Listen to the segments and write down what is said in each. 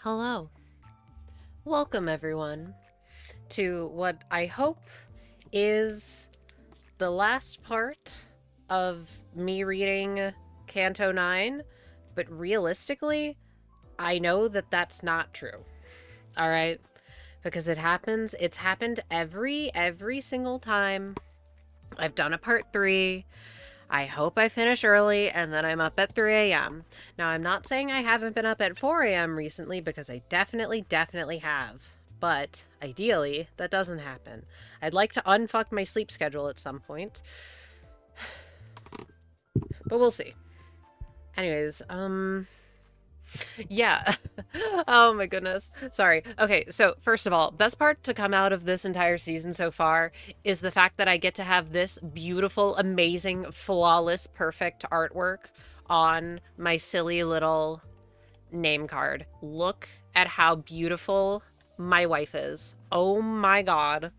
Hello. Welcome, everyone, to what I hope is the last part of me reading Canto 9, but realistically, I know that that's not true. All right? Because it's happened every single time. I've done a part 3. I hope I finish early and then I'm up at 3 a.m. Now, I'm not saying I haven't been up at 4 a.m. recently because I definitely have. But ideally, that doesn't happen. I'd like to unfuck my sleep schedule at some point, but we'll see. Anyways, yeah. Oh my goodness. Sorry. Okay, so first of all, best part to come out of this entire season so far is the fact that I get to have this beautiful, amazing, flawless, perfect artwork on my silly little name card. Look at how beautiful my wife is. Oh my god.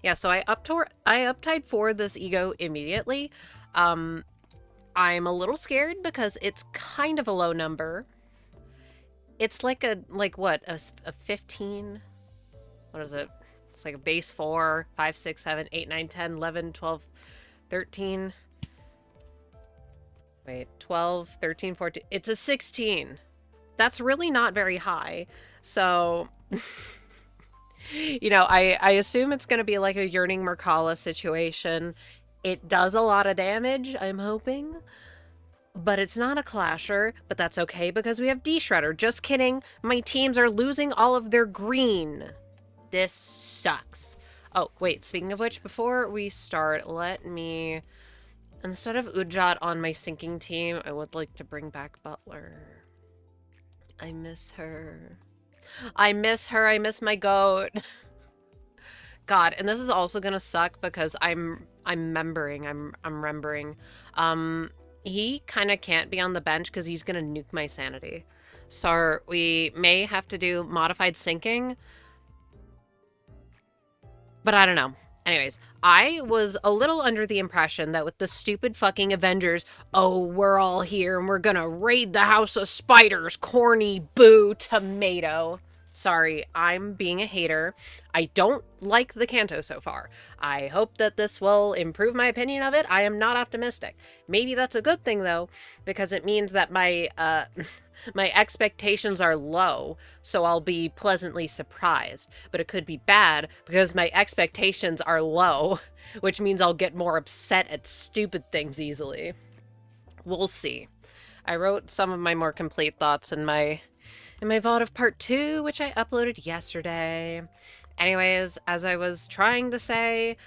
Yeah, so I uptied for this ego immediately. Um I'm a little scared because it's kind of a low number. It's like a 15. What is it? It's like a base 4, 5, 6, 7, 8, 9, 10, 11, 12, 13. Wait, 12, 13, 14. It's a 16. That's really not very high. So, I assume it's going to be like a Yearning Merkala situation. It does a lot of damage, I'm hoping. But it's not a clasher, but that's okay because we have D-Shredder. Just kidding. My teams are losing all of their green. This sucks. Oh, wait, speaking of which, before we start, let me... Instead of Ujat on my sinking team, I would like to bring back Butler. I miss her. I miss her. I miss my goat. God, and this is also gonna suck because I'm remembering. He kind of can't be on the bench because he's gonna nuke my sanity. So we may have to do modified sinking, but I don't know. Anyways, I was a little under the impression that with the stupid fucking Avengers, oh, we're all here and we're gonna raid the House of Spiders, corny boo tomato. Sorry, I'm being a hater. I don't like the Canto so far. I hope that this will improve my opinion of it. I am not optimistic. Maybe that's a good thing though, because it means that my my expectations are low, so I'll be pleasantly surprised. But it could be bad because my expectations are low, which means I'll get more upset at stupid things easily. We'll see. I wrote some of my more complete thoughts in my VOD of part 2, which I uploaded yesterday. Anyways, as I was trying to say,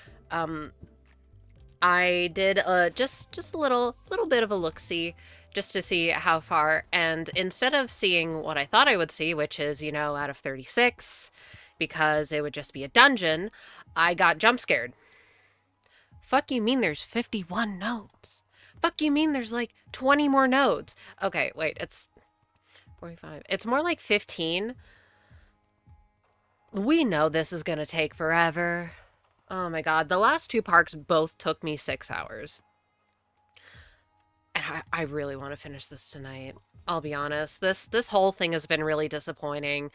I did just a little bit of a look-see just to see how far, and instead of seeing what I thought I would see, which is, out of 36, because it would just be a dungeon, I got jump scared. Fuck you mean there's 51 nodes? Fuck you mean there's like 20 more nodes? Okay, wait, it's 45. It's more like 15. We know this is gonna take forever. Oh my god, the last two parks both took me 6 hours. And I really want to finish this tonight. I'll be honest. This whole thing has been really disappointing.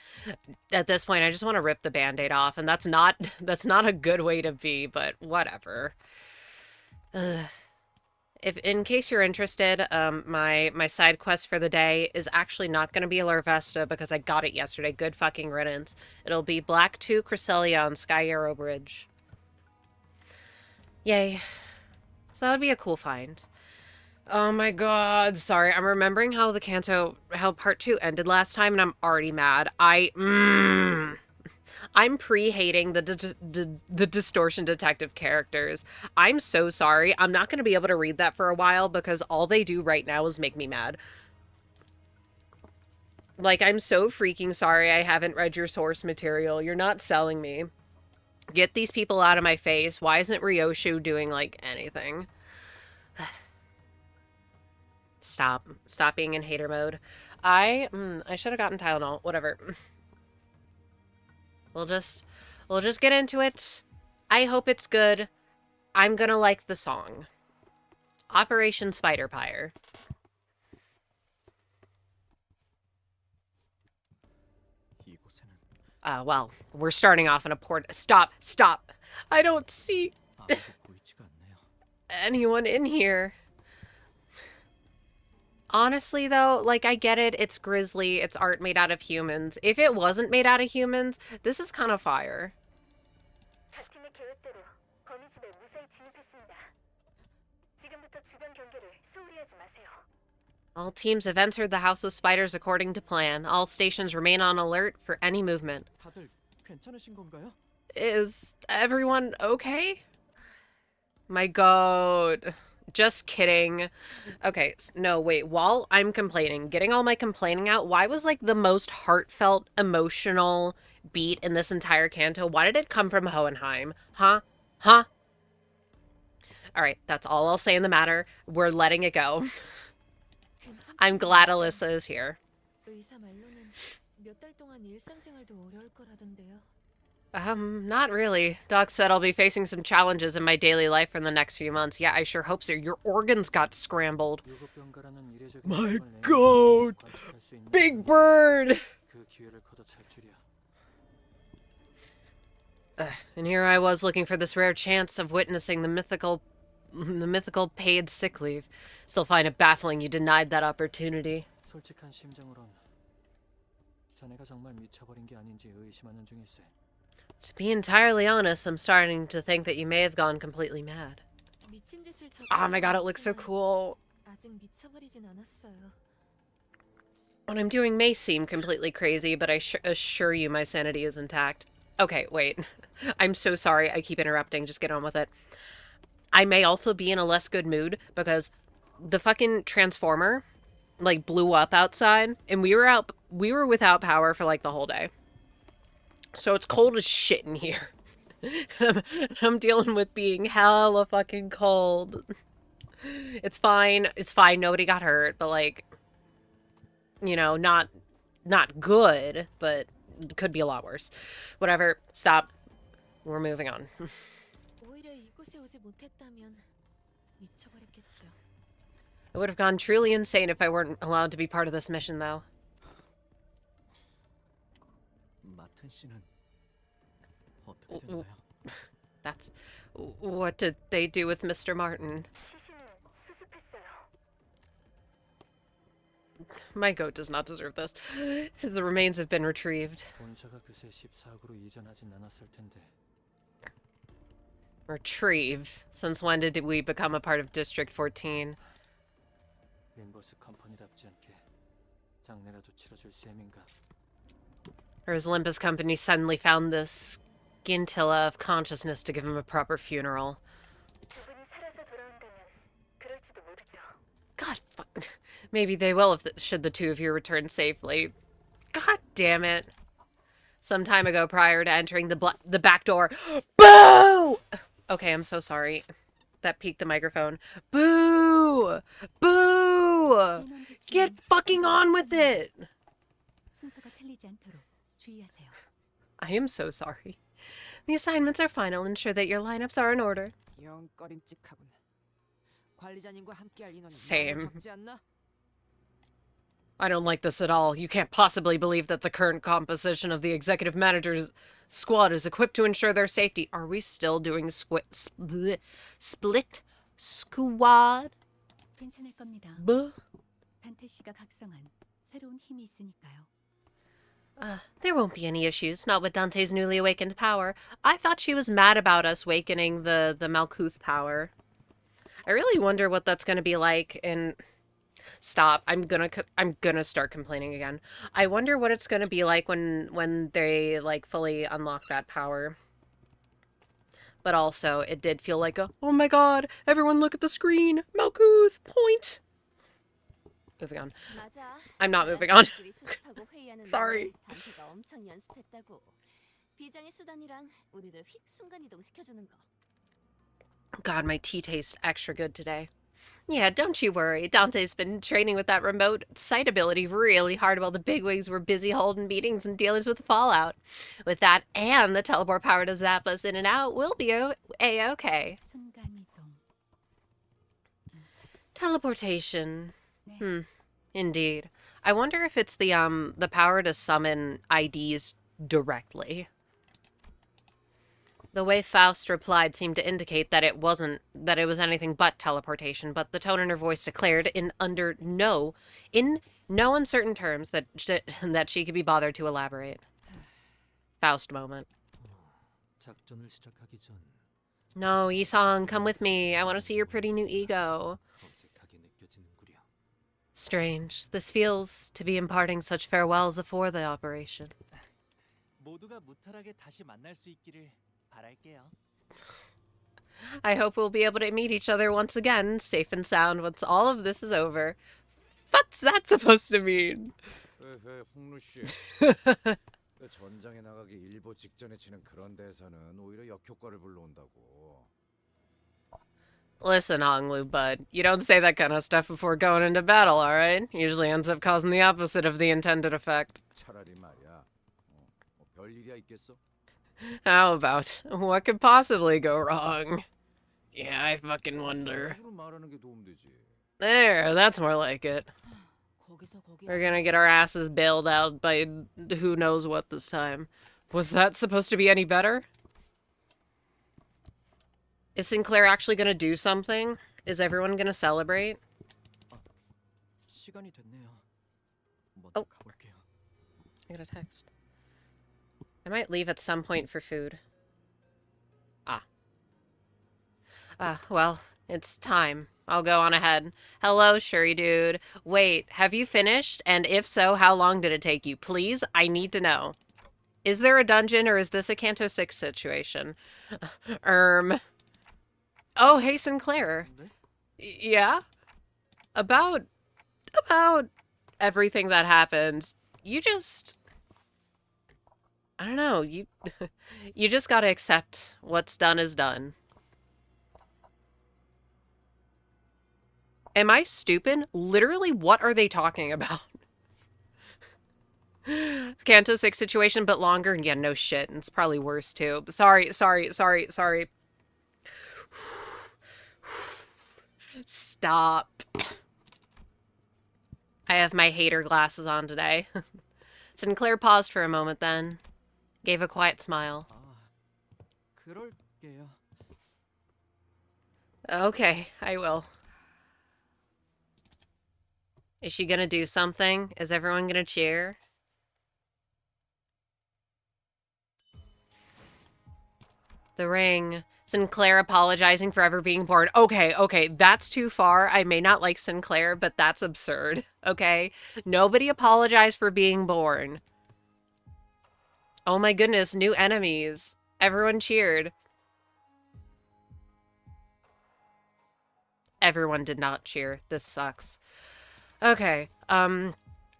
At this point, I just want to rip the band-aid off, and that's not that's not a good way to be, but whatever. Ugh. If in case you're interested, my side quest for the day is actually not going to be a Larvesta because I got it yesterday. Good fucking riddance. It'll be Black 2 Cresselia on Sky Arrow Bridge. Yay. So that would be a cool find. Oh my god, sorry. I'm remembering how how part 2 ended last time and I'm already mad. I'm pre-hating the distortion detective characters. I'm so sorry. I'm not going to be able to read that for a while because all they do right now is make me mad. Like, I'm so freaking sorry I haven't read your source material. You're not selling me. Get these people out of my face. Why isn't Ryoshu doing, like, anything? Stop. Stop being in hater mode. I should have gotten Tylenol. Whatever. We'll just we'll just get into it. I hope it's good. I'm gonna like the song. Operation Spider Pyre. Well, we're starting off in a port. Stop! Stop! I don't see anyone in here. Honestly, though, like, I get it. It's grisly. It's art made out of humans. If it wasn't made out of humans, this is kind of fire. All teams have entered the House of Spiders according to plan. All stations remain on alert for any movement. Is everyone okay? My god. Just kidding. Okay, no, wait. While I'm complaining, getting all my complaining out, why was, like, the most heartfelt, emotional beat in this entire canto? Why did it come from Hohenheim? Huh? Huh? Alright, that's all I'll say in the matter. We're letting it go. I'm glad Alyssa is here. Not really. Doc said I'll be facing some challenges in my daily life for the next few months. Yeah, I sure hope so. Your organs got scrambled. My god! Big Bird! And here I was looking for this rare chance of witnessing the mythical paid sick leave. Still find it baffling you denied that opportunity. To be entirely honest, I'm starting to think that you may have gone completely mad. Oh my god, it looks so cool. What I'm doing may seem completely crazy, but I assure you my sanity is intact. Okay, wait. I'm so sorry I keep interrupting. Just get on with it. I may also be in a less good mood because the fucking transformer, like, blew up outside, and we were without power for, like, the whole day. So it's cold as shit in here. I'm dealing with being hella fucking cold. It's fine. It's fine. Nobody got hurt, but, like, you know, not good, but could be a lot worse. Whatever. Stop. We're moving on. I would have gone truly insane if I weren't allowed to be part of this mission, though. That's... What did they do with Mr. Martin? My goat does not deserve this. His remains have been retrieved. Retrieved? Since when did we become a part of District 14? Or has Limbus Company suddenly found this scintilla of consciousness to give him a proper funeral? God, fuck. Maybe they will if should the two of you return safely. God damn it. Some time ago, prior to entering the back door. Boo! Okay, I'm so sorry. That peaked the microphone. Boo! Boo! Get fucking on with it! I am so sorry. The assignments are final. Ensure that your lineups are in order. Same. I don't like this at all. You can't possibly believe that the current composition of the executive manager's squad is equipped to ensure their safety. Are we still doing split squad? Buh. There won't be any issues, not with Dante's newly awakened power. I thought she was mad about us awakening the Malkuth power. I really wonder what that's gonna be like in... Stop. I'm gonna start complaining again. I wonder what it's gonna be like when they, like, fully unlock that power. But also, it did feel like a, oh my god, everyone look at the screen! Malkuth! Point! Moving on. I'm not moving on. Sorry. God, my tea tastes extra good today. Yeah, don't you worry. Dante's been training with that remote sight ability really hard while the bigwigs were busy holding meetings and dealing with the fallout. With that and the teleport power to zap us in and out, we'll be A-okay. Teleportation. Indeed. I wonder if it's the power to summon IDs directly. The way Faust replied seemed to indicate that it was anything but teleportation, but the tone in her voice declared in no uncertain terms that she could be bothered to elaborate. Faust moment. 작전을 시작하기 전 No, Yisong, come with me. I want to see your pretty new ego. 어색하게 느껴지는구려. Strange. This feels to be imparting such farewells afore the operation. 모두가 무탈하게 다시 만날 수 있기를 바랄게요. I hope we'll be able to meet each other once again, safe and sound, once all of this is over. What's that supposed to mean? 홍루 씨. 전장에 나가기 일보 직전에 치는 그런 대사는 오히려 역효과를 불러온다고. Listen, Honglu, bud, you don't say that kind of stuff before going into battle, alright? Usually ends up causing the opposite of the intended effect. 차라리 말이야. 별일이야 있겠어? How about, what could possibly go wrong? Yeah, I fucking wonder. 말하는 게 도움되지. There, that's more like it. We're gonna get our asses bailed out by who knows what this time. Was that supposed to be any better? Is Sinclair actually gonna do something? Is everyone gonna celebrate? 시간이 됐네요. Oh. I got a text. I might leave at some point for food. Well, it's time. I'll go on ahead. Hello, Shuri dude. Wait, have you finished? And if so, how long did it take you? Please, I need to know. Is there a dungeon or is this a Canto 6 situation? Oh, hey, Sinclair. Yeah? About everything that happened. You just... I don't know, you just gotta accept what's done is done. Am I stupid? Literally, what are they talking about? Canto 6 situation, but longer? Yeah, no shit. And it's probably worse, too. Sorry. Stop. I have my hater glasses on today. Sinclair paused for a moment then. Gave a quiet smile. 그럴게요. Okay, I will. Is she gonna do something? Is everyone gonna cheer? The ring. Sinclair apologizing for ever being born. Okay, that's too far. I may not like Sinclair, but that's absurd. Okay? Nobody apologized for being born. Oh my goodness, new enemies. Everyone cheered. Everyone did not cheer. This sucks. Okay, well,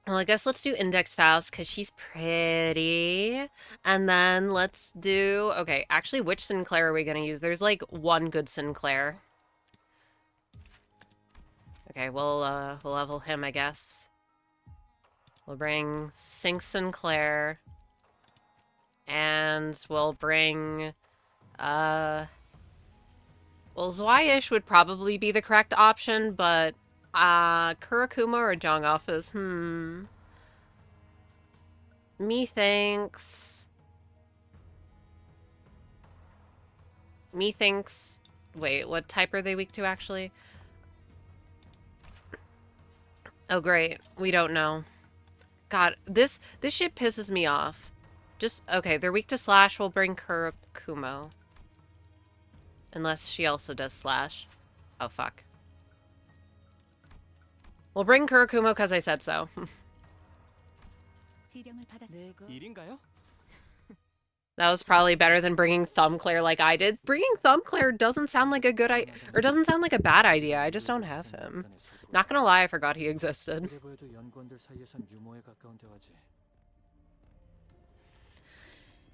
I guess let's do Index Faust, because she's pretty. And then let's do... Okay, actually, which Sinclair are we going to use? There's, like, one good Sinclair. Okay, we'll level him, I guess. We'll bring Sync Sinclair. And we'll bring... Well, Zwyish would probably be the correct option, but... Kurakuma or Jong'off is, Methinks... Wait, what type are they weak to, actually? Oh, great. We don't know. God, this shit pisses me off. Just, okay, they're weak to Slash. We'll bring Kurakumo. Unless she also does Slash. Oh, fuck. We'll bring Kurakumo because I said so. 일인가요? That was probably better than bringing Thumbclair like I did. Bringing Thumbclair doesn't sound like a good idea, or doesn't sound like a bad idea. I just don't have him. Not gonna lie, I forgot he existed.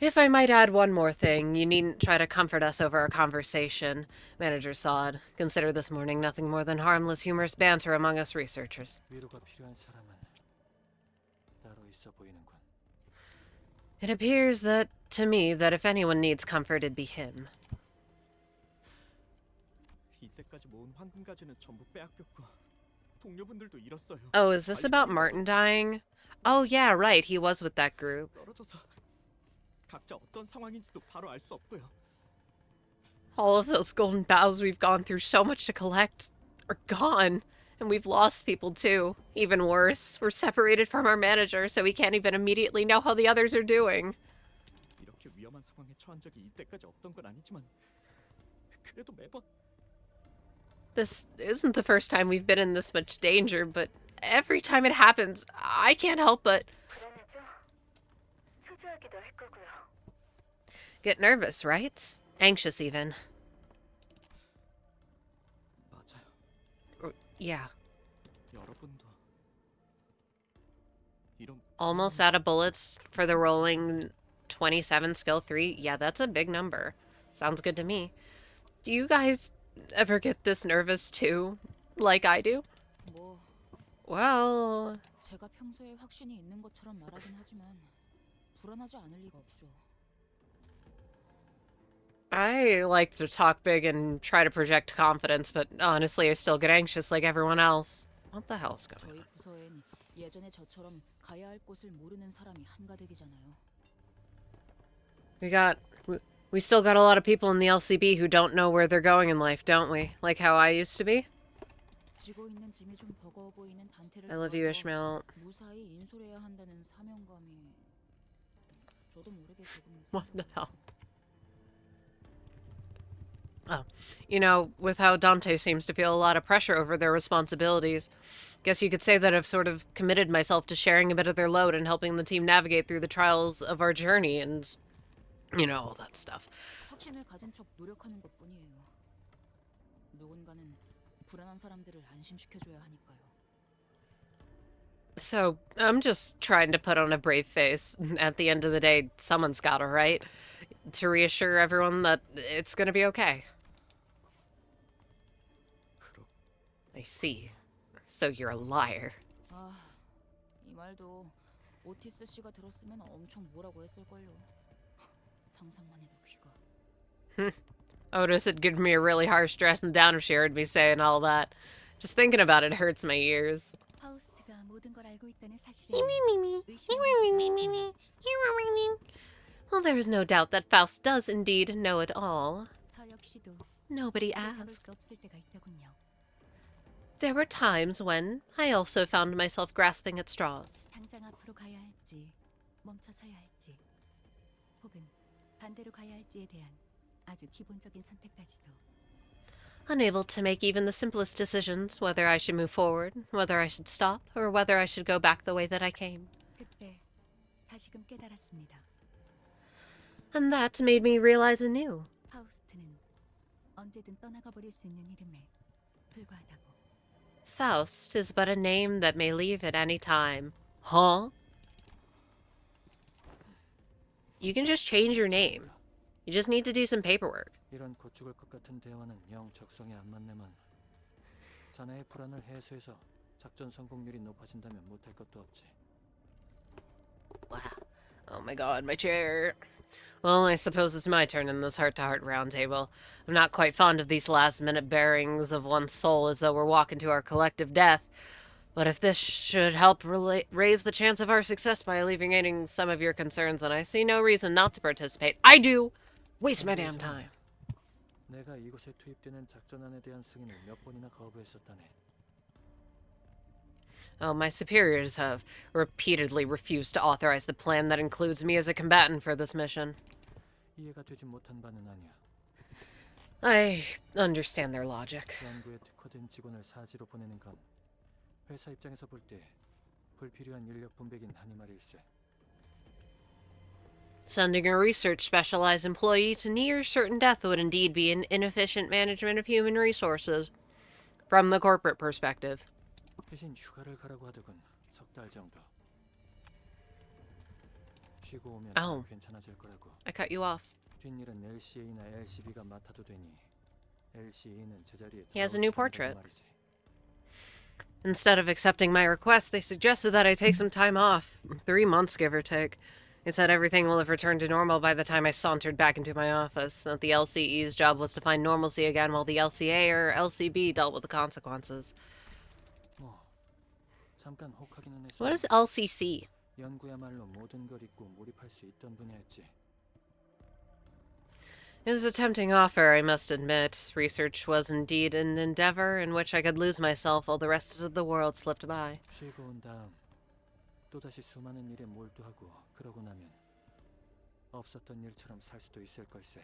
If I might add one more thing, you needn't try to comfort us over our conversation. Manager Sod, consider this morning nothing more than harmless, humorous banter among us researchers. It appears that, to me, that if anyone needs comfort, it'd be him. 이때까지 모은 황금 가지는 전부 빼앗겼고 동료분들도 잃었어요. Oh, is this about Martin dying? Oh, yeah, right. He was with that group. 떨어져서 각자 어떤 상황인지도 바로 알 수 없고요. All of those golden bows we've gone through so much to collect are gone. And we've lost people too. Even worse, we're separated from our manager, so we can't even immediately know how the others are doing. 이렇게 위험한 상황에 처한 적이 이때까지 없던 건 아니지만 그래도 매번 This isn't the first time we've been in this much danger, but every time it happens, I can't help but get nervous, right? Anxious even. 맞아요. Yeah. 여러분도 이런 Almost out of bullets for the rolling 27 skill 3. Yeah, that's a big number. Sounds good to me. Do you guys ever get this nervous too? Like I do? 뭐 Well, 제가 평소에 확신이 있는 것처럼 말하긴 하지만 불안하지 않을 리가 없죠. I like to talk big and try to project confidence, but honestly, I still get anxious like everyone else. What the hell's going 저희 on? 부서엔 예전에 저처럼 가야 할 곳을 모르는 사람이 한가득이잖아요. We still got a lot of people in the LCB who don't know where they're going in life, don't we? Like how I used to be? 지고 있는 짐이 좀 버거워 보이는 단테를 I love you, 도와서 Ishmael. 무사히 인솔해야 한다는 사명감이 저도 모르게 조금 What the hell? Oh, you know, with how Dante seems to feel a lot of pressure over their responsibilities, guess you could say that I've sort of committed myself to sharing a bit of their load and helping the team navigate through the trials of our journey and, you know, all that stuff. 확신을 가진 척 노력하는 것뿐이에요. 누군가는 불안한 사람들을 안심시켜줘야 하니까요. So, I'm just trying to put on a brave face. At the end of the day, someone's gotta, right? To reassure everyone that it's gonna be okay. 그렇 I see. So you're a liar. 아, 이 말도 오티스 씨가 들었으면 엄청 뭐라고 했을걸요. 상상만 해도 귀가. Otis had given me a really harsh dressing down if she heard me saying all that. Just thinking about it hurts my ears. 파우스트가 모든 걸 알고 있다는 사실에 Well, there is no doubt that Faust does indeed know it all. 저 역시도 Nobody 잡을 asked. 수 없을 때가 있더군요. There were times when I also found myself grasping at straws. 당장 앞으로 가야 할지, 멈춰서야 할지, 혹은 반대로 가야 할지에 대한 아주 기본적인 선택까지도. Unable to make even the simplest decisions, whether I should move forward, whether I should stop, or whether I should go back the way that I came. 그때 다시금 깨달았습니다. And that made me realize anew. 파우스트는 언제든 떠나가 버릴 수 있는 이름에 불과하다고. Faust is but a name that may leave at any time. Huh? You can just change your name. You just need to do some paperwork. 이런 곧 죽을 것 같은 대화는 영 적성에 안 맞네만. 자네의 불안을 해소해서 작전 성공률이 높아진다면 못할 것도 없지. Wow. Oh my god, my chair. Well, I suppose it's my turn in this heart-to-heart roundtable. I'm not quite fond of these last-minute bearings of one's soul as though we're walking to our collective death. But if this should help raise the chance of our success by alleviating some of your concerns, then I see no reason not to participate. I do! Waste my damn time. 내가 이곳에 투입되는 작전안에 대한 승인을 몇 번이나 거부했었다네. Oh, my superiors have repeatedly refused to authorize the plan that includes me as a combatant for this mission. 이해가 되지 못한 바는 아니야. I understand their logic. 연구에 특화된 직원을 사지로 보내는 건 회사 입장에서 볼 때 불필요한 인력 분배긴 하니 말일세. Sending a research specialized employee to near certain death would indeed be an inefficient management of human resources, from the corporate perspective. 대신 휴가를 가라고 하더군. 석 달 정도. 쉬고 오면 Oh. 괜찮아질 거라고. I cut you off. 뒷일은 LCA나 LCB가 맡아도 되니 LCA는 제자리에 He has a new 돌아올 수 portrait. 있다고 말이지. Instead of accepting my request, they suggested that I take some time off. 3 months, give or take. They said everything will have returned to normal by the time I sauntered back into my office, that the LCE's job was to find normalcy again while the LCA or LCB dealt with the consequences. 뭐 잠깐 혹하기는 What 했어. is LCC? 연구야말로 모든 걸 잊고 몰입할 수 있던 분야였지. It was a tempting offer, I must admit. Research was indeed an endeavor in which I could lose myself while the rest of the world slipped by. 쉬고 온 다음 또다시 수많은 일에 몰두하고 그러고 나면 없었던 일처럼 살 수도 있을 걸세.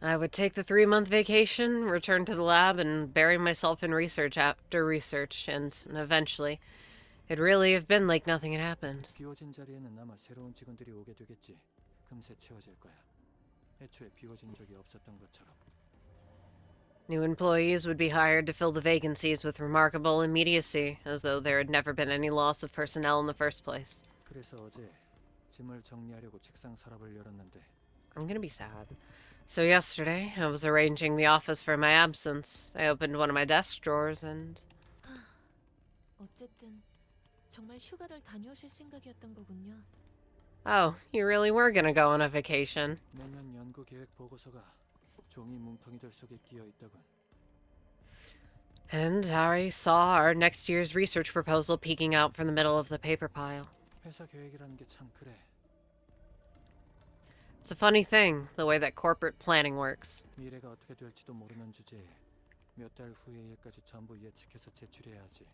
I would take the 3-month vacation, return to the lab, and bury myself in research after research, and eventually, it'd really have been like nothing had happened. 비워진 자리에는 아마 새로운 직원들이 오게 되겠지. 금세 채워질 거야. 애초에 비워진 적이 없었던 것처럼. New employees would be hired to fill the vacancies with remarkable immediacy, as though there had never been any loss of personnel in the first place. 그래서 어제 짐을 정리하려고 책상 서랍을 열었는데 I'm gonna be sad. So yesterday, I was arranging the office for my absence. I opened one of my desk drawers and... 어쨌든 정말 휴가를 다녀오실 생각이었던 거군요. Oh, you really were gonna go on a vacation. 내년 연구 계획 보고서가 종이 뭉텅이들 속에 끼어 있다군. And I saw our next year's research proposal peeking out from the middle of the paper pile. 회사 계획이라는 게 참 그래. It's a funny thing, the way that corporate planning works. 미래가 어떻게 될지도 모르는 주제에 몇 달 후의 일까지 전부 예측해서 제출해야 하지.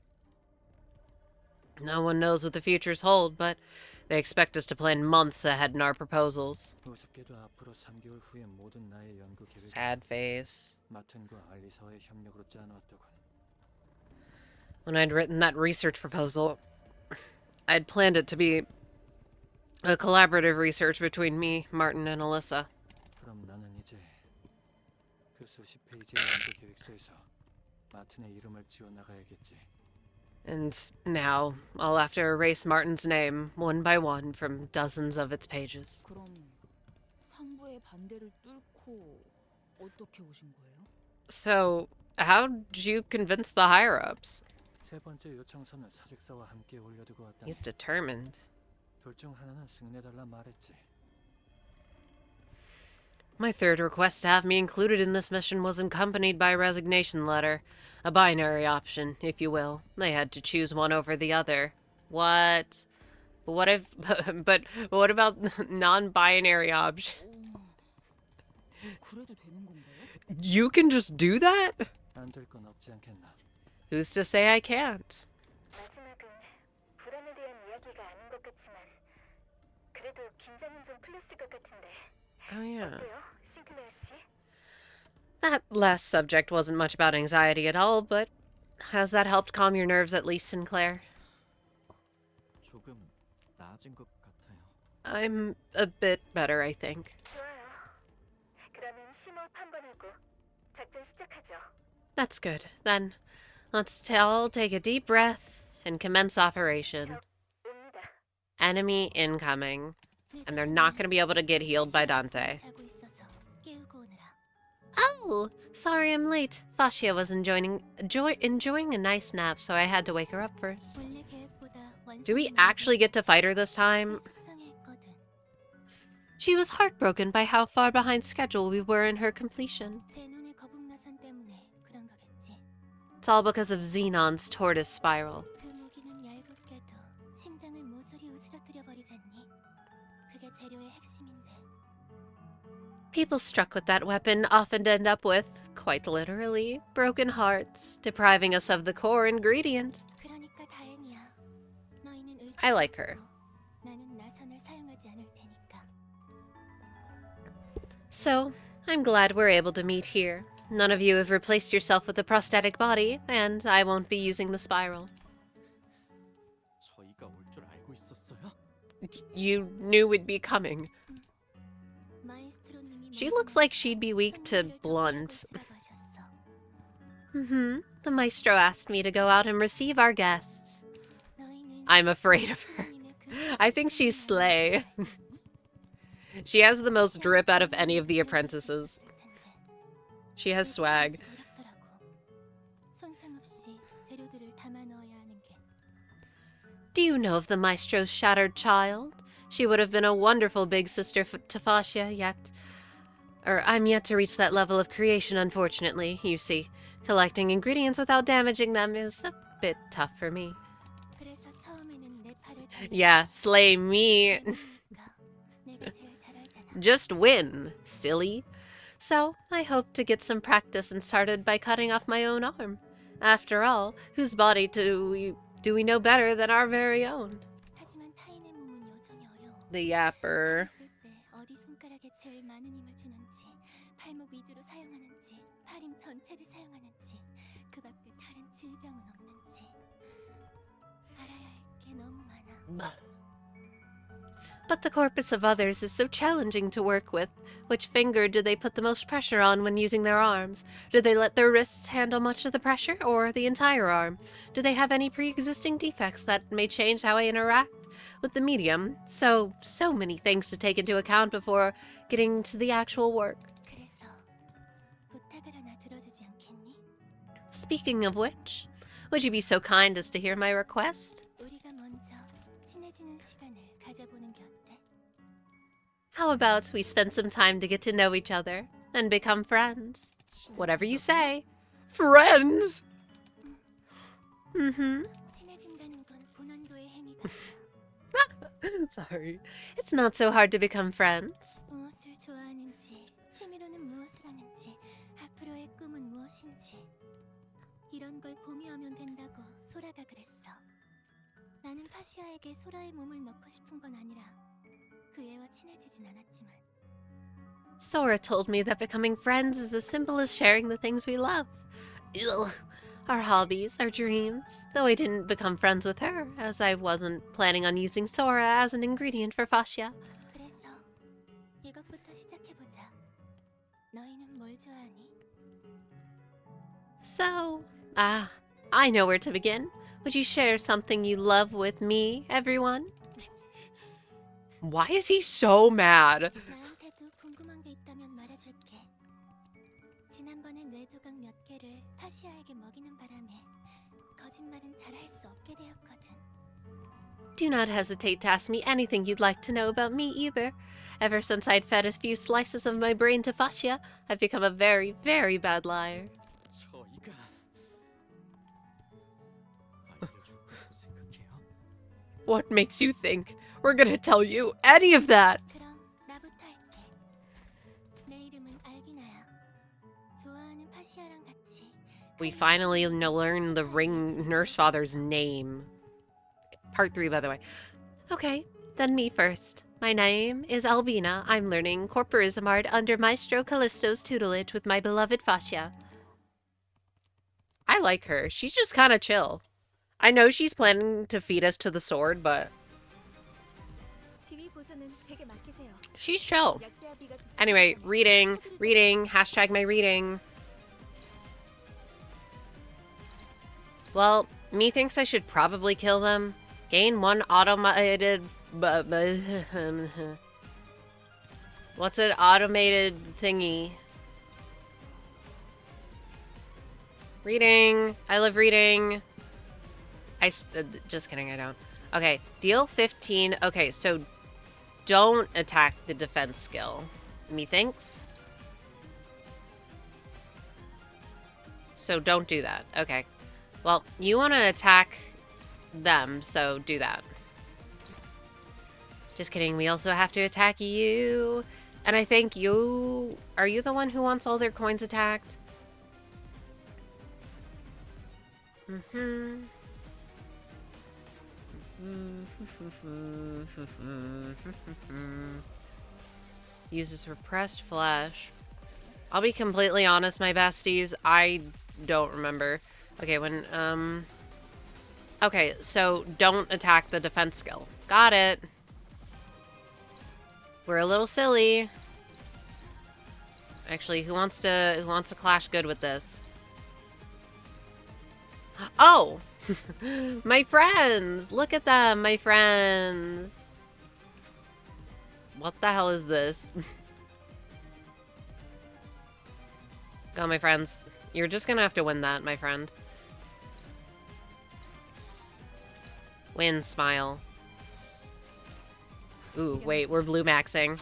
No one knows what the futures hold, but they expect us to plan months ahead in our proposals. 우습게도 앞으로 3개월 후의 모든 나의 연구 계획을 Sad face. 마튼과 알리사와의 협력으로 짜놓았더군. When I'd written that research proposal, I'd planned it to be a collaborative research between me, Martin, and Alyssa. 그럼 나는 이제 그 수십 페이지의 연구 계획서에서 마튼의 이름을 지워 나가야겠지. And now, I'll have to erase Martin's name, one by one, from dozens of its pages. 그럼 상부의 반대를 뚫고 어떻게 오신 거예요? So, how'd you convince the higher-ups? 세 번째 요청서는 사직서와 함께 올려두고 왔다. He's determined. 둘 중 하나는 승인해달라 말했지. My third request to have me included in this mission was accompanied by a resignation letter. A binary option, if you will. They had to choose one over the other. What? What if... But what about non-binary option? 그래도 되는 건가요? You can just do that? 안 될 건 없지 않겠나. Who's to say I can't? 마지막은 불안에 대한 이야기가 아닌 것 같지만 그래도 긴장은 좀 풀렸을 것 같은데 Oh, yeah. 어때요, 싱클레어 씨? That last subject wasn't much about anxiety at all, but has that helped calm your nerves at least, Sinclair? 조금 나아진 것 같아요. I'm a bit better, I think. 좋아요. 그러면 심호흡 한번 하고 작전 시작하죠. That's good. Then, let's all take a deep breath and commence operation. 옵니다. Enemy incoming. And they're not going to be able to get healed by Dante. 자고 있어서 깨우고 오느라. Oh, sorry I'm late. Fascia was enjoying a nice nap, so I had to wake her up first. 원래 계획보다 Do we 완성이 actually get to fight her this time? 속상해했거든. She was heartbroken by how far behind schedule we were in her completion. 제 눈의 거북나선 때문에 그런 거겠지. It's all because of Xenon's tortoise spiral. 그 무기는 얄궂게도 심장을 모조리 으스러뜨려 버리잖니. 그게 재료의 핵심인데. People struck with that weapon often end up with, quite literally, broken hearts, depriving us of the core ingredient. 그러니까 다행이야. 너희는 I like her. 나는 나선을 사용하지 않을 테니까. So, I'm glad we're able to meet here. None of you have replaced yourself with a prosthetic body, and I won't be using the spiral. 저희가 올 줄 알고 있었어요? You knew we'd be coming. 마에스트로님이 She looks like she'd be weak to blunt. The maestro asked me to go out and receive our guests. I'm afraid of her. I think she's slay. She has the most drip out of any of the apprentices. She has swag. Do you know of the maestro's shattered child? She would have been a wonderful big sister to Fascia, I'm yet to reach that level of creation, unfortunately. You see, collecting ingredients without damaging them is a bit tough for me. 그래서 처음에는 내 팔을 잡는 Yeah, slay me. 거니까. 내가 제일 잘 알잖아. Just win, silly. So, I hope to get some practice and started by cutting off my own arm. After all, whose body do we know better than our very own? 하지만 타인의 몸은 여전히 어려워. The yapper. 있을 때 어디 손가락에 제일 많은 힘을 주는지, 팔목 위주로 사용하는지, 팔힘 전체를 사용하는지, 그 밖에 다른 질병은 없는지 알아야 할 게 너무 많아. But the corpus of others is so challenging to work with. Which finger do they put the most pressure on when using their arms? Do they let their wrists handle much of the pressure, or the entire arm? Do they have any pre-existing defects that may change how I interact with the medium? So many things to take into account before getting to the actual work. 그래서 부탁을 하나 들어주지 않겠니? Speaking of which, would you be so kind as to hear my request? 우리가 먼저 친해지는 시간을 가져보는 게 어때? How about we spend some time to get to know each other and become friends? Whatever you say. Friends? Mm-hmm. 친해진다는 건 고난도의 행위가 Sorry. It's not so hard to become friends. 무엇을 좋아하는지, 취미로는 무엇을 하는지, 앞으로의 꿈은 무엇인지 이런 걸 공유하면 된다고 소라가 그랬어. 나는 파시아에게 소라의 몸을 넣고 싶은 건 아니라 그 애와 친해지진 않았지만 Sora told me that becoming friends is as simple as sharing the things we love. Ugh. Our hobbies, our dreams. Though I didn't become friends with her, as I wasn't planning on using Sora as an ingredient for fascia. 그래서 이것부터 시작해보자. 너희는 뭘 좋아하니? So, I know where to begin. Would you share something you love with me, everyone? Why is he so mad? 나한테도 궁금한 게 있다면 말해줄게. 지난번에 뇌 조각 몇 개를 파시아에게 먹이는 바람에 거짓말은 잘 할 수 없게 되었거든. Do not hesitate to ask me anything you'd like to know about me either. Ever since I'd fed a few slices of my brain to fascia, I've become a very, very bad liar. 저희가 알려줄 거라고 생각해요? What makes you think we're gonna tell you any of that? 그럼 나부터 할게. 내 이름은 알비나야. 좋아하는 파시아랑 같이 We finally learn the ring nursefather's name. Part 3, by the way. Okay, then me first. My name is Albina. I'm learning corporism art under Maestro Callisto's tutelage with my beloved fascia. I like her. She's just kind of chill. I know she's planning to feed us to the sword, but 지휘 보조는 제게 맡기세요. she's chill. 약제아비가 Anyway, reading, hashtag my reading. Well, me thinks I should probably kill them. Gain one automated... What's an automated thingy? Reading. I love reading. Just kidding, I don't. Okay, deal 15. Okay, so don't attack the defense skill. Methinks. So don't do that. Okay. Well, you want to attack them, so do that. Just kidding, we also have to attack you. And I think you... Are you the one who wants all their coins attacked? Mm-hmm. Uses repressed flesh. I'll be completely honest, my besties. I don't remember. Okay, Okay, so don't attack the defense skill. Got it. We're a little silly. Actually, who wants to clash good with this? Oh! My friends! Look at them, my friends! What the hell is this? Go, my friends. You're just gonna have to win that, my friend. Win, smile. Ooh, wait, we're blue maxing.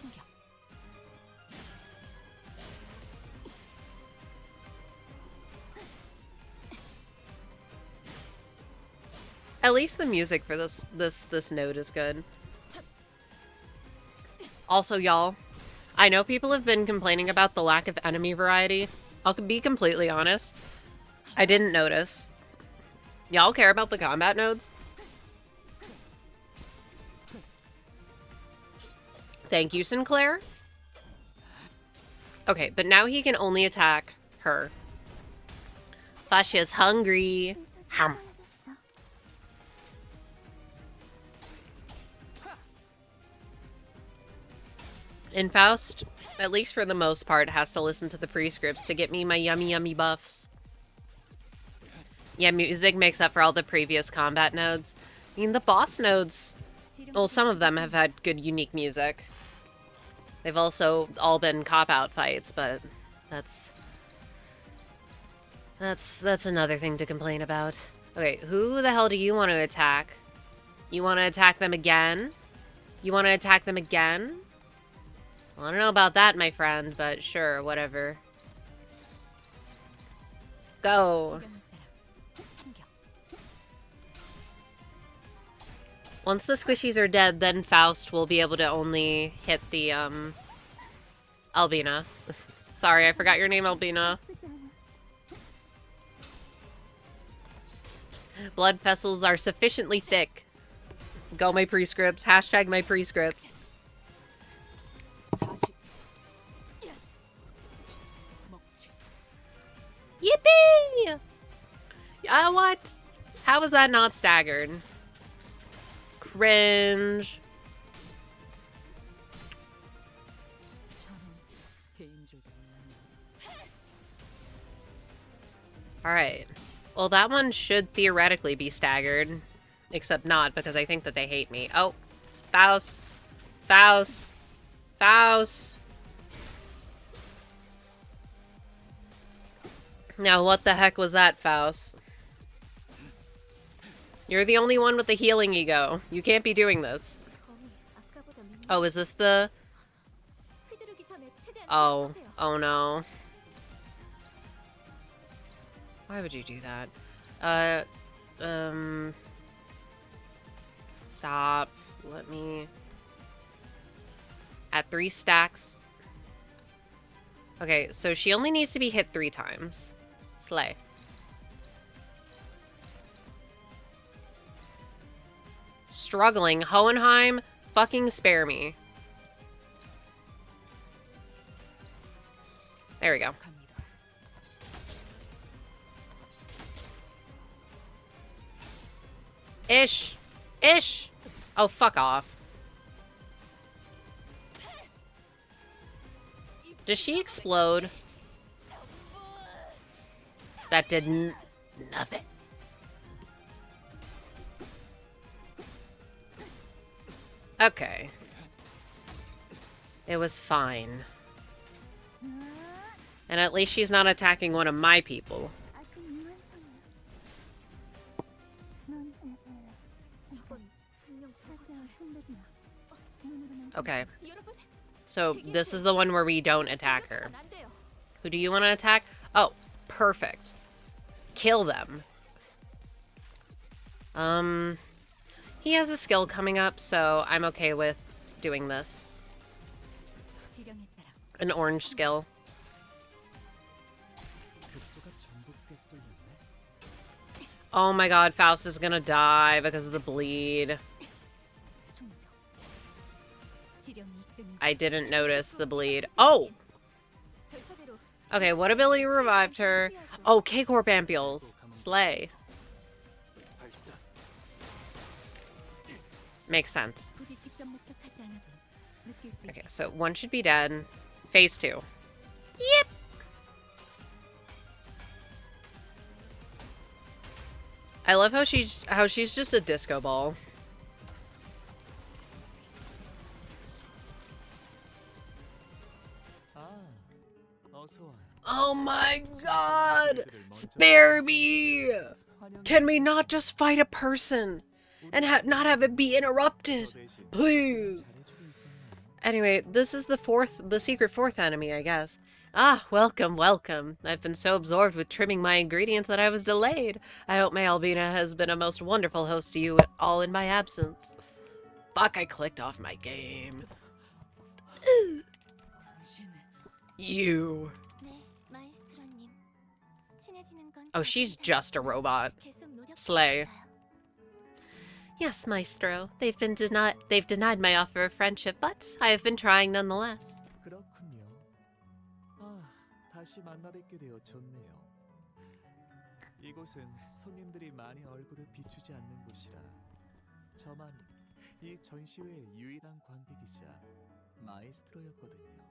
At least the music for this node is good. Also, y'all, I know people have been complaining about the lack of enemy variety. I'll be completely honest. I didn't notice. Y'all care about the combat nodes? Thank you, Sinclair. Okay, but now he can only attack her. Fascia's hungry. Hum. And Faust, at least for the most part, has to listen to the prescripts to get me my yummy yummy buffs. Yeah, music makes up for all the previous combat nodes. I mean, the boss nodes, well, some of them have had good unique music. They've also all been cop-out fights, but that's another thing to complain about. Okay, who the hell do you want to attack? You want to attack them again? You want to attack them again? Well, I don't know about that, my friend, but sure, whatever. Go. Once the squishies are dead, then Faust will be able to only hit the, Albina. Sorry, I forgot your name, Albina. Blood vessels are sufficiently thick. Go my prescripts. Hashtag my prescripts. Yippee! What? How was that not staggered? Cringe. Alright. Well, that one should theoretically be staggered. Except not, because I think that they hate me. Oh. Faust. Faust. Faust. Now, what the heck was that, Faust? You're the only one with the healing ego. You can't be doing this. Oh, is this the... Oh. Oh, no. Why would you do that? Stop. Let me... At 3 stacks. Okay, so she only needs to be hit 3 times. Slay. Struggling. Hohenheim, fucking spare me. There we go. Ish. Ish. Oh, fuck off. Does she explode? That did nothing. Okay. It was fine. And at least she's not attacking one of my people. Okay. So this is the one where we don't attack her. Who do you want to attack? Oh, perfect. Kill them. He has a skill coming up, so I'm okay with doing this. An orange skill. Oh my god, Faust is gonna die because of the bleed. I didn't notice the bleed. Oh! Okay, what ability revived her? Oh, K-Corp ampules. Slay. Makes sense. Okay, so one should be dead. Phase 2. Yep! I love how she's just a disco ball. Oh my god! Spare me! Can we not just fight a person? And not have it be interrupted? Please! Anyway, this is the secret fourth enemy, I guess. Ah, welcome, welcome. I've been so absorbed with trimming my ingredients that I was delayed. I hope my Albina has been a most wonderful host to you all in my absence. Fuck, I clicked off my game. You. 네, 마에스트로님. 친해지는 건 Oh, she's just a robot. 계속 노력하고 Slay. 있어요. Yes, Maestro. They've denied my offer of friendship, but I have been trying nonetheless. 그렇군요. 아, 다시 만나 뵙게 되어 좋네요. 이곳은 손님들이 많이 얼굴을 비추지 않는 곳이라 저만이 이 전시회의 유일한 관객이자 마에스트로였거든요.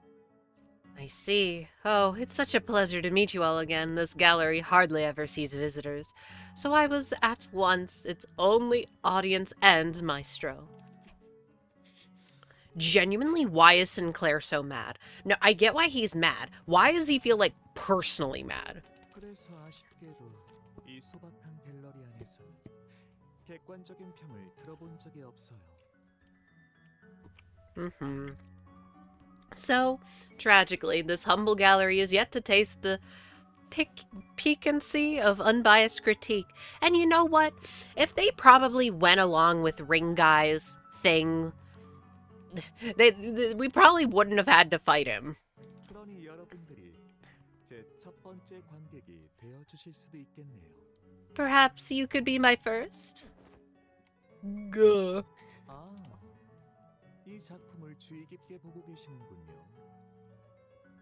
I see. Oh, it's such a pleasure to meet you all again. This gallery hardly ever sees visitors, so I was at once its only audience and maestro. Genuinely, why is Sinclair so mad? No, I get why he's mad. Why does he feel like personally mad? 그래서 아쉽게도 이 소박한 갤러리 안에서는 객관적인 평을 들어본 적이 없어요. So, tragically, this humble gallery is yet to taste the piquancy of unbiased critique. And you know what? If they probably went along with Ring Guy's thing, we probably wouldn't have had to fight him. 그러니 여러분들이 제 첫 번째 관객이 되어 주실 수도 있겠네요. Perhaps you could be my first? Gah. 아, 이 작품을 주의 깊게 보고 계시는군요.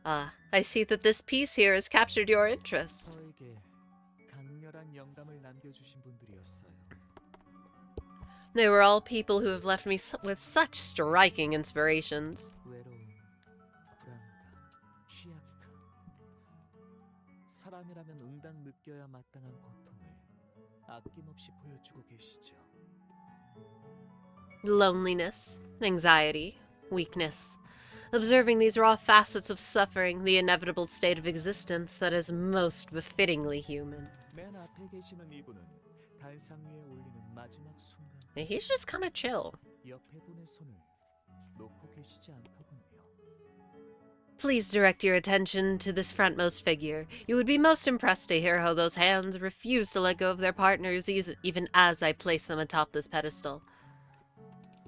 Ah, I see that this piece here has captured your interest. 저에게 강렬한 영감을 남겨주신 분들이었어요. They were all people who have left me with such striking inspirations. 외로움, 불안감, 취약함. 사람이라면 응당 느껴야 마땅한 고통을 아낌없이 보여주고 계시죠. Loneliness, anxiety, weakness. Observing these raw facets of suffering, the inevitable state of existence that is most befittingly human. 맨 앞에 계시는 이분은 단상 위에 올리는 마지막 순간 He's just kind of chill. 옆에 분의 손을 놓고 계시지 않더군요. Please direct your attention to this frontmost figure. You would be most impressed to hear how those hands refuse to let go of their partners even as I place them atop this pedestal.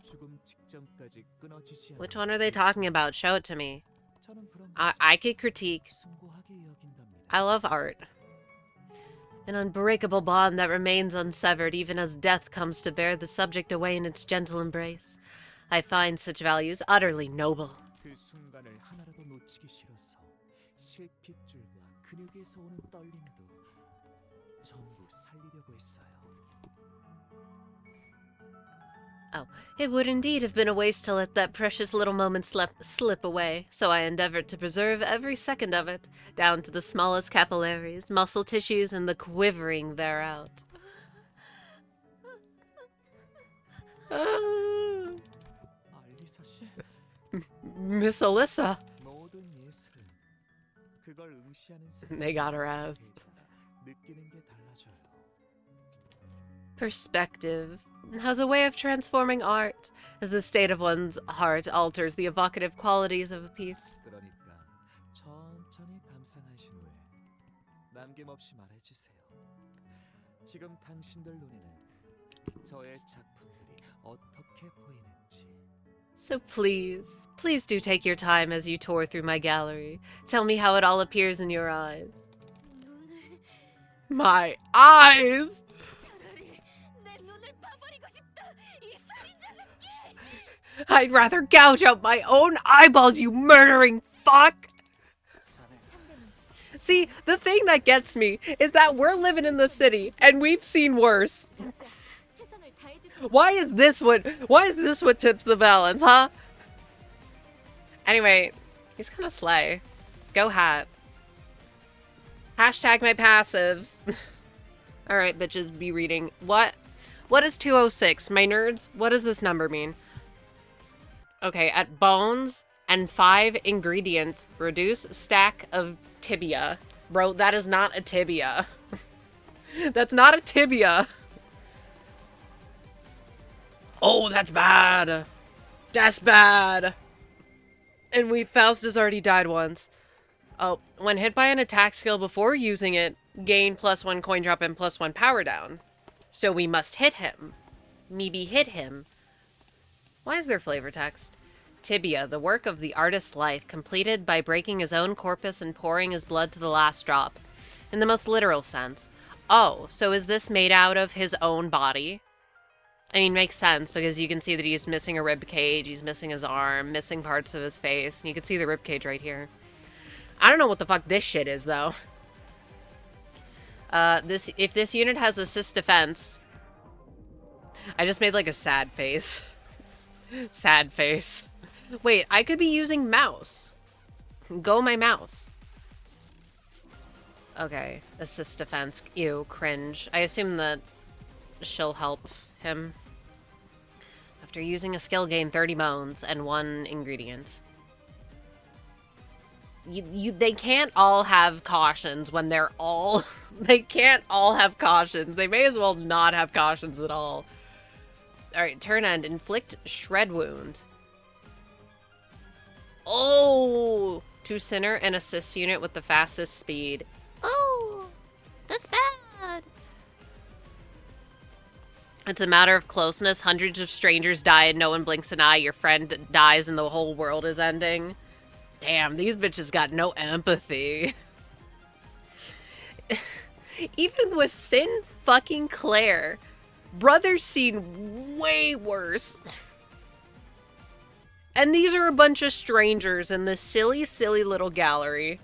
죽음 직전까지 끊어지지 Which one are they talking about? Show it to me. 저는 그런 I could critique. 숭고하게 여긴답니다. I love art. An unbreakable bond that remains unsevered even as death comes to bear the subject away in its gentle embrace. I find such values utterly noble. 그 순간을 하나라도 놓치기 싫어서 실핏줄과 근육에서 오는 떨림도 전부 살리려고 했어요. Oh, it would indeed have been a waste to let that precious little moment slip away, so I endeavored to preserve every second of it, down to the smallest capillaries, muscle tissues, and the quivering thereout. 알리사 씨, Miss Alyssa. 모든 예술은 그걸 응시하는 They got her ass. 느끼는 게 달라져요. Perspective has a way of transforming art, as the state of one's heart alters the evocative qualities of a piece. 그러니까 천천히 감상하신 후에 남김없이 말해주세요. 지금 당신들 눈에는 저의 작품들이 어떻게 보이는지. So please do take your time as you tour through my gallery. Tell me how it all appears in your eyes. 눈을 My eyes! 차라리 내 눈을 파버리고 싶다. 이 살인자 새끼. I'd rather gouge out my own eyeballs, you murdering fuck! See, the thing that gets me is that we're living in the city and we've seen worse. 최선을 다해주세요. Why is this what tips the balance, huh? Anyway, he's kind of slay. Go hat. Hashtag my passives. Alright, bitches, be reading. What is 206? My nerds, what does this number mean? Okay, at bones and 5 ingredients, reduce stack of tibia. Bro, that is not a tibia. That's not a tibia. Oh, that's bad. That's bad. And Faust has already died once. Oh, when hit by an attack skill before using it, gain +1 coin drop and +1 power down. So we must hit him. Maybe hit him. Why is there flavor text? Tibia, the work of the artist's life, completed by breaking his own corpus and pouring his blood to the last drop. In the most literal sense. Oh, so is this made out of his own body? I mean, makes sense, because you can see that he's missing a rib cage, he's missing his arm, missing parts of his face, and you can see the rib cage right here. I don't know what the fuck this shit is, though. If this unit has assist defense... I just made, like, a sad face. Sad face. Wait, I could be using mouse. Go my mouse. Okay, assist defense. Ew, cringe. I assume that she'll help him. After using a skill, gain 30 bones and 1 ingredient. They can't all have cautions when they're all... They can't all have cautions. They may as well not have cautions at all. Alright, turn end. Inflict shred wound. Oh! To center and assist unit with the fastest speed. Oh! That's bad! It's a matter of closeness. Hundreds of strangers die and no one blinks an eye. Your friend dies and the whole world is ending. Damn, these bitches got no empathy. Even with Sin fucking Claire, brother's seen way worse. And these are a bunch of strangers in this silly, silly little gallery.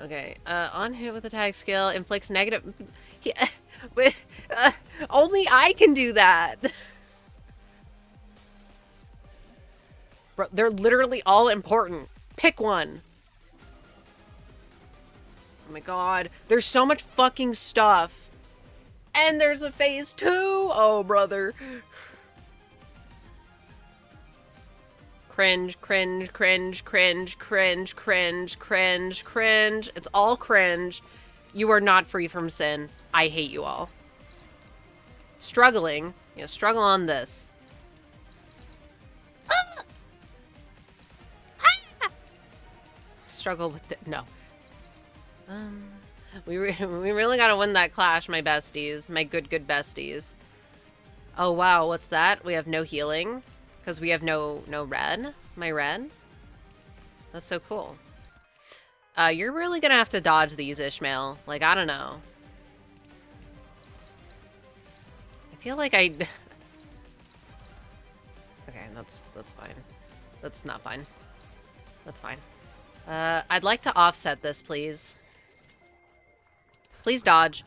Okay, on hit with attack skill, inflicts negative... Yeah, only I can do that! Bro, they're literally all important. Pick one. Oh my god, there's so much fucking stuff. And there's a phase 2! Oh, brother. Cringe, cringe, cringe, cringe, cringe, cringe, cringe, cringe. It's all cringe. You are not free from sin. I hate you all. Struggling. Yeah, struggle on this. Ah! Ah! Struggle with it. No. We really gotta win that clash, my besties. My good besties. Oh, wow. What's that? We have no healing. Because we have no red. My red? That's so cool. You're really gonna have to dodge these, Ishmael. Like, I don't know. I feel like I... Okay, that's fine. That's not fine. That's fine. I'd like to offset this, please. Please dodge.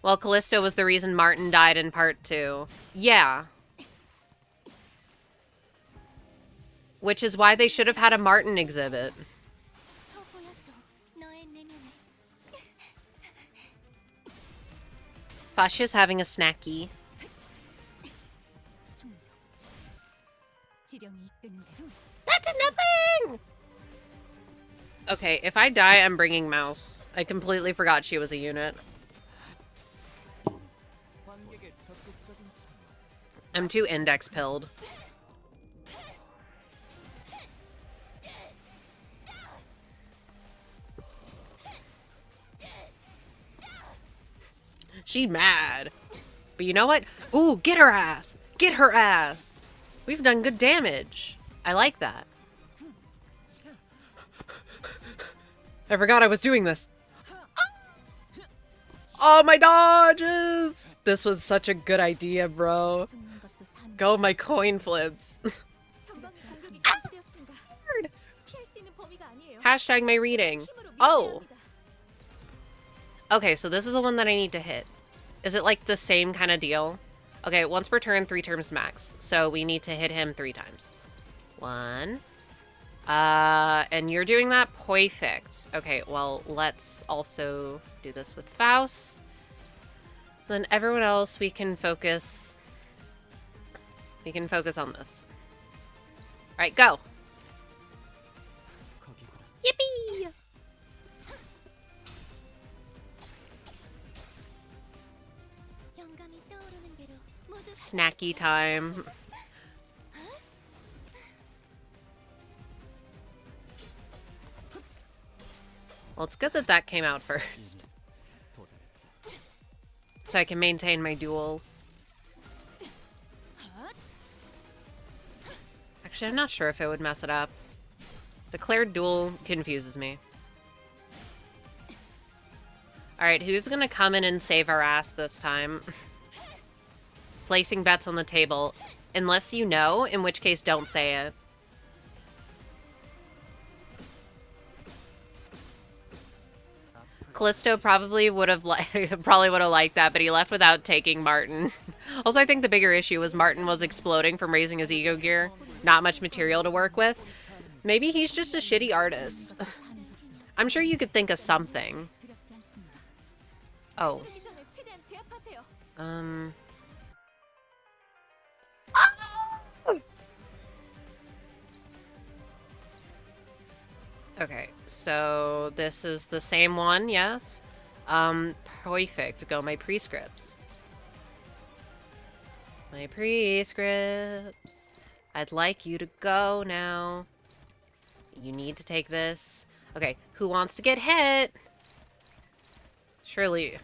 Well, Callisto was the reason Martin died in part 2. Yeah. Which is why they should have had a Martin exhibit. Fascia's having a snacky. That did nothing! Okay, if I die, I'm bringing Mouse. I completely forgot she was a unit. I'm too index pilled. She mad. But you know what? Ooh, get her ass! Get her ass! We've done good damage. I like that. I forgot I was doing this. Oh, my dodges! This was such a good idea, bro. Go my coin flips. Hashtag my reading. Oh. Okay, so this is the one that I need to hit. Is it like the same kind of deal? Okay, once per turn, 3 turns max. So we need to hit him 3 times. 1. And you're doing that perfect. Okay, well, let's also do this with Faust. Then everyone else, we can focus. We can focus on this. All right, go. Yippee! Snacky time. Well, it's good that that came out first. So I can maintain my duel. Actually, I'm not sure if it would mess it up. Declared duel confuses me. Alright, who's gonna come in and save our ass this time? Placing bets on the table. Unless you know, in which case don't say it. Callisto probably would have liked that, but he left without taking Martin. Also, I think the bigger issue was Martin was exploding from raising his ego gear. Not much material to work with. Maybe he's just a shitty artist. I'm sure you could think of something. Oh. Okay, so this is the same one, yes? Perfect. Go my prescripts. My prescripts. I'd like you to go now. You need to take this. Okay, who wants to get hit? Surely.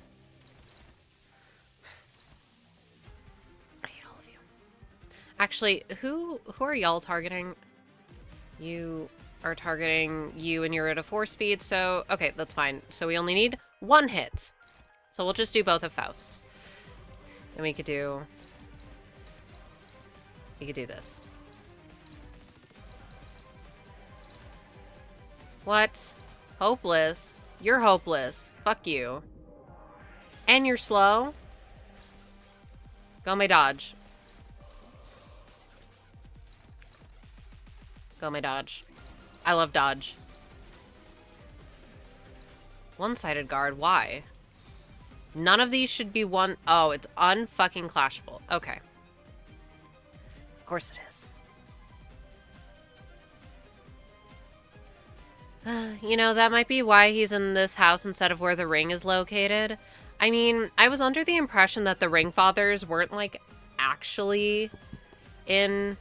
I hate all of you. Actually, who are y'all targeting? You are targeting you and you're at a 4 speed, so okay, that's fine. So we only need 1 hit. So we'll just do both of Faust's. And we could do this. What? Hopeless? You're hopeless. Fuck you. And you're slow? Go my dodge. Go my dodge. I love dodge. One-sided guard, why? None of these should be one. Oh, it's unfucking clashable. Okay. Of course it is. You know, that might be why he's in this house instead of where the ring is located. I mean, I was under the impression that the ring fathers weren't, like, actually in...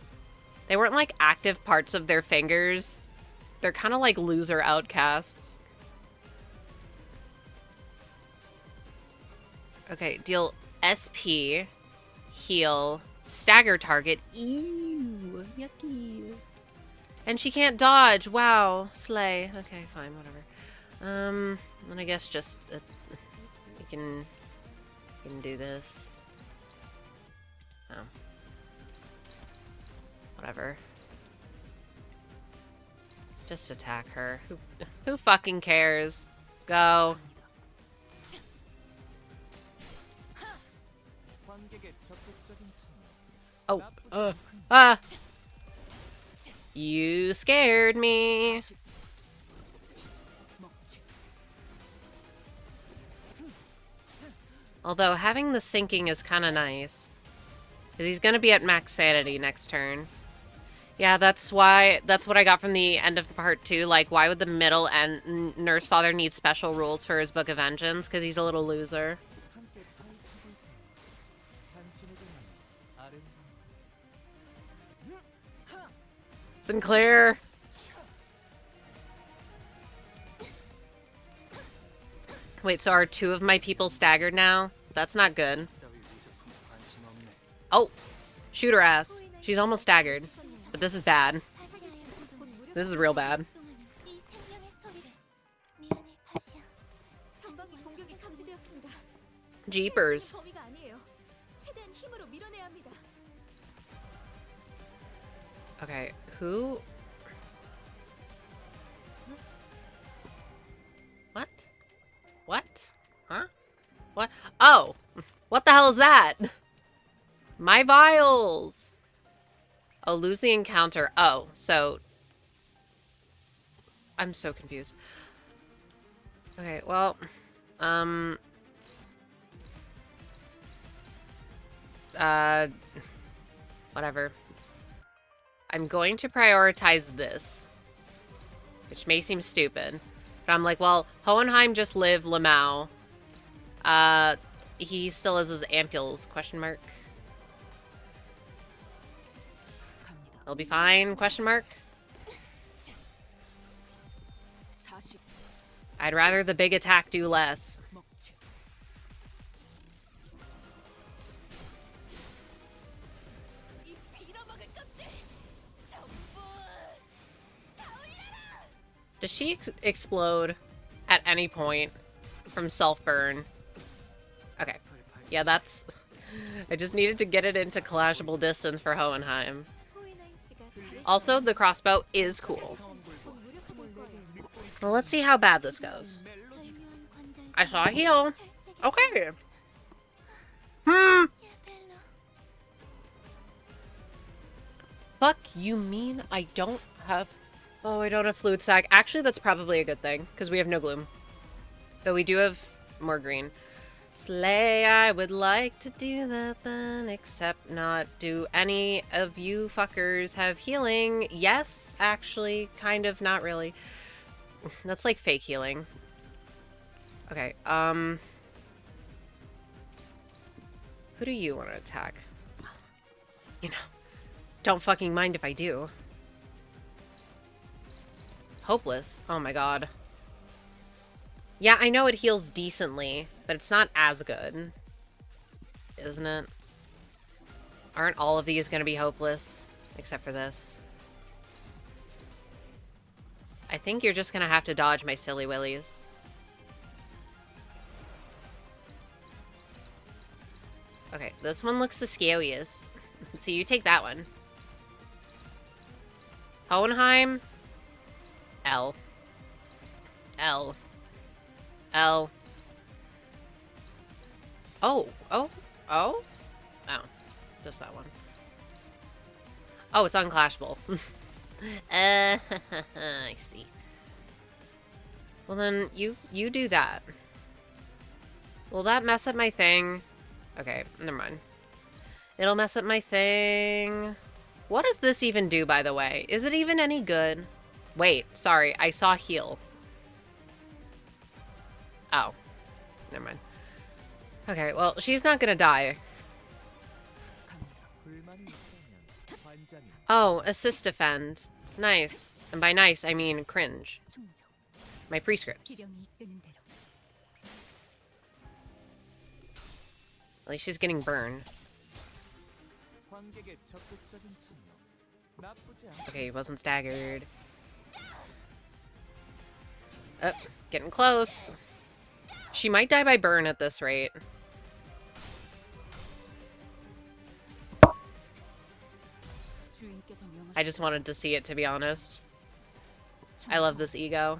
They weren't, like, active parts of their fingers. They're kind of like loser outcasts. Okay, deal SP, heal, stagger target. Ew, yucky. And she can't dodge. Wow, slay. Okay, fine, whatever. Then I guess just we can do this. Oh, whatever. Just attack her. Who fucking cares? Go. Oh. You scared me. Although having the sinking is kind of nice. Because he's going to be at max sanity next turn. Yeah, that's what I got from the end of part 2. Like, why would the middle and Nurse Father need special rules for his Book of Vengeance? Because he's a little loser. Sinclair! Wait, so are 2 of my people staggered now? That's not good. Oh! Shoot her ass. She's almost staggered. But this is bad. This is real bad. Jeepers. Okay, who? What? What? Huh? What? Oh! What the hell is that? My vials! Oh, lose the encounter. Oh, so... I'm so confused. Okay, well... Whatever. I'm going to prioritize this. Which may seem stupid. But I'm like, well, Hohenheim just lived Lamau. He still has his ampules, question mark. He'll be fine, question mark? I'd rather the big attack do less. Does she explode at any point from self-burn? Okay. Yeah, that's... I just needed to get it into collashable distance for Hohenheim. Also, the crossbow is cool. Well, let's see how bad this goes. I saw a heal. Okay. Fuck, you mean I don't have... Oh, I don't have fluid sac. Actually, that's probably a good thing, because we have no gloom. But we do have more green. Slay, I would like to do that then, except not. Do any of you fuckers have healing? Yes, actually, kind of, not really. That's like fake healing. Okay, who do you want to attack? You know, don't fucking mind if I do. Hopeless. Oh my god. Yeah, I know it heals decently, but it's not as good. Isn't it? Aren't all of these gonna be hopeless? Except for this. I think you're just gonna have to dodge my silly willies. Okay, this one looks the scariest. So you take that one. Hohenheim. L. L. L. Oh. Oh. Oh? Oh. Just that one. Oh, it's unclashable. I see. Well then, you do that. Will that mess up my thing? Okay, never mind. It'll mess up my thing. What does this even do, by the way? Is it even any good? Wait, sorry, I saw heal. Oh. Never mind. Okay, well, she's not gonna die. Oh, assist defend. Nice. And by nice, I mean cringe. My prescripts. At least she's getting burned. Okay, he wasn't staggered. Oh, getting close. She might die by burn at this rate. I just wanted to see it, to be honest. I love this ego.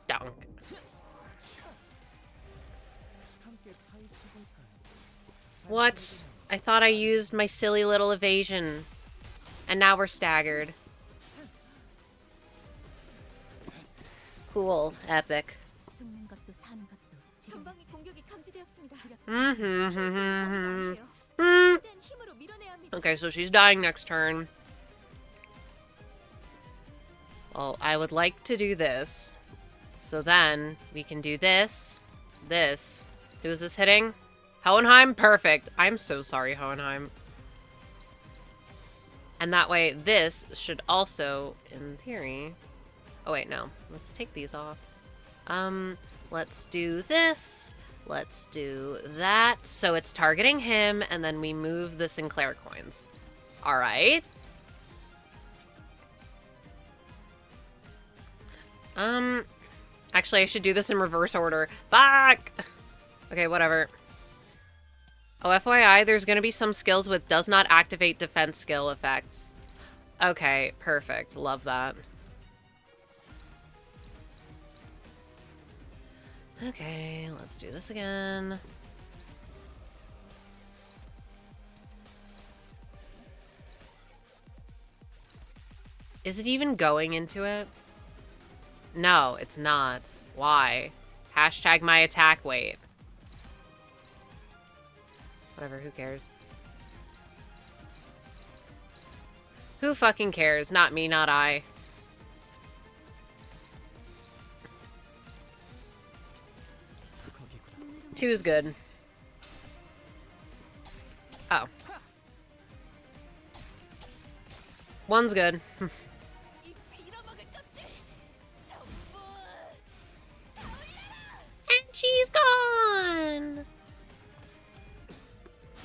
Donk. What? I thought I used my silly little evasion. And now we're staggered. Cool. Epic. Okay, so she's dying next turn. Well, I would like to do this. So then we can do this. This. Who is this hitting? Hohenheim? Perfect. I'm so sorry, Hohenheim. And that way, this should also, in theory... Oh, wait, no. Let's take these off. Let's do this. Let's do that. So it's targeting him, and then we move the Sinclair coins. All right. Actually, I should do this in reverse order. Fuck! Okay, whatever. Oh, FYI, there's gonna be some skills with does not activate defense skill effects. Okay, perfect. Love that. Okay, let's do this again. Is it even going into it? No, it's not. Why? Hashtag my attack weight. Whatever, who cares? Who fucking cares? Not me, not I. Two is good. Oh. One's good. And she's gone!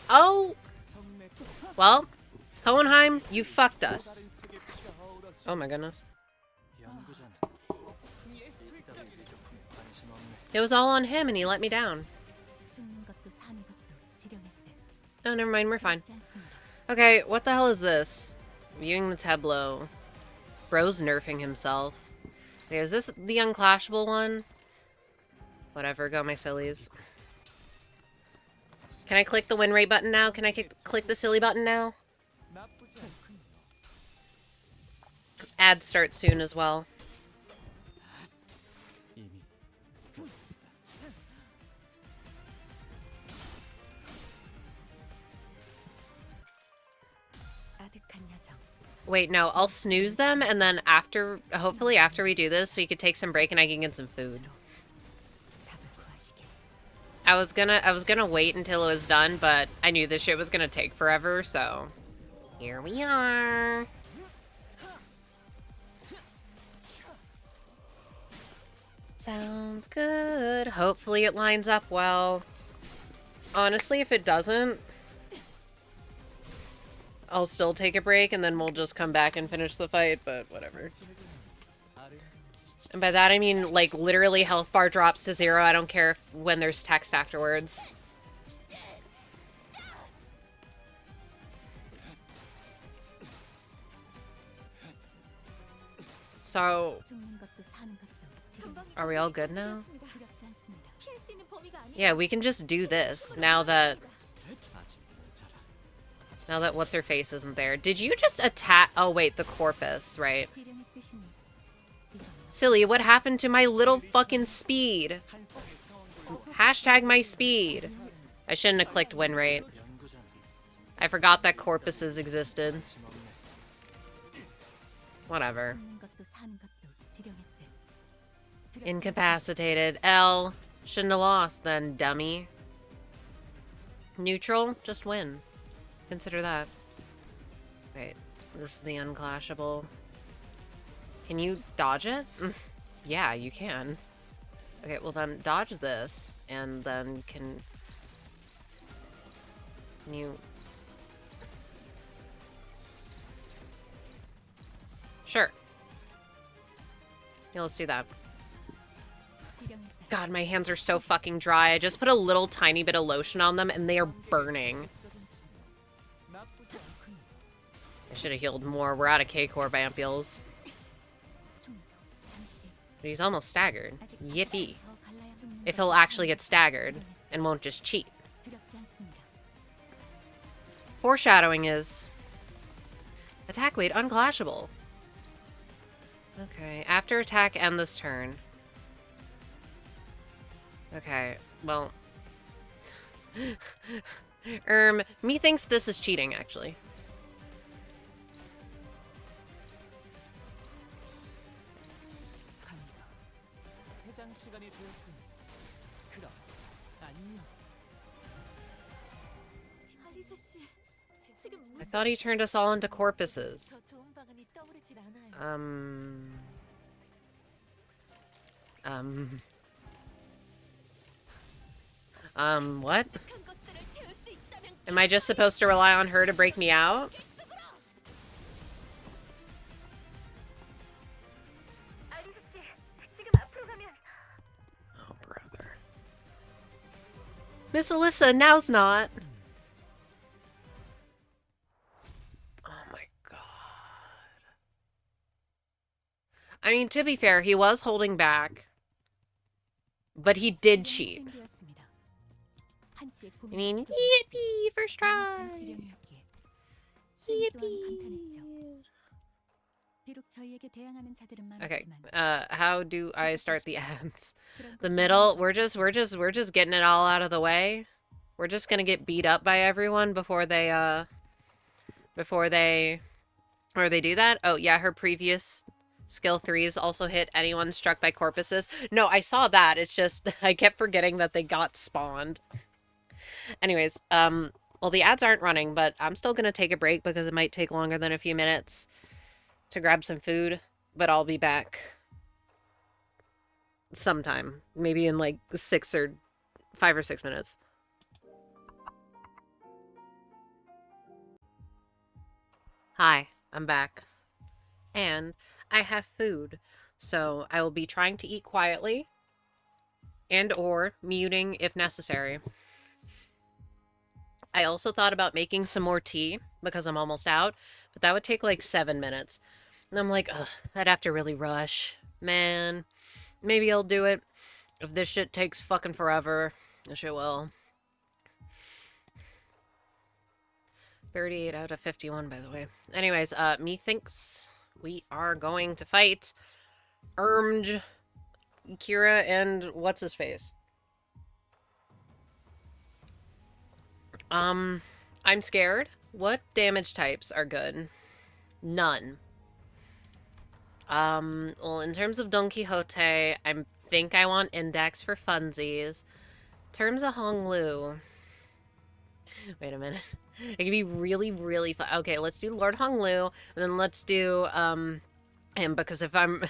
Oh! Well, Hohenheim, you fucked us. Oh my goodness. 연구자는 일따위 미적분에 관심 없네. It was all on him and he let me down. 죽는 것도 사는 것도 지령했대. Oh, never mind, we're fine. 그렇지 않습니다. Okay, what the hell is this? Viewing the tableau. Bro's nerfing himself. Okay, is this the unclashable one? Whatever, go my sillies. Can I click the win rate button now? Can I click the silly button now? 나쁘지 않군요. Ads start soon as well. 이미 아득한 여정. Wait, no, I'll snooze them and then after, hopefully after we do this, we could take some break and I can get some food. 답을 구하시길. I was gonna wait until it was done, but I knew this shit was gonna take forever, so here we are. Sounds good. Hopefully it lines up well. Honestly, if it doesn't, I'll still take a break and then we'll just come back and finish the fight, but whatever. And by that I mean, like, literally health bar drops to 0. I don't care when there's text afterwards. So, 죽는 것도 사는 것도 지령했대. are we all good now? 두렵지 않습니다. 피할 수 있는 범위가 아니야. Yeah, we can just do this now that 아직 모자라. what's her face isn't there. Did you just attack? Oh wait, the corpus, right? 지령의 뜻이니 이건 Silly, what happened to my little fucking speed? Hashtag my speed. I shouldn't have clicked win rate. 연구자는 I forgot that corpuses existed. 관심 없네. Whatever. 죽는 것도 사는 것도 지령했대. 두렵지 Incapacitated. L. Shouldn't have lost then, dummy. Neutral? Just win. Consider that. Wait. This is the unclashable. Can you dodge it? Yeah, you can. Okay, well then dodge this, and then can you... Sure. Yeah, let's do that. 지령했다. God, my hands are so fucking dry. I just put a little tiny bit of lotion on them, and they are burning. 나쁘지 않군요. I should have healed more. We're out of K-Core ampules. 충족. 잠시. But he's almost staggered. 아직 Yippee. 더 갈라야 죽는 If he'll actually get staggered and won't just cheat. 두렵지 않습니다. Foreshadowing is... Attack weight unclashable. Okay, after attack, end this turn. Okay, well... methinks this is cheating, actually. 갑니다. 해장 시간이 되었군. 그럼 안녕. 알리사 씨, 지금 I thought he turned us all into corpuses. 더 좋은 방안이 떠오르질 않아요. What? 한 것들을 태울 수 있다는 Am I just supposed to rely on her to break me out? 알리사 씨, 지금 앞으로 가면 Oh, brother. Miss Alyssa, now's not. Oh my god. I mean, to be fair, he was holding back. But he did cheat. 수행되었습니다. 한치의 I mean, 고민도 yippee, first 강력한 try. 지령이었기에 수행 또한 감탄했죠. Yippee. 비록 저희에게 대항하는 자들은 Okay, 많았지만 how do I start the ads? 그런 The 것은 middle, 없었습니다. we're just getting it all out of the way. We're just gonna get beat up by everyone before they do that. Oh yeah, her previous skill 3s also hit anyone struck by corpuses. No, I saw that. It's just I kept forgetting that they got spawned. Anyways, well the ads aren't running, but I'm still gonna take a break because it might take longer than a few minutes. to grab some food, but I'll be back sometime. Maybe in like 5 or 6 minutes. Hi, I'm back. And I have food. So I will be trying to eat quietly and or muting if necessary. I also thought about making some more tea because I'm almost out, but that would take like 7 minutes. And I'm like, ugh, I'd have to really rush. Man, maybe I'll do it. If this shit takes fucking forever, which it will. 38 out of 51, by the way. Anyways, methinks we are going to fight Ermj, Kira, and what's-his-face. I'm scared. What damage types are good? None. Well, in terms of Don Quixote, I think I want Index for funsies. In terms of Honglu... Wait a minute. It can be really, really fun. Okay, let's do Lord Honglu, and then let's do, him, because if I'm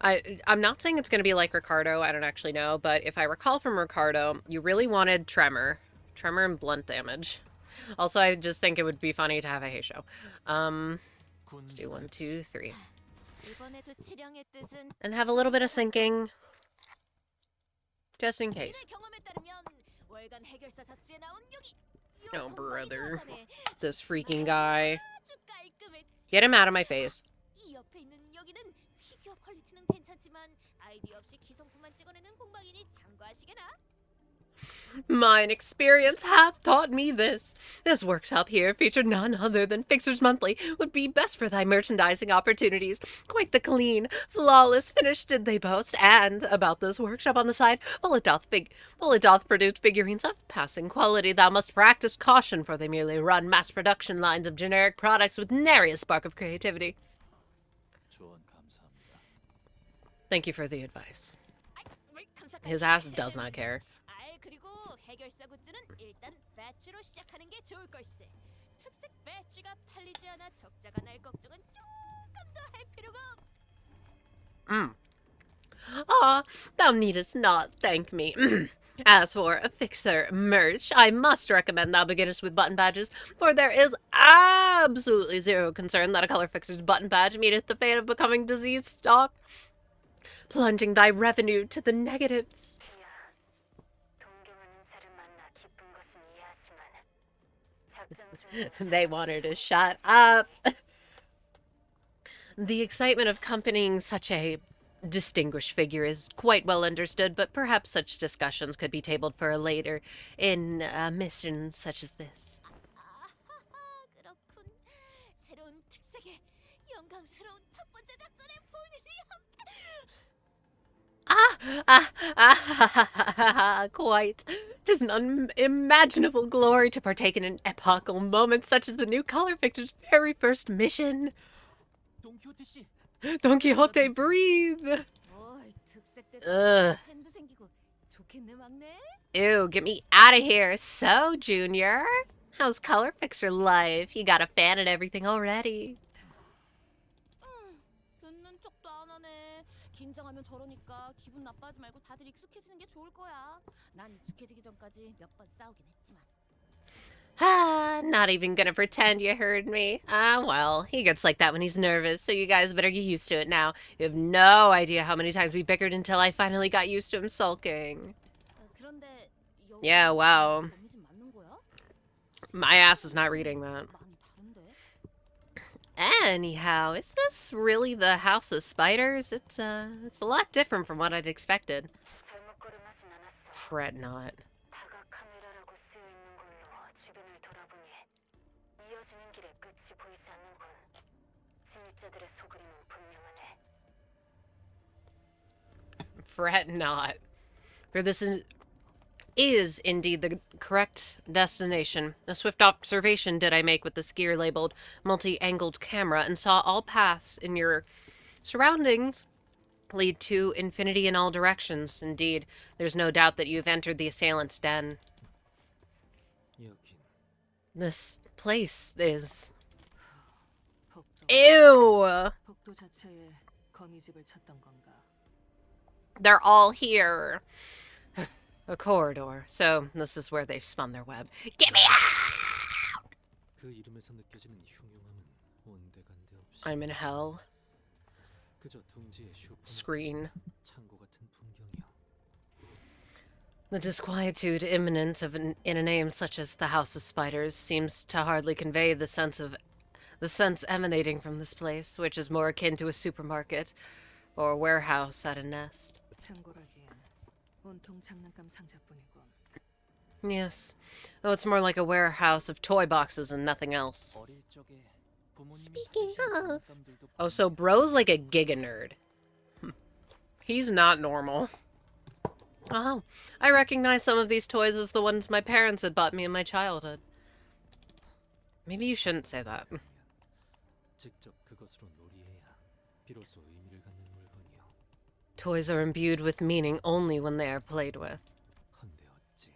not saying it's going to be like Ricardo, I don't actually know, but if I recall from Ricardo, you really wanted Tremor and blunt damage. Also, I just think it would be funny to have a Heisho. Let's do 1, 2, 3. And have a little bit of sinking. Just in case. Oh, brother. This freaking guy. Get him out of my face. Mine experience hath taught me this. This workshop here, featured none other than Fixers Monthly, would be best for thy merchandising opportunities. Quite the clean, flawless finish did they boast, and about this workshop on the side, while it doth produce figurines of passing quality, thou must practice caution, for they merely run mass production lines of generic products with nary a spark of creativity. Thank you for the advice. His ass does not care. 해결사 굿즈는 일단 배추로 시작하는 게 좋을 걸세. 특색 배추가 팔리지 않아 적자가 날 걱정은 조금 더 할 필요가 없. Ah, thou needest not thank me. As for a fixer merch, I must recommend thou beginnest with button badges, for there is absolutely zero concern that a color fixer's button badge meeteth the fate of becoming diseased stock, plunging thy revenue to the negatives. They want her to shut up. The excitement of accompanying such a distinguished figure is quite well understood, but perhaps such discussions could be tabled for a later in a mission such as this. 그렇군. 새로운 특색에 영광스러운 첫 번째 작전에 본인이 Quite. 'Tis an unimaginable glory to partake in an epochal moment such as the new color fixer's very first mission. Don Quixote, breathe! Ugh. Ew, get me out of here. So, Junior, how's color fixer life? You got a fan and everything already. 듣는 척도 안 하네. 긴장하면 저러니까 기분 나빠하지 말고 다들 익숙해지는 게 좋을 거야. 난 익숙해지기 전까지 몇 번 싸우긴 했지만. Not even gonna pretend you heard me. Well, he gets like that when he's nervous, so you guys better get used to it now. You have no idea how many times we bickered until I finally got used to him sulking. 그런데 Yeah, wow. 거미줄 맞는 거야? My ass is not reading that. 많이 다른데? Anyhow, is this really the House of Spiders? It's a lot different from what I'd expected. 잘못 걸음하진 않았어. Fret not. 다가 카메라라고 쓰여 있는 걸로 주변을 돌아보니 이어지는 길에 끝이 보이지 않는군. 침입자들의 소그림은 분명하네. Fret not. For this is indeed the correct destination. A swift observation did I make with the skier labeled multi-angled camera and saw all paths in your surroundings lead to infinity in all directions. Indeed, there's no doubt that you've entered the assailant's den. This place is Ew! 복도 자체에 거미집을 쳤던 건가? They're all here. A corridor. So, this is where they've spun their web. Get me out! 그 이름에서 느껴지는 흉흉함은 온데간데 없이 I'm in hell. 그저 둥지의 슈퍼 Screen. 창고 같은 풍경이요. The disquietude imminent in a name such as the House of Spiders seems to hardly convey the sense emanating from this place, which is more akin to a supermarket or a warehouse at a nest. 창고라기엔 온통 장난감 상자뿐이군. Yes. Oh, it's more like a warehouse of toy boxes and nothing else. 어릴 적에 부모님이 Speaking 사주신 of. 장난감들도 Oh, so bro's like a giga nerd. He's not normal. Oh, I recognize some of these toys as the ones my parents had bought me in my childhood. Maybe you shouldn't say that. 직접 그것으로 놀이해야 비로소 의미를 갖는 물건이요. Toys are imbued with meaning only when they are played with. 헌데 어찌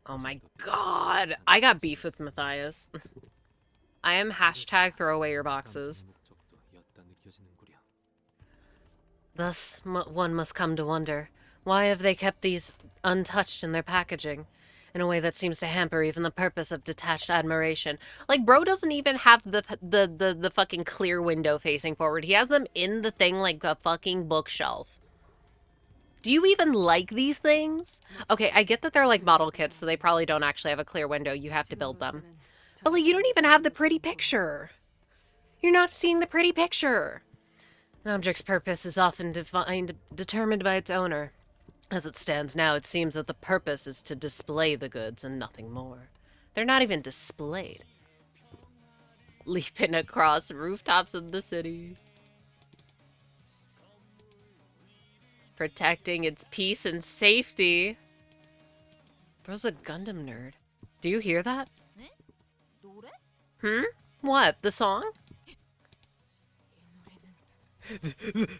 Oh my god! I got beef with Matthias. I am hashtag throw away your boxes. 감상의 목적도 엿다 느껴지는구려. Thus, one must come to wonder, why have they kept these untouched in their packaging? In a way that seems to hamper even the purpose of detached admiration. Like, bro doesn't even have the fucking clear window facing forward. He has them in the thing like a fucking bookshelf. Do you even like these things? Okay, I get that they're like model kits, so they probably don't actually have a clear window. You have to build them. But, like, you don't even have the pretty picture. You're not seeing the pretty picture. An object's purpose is often determined by its owner. As it stands now, it seems that the purpose is to display the goods and nothing more. They're not even displayed. Leaping across rooftops of the city. Protecting its peace and safety. Bro's a Gundam nerd. Do you hear that? Hmm? What? The song?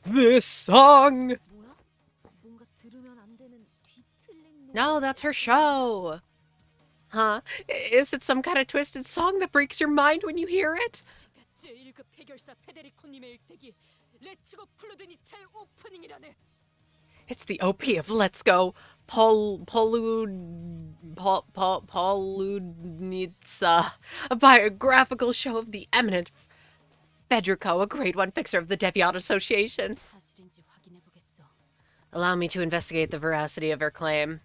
This song! No, that's her show. Huh? Is it some kind of twisted song that breaks your mind when you hear it? 제1급 해결사 페데리코님의 일대기 렛츠고 플루드니 차의 오프닝이라네. It's the OP of Let's Go Poludnitsa, a biographical show of the eminent Federico, a grade 1 fixer of the Deviant Association. 사실인지 확인해보겠어. Allow me to investigate the veracity of her claim.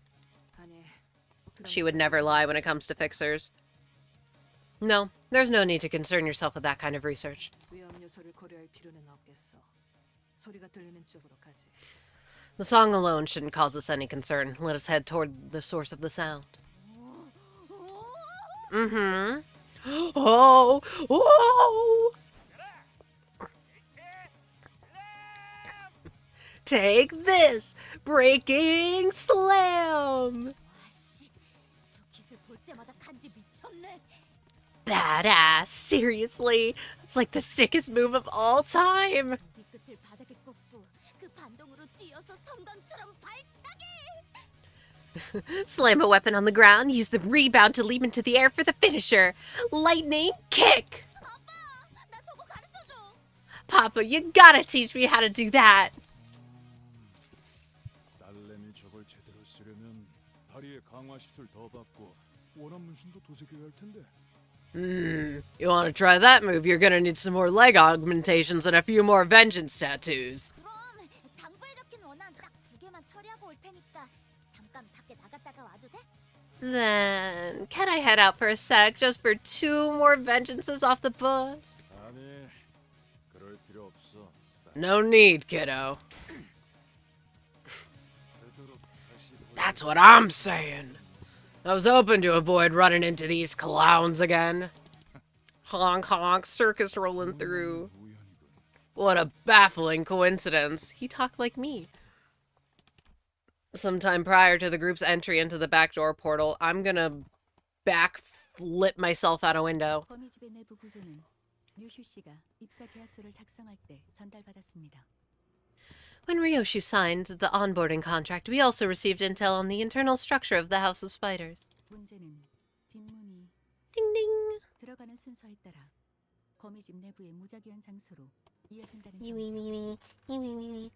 아니, She would never lie when it comes to fixers. No, there's no need to concern yourself with that kind of research. 위험 요소를 고려할 필요는 없겠어. 소리가 들리는 쪽으로 가지. The song alone shouldn't cause us any concern. Let us head toward the source of the sound. Mm-hmm. Oh! Whoa! Take this! Breaking slam! 아씨, 저 기술 볼 때마다 간지 미쳤네. Badass, seriously? It's like the sickest move of all time. 이 끝을 바닥에 꽂고 그 반동으로 뛰어서 성광처럼 발차기. Slam a weapon on the ground, use the rebound to leap into the air for the finisher. Lightning kick! 아빠, 나 저거 가르쳐줘. Papa, you gotta teach me how to do that. 딸내미 저걸 제대로 쓰려면 다리에 강화 시술 더 받고 원한 문신도 도색해야 할 텐데. You wanna try that move, you're gonna need some more leg augmentations and a few more vengeance tattoos. 그럼 장부에 적힌 원한 딱 2개만 처리하고 올 테니까 잠깐 밖에 나갔다가 와도 돼? Then, can I head out for a sec just for 2 more vengeances off the book? 아니, 그럴 필요 없어. No need, kiddo. 되도록 다시 That's what I'm saying. I was hoping to avoid running into these clowns again. Honk honk, circus rolling through. 우연이군. What a baffling coincidence. He talked like me. Sometime prior to the group's entry into the backdoor portal, I'm gonna backflip myself out a window. 거미집의 내부 구조는 류슈 씨가 입사 계약서를 작성할 때 전달받았습니다. When Ryoshu signed the onboarding contract, we also received intel on the internal structure of the House of Spiders. 문제는 뒷문이 Ding ding. 들어가는 순서에 따라 거미집 내부의 무작위한 장소로 이어진다는 Me, 점이죠. me, me, me, me, me, me.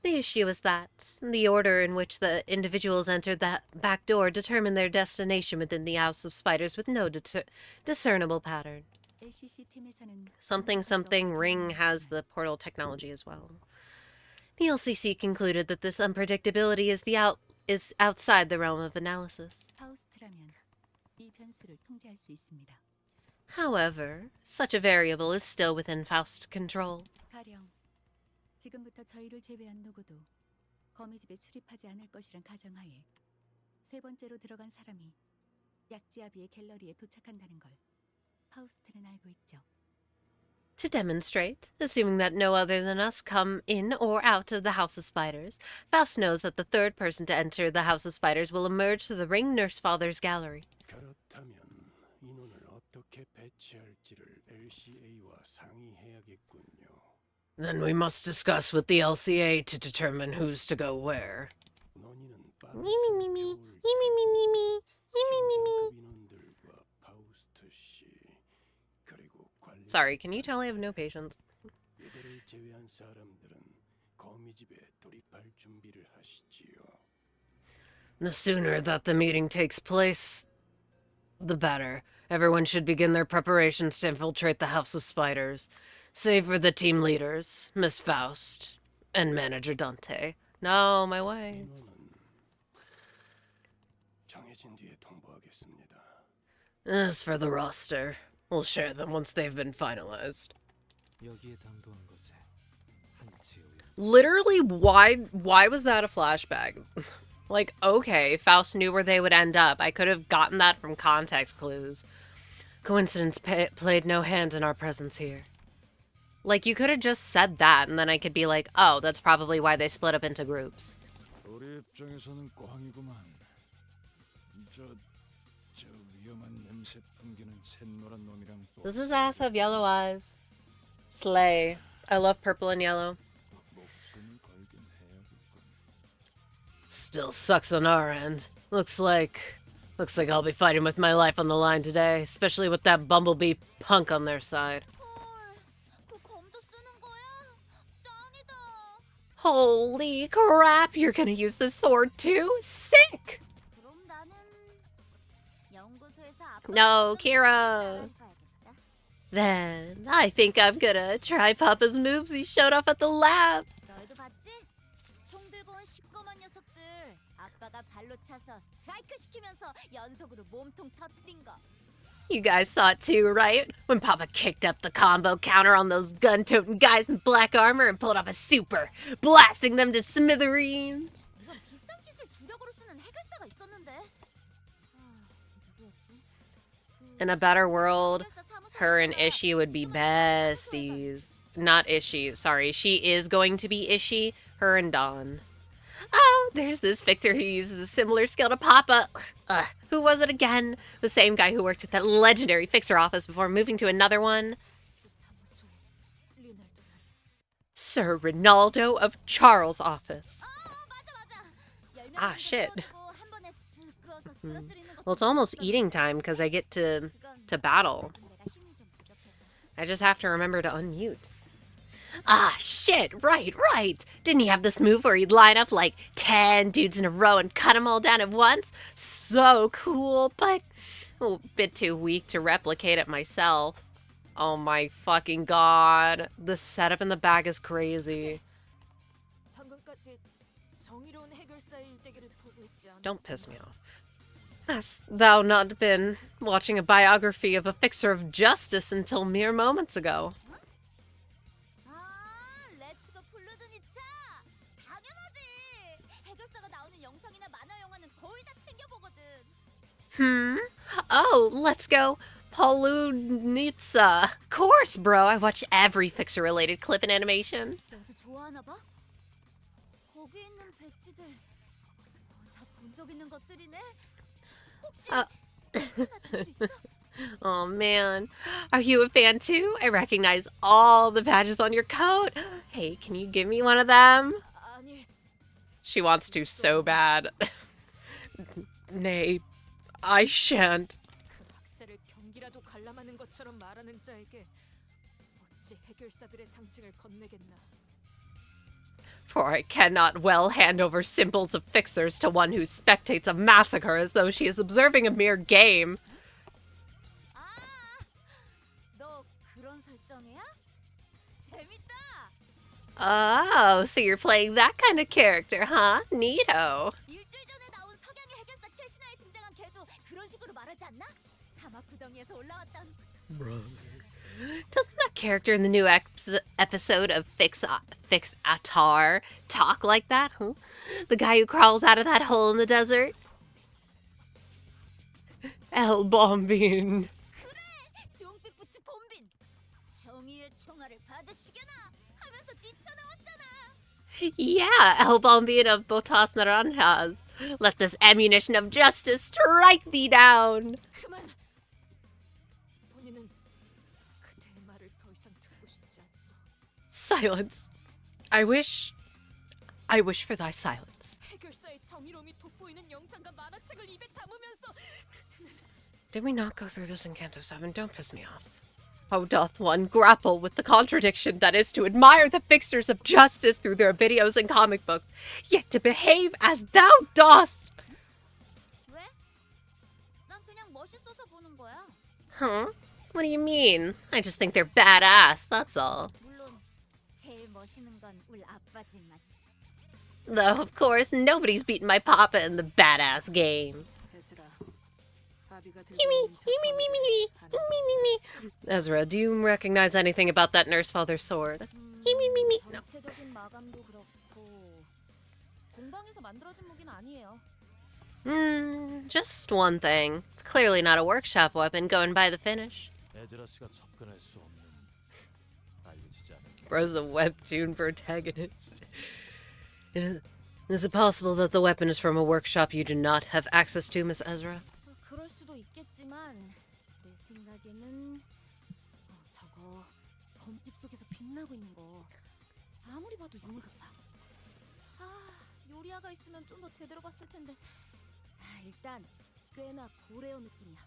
The issue is that the order in which the individuals entered that back door determined their destination within the House of Spiders with no discernible pattern. LCC 팀에서는 Something something Ring has the portal technology as well. The LCC concluded that this unpredictability is outside the realm of analysis. 파우스트라면 이 변수를 통제할 수 있습니다. However, such a variable is still within Faust's control. 가령 지금부터 저희를 제외한 누구도 거미집에 출입하지 않을 것이란 가정하에 세 번째로 들어간 사람이 약지아비의 갤러리에 도착한다는 걸 파우스트는 알고 있죠. To demonstrate, assuming that no other than us come in or out of the House of Spiders, Faust knows that the third person to enter the House of Spiders will emerge to the Ring nursefathers gallery. 그렇다면 인원을 어떻게 배치할지를 LCA와 상의해야겠군요. Then we must discuss with the LCA to determine who's to go where. 논의는 Me, me, me, me, me, me, me, me, me, me, me, me. 인원들과 파우스트 씨 그리고 관리. Sorry, can you tell I have no patience? 이들을 제외한 사람들은 거미집에 돌입할 준비를 하시지요. The sooner that the meeting takes place, the better. Everyone should begin their preparations to infiltrate the House of Spiders, save for the team leaders, Miss Faust, and Manager Dante. No, my way. 인원은 정해진 뒤에 통보하겠습니다. As for the roster, we'll share them once they've been finalized. 여기에 당도한 것에 한치 의견. Literally, why was that a flashback? Like, okay, Faust knew where they would end up. I could have gotten that from context clues. Coincidence played no hand in our presence here. Like, you could have just said that, and then I could be like, oh, that's probably why they split up into groups. 우리 입장에서는 꽝이구만. 저 위험한 냄새 풍기는 샛노란 놈이랑 또 Does his ass have yellow eyes? Slay. I love purple and yellow. 목숨을 걸긴 해야겠군. Still sucks on our end. Looks like I'll be fighting with my life on the line today, especially with that bumblebee punk on their side. 헐, 그 검도 쓰는 거야? 짱이다. Holy crap, you're gonna use the sword too? Sick! 그럼 나는 연구소에서 아빠 No, Kira. Then I think I'm gonna try Papa's moves he showed off at the lab. 너희도 봤지? 총 들고 온 시꺼먼 녀석들. 아빠가 발로 차서 스트라이크 시키면서 연속으로 몸통 터뜨린 거. You guys saw it too, right? When Papa kicked up the combo counter on those gun-toting guys in black armor and pulled off a super, blasting them to smithereens. 이런 비슷한 기술 주력으로 쓰는 해결사가 있었는데. 누구였지? In a better world, her and Ishi would be besties. Not Ishi, sorry. She is going to be Ishi, her and Dawn. Oh, there's this fixer who uses a similar skill to Papa. Who was it again? The same guy who worked at that legendary fixer office before moving to another one. Sir Rinaldo of Charles' office. Ah, shit. Well, it's almost eating time because I get to battle. I just have to remember to unmute. Ah, shit, right. Didn't he have this move where he'd line up like 10 dudes in a row and cut them all down at once? So cool, but a bit too weak to replicate it myself. Oh my fucking god. The setup in the back is crazy. 방금까지 정의로운 해결사의 일대기를 보고 있지 않아? Don't piss me off. Hast thou not been watching a biography of a fixer of justice until mere moments ago? 아, 렛츠고 블루드니차. 당연하지. 해결사가 나오는 영상이나 만화 영화는 거의 다 챙겨보거든. Oh, let's go. Polunitsa. Of course, bro. I watch every fixer-related clip and animation. 너도 좋아하나 봐? 거기 있는 배지들 다 본 적 있는 것들이네. 혹시 아. 하나 줄 수 있어? Oh, man. Are you a fan, too? I recognize all the badges on your coat. Hey, can you give me one of them? 아니, She wants to so bad. Nay, I shan't. 그 학살을 경기라도 관람하는 것처럼 말하는 자에게 어찌 해결사들의 상징을 건네겠나. For I cannot well hand over symbols of fixers to one who spectates a massacre as though she is observing a mere game. 아, 너 그런 설정이야? 재밌다. Oh, so you're playing that kind of character, huh? Neato. 일주일 전에 나온 석양의 해결사 첼시나에 등장한 걔도 그런 식으로 말하지 않나? 사막 구덩이에서 올라왔던. Doesn't that character in the new episode of Fix Atar talk like that, huh? The guy who crawls out of that hole in the desert? El Bombin. 그래, 주홍빛 부츠 봄빈. 정의의 총알을 받으시게나 하면서 뛰쳐나왔잖아. Yeah, El Bombin of Botas Naranjas. Let this ammunition of justice strike thee down. 그만. 본인은 그대의 말을 더 이상 듣고 싶지 않소. Silence. I wish for thy silence. 해결사의 정의로움이 돋보이는 영상과 만화책을 입에 담으면서 그대는 Did we not go through this in Canto 7? Don't piss me off. How doth one grapple with the contradiction that is to admire the fixers of justice through their videos and comic books, yet to behave as thou dost? 왜? 난 그냥 멋있어서 보는 거야. Huh? What do you mean? I just think they're badass, that's all. 물론 제일 멋있는 건 우리 아빠지만. Though, of course, nobody's beaten my papa in the badass game. Ezra, do you recognize anything about that nursefather sword? No. 전체적인 마감도 그렇고 공방에서 만들어진 무기는 아니에요. Just one thing. It's clearly not a workshop weapon going by the finish. 에즈라 씨가 접근할 수 없는 알려지지 않은 Bro's a webtoon protagonist. Is it possible that the weapon is from a workshop you do not have access to, Miss Ezra? 그럴 수도 있겠지만 내 생각에는 저거 검집 속에서 빛나고 있는 거 아무리 봐도 유물 같아. 아, 요리아가 있으면 좀 더 제대로 봤을 텐데. 일단 꽤나 고레오 느낌이야.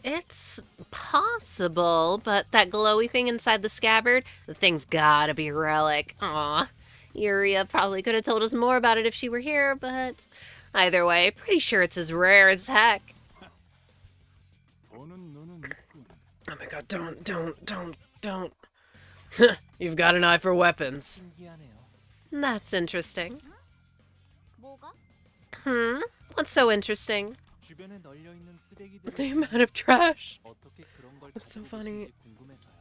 It's possible, but that glowy thing inside the scabbard, the thing's gotta be a relic. Aw. Yuria probably could have told us more about it if she were here, but either way, pretty sure it's as rare as heck. 보는 눈은 있군. Oh my god, don't. You've got an eye for weapons. 신기하네요. That's interesting. 뭐가? What's so interesting? 주변에 널려 있는 쓰레기들 The amount of trash. 어떻게 그런 걸 That's so 가지고 funny. 계신지 궁금해서요.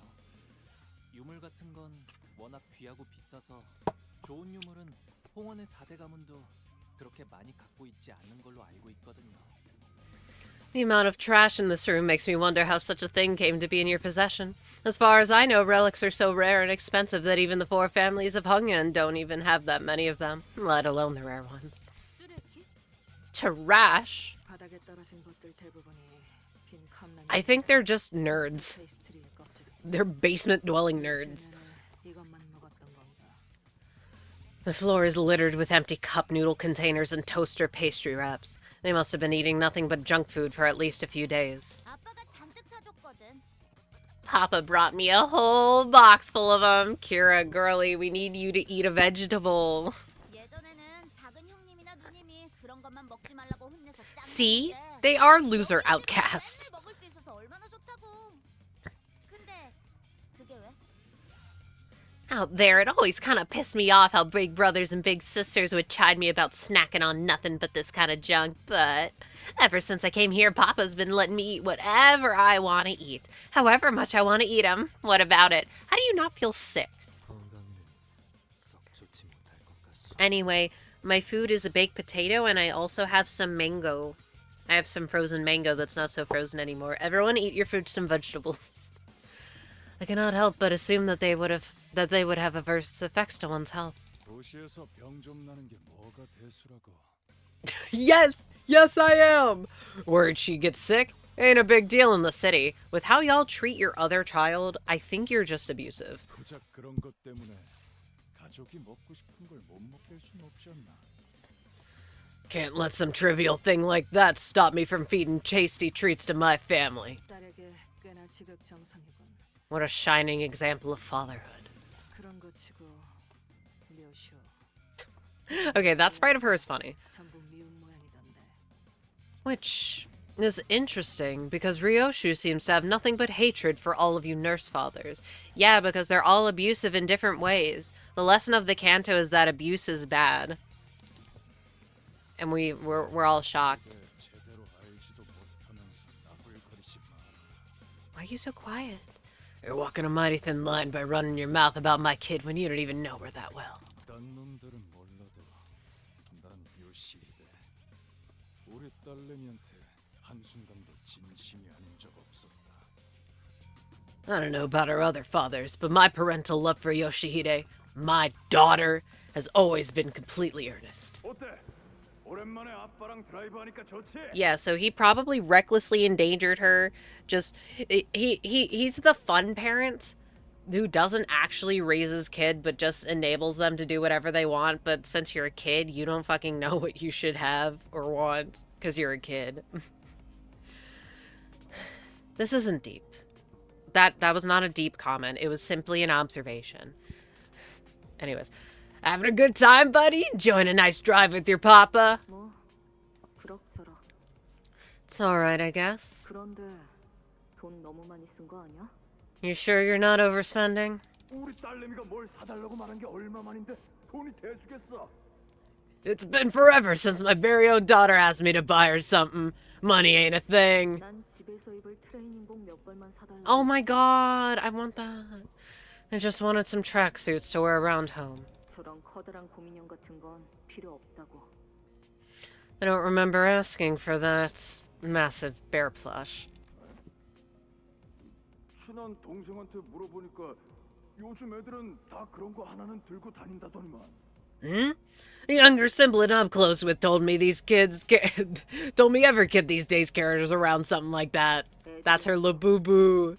유물 같은 건 워낙 귀하고 비싸서 좋은 유물은 홍원의 4대 가문도 그렇게 많이 갖고 있지 않은 걸로 알고 있거든요. The amount of trash in this room makes me wonder how such a thing came to be in your possession. As far as I know, relics are so rare and expensive that even the 4 families of Hongyan don't even have that many of them, let alone the rare ones. 쓰레기? Trash? 바닥에 떨어진 것들 대부분이 빈 컵라면. I think they're just nerds. 페이스트리의 껍질. They're basement-dwelling nerds. 이것만 먹었던 건가? The floor is littered with empty cup noodle containers and toaster pastry wraps. They must have been eating nothing but junk food for at least a few days. 아빠가 잔뜩 사줬거든. Papa brought me a whole box full of them. Kira, girly, we need you to eat a vegetable. 예전에는 작은 형님이나 누님이 그런 것만 먹지 말라고 혼내서 짱. See? They are loser outcasts. 먹을 수 있어서 얼마나 좋다고. 근데 그게 왜? Out there, it always kind of pissed me off how big brothers and big sisters would chide me about snacking on nothing but this kind of junk, but ever since I came here, Papa's been letting me eat whatever I want to eat. However much I want to eat 'em. What about it? How do you not feel sick? 건강에는 썩 좋지 못할 것 같소. Anyway, my food is a baked potato, and I also have some mango. I have some frozen mango that's not so frozen anymore. Everyone eat your fruits and vegetables. I cannot help but assume that they would have adverse effects to one's health. 도시에서 병 좀 나는 게 뭐가 대수라고. Yes, I am. Word she gets sick? Ain't a big deal in the city. With how y'all treat your other child, I think you're just abusive. 고작 그런 것 때문에 가족이 먹고 싶은 걸 못 먹게 할 수는 없지 않나. Can't let some trivial thing like that stop me from feeding tasty treats to my family. 딸에게 꽤나 지극정성이군. What a shining example of fatherhood. 그런 거 치고 료슈 Okay, that sprite of her is funny. 전부 미운 모양이던데. Which is interesting, because Ryoshu seems to have nothing but hatred for all of you nurse fathers. Yeah, because they're all abusive in different ways. The lesson of the Canto is that abuse is bad. And we're all shocked. 제대로 알지도 못하면서 나불거리지 마라. Why are you so quiet? You're walking a mighty thin line by running your mouth about my kid when you don't even know her that well. 딴 놈들은 몰라도 난 요시히데. 우리 딸내미한테 한순간도 진심이 아닌 적 없었다. I don't know about our other fathers, but my parental love for Yoshihide, my daughter, has always been completely earnest. 어때? 오랜만에 아빠랑 드라이브하니까 좋지? Yeah, so he probably recklessly endangered her. Just he's the fun parent who doesn't actually raise his kid but just enables them to do whatever they want. But since you're a kid, you don't fucking know what you should have or want because you're a kid. This isn't deep. That was not a deep comment. It was simply an observation. Anyways, having a good time, buddy? Enjoying a nice drive with your papa? 뭐 그럭저럭. It's alright, I guess. 그런데 돈 너무 많이 쓴 거 아니야? You sure you're not overspending? 우리 딸내미가 뭘 사달라고 말한 게 얼마만인데 돈이 대수겠어? It's been forever since my very own daughter asked me to buy her something. Money ain't a thing. 난 집에서 입을 트레이닝복 몇 벌만 사달라고. Oh my god, I want that. I just wanted some tracksuits to wear around home. 저런 커다란 곰인형 같은 건 필요 없다고. I don't remember asking for that massive bear plush. 친한 동생한테 물어보니까 요즘 애들은 다 그런 거 하나는 들고 다닌다더니만. Hmm? The younger sibling I'm close with told me told me every kid these days carries around something like that. That's her labubu.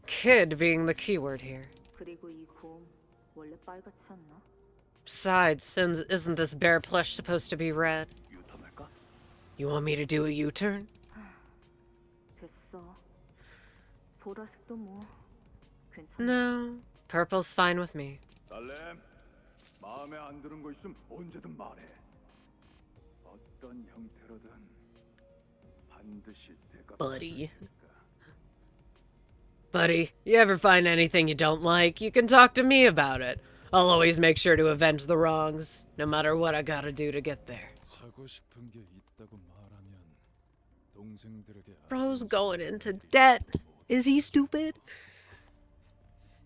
Kid being the key word here. 그리고 이 곰 원래 빨갛지 않나? Besides, isn't this bear plush supposed to be red? 유턴할까? You want me to do a U-turn? 됐어. 보라색도 뭐 괜찮아. No. Purple's fine with me. 딸내미, 마음에 안 드는 거 있으면 언제든 말해. 어떤 형태로든 반드시 대가. Buddy. Buddy, you ever find anything you don't like, you can talk to me about it. I'll always make sure to avenge the wrongs, no matter what I gotta do to get there. 사고 싶은 게 있다고 말하면 동생들에게. Bro's going into debt. Is he stupid?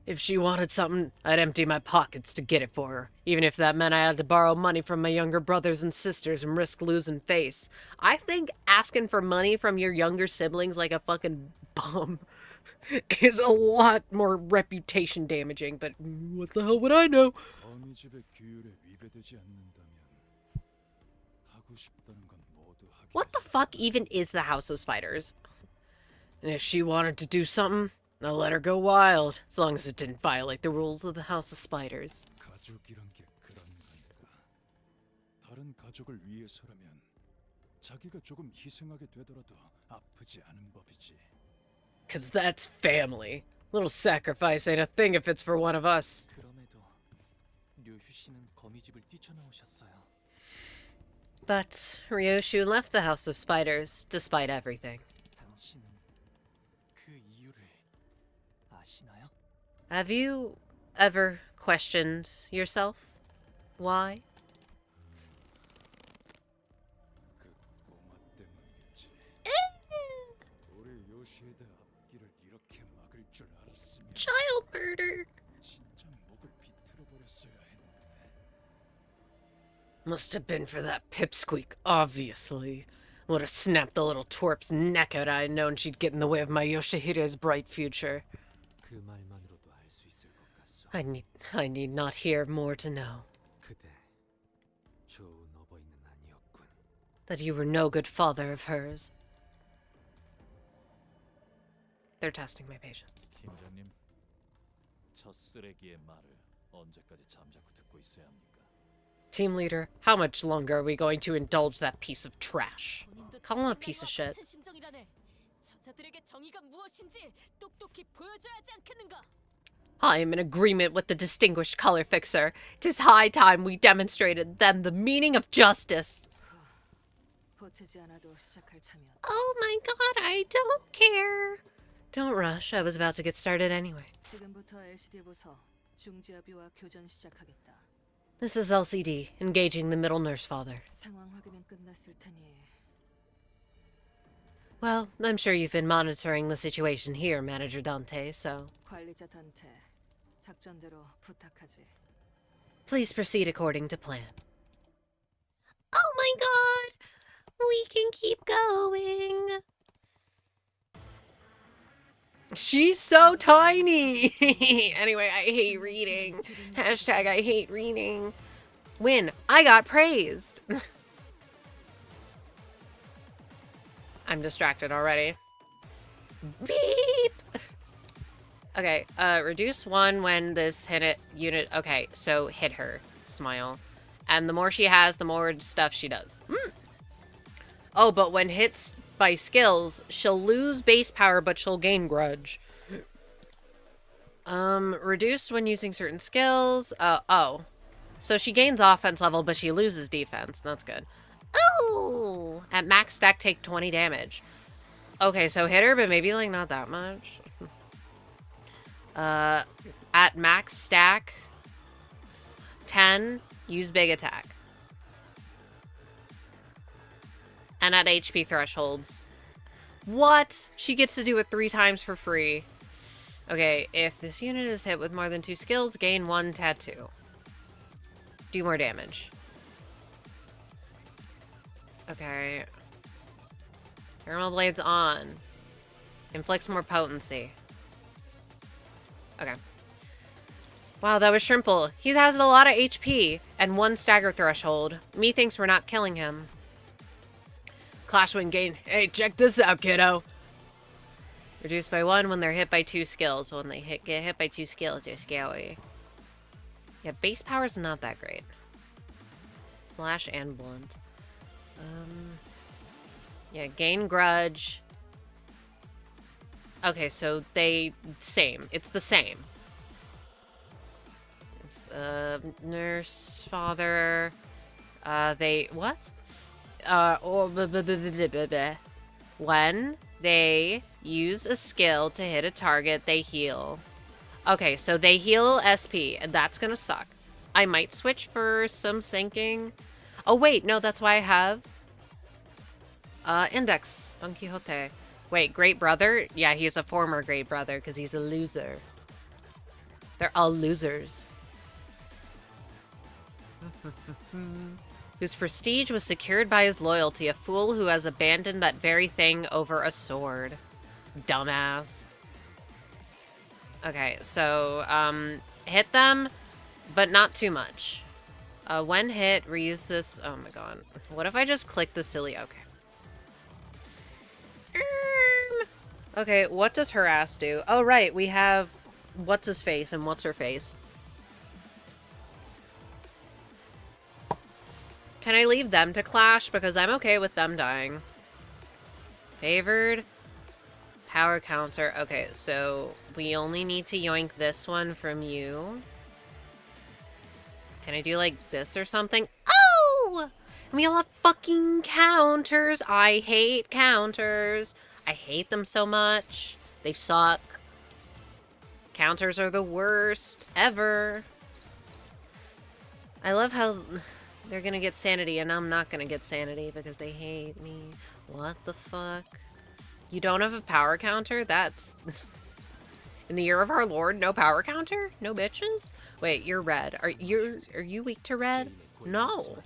If she wanted something, I'd empty my pockets to get it for her, even if that meant I had to borrow money from my younger brothers and sisters and risk losing face. I think asking for money from your younger siblings like a fucking bum is a lot more reputation damaging, but what the hell would I know? 어미 집의 규율에 위배되지 않는다면 하고 싶다는 건 모두 하게. What the fuck even is the House of Spiders? And if she wanted to do something, I'll let her go wild, as long as it didn't violate the rules of the House of Spiders. 가족이란 게 그런 거니까. 다른 가족을 위해서라면 자기가 조금 희생하게 되더라도 아프지 않은 법이지. 'Cause that's family. Little sacrifice ain't a thing if it's for one of us. 그럼에도 료슈 씨는 거미집을 뛰쳐나오셨어요. But Ryoshu left the House of Spiders, despite everything. 당신은 그 이유를 아시나요? Have you ever questioned yourself? Why? 그 꼬마 때문이겠지. 우리 요시에다 앞길을 이렇게 막을 줄 알았으면 Child murder! 진짜 목을 비틀어 버렸어야 했는데. Must have been for that pipsqueak, obviously. Would have snapped the little twerp's neck out I had known she'd get in the way of my Yoshihide's bright future. 그 말만으로도 알 수 있을 것 같소. I need not hear more to know. 그대 좋은 어버이는 아니었군. That you were no good father of hers. They're testing my patience. 팀장님, 저 쓰레기의 말을 언제까지 잠자코 듣고 있어야 합니까? Team leader, how much longer are we going to indulge that piece of trash? 본인도 Call him a 자신과 piece of shit. 같은 심정이라네. 저자들에게 정의가 무엇인지 똑똑히 보여줘야 하지 않겠는가? I am in agreement with the distinguished color fixer. 'Tis high time we demonstrated them the meaning of justice. 보채지 않아도 시작할 참이었다. Oh my god, I don't care. Don't rush, I was about to get started anyway. 지금부터 LCD 보서 중지아비와 교전 시작하겠다. This is LCD, engaging the middle nurse father. 상황 확인은 끝났을 테니 Well, I'm sure you've been monitoring the situation here, Manager Dante, so 관리자 단테 작전대로 부탁하지. please proceed according to plan. Oh my god! We can keep going. She's so tiny! Anyway, I hate reading. Hashtag I hate reading. Win. I got praised. I'm distracted already. Beep! Okay, reduce 1 when this unit... Okay, so hit her. Smile. And the more she has, the more stuff she does. Oh, but when hits by skills, she'll lose base power, but she'll gain grudge. Reduced when using certain skills. Oh. So she gains offense level, but she loses defense. That's good. Oh! At max stack, take 20 damage. Okay, so hit her, but maybe, like, not that much. At max stack, 10, use big attack. And at HP thresholds. What? She gets to do it 3 times for free. Okay, if this unit is hit with more than 2 skills, gain 1 tattoo. Do more damage. Okay. Thermal Blade's on. Inflicts more potency. Okay. Wow, that was Shrimple. He has a lot of HP and 1 stagger threshold. Methinks we're not killing him. Clash when gain. Hey, check this out, kiddo. Reduced by 1 when they're hit by 2 skills. When they get hit by 2 skills, they're scary. Yeah, base power's not that great. Slash and blunt. Yeah, gain grudge. Okay, so same. It's the same. It's, nurse, father, what? When they use a skill to hit a target, they heal. Okay, so they heal SP, and that's gonna suck. I might switch for some sinking. Oh, wait, no, that's why I have Index, Don Quixote. Wait, Great Brother? Yeah, he's a former Great Brother, because he's a loser. They're all losers. Whose prestige was secured by his loyalty, a fool who has abandoned that very thing over a sword. Dumbass. Okay, so, hit them, but not too much. When hit, reuse this. Oh my god. What if I just click the silly? Okay. Okay, what does her ass do? Oh, right, we have what's his face and what's her face. Can I leave them to clash? Because I'm okay with them dying. Favored. Power counter. Okay, so we only need to yoink this one from you. Can I do like this or something? Oh! And we all have fucking counters. I hate counters. I hate them so much. They suck. Counters are the worst ever. I love how they're gonna get sanity and I'm not gonna get sanity because they hate me. What the fuck? You don't have a power counter? That's... In the year of our Lord, no power counter? No bitches? Wait, you're red. Are you weak to red? No.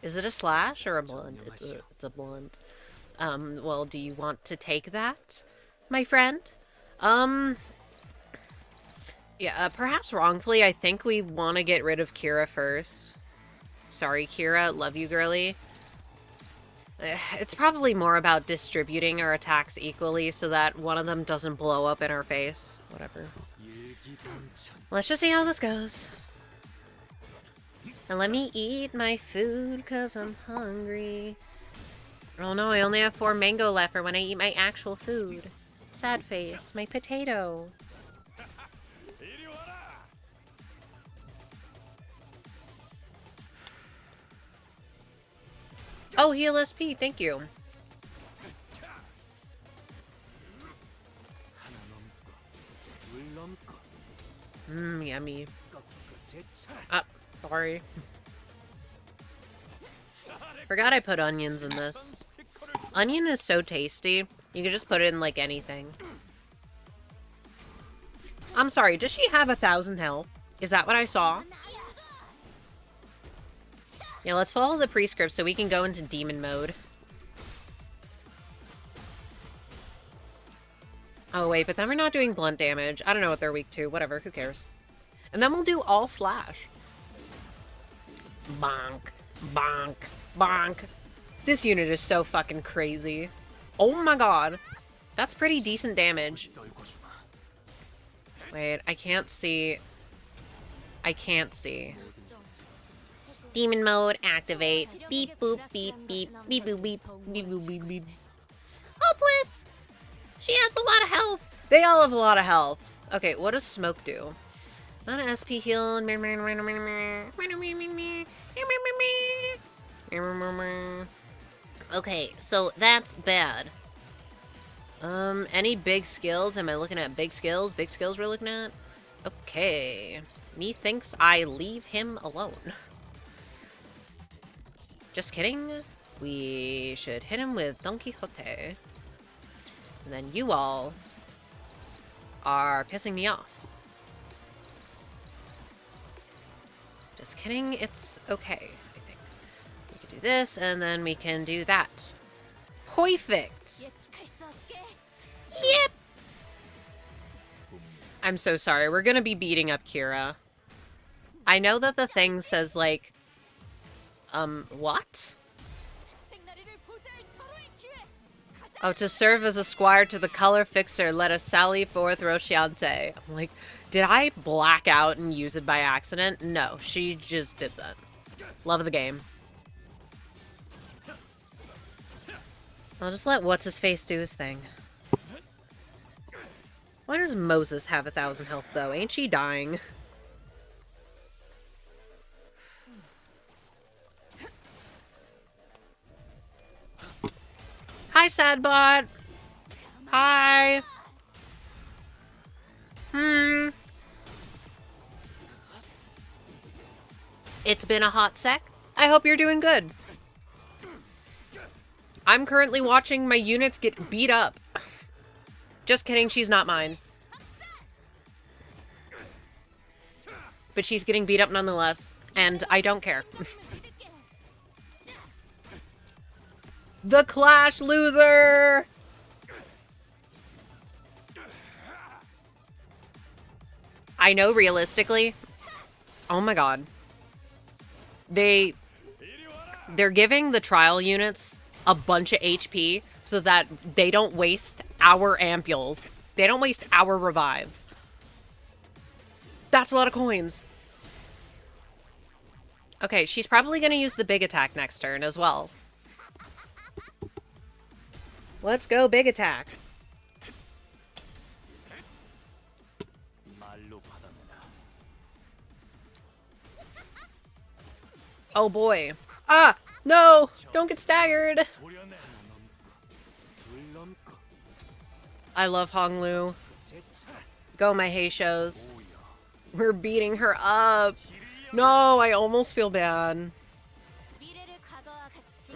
Is it a slash or a blunt? It's a blunt. Well, do you want to take that, my friend? Yeah, perhaps wrongfully, I think we want to get rid of Kira first. Sorry, Kira. Love you, girly. It's probably more about distributing our attacks equally so that one of them doesn't blow up in our face. Whatever. Let's just see how this goes. And let me eat my food because I'm hungry. Oh no, I only have 4 mango left for when I eat my actual food. Sad face. My potato. Oh, heal SP. Thank you. Mmm, yummy. Ah, sorry. Forgot I put onions in this. Onion is so tasty. You can just put it in, like, anything. I'm sorry, does she have 1,000 health? Is that what I saw? Yeah, let's follow the prescript so we can go into demon mode. Oh, wait, but then we're not doing blunt damage. I don't know what they're weak to. Whatever, who cares? And then we'll do all slash. Bonk. Bonk. Bonk. This unit is so fucking crazy. Oh my god. That's pretty decent damage. Wait, I can't see. I can't see. Demon mode, activate. Beep, boop, beep, beep. Beep, boop, beep. Beep, boop, beep, beep. Hopeless! She has a lot of health. They all have a lot of health. Okay, what does smoke do? Not an SP heal. Okay, so that's bad. Any big skills? Am I looking at big skills? Big skills we're looking at? Okay. Methinks I leave him alone. Just kidding. We should hit him with Don Quixote. And then you all are pissing me off. Just kidding, it's okay, I think. We can do this, and then we can do that. Perfect! Yep! I'm so sorry, we're gonna be beating up Kira. I know that the thing says, like... what? Oh, to serve as a squire to the color fixer, let us sally forth Rosciante. I'm like, did I black out and use it by accident? No, she just did that. Love the game. I'll just let what's-his-face do his thing. Why does Moses have 1,000 health, though? Ain't she dying? Hi, Sadbot. Hi. It's been a hot sec. I hope you're doing good. I'm currently watching my units get beat up. Just kidding, she's not mine. But she's getting beat up nonetheless, and I don't care. The Clash loser! I know realistically. Oh my god. They're giving the trial units a bunch of HP so that they don't waste our ampules. They don't waste our revives. That's a lot of coins. Okay, she's probably gonna use the big attack next turn as well. Let's go big attack. Oh boy. Ah! No! Don't get staggered! I love Honglu. Go my Heishos. We're beating her up. No, I almost feel bad.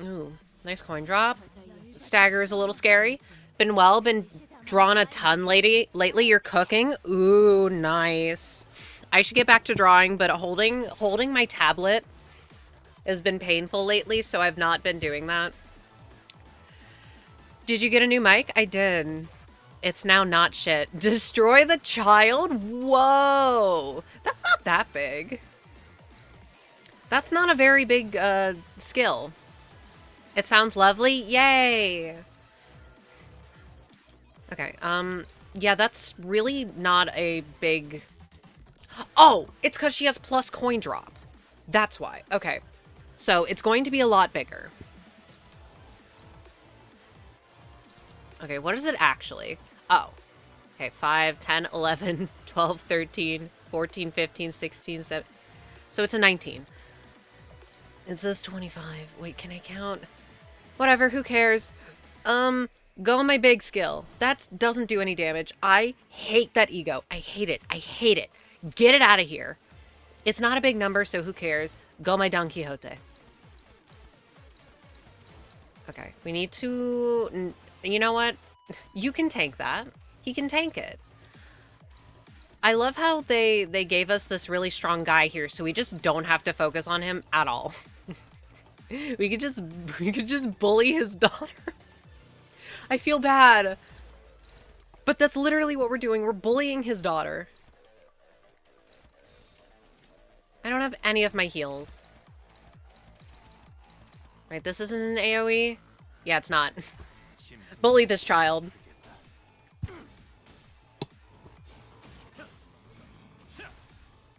Ooh, nice coin drop. Stagger is a little scary. Been drawn a ton lately. You're cooking. Ooh, nice. I should get back to drawing, but holding my tablet has been painful lately, so I've not been doing that. Did you get a new mic? I did. It's now not shit. Destroy the child? Whoa! That's not that big. That's not a very big skill. It sounds lovely. Yay! Okay, yeah, that's really not a big... Oh! It's because she has plus coin drop. That's why. Okay. So, it's going to be a lot bigger. Okay, what is it actually? Oh. Okay, 5, 10, 11, 12, 13, 14, 15, 16, 17. So it's a 19. It says 25. Wait, can I count? Whatever, who cares? Go on my big skill. That doesn't do any damage. I hate that ego. I hate it. I hate it. Get it out of here. It's not a big number, so who cares? Go my Don Quixote. Okay, we need to... You know what? You can tank that. He can tank it. I love how they gave us this really strong guy here, so we just don't have to focus on him at all. we could just bully his daughter. I feel bad. But that's literally what we're doing. We're bullying his daughter. I don't have any of my heals. Right, this isn't an AoE? Yeah, it's not. Bully this child.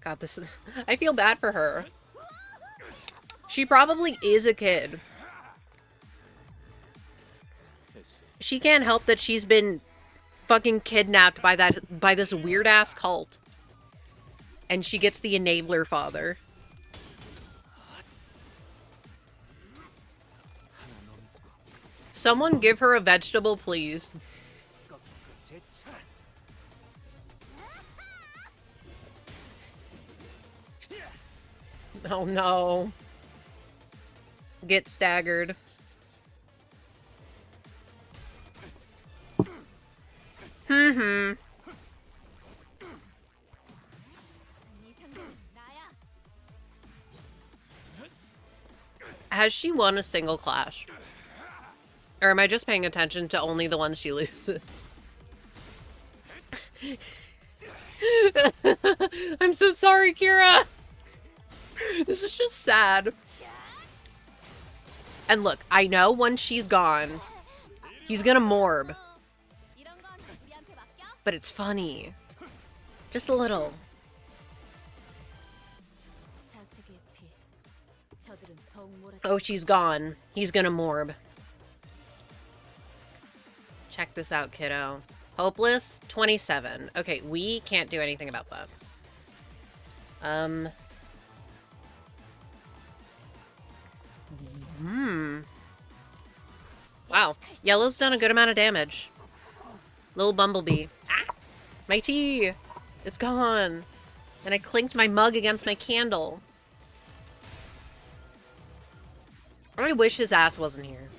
God, this is... I feel bad for her. She probably is a kid. She can't help that she's been fucking kidnapped by this weird-ass cult. And she gets the enabler father. Someone give her a vegetable, please. Oh no. Get staggered. Mm-hmm. Has she won a single clash? Or am I just paying attention to only the ones she loses? I'm so sorry, Kira. This is just sad. And look, I know once she's gone, he's gonna morb. But it's funny. Just a little. Oh, she's gone. He's gonna morb. Check this out, kiddo. Hopeless, 27. Okay, we can't do anything about that. Wow. Yellow's done a good amount of damage. Little bumblebee. Ah! My tea! It's gone. And I clinked my mug against my candle. I wish his ass wasn't here.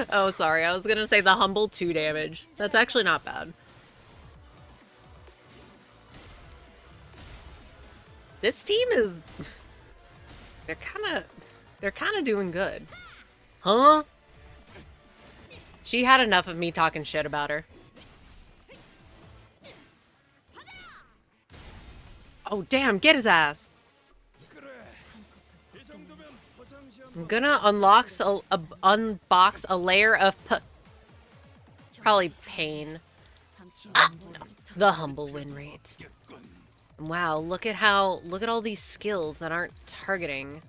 Oh, sorry. I was gonna say the humble 2 damage. That's actually not bad. This team is... They're kind of doing good. Huh? She had enough of me talking shit about her. Oh, damn. Get his ass. I'm gonna unbox a layer of probably pain. Ah, the humble win rate. Wow, look at all these skills that aren't targeting.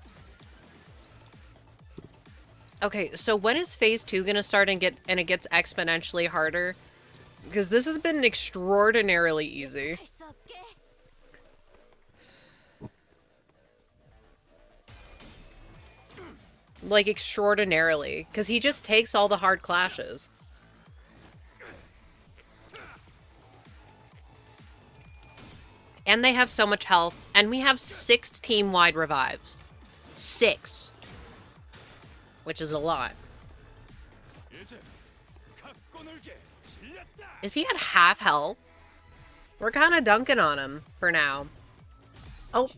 Okay, so when is phase 2 gonna start and it gets exponentially harder? Because this has been extraordinarily easy. Like, extraordinarily. Because he just takes all the hard clashes. And they have so much health. And we have 6 team-wide revives. 6. Which is a lot. Is he at half health? We're kind of dunking on him for now. Oh.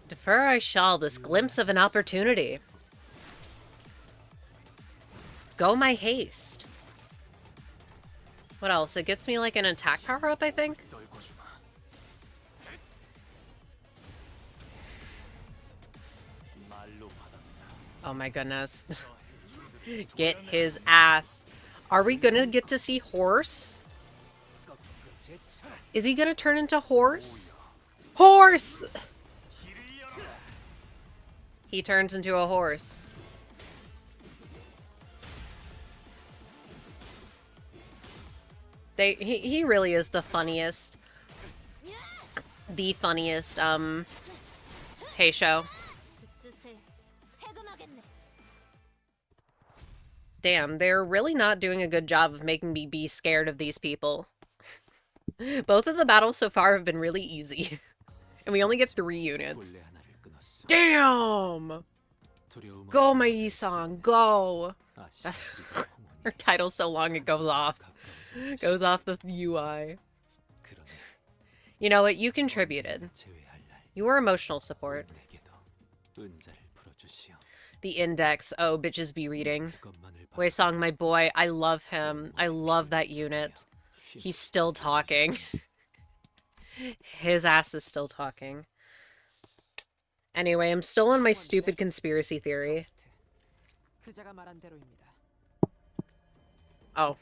Defer I shall, this glimpse of an opportunity. Go my haste. What else? It gets me like an attack power up, I think. Oh my goodness. Get his ass. Are we gonna get to see horse? Is he gonna turn into horse? Horse! He turns into a horse. He really is the funniest. The funniest, hey show. Damn, they're really not doing a good job of making me be scared of these people. Both of the battles so far have been really easy. And we only get 3 units. Damn! Go, Mai-san, go! Her title's so long it goes off. Goes off the UI. You know what? You contributed. You were emotional support. The index. Oh, bitches be reading. Wei-song, my boy. I love him. I love that unit. He's still talking. His ass is still talking. Anyway, I'm still on my stupid conspiracy theory. Oh.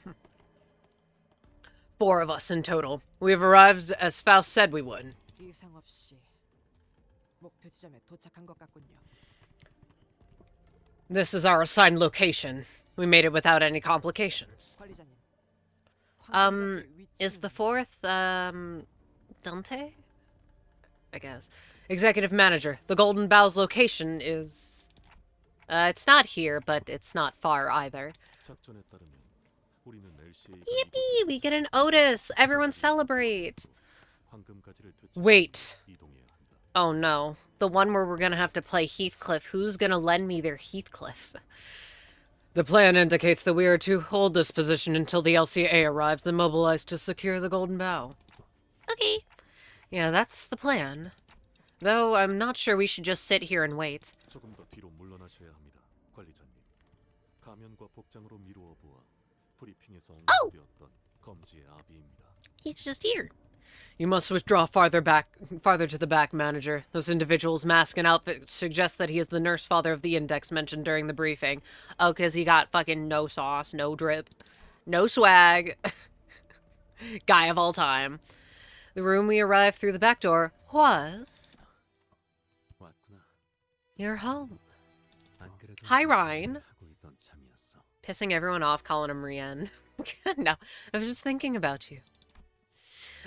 4 of us in total. We have arrived as Faust said we would. This is our assigned location. We made it without any complications. Is the 4th, Dante? I guess. Executive Manager, the Golden Bow's location is... it's not here, but it's not far either. Yippee! We get an Otis! Everyone celebrate! Wait! Oh no. The one where we're gonna have to play Heathcliff. Who's gonna lend me their Heathcliff? The plan indicates that we are to hold this position until the LCA arrives, then mobilize to secure the Golden Bow. Okay. Yeah, that's the plan. Though I'm not sure we should just sit here and wait. Oh! He's just here. You must withdraw farther to the back, Manager. This individual's mask and outfit suggests that he is the nurse father of the index mentioned during the briefing. Oh, because he got fucking no sauce, no drip, no swag. Guy of all time. The room we arrived through the back door was... your home. Hi, Rien. Pissing everyone off calling him Rien. No, I was just thinking about you.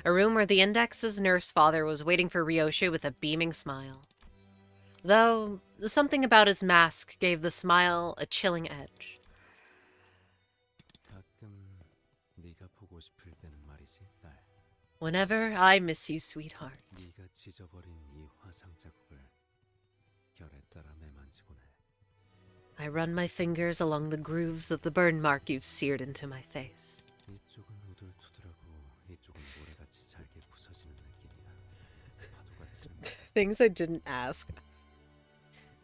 A room where the index's nurse father was waiting for Ryoshu with a beaming smile. Though, something about his mask gave the smile a chilling edge. Whenever I miss you, sweetheart. I run my fingers along the grooves of the burn mark you've seared into my face. Things I didn't ask.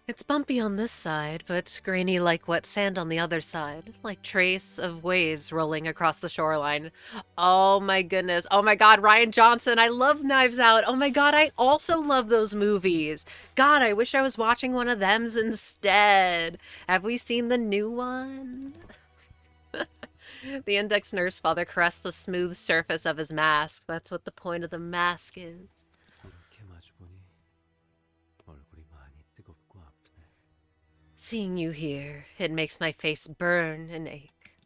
It's bumpy on this side, but grainy like wet sand on the other side, like trace of waves rolling across the shoreline. Oh my goodness. Oh my god, Rian Johnson, I love Knives Out. Oh my god, I also love those movies. God, I wish I was watching one of them's instead. Have we seen the new one? The index nurse father caressed the smooth surface of his mask. That's what the point of the mask is. Seeing you here, it makes my face burn and ache.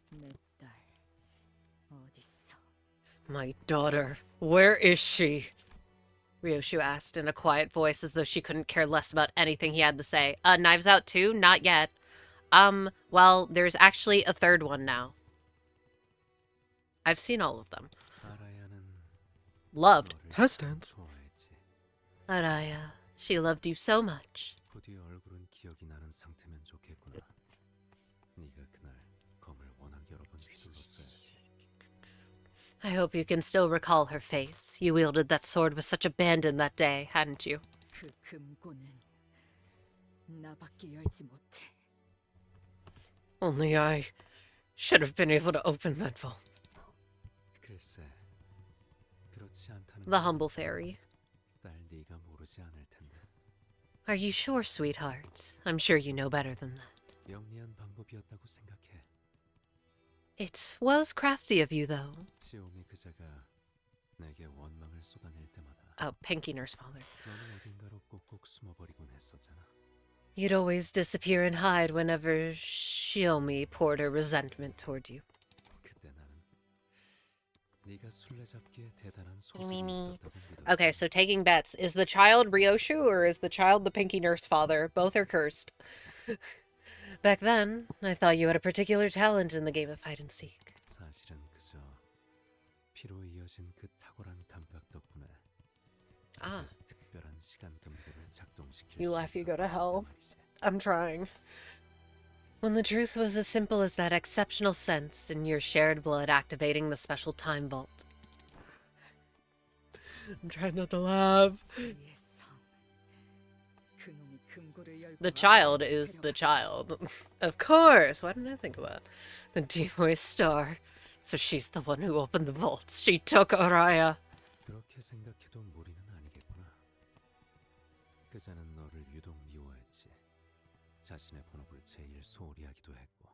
My daughter, where is she? Ryoshu asked in a quiet voice as though she couldn't care less about anything he had to say. Knives Out too? Not yet. Well, there's actually a 3rd one now. I've seen all of them. Loved. Husbands. Araya, she loved you so much. I hope you can still recall her face. You wielded that sword with such abandon that day, hadn't you? Only I should have been able to open that vault. The humble fairy. Are you sure, sweetheart? I'm sure you know better than that. It was crafty of you, though. 내게 원망을 쏟아낼 때마다 Oh, Pinky Nurse Father. 너는 어딘가로 꼭꼭 숨어버리곤 했었잖아. You'd always disappear and hide whenever Shiomi poured her resentment toward you. 그때 나는 네가 술래잡기에 대단한 소질이 미미미. 있었다고 믿었지. Okay, so taking bets. Is the child Ryoshu or is the child the Pinky Nurse Father? Both are cursed. Back then, I thought you had a particular talent in the game of hide and seek. 사실은 그저 피로 이어진 그 탁월한 감각 덕분에 Ah. 그 특별한 시간 금고를 작동시킬 You 수 laugh, you go to 있었단 hell. 말이지. I'm trying. When the truth was as simple as that exceptional sense in your shared blood activating the special time vault. I'm trying not to laugh. The child is the child. Of course. Why didn't I think of that? The devoiced star. So she's the one who opened the vault. She took Araya. 그렇게 생각해도 무리는 아니겠구나. 그자는 너를 유독 미워했지. 자신의 본업을 제일 소홀히 하기도 했고.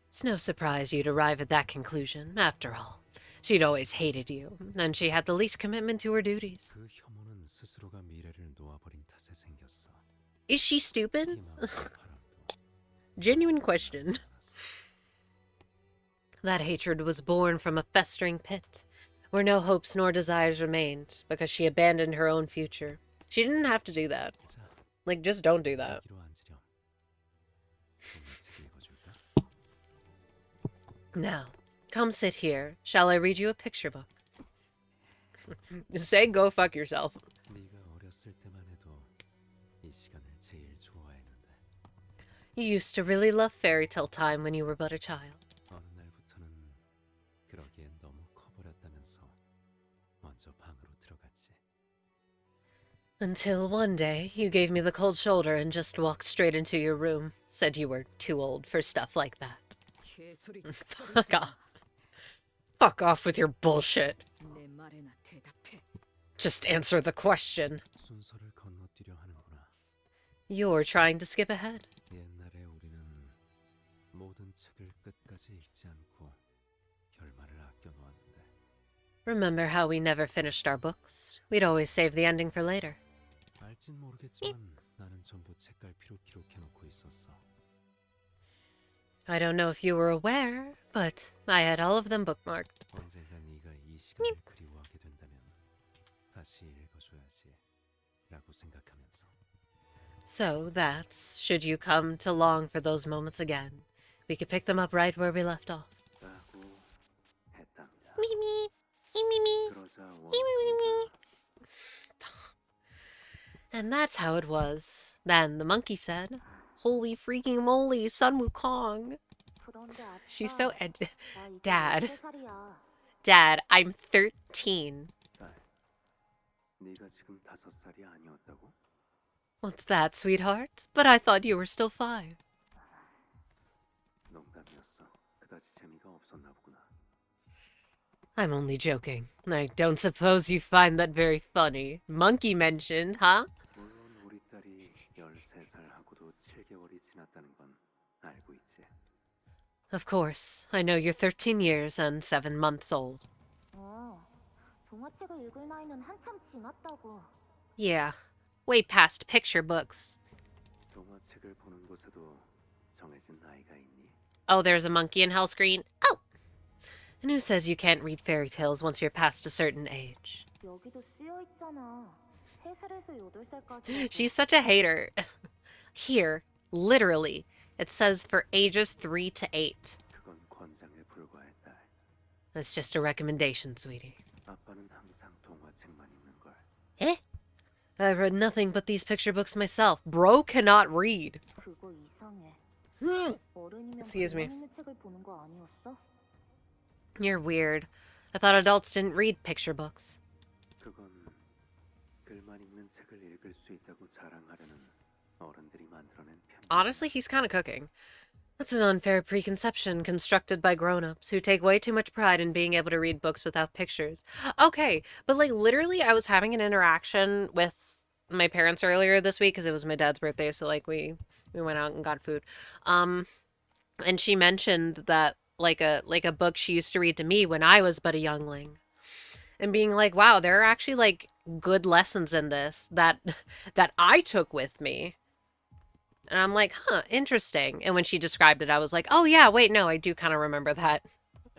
It's no surprise you'd arrive at that conclusion. After all, she'd always hated you, and she had the least commitment to her duties. 그 혐오는 스스로가 미래를 놓아버린 탓에 생겼어. Is she stupid? 희망과 바람도 Genuine question. That hatred was born from a festering pit, where no hopes nor desires remained, because she abandoned her own future. She didn't have to do that. 자, Like, just don't do that. 여기로 앉으렴. 동화책 읽어줄까? Now, come sit here. Shall I read you a picture book? Say go fuck yourself. 네가 어렸을 때만 해도 이 시간을 제일 좋아했는데 You used to really love fairy tale time when you were but a child. 어느 날부터는 그러기엔 너무 커버렸다면서 먼저 방으로 들어갔지. Until one day, you gave me the cold shoulder and just walked straight into your room. Said you were too old for stuff like that. Fuck off. Fuck off with your bullshit. Just answer the question. 순서를 건너뛰려 하는구나. You're trying to skip ahead. 옛날에 우리는 모든 책을 끝까지 읽지 않고 결말을 아껴놓았는데 Remember how we never finished our books? We'd always save the ending for later. 알진 모르겠지만 나는 전부 책갈피로 기록해놓고 있었어. I don't know if you were aware, but I had all of them bookmarked. 언젠가 네가 이 시간을 그리워하게 된다면 다시 읽어줘야지 라고 생각하면서 So that, should you come to long for those moments again, we could pick them up right where we left off. 라고 했답니다. Mimi, mimi. 그러자 원숭이가 And that's how it was. Then the monkey said, "Holy freaking moly, Sun Wukong." She's so Dad. Dad, I'm 13. 딸, 네가 지금 5살이 아니었다고? What's that, sweetheart? But I thought you were still 5. 농담이었어. 그다지 재미가 없었나 보구나. I'm only joking. I don't suppose you find that very funny. Monkey mentioned, huh? 물론 우리 딸이 13살하고도 7개월이 지났다는 건 알고 있지. Of course. I know you're 13 years and 7 months old. 동화책을 읽을 나이는 한참 지났다고. Yeah, way past picture books. 동화책을 보는 곳에도 정해진 나이가 있니? Oh, there's a monkey in hell screen. Oh! And who says you can't read fairy tales once you're past a certain age? 여기도 쓰여 있잖아. 3살에서 8살까지. She's such a hater. Here, literally, it says for ages 3 to 8. 그건 권장에 불과해, 딸. That's just a recommendation, sweetie. 아빠는 항상 동화책만 읽는 걸. Eh? I've read nothing but these picture books myself. Bro cannot read. 그거 이상해. 어른이면 Excuse me. 가만 있는 책을 보는 거 아니었어? You're weird. I thought adults didn't read picture books. 그건 글만 읽는 책을 읽을 수 있다고 자랑하려는 어른들이 만들어낸 편. Honestly, he's kind of cooking. That's an unfair preconception constructed by grown-ups who take way too much pride in being able to read books without pictures. Okay, but like literally I was having an interaction with my parents earlier this week because it was my dad's birthday, so like we went out and got food. And she mentioned that like a book she used to read to me when I was but a youngling. And being like, wow, there are actually like good lessons in this that that I took with me. And I'm like, huh, interesting. And when she described it, I was like, oh yeah, wait, no, I do kind of remember that.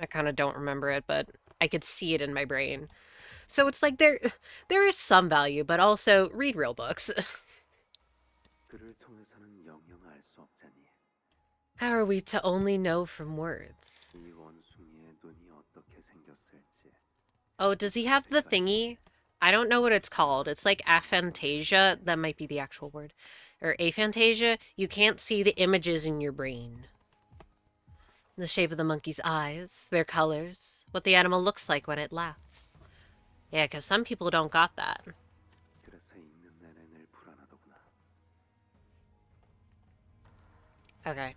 I kind of don't remember it, but I could see it in my brain. So it's like there is some value, but also read real books. 글을 통해서는 영영 알 수 없자니 How are we to only know from words? 이 원숭이의 눈이 어떻게 생겼을지. Oh, does he have the thingy? I don't know what it's called. It's like aphantasia. That might be the actual word. Or aphantasia. You can't see the images in your brain. The shape of the monkey's eyes, their colors, what the animal looks like when it laughs. Yeah, because some people don't got that. 그래서 읽는 내내 늘 불안하더구나. Okay.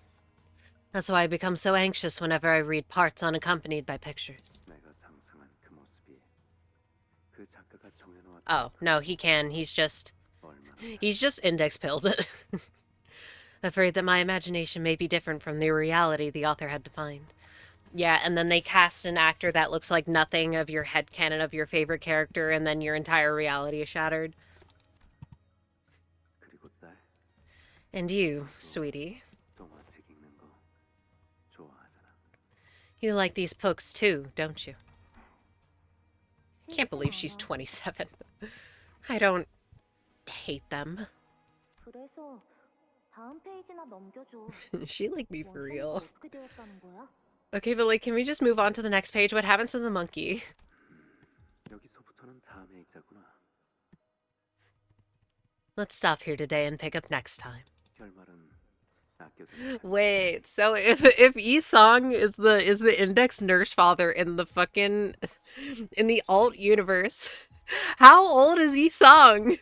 That's why I become so anxious whenever I read parts unaccompanied by pictures. 내가 상상한 그 모습이 그 작가가 정해놓았던 Oh, no, he can. He's just index pilled. Afraid that my imagination may be different from the reality the author had defined. Yeah, and then they cast an actor that looks like nothing of your headcanon of your favorite character, and then your entire reality is shattered. 그리고 딸 And you, sweetie, 동화책 읽는 거 좋아하잖아. you like these books too, don't you? Can't believe she's 27. I don't hate them. 그래서 다음 페이지나 넘겨줘. She like me for real. 어떻게 되었다는 거야? Okay, but like, can we just move on to the next page? What happens to the monkey? 여기서부터는 다음에 읽자구나. Let's stop here today and pick up next time. 결말은 아껴둔 Wait, so if Isong is the index nurse father in the fucking in the alt universe, how old is Isong?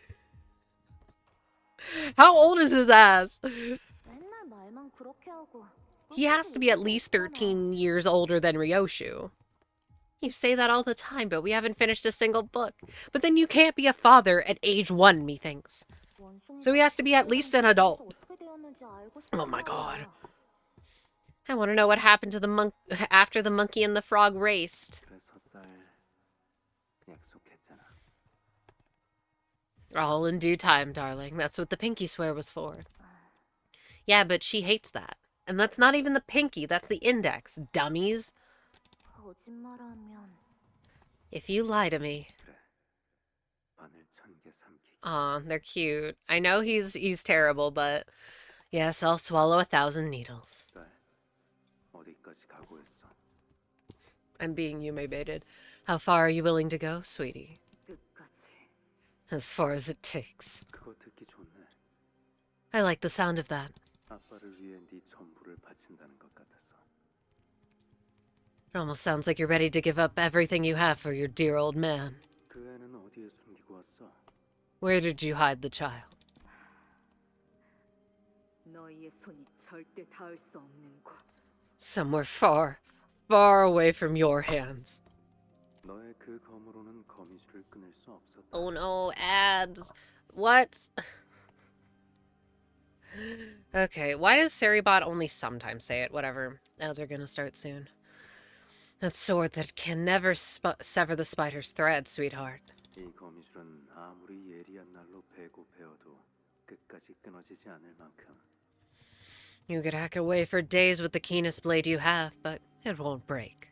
How old is his ass? 맨날 말만 그렇게 하고. He has to be at least 13 years older than Ryoshu. You say that all the time, but we haven't finished a single book. But then you can't be a father at age 1, methinks. So he has to be at least an adult. Oh my god. I want to know what happened to the monk after the monkey and the frog raced. 그래서 딸 약속했잖아. All in due time, darling. That's what the pinky swear was for. Yeah, but she hates that. And that's not even the pinky, that's the index, dummies. 거짓말하면 If you lie to me. 바늘 1000개 삼키기. Aw, they're cute. I know he's terrible, but yes, I'll swallow 1,000 needles. 딸 어디까지 각오했어? I'm being Yume baited. How far are you willing to go, sweetie? 끝까지. As far as it takes. 그거 듣기 좋네. I like the sound of that. 아빠를 위해 네 전부를 바친다는 것 같아서. It almost sounds like you're ready to give up everything you have for your dear old man. 그 애는 어디에 숨기고 왔어? Where did you hide the child? 너희의 손이 절대 닿을 수 없는 곳. Somewhere far, far away from your hands. 너의 그 검으로는 거미줄을 끊을 수 없었다. Oh no, ads. What? Okay, why does Seribot only sometimes say it? Whatever. Ads are gonna start soon. That sword that can never sever the spider's thread, sweetheart. 이 거미줄은 아무리 예리한 날로 베고 베어도 끝까지 끊어지지 않을 만큼 You could hack away for days with the keenest blade you have, but it won't break.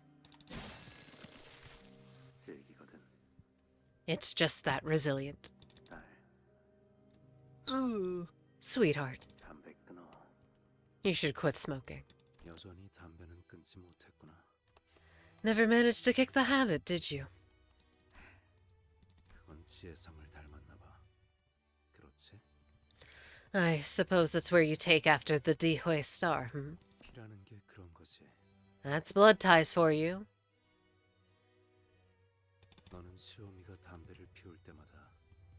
질기거든. It's just that resilient. 딸, Ooh. Sweetheart, 담배 끊어. you should quit smoking. 여전히 담배는 끊지 못했구나. Never managed to kick the habit, did you? 그건 지혜성을 닮았나 봐. 그렇지? I suppose that's where you take after the Dihui star, hmm? 피라는 게 그런 거지. That's blood ties for you. 너는 시오미가 담배를 피울 때마다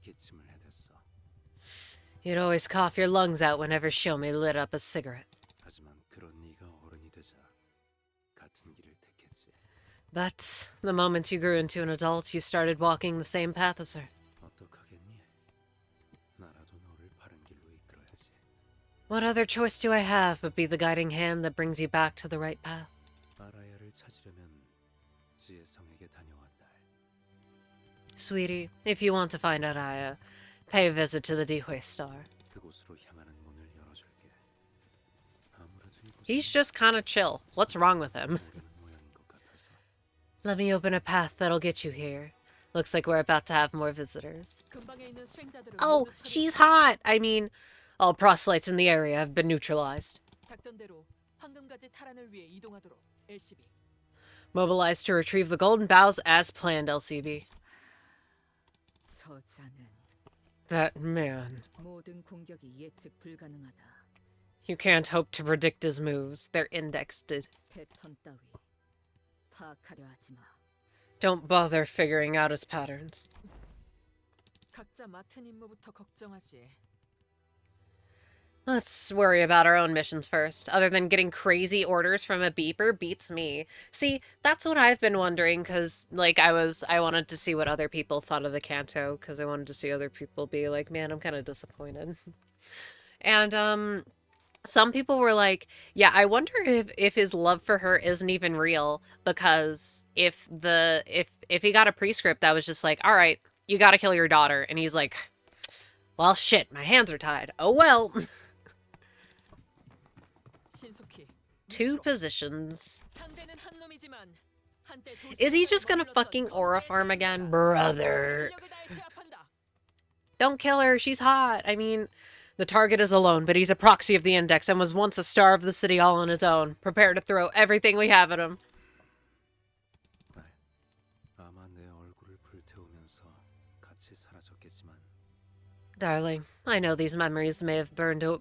기침을 해댔어. You'd always cough your lungs out whenever Shomi lit up a cigarette. 하지만 그런 네가 어른이 되자 같은 길을 택했지. But the moment you grew into an adult, you started walking the same path as her. 어떡하겠니? 나라도 너를 바른 길로 이끌어야지. What other choice do I have but be the guiding hand that brings you back to the right path? 아라야 아버지의 성에게 다녀왔다. Sweetie, if you want to find Araya, pay a visit to the Dihue Star. 그곳으로 향하는 문을 열어줄게. 아무래도 이곳은 He's just kind of chill. What's wrong with him? 모르는 모양인 것 같아서. Let me open a path that'll get you here. Looks like we're about to have more visitors. 근방에 있는 수행자들을 Oh, 모두 처리- she's hot! I mean, all proselytes in the area have been neutralized. 작전대로 황금가지 탈환을 위해 이동하도록. LCB. Mobilized to retrieve the golden boughs as planned, LCB. 저자는 That man. 모든 공격이 예측 불가능하다. You can't hope to predict his moves. They're indexed. 패턴 따위 파악하려 하지 마. Don't bother figuring out his patterns. 각자 맡은 임무부터 걱정하지. Let's worry about our own missions first. Other than getting crazy orders from a beeper beats me. See, that's what I've been wondering, because, like, I wanted to see what other people thought of the Canto, because I wanted to see other people be like, man, I'm kind of disappointed. And, some people were like, yeah, I wonder if his love for her isn't even real, because if he got a prescript that was just like, all right, you gotta kill your daughter, and he's like, well, shit, my hands are tied. Oh, well. 신속히. Two positions. 상대는 한 놈이지만 한때 도시 Is he just gonna 머물렀던 fucking aura farm again? Brother. 전력을 다해 제압한다. Don't kill her, she's hot. I mean, the target is alone, but he's a proxy of the index and was once a star of the city all on his own. Prepare to throw everything we have at him. 아마 내 얼굴을 불태우면서 같이 사라졌겠지만 Darling, I know these memories may have burned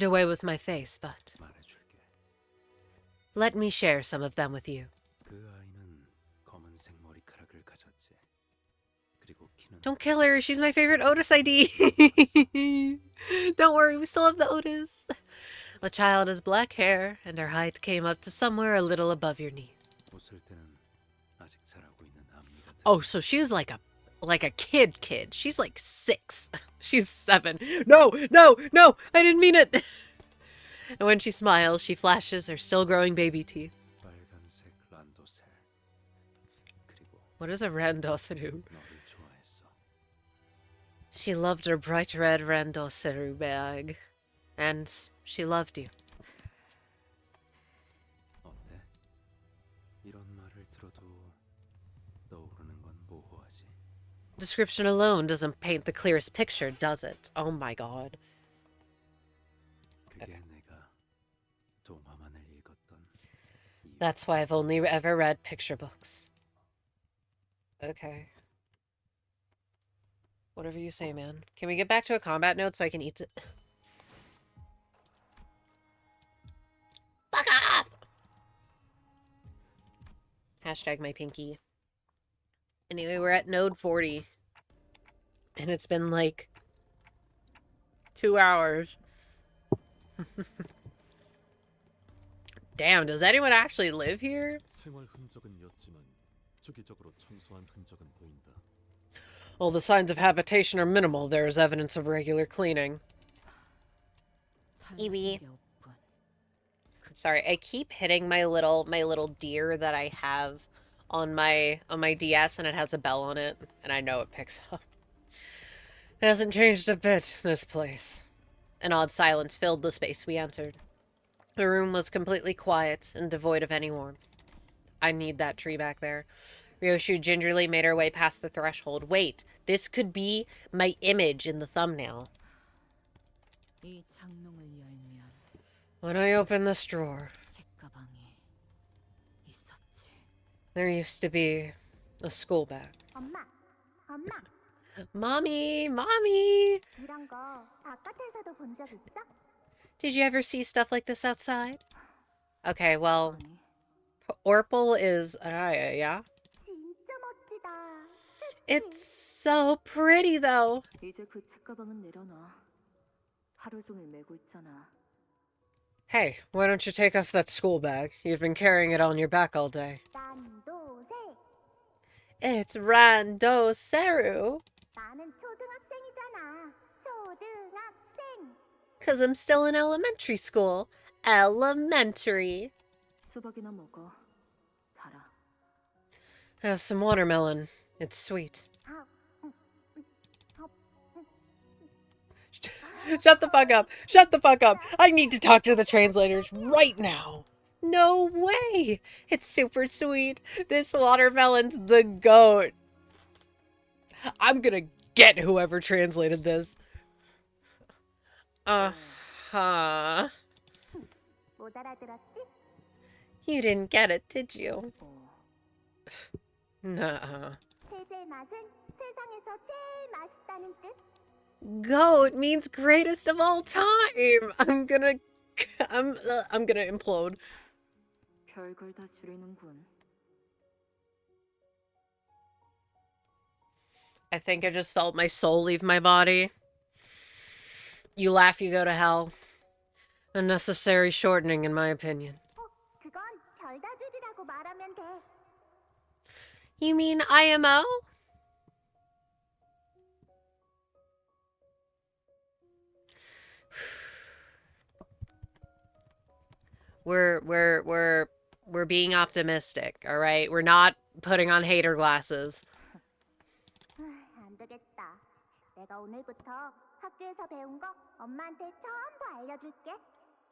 away with my face, but 말해줄게. let me share some of them with you. 그 아이는 검은색 머리카락을 가졌지. 그리고 키는 Don't kill her, she's my favorite Otis ID. Don't worry, we still have the Otis. The child has black hair, and her height came up to somewhere a little above your knees. 웃을 때는 아직 자라고 있는 앞니 같은. Oh, so she's like a kid. She's like 6. She's 7. No, I didn't mean it. And when she smiles, she flashes her still growing baby teeth. 빨간색 란도셀. 그리고 What is a randoseru? 너를 좋아했어. She loved her bright red randoseru bag. And she loved you. 어때? 이런 말을 들어도 떠오르는 건 모호하지. Description alone doesn't paint the clearest picture, does it? Oh my god. 그게 내가 도마만을 읽었던 이유. That's why I've only ever read picture books. Okay. Whatever you say, man. Can we get back to a combat note so I can eat it? Fuck off! Hashtag my pinky. Anyway, we're at node 40. And it's been like 2 hours. Damn, does anyone actually live here? 생활 흔적은 였지만 주기적으로 청소한 흔적은 보인다. Well, the signs of habitation are minimal. There is evidence of regular cleaning. Evie. Sorry, I keep hitting my little deer that I have on my DS, and it has a bell on it, and I know it picks up. It hasn't changed a bit, this place. An odd silence filled the space we entered. The room was completely quiet and devoid of any warmth. I need that tree back there. Ryoshu gingerly made her way past the threshold. Wait, this could be my image in the thumbnail. 이 장롱을 열면 When I open this drawer, 책가방에 있었지. there used to be a school bag. 엄마, 엄마, Mommy, Mommy! 이런 거 바깥에서도 본 적 있어? Did you ever see stuff like this outside? Okay, well, Orpal is Araya, yeah? 진짜 멋지다. It's so pretty, though. 이제 그 책가방은 내려놔. 하루 종일 메고 있잖아. Hey, why don't you take off that school bag? You've been carrying it on your back all day. 난도새. It's Rando Seru. 나는 초등학생이잖아. 초등학생. 'Cause I'm still in elementary school. Elementary. 수박이나 먹어. 달아. Have some watermelon. It's sweet. Shut the fuck up. Shut the fuck up. I need to talk to the translators right now. No way. It's super sweet. This watermelon's the goat. I'm gonna get whoever translated this. Uh-huh. 못 알아들었지? You didn't get it, did you? Nuh-uh. 세제의 맛은 세상에서 제일 맛있다는 뜻. Goat means greatest of all time. I'm gonna implode. 별걸 다 줄이는군. I think I just felt my soul leave my body. You laugh, you go to hell. Unnecessary shortening, in my opinion. 그건 별다 줄이라고 말하면 돼. You mean IMO? We're being optimistic, all right? We're not putting on hater glasses. 안 되겠다. 내가 오늘부터 학교에서 배운 거 엄마한테 전부 알려줄게.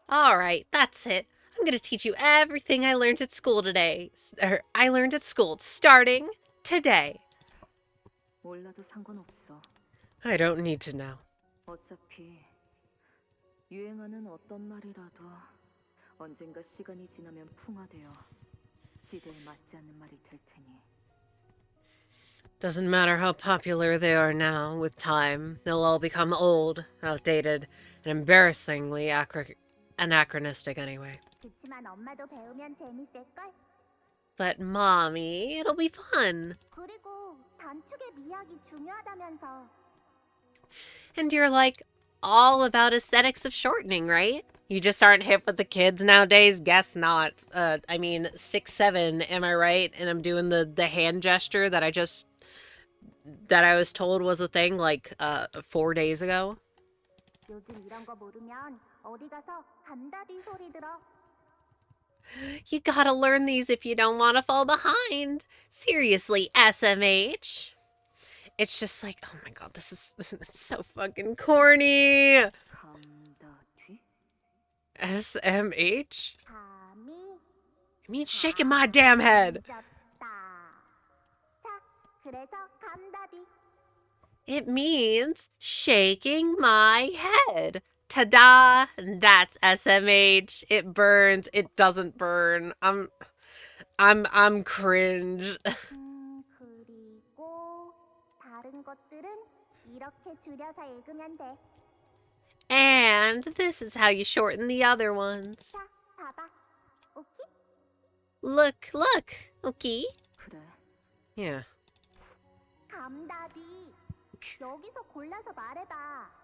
All right, that's it. I'm gonna teach you everything I learned at school today. I learned at school, starting today. 몰라도 상관없어. I don't need to know. 어차피 유행하는 어떤 말이라도 언젠가 시간이 지나면 풍화되어 시대에 맞지 않는 말이 될 테니. Doesn't matter how popular they are now, with time, they'll all become old, outdated, and embarrassingly anachronistic anyway. 그치만 엄마도 배우면 재밌을걸? But mommy, it'll be fun. 그리고 단축의 미학이 중요하다면서. And you're like all about aesthetics of shortening, right? You just aren't hip with the kids nowadays? Guess not. I mean, 6'7", am I right? And I'm doing the hand gesture that I was told was a thing like 4 days ago. 요즘 이런 거 모르면 어디 가서 감다디 소리 들어. You gotta learn these if you don't want to fall behind. Seriously, SMH. It's just like, oh my god, this is it's so fucking corny. 감다뒤? SMH? 감이 It means shaking my damn head. 졌다. 자, 그래서 감다디. It means shaking my head. Ta-da! That's SMH. It burns. It doesn't burn. I'm cringe. 그리고 다른 것들은 이렇게 줄여서 읽으면 돼. And this is how you shorten the other ones. 자, 봐봐. 오케이? Look. Okay? 그래. Yeah. 감다디. 여기서 골라서 말해봐.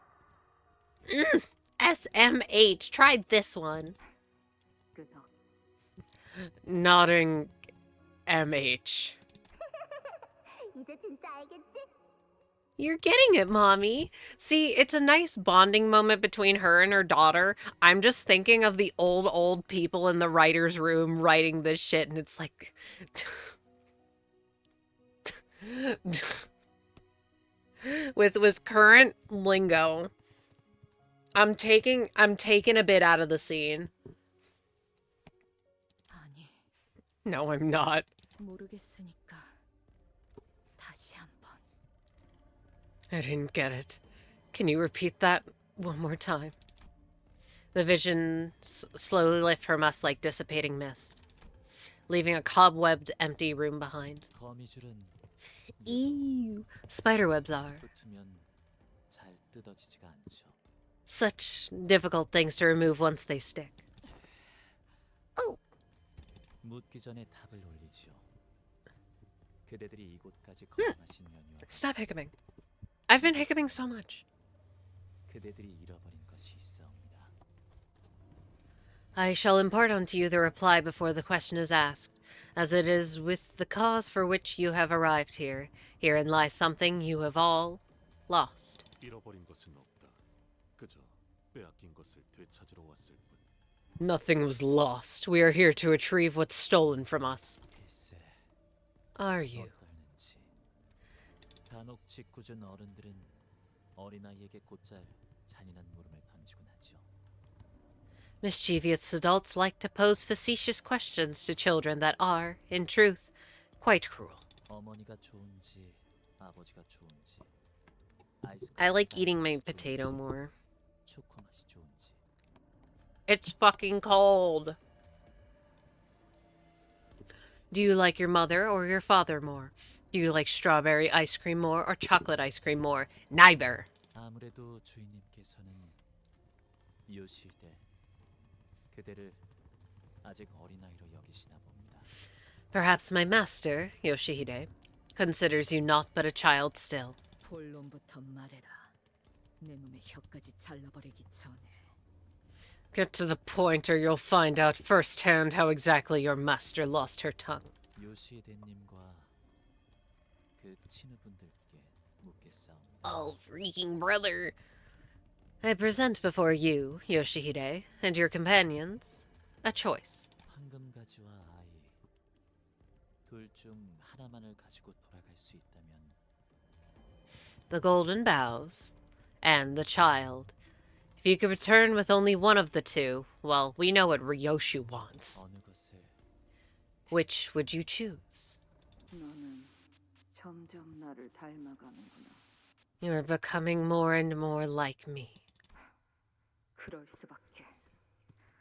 SMH. Try this one. 끄덕. Nodding MH. 이제 진짜 알겠지? You're getting it, Mommy. See, it's a nice bonding moment between her and her daughter. I'm just thinking of the old people in the writer's room writing this shit, and it's like... with current lingo, I'm taking a bit out of the scene. 아니, No, I'm not. 모르겠으니까 다시 한번. I didn't get it. Can you repeat that one more time? The visions slowly lift from us like dissipating mist, leaving a cobwebbed, empty room behind. 거미줄은 Ew. Spiderwebs are. 붙으면 잘 뜯어지지가 않죠. Such difficult things to remove once they stick. 묻기 전에 답을 올리지요. 그대들이 이곳까지 걸어가신 연유와 Stop hiccuping. I've been hiccuping so much. 그대들이 잃어버린 것이 있사옵니다. I shall impart unto you the reply before the question is asked, as it is with the cause for which you have arrived here. Herein lies something you have all lost. 잃어버린 것은 없다. 그저 빼앗긴 것을 되찾으러 왔을 뿐. Nothing was lost. We are here to retrieve what's stolen from us. 글쎄, are you? 어떨는지. 간혹 짓궂은 어른들은 어린아이에게 곧잘 잔인한 물음을 던지곤 하죠. Mischievous adults like to pose facetious questions to children that are, in truth, quite cruel. 어머니가 좋은지 아버지가 좋은지. I like 아이스크림 eating my 맛이 potato 좋은지, more. 초코 맛이 좋은지. It's fucking cold. Do you like your mother or your father more? Do you like strawberry ice cream more or chocolate ice cream more? Neither. 아무래도 주인님께서는 요시대 그대를 아직 어린아이로 여기시나 봅니다. Perhaps my master, Yoshihide, considers you naught but a child still. 본론부터 말해라. 내 놈의 혀까지 잘라버리기 전에. Get to the point or you'll find out firsthand how exactly your master lost her tongue. 요시대님과 그 친구분들께 묻겠사옵니다. Oh, freaking brother. I present before you, Yoshihide, and your companions, a choice. 황금가지와 아이 둘 중 하나만을 가지고 돌아갈 수 있다면 The golden bows, and the child. If you could return with only one of the two, well, we know what Ryoshu wants. 어느 것을 Which would you choose? 너는 점점 나를 닮아가는구나. You're becoming more and more like me. 그럴 수밖에.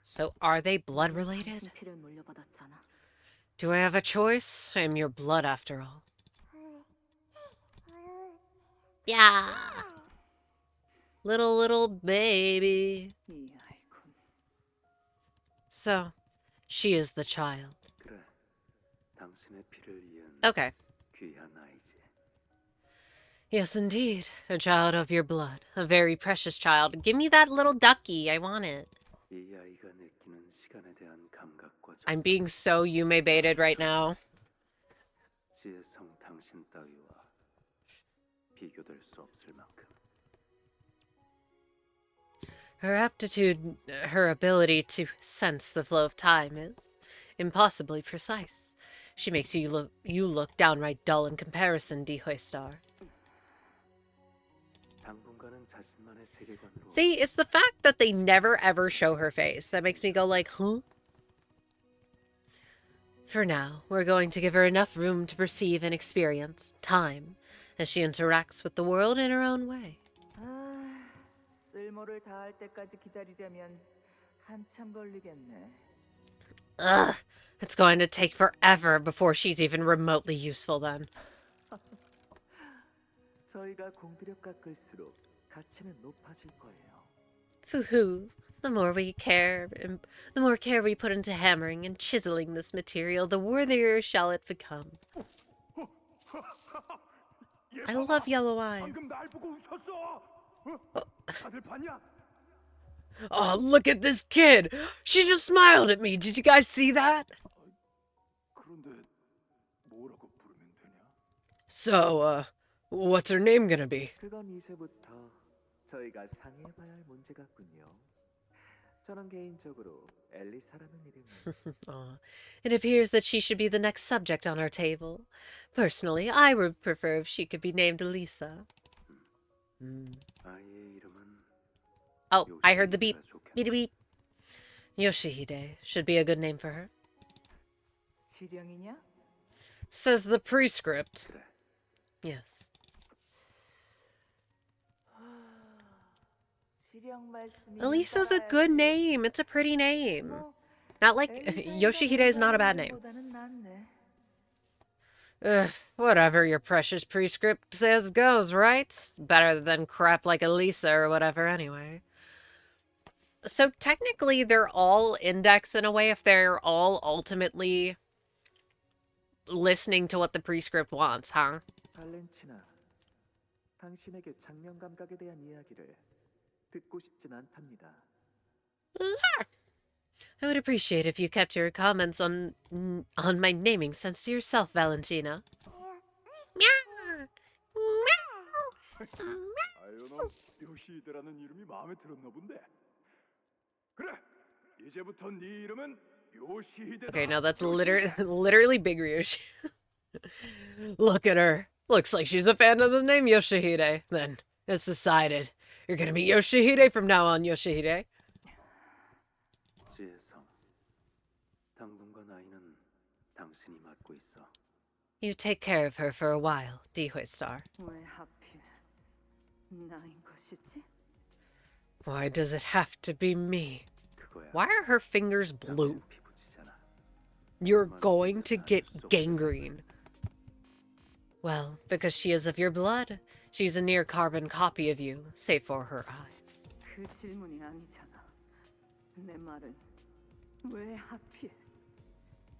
So are they blood related? 피를 물려받았잖아. Do I have a choice? I am your blood after all. Yeah. Little baby. 이 아이군. So, she is the child. 그래, 당신의 피를 이은 Okay. 귀한 아이지. Yes, indeed. A child of your blood. A very precious child. Give me that little ducky. I want it. 이 아이가 느끼는 시간에 대한 감각과 I'm being so Yume baited right now. 지혜성 당신 따위와 비교될 수 없을 만큼. Her aptitude, her ability to sense the flow of time is impossibly precise. She makes you look downright dull in comparison, Dihoi Star. 당분간은 자신만의 세계관으로 See, it's the fact that they never ever show her face that makes me go like, huh? For now, we're going to give her enough room to perceive and experience time as she interacts with the world in her own way. 아, 쓸모를 다할 때까지 기다리려면 한참 걸리겠네. Ugh, it's going to take forever before she's even remotely useful then. 저희가 공비력 깎을수록 가치는 높아질 거예요. Foo-hoo. The more care we put into hammering and chiseling this material, the worthier shall it become. I love yellow eyes. 방금 날 보고 웃었어. 다들 봤냐? Oh, look at this kid! She just smiled at me. Did you guys see that? 그런데 뭐라고 부르면 되냐? So, what's her name gonna be? 그건 이제부터 저희가 상의해봐야 할 문제 같군요. 저는 개인적으로 엘리사라는 이름을 Aw, it appears that she should be the next subject on our table. Personally, I would prefer if she could be named Elisa. 아이의 이름은 Oh, I heard the beep. 요시히데가 좋겠네. Beep beep. Yoshihide should be a good name for her. 지령이냐? Says the prescript. 그래. Yes. 지령 말씀이 Elisa's a good name. It's a pretty name. Not like Yoshihide is not a bad name. 보다는 낫네. Ugh, whatever your precious prescript says goes, right? Better than crap like Elisa or whatever anyway. So technically they're all index in a way if they're all ultimately listening to what the prescript wants, huh? 발렌티나, 당신에게 장면 감각에 대한 이야기를 듣고 싶진 않답니다. I would appreciate if you kept your comments on my naming sense to yourself, Valentina. Meow. 아유놈 요시히데라는 이름이 마음에 들었나 본데. 그래, 이제부터 네 이름은 요시히데다. Okay, no, that's literally Big Ryoshu. Look at her. Looks like she's a fan of the name Yoshihide. Then, it's decided. You're gonna be Yoshihide from now on, Yoshihide. 지혜성, 당분간 아이는 당신이 맡고 있어. You take care of her for a while, Dihue Star. 왜 하필 나인 것이지? Why does it have to be me? 그거야. Why are her fingers blue? 당신 피부치잖아. You're going to get gangrene. Well, because she is of your blood. She's a near carbon copy of you, save for her eyes. 그 질문이 아니잖아. 내 말은 왜 하필?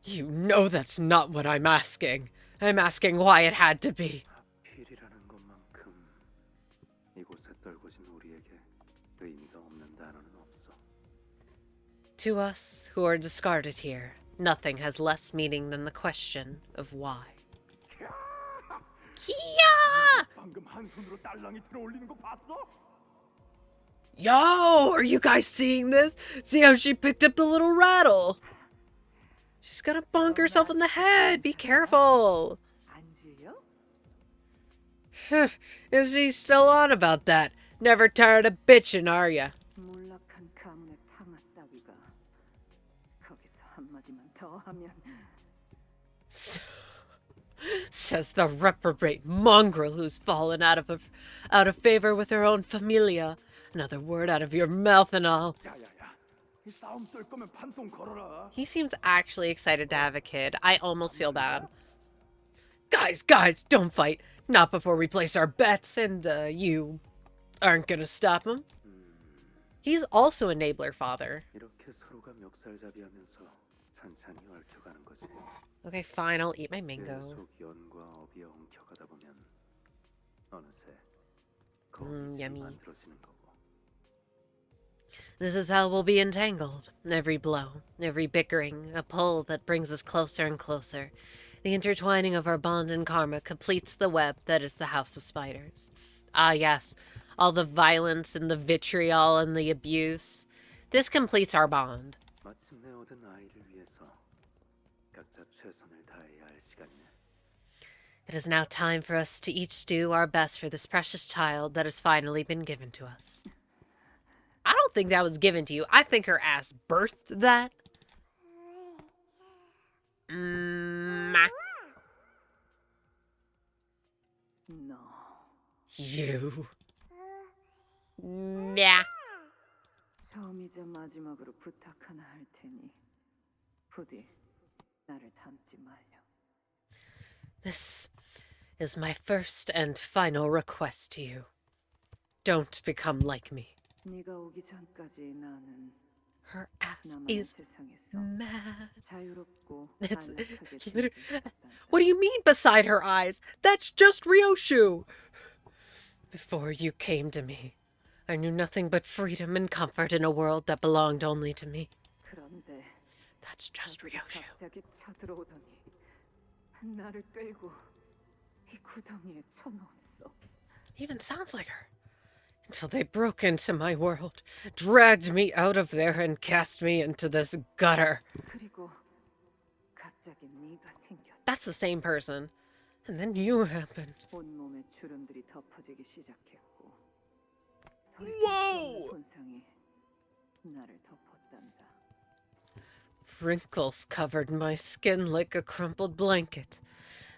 You know that's not what I'm asking. I'm asking why it had to be. 하필이라는 것만큼 이곳에 떨궈진 우리에게 의미가 없는 단어는 없어. To us, who are discarded here, nothing has less meaning than the question of why. Kia! 방금 한 손으로 딸랑이 들어올리는 거 봤어? Yo, are you guys seeing this? See how she picked up the little rattle? She's gonna bonk herself in the head. Be careful. 안지요? Is she still on about that? Never tired of bitching, are ya? 몰락한 가문의 탕아 따위가 거기서 한마디만 더 하면 Says the reprobate mongrel who's fallen out of favor with her own familia. Another word out of your mouth and all. 야야야, 이 싸움 쏠 거면 판통 걸어라. He seems actually excited to have a kid. I almost feel bad. Guys, don't fight. Not before we place our bets, and you aren't gonna stop him. He's also a enabler father. 이렇게 서로가 멱살잡이하면서 찬찬히 얽혀가는 거지. Okay, fine, I'll eat my mango. 계속 연과 업이어 엉켜가다 보면 어느새 yummy. 만들어지는 거고. This is how we'll be entangled. Every blow, every bickering, a pull that brings us closer and closer. The intertwining of our bond and karma completes the web that is the House of Spiders. Ah, yes, all the violence and the vitriol and the abuse. This completes our bond. 마침내 얻은 아이를 위해서 각자 최선을 다해야 할 시간이네. It is now time for us to each do our best for this precious child that has finally been given to us. I don't think that was given to you. I think her ass birthed that. 너 You. Yeah. 처음이자 마지막으로 부탁 하나 할 테니 부디 나를 닮지 말려. This is my first and final request to you. Don't become like me. 네가 오기 전까지 나는 Her ass 나만의 is 세상에서 mad. 자유롭고 It's 안락하게 literally. 즐길 수 있단다. What do you mean beside her eyes? That's just Ryoshu. Before you came to me, I knew nothing but freedom and comfort in a world that belonged only to me. 그런데 That's just Ryoshu. 갑자기 쳐들어오더니 나를 끌고 이 구덩이에 쳐넣었어. Even sounds like her. Until they broke into my world, dragged me out of there, and cast me into this gutter. 그리고 갑자기 네가 생겼어. That's the same person. And then you happened. 온몸에 주름들이 덮어지기 시작했고 Whoa! 손상이 나를 덮었단다. Wrinkles covered my skin like a crumpled blanket.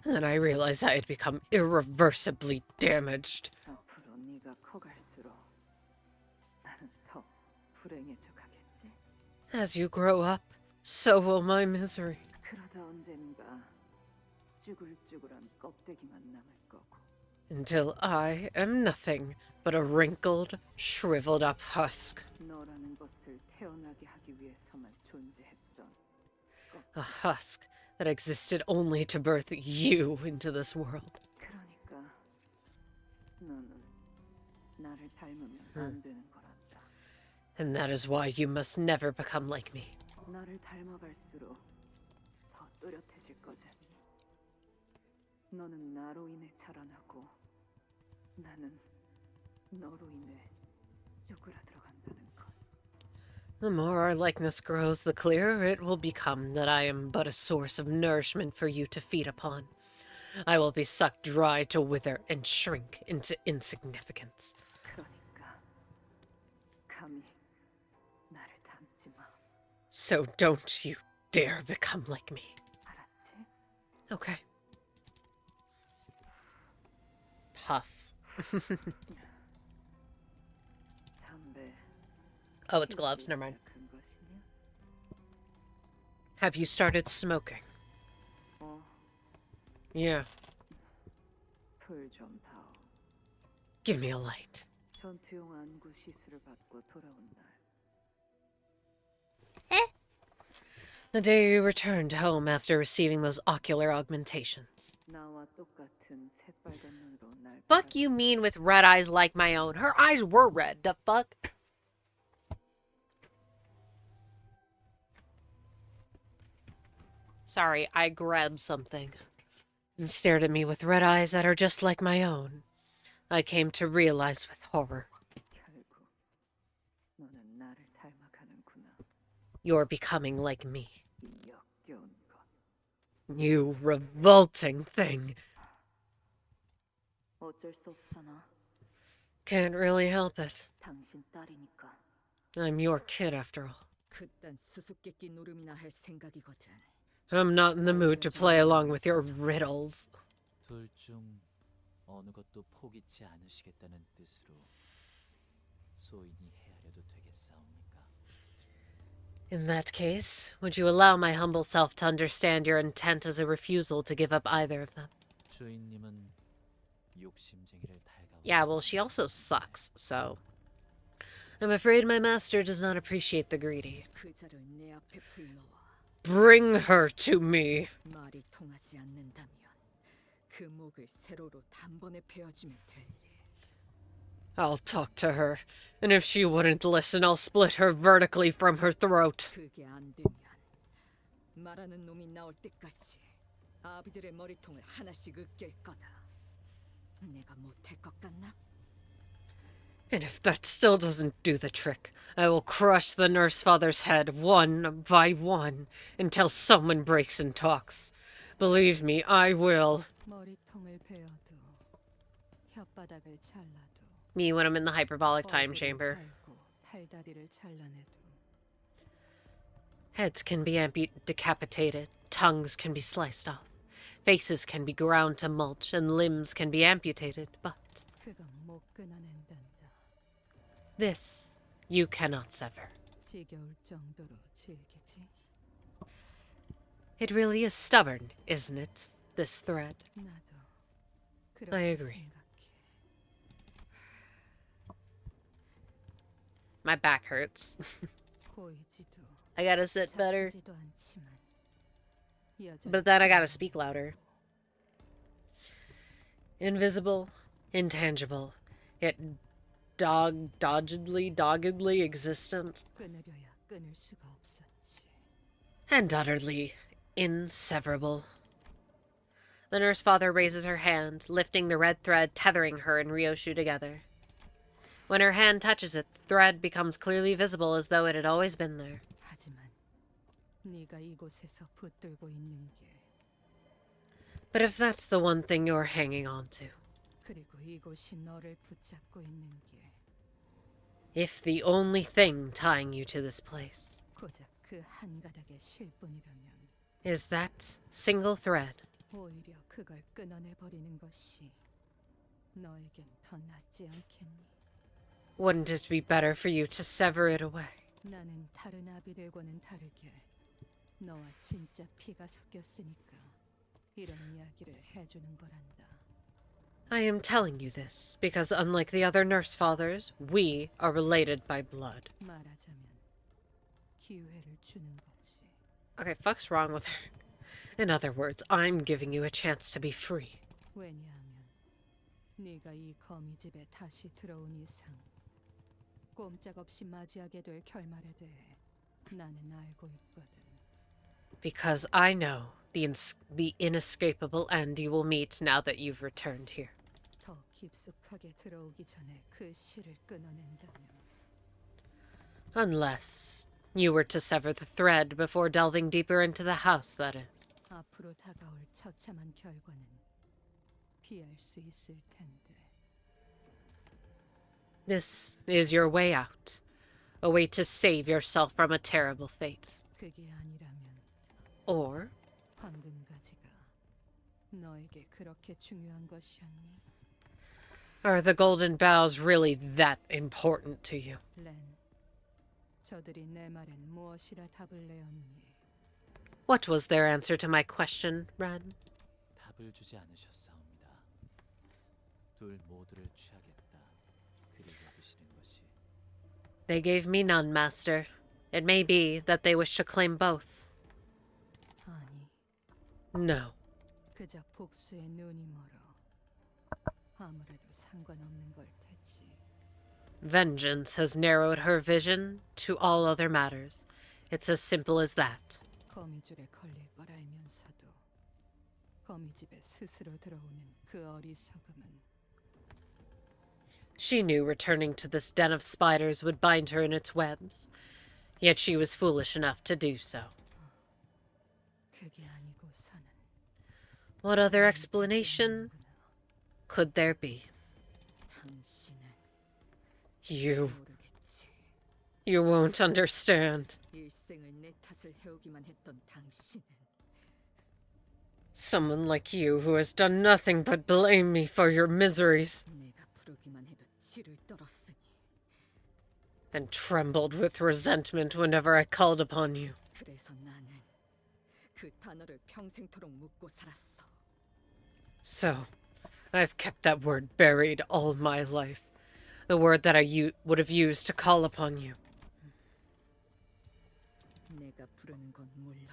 And then I realized I had become irreversibly damaged. 앞으로 네가 커갈수록 나는 더 불행해져 가겠지. As you grow up, so will my misery. 그러다 언젠가 쭈글쭈글한 껍데기만 남을 거고. Until I am nothing but a wrinkled, shriveled up husk. 너라는 것을 태어나게 하기 위해서만 존재했던 A husk that existed only to birth you into this world. 그러니까 너는 나를 닮으면 안 되는 거란다. And that is why you must never become like me. 나를 닮아갈수록 더 또렷해질 거잖니. 너는 나로 인해 자라나고 나는 너로 인해 쪼그라들어간다는 것. The more our likeness grows, the clearer it will become that I am but a source of nourishment for you to feed upon. I will be sucked dry to wither and shrink into insignificance. 그러니까 감히 나를 닮지 마. So don't you dare become like me. 알았지? Okay. Puff. 담배. Oh, it's gloves. Never mind. 큰 것이냐? Have you started smoking? 어, Yeah. 불좀 다오. Give me a light. 전투용 안구 시술을 받고 돌아온 날. The day you returned home after receiving those ocular augmentations. 나와 똑같은 새빨간 눈으로 날 Fuck you mean with red eyes like my own? Her eyes were red. The fuck? Sorry, I grabbed something and stared at me with red eyes that are just like my own. I came to realize with horror. 결국 너는 나를 닮아가는구나. You're becoming like me. 이 역겨운 것. You revolting thing. 어쩔 수 없잖아. Can't really help it. 당신 딸이니까. I'm your kid after all. 그딴 수수께끼 노름이나 할 생각이거든. I'm not in the mood to play along with your riddles. 둘 중 어느 것도 포기치 않으시겠다는 뜻으로 소인이 헤아려도 되겠사옵니까? In that case, would you allow my humble self to understand your intent as a refusal to give up either of them? 주인님은 욕심쟁이를 달가워. Yeah, well, she also sucks, so... I'm afraid my master does not appreciate the greedy. 그자를 내 앞에 불러와. Bring her to me! 말이 통하지 않는다면 그 목을 세로로 단번에 베어주면 될 일. I'll talk to her, and if she wouldn't listen, I'll split her vertically from her throat. 그게 안 되면 말하는 놈이 나올 때까지 아비들의 머리통을 하나씩 으깰 거다. 내가 못할 것 같나? And if that still doesn't do the trick, I will crush the nursefather's head one by one until someone breaks and talks. Believe me, I will. 머리통을 베어도 혓바닥을 잘라도 Me when I'm in the hyperbolic time 얼굴을 chamber. 갈고 팔다리를 잘라내도 Heads can be decapitated, tongues can be sliced off, faces can be ground to mulch, and limbs can be amputated, but 그건 못 끊어낸단다. this you cannot sever. 지겨울 정도로 질기지. It really is stubborn, isn't it, this thread? 나도 I 그렇게 agree. 생각해. My back hurts. 보이지도 I gotta sit better, 잡히지도 않지만 여전히 but then I gotta speak louder. Invisible, intangible, yet doggedly existent, 끊으려야 끊을 수가 없었지. and utterly inseverable. The nurse father raises her hand, lifting the red thread tethering her and Ryoshu together. When her hand touches it, the thread becomes clearly visible as though it had always been there. 하지만 네가 이곳에서 붙들고 있는 게 But if that's the one thing you're hanging on to, 그리고 이곳이 너를 붙잡고 있는 게 if the only thing tying you to this place 고작 그 한 가닥의 실뿐이라면 is that single thread, 오히려 그걸 끊어내 버리는 것이 너에겐 더 낫지 않겠니? wouldn't it be better for you to sever it away? 나는 다른 아비들과는 다르게 너와 진짜 피가 섞였으니까 이런 이야기를 해주는 거란다. I am telling you this because unlike the other nurse fathers, we are related by blood. 말하자면 기회를 주는 거지. Okay, fuck's wrong with her? In other words, I'm giving you a chance to be free. 왜냐하면 네가 이 거미집에 다시 들어온 이상 꼼짝없이 맞이하게 될 결말에 대해 나는 알고 있거든. Because I know the inescapable end you will meet now that you've returned here. 더 깊숙하게 들어오기 전에 그 실을 끊어낸다면 Unless you were to sever the thread before delving deeper into the house, that is. 앞으로 다가올 처참한 결과는 피할 수 있을 텐데. This is your way out. A way to save yourself from a terrible fate. 그게 아니라면 Or 황금가지가 너에게 그렇게 중요한 것이었니? are the golden boughs really that important to you? 렌, 저들이 내 말엔 무엇이라 답을 내었니? What was their answer to my question, Ren? 답을 주지 않으셨사옵니다. 둘 모두를 취하겠다. 그리 여기시는 것이 They gave me none, master. It may be that they wish to claim both. 아니, No. 그저 복수의 눈이 멀어. 아무래도 상관없는 걸 테지. Vengeance has narrowed her vision to all other matters. It's as simple as that. 거미줄에 걸릴 걸 알면서도 거미집에 스스로 들어오는 그 어리석음은 She knew returning to this den of spiders would bind her in its webs, yet she was foolish enough to do so. 그게 아니고서는 What other explanation could there be? 당신은 You 모르겠지. won't understand. 일생을 내 탓을 해오기만 했던 당신은 Someone like you who has done nothing but blame me for your miseries 내가 부르기만 해도 치를 떨었으니 and trembled with resentment whenever I called upon you. 그래서 나는 그 단어를 평생토록 묻고 살았어. So, I've kept that word buried all my life. The word that I would have used to call upon you. 내가 부르는 건 물론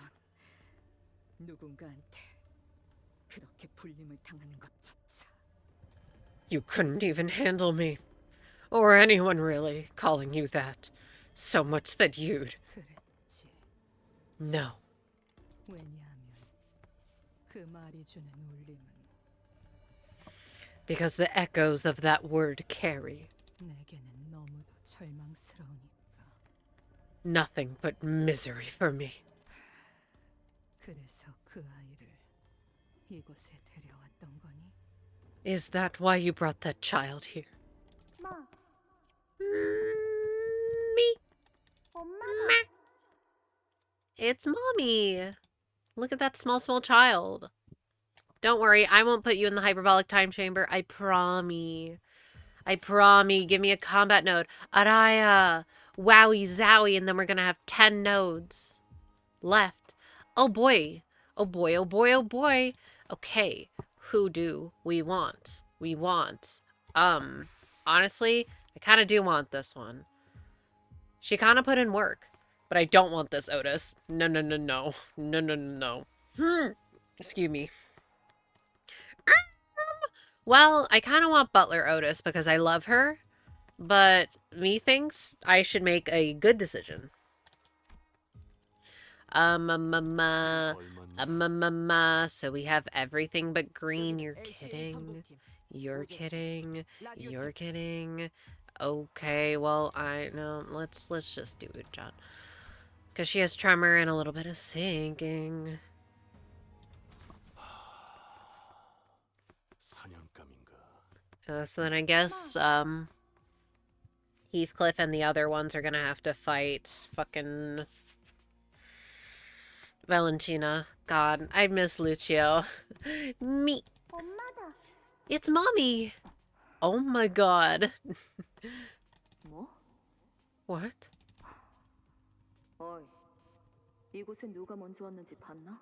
누군가한테 그렇게 불림을 당하는 것조차 You couldn't even handle me. Or anyone, really, calling you that. So much that you'd... 그랬지. No. 왜냐하면 그 말이 주는 울림은 Because the echoes of that word carry 내게는 너무도 절망스러우니까. nothing but misery for me. 그래서 그 아이를 이곳에 데려왔던 거니? Is that why you brought that child here? 마, Me. 엄마가 It's mommy. Look at that small child. Don't worry, I won't put you in the hyperbolic time chamber. I promise. I promise. Give me a combat node. Araya. Wowie zowie. And then we're going to have 10 nodes left. Oh boy. Oh boy, oh boy, oh boy. Okay. Who do we want? We want, honestly, I kind of do want this one. She kind of put in work, but I don't want this Otis. No, no, no, no. No, no, no, no. Excuse me. Well, I kind of want Butler Otis because I love her, but me thinks I should make a good decision. So we have everything but green. You're kidding. You're kidding. You're kidding. Okay, well, I know. Let's just do it, John. Because she has tremor and a little bit of sinking. So then I guess, Heathcliff and the other ones are gonna have to fight fucking Valentina. God, I miss Lucio. Me. 엄마다. It's mommy. Oh my god. 뭐? What? 어이, 이곳에 누가 먼저 왔는지 봤나?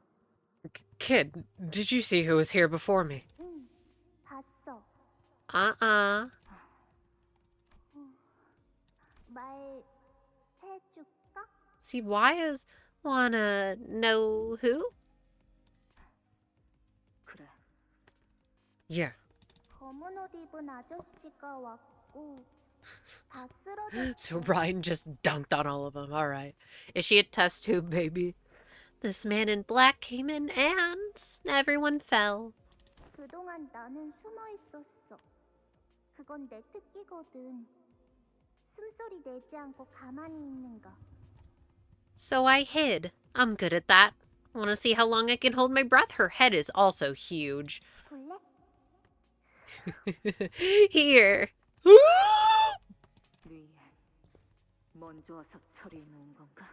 Kid, did you see who was here before me? 응, 봤어. 말해줄까? See, why is wanna know who? 그래. Yeah. 검은 옷 입은 아저씨가 왔고 다 쓰러졌어. So Ryan just dunked on all of them. All right. Is she a test tube baby? This man in black came in and everyone fell. 그동안 나는 숨어 있었어. 그건 내 특기거든. 숨소리 내지 않고 가만히 있는 거. So I hid. I'm good at that. Want to see how long I can hold my breath? Her head is also huge. 볼래? Here. 리엔, 먼저 와서 처리해 놓은 건가?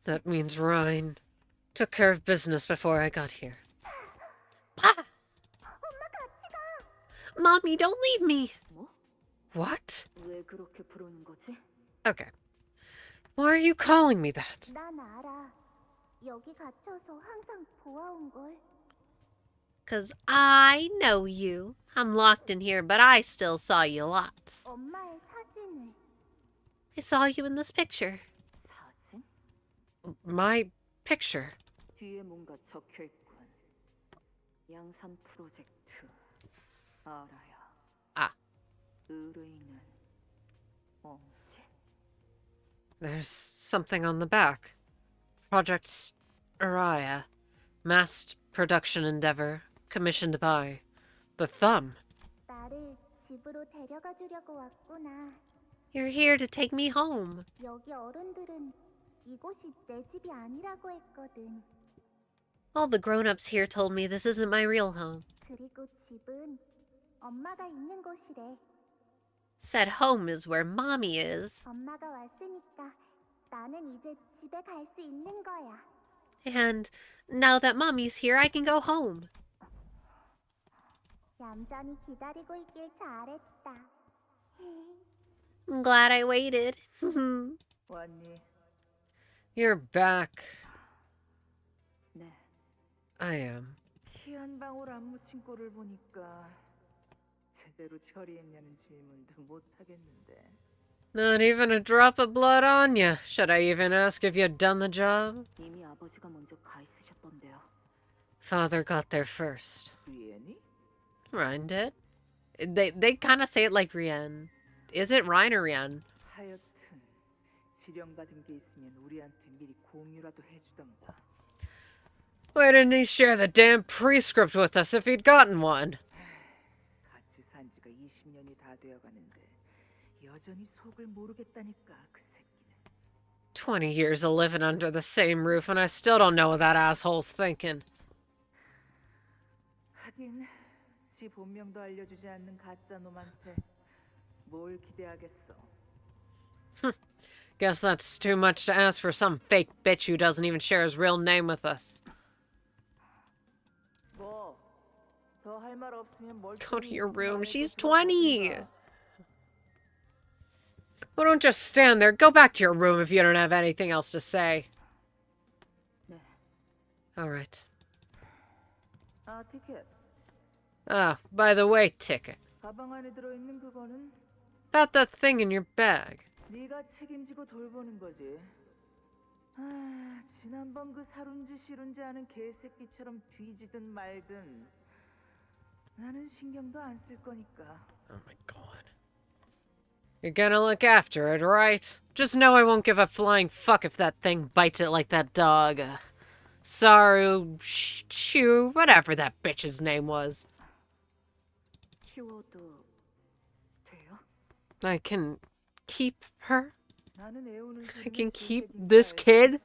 That means Rien took care of business before I got here. Pa! Mommy, don't leave me! 뭐? What? 왜 그렇게 부르는 거지? Okay. Why are you calling me that? 난 알아. 여기 갇혀서 항상 보아온 걸. 'Cause I know you. I'm locked in here, but I still saw you lots. 엄마의 사진을. I saw you in this picture. 사진? My picture. 뒤에 뭔가 적혀 있군. 양산 프로젝트. 알아야. Ah. 의뢰인은 언제? There's something on the back. Project Araya. Mass production endeavor. Commissioned by the Thumb. 나를 집으로 데려가 주려고 왔구나. You're here to take me home. 여기 어른들은 이곳이 내 집이 아니라고 했거든. All the grown-ups here told me this isn't my real home. 그리고 집은 엄마가 있는 곳이래. Said home is where mommy is. 엄마가 왔으니까 나는 이제 집에 갈 수 있는 거야. And now that mommy's here, I can go home. 얌전히 기다리고 있길 잘했다. I'm glad I waited. 왔니? You're back. 네. I am. 피 한 방울 안 묻힌 꼴을 보니까 제대로 처리했냐는 질문도 못 하겠는데. Not even a drop of blood on you. Should I even ask if you'd done the job? 이미 아버지가 먼저 가 있으셨던데요. Father got there first. 리엔이? Rien did. They kind of say it like Rien. Is it Rien or Rien? 하여튼 지령받은 게 있으면 우리한테 미리 공유라도 해주던가. Why didn't he share the damn prescript with us if he'd gotten one? 같이 산 지가 20년이 다 되어가는데 여전히 속을 모르겠다니까 그 새끼는. 20 years of living under the same roof and I still don't know what that asshole's thinking. 하긴 지 본명도 알려주지 않는 가짜 놈한테 뭘 기대하겠어. Guess that's too much to ask for some fake bitch who doesn't even share his real name with us. 뭐? 더 할 말 없으면 뭘? Go to your room. She's 20. Well, don't just stand there. Go back to your room if you don't have anything else to say. 네. All right. 아, 티켓. Ah, by the way, ticket. 가방 안에 들어있는 그거는 About that thing in your bag. 네가 책임지고 돌보는 거지. 아, 지난번 그 사룬지 시룬지 하는 개새끼처럼 뒤지든 말든 나는 신경도 안 쓸 거니까. Oh my god. You're gonna look after it, right? Just know I won't give a flying fuck if that thing bites it like that dog. Saru, Shu, whatever that bitch's name was. 키워도 돼요? I can keep her? 나는 애우는 I can 소리는 keep 즐기니까 this 알지. kid?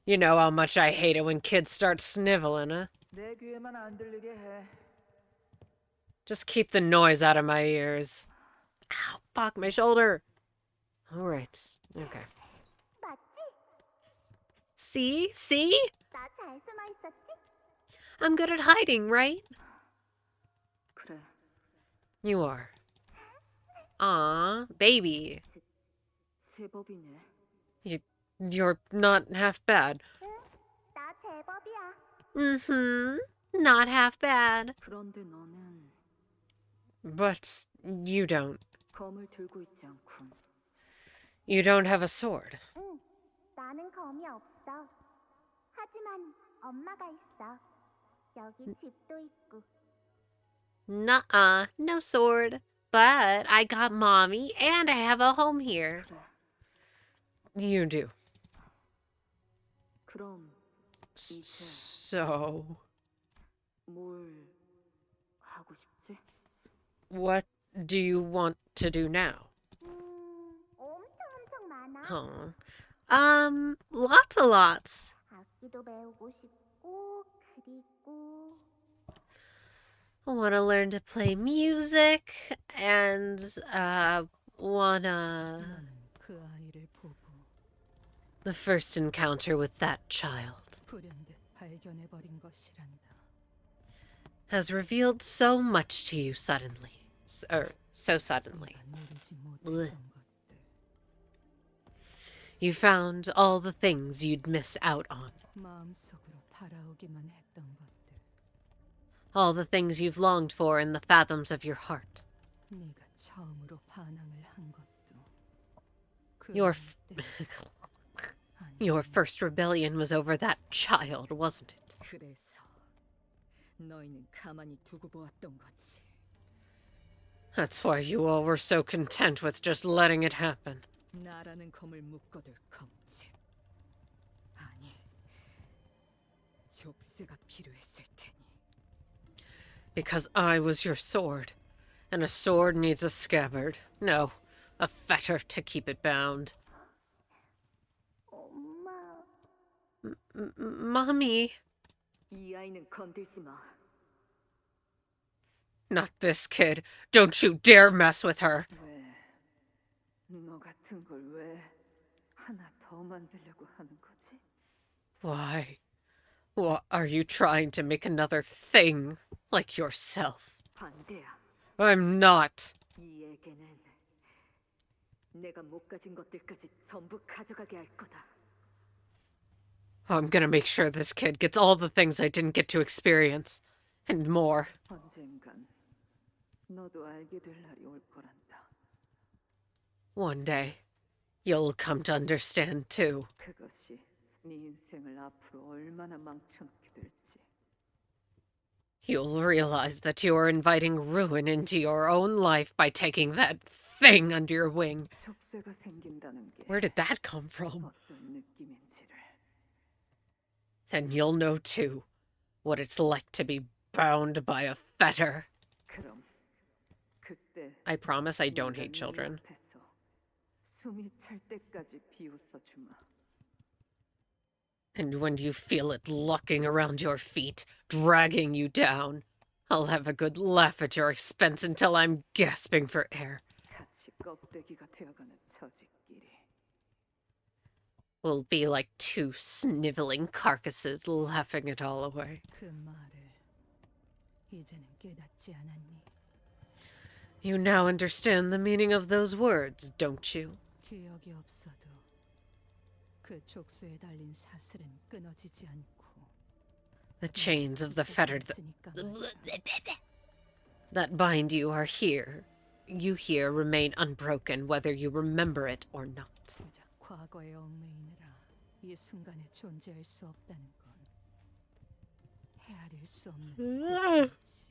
You know how much I hate it when kids start sniveling, huh? 내 귀에만 안 들리게 해. Just keep the noise out of my ears. Ow, fuck, my shoulder. Alright, okay. 맞지? See? See? 나 잘 숨어 있었지? I'm good at hiding, right? 그래. You are. Aw, baby. 제법이네. You're not half bad. 응, 나 제법이야. Mm-hmm. Not half bad. 그런데 너는 But you don't. 검을 들고 있지 않군. You don't have a sword. 응, 나는 검이 없어. 하지만 엄마가 있어. 여기 집도 있고. Nuh-uh, no sword. But I got mommy and I have a home here. 그래. You do. 그럼 이제 So, 뭘 하고 싶지? what do you want to do now? 엄청 많아. Lots of lots. 악기도 배우고 싶고, 그리고 Want to learn to play music and wanna 너는 그 아이를 보고 the first encounter with that child 불현듯 발견해버린 것이란다. has revealed so much to you suddenly. So suddenly. 네가 누리지 Blech. 못했던 것들. You found all the things you'd missed out on. 마음속으로 바라오기만 했던 것들. All the things you've longed for in the fathoms of your heart. 네가 처음으로 반항을 한 것도. 그 Your 아이 때문에. 아니, Your first rebellion was over that child, wasn't it? 그래서 너희는 가만히 두고 보았던 거지. That's why you all were so content with just letting it happen. 나라는 검을 묶어둘 검체. 아니, 족쇄가 필요했을 테니. Because I was your sword. And a sword needs a scabbard. No, a fetter to keep it bound. 엄마. Mommy. 이 아이는 건들지 마. Not this kid. Don't you dare mess with her. 왜? 너 같은 걸 왜 하나 더 만들려고 하는 거지? Why? What are you trying to make another thing like yourself? 반대야. I'm not. 이 애게는 내가 못 가진 것들까지 전부 가져가게 할 거다. I'm gonna make sure this kid gets all the things I didn't get to experience. And more. 언젠간 너도 알게 될 날이 올 거란다. One day, you'll come to understand too. 그것이 네 인생을 앞으로 얼마나 망쳐놓게 될지. You'll realize that you are inviting ruin into your own life by taking that thing under your wing. 족쇄가 생긴다는 게 Where did that come from? 어떤 느낌인지를. Then you'll know too what it's like to be bound by a fetter. 그럼 그때 I promise I don't 네가 hate 네 children. 옆에서 숨이 찰 때까지 비웃어 주마. And when you feel it locking around your feet, dragging you down, I'll have a good laugh at your expense until I'm gasping for air. 같이 껍데기가 되어가는 처지끼리. We'll be like two sniveling carcasses laughing it all away. 그 말을 이제는 깨닫지 않았니? You now understand the meaning of those words, don't you? 기억이 없어도 그 족쇄에 달린 사슬은 끊어지지 않고 The chains of the fetter 있으니까 말이야. that bind you are here. You here remain unbroken whether you remember it or not. 고작 과거에 얽매이느라 이 순간에 존재할 수 없다는 건 헤아릴 수 없는 고통이지.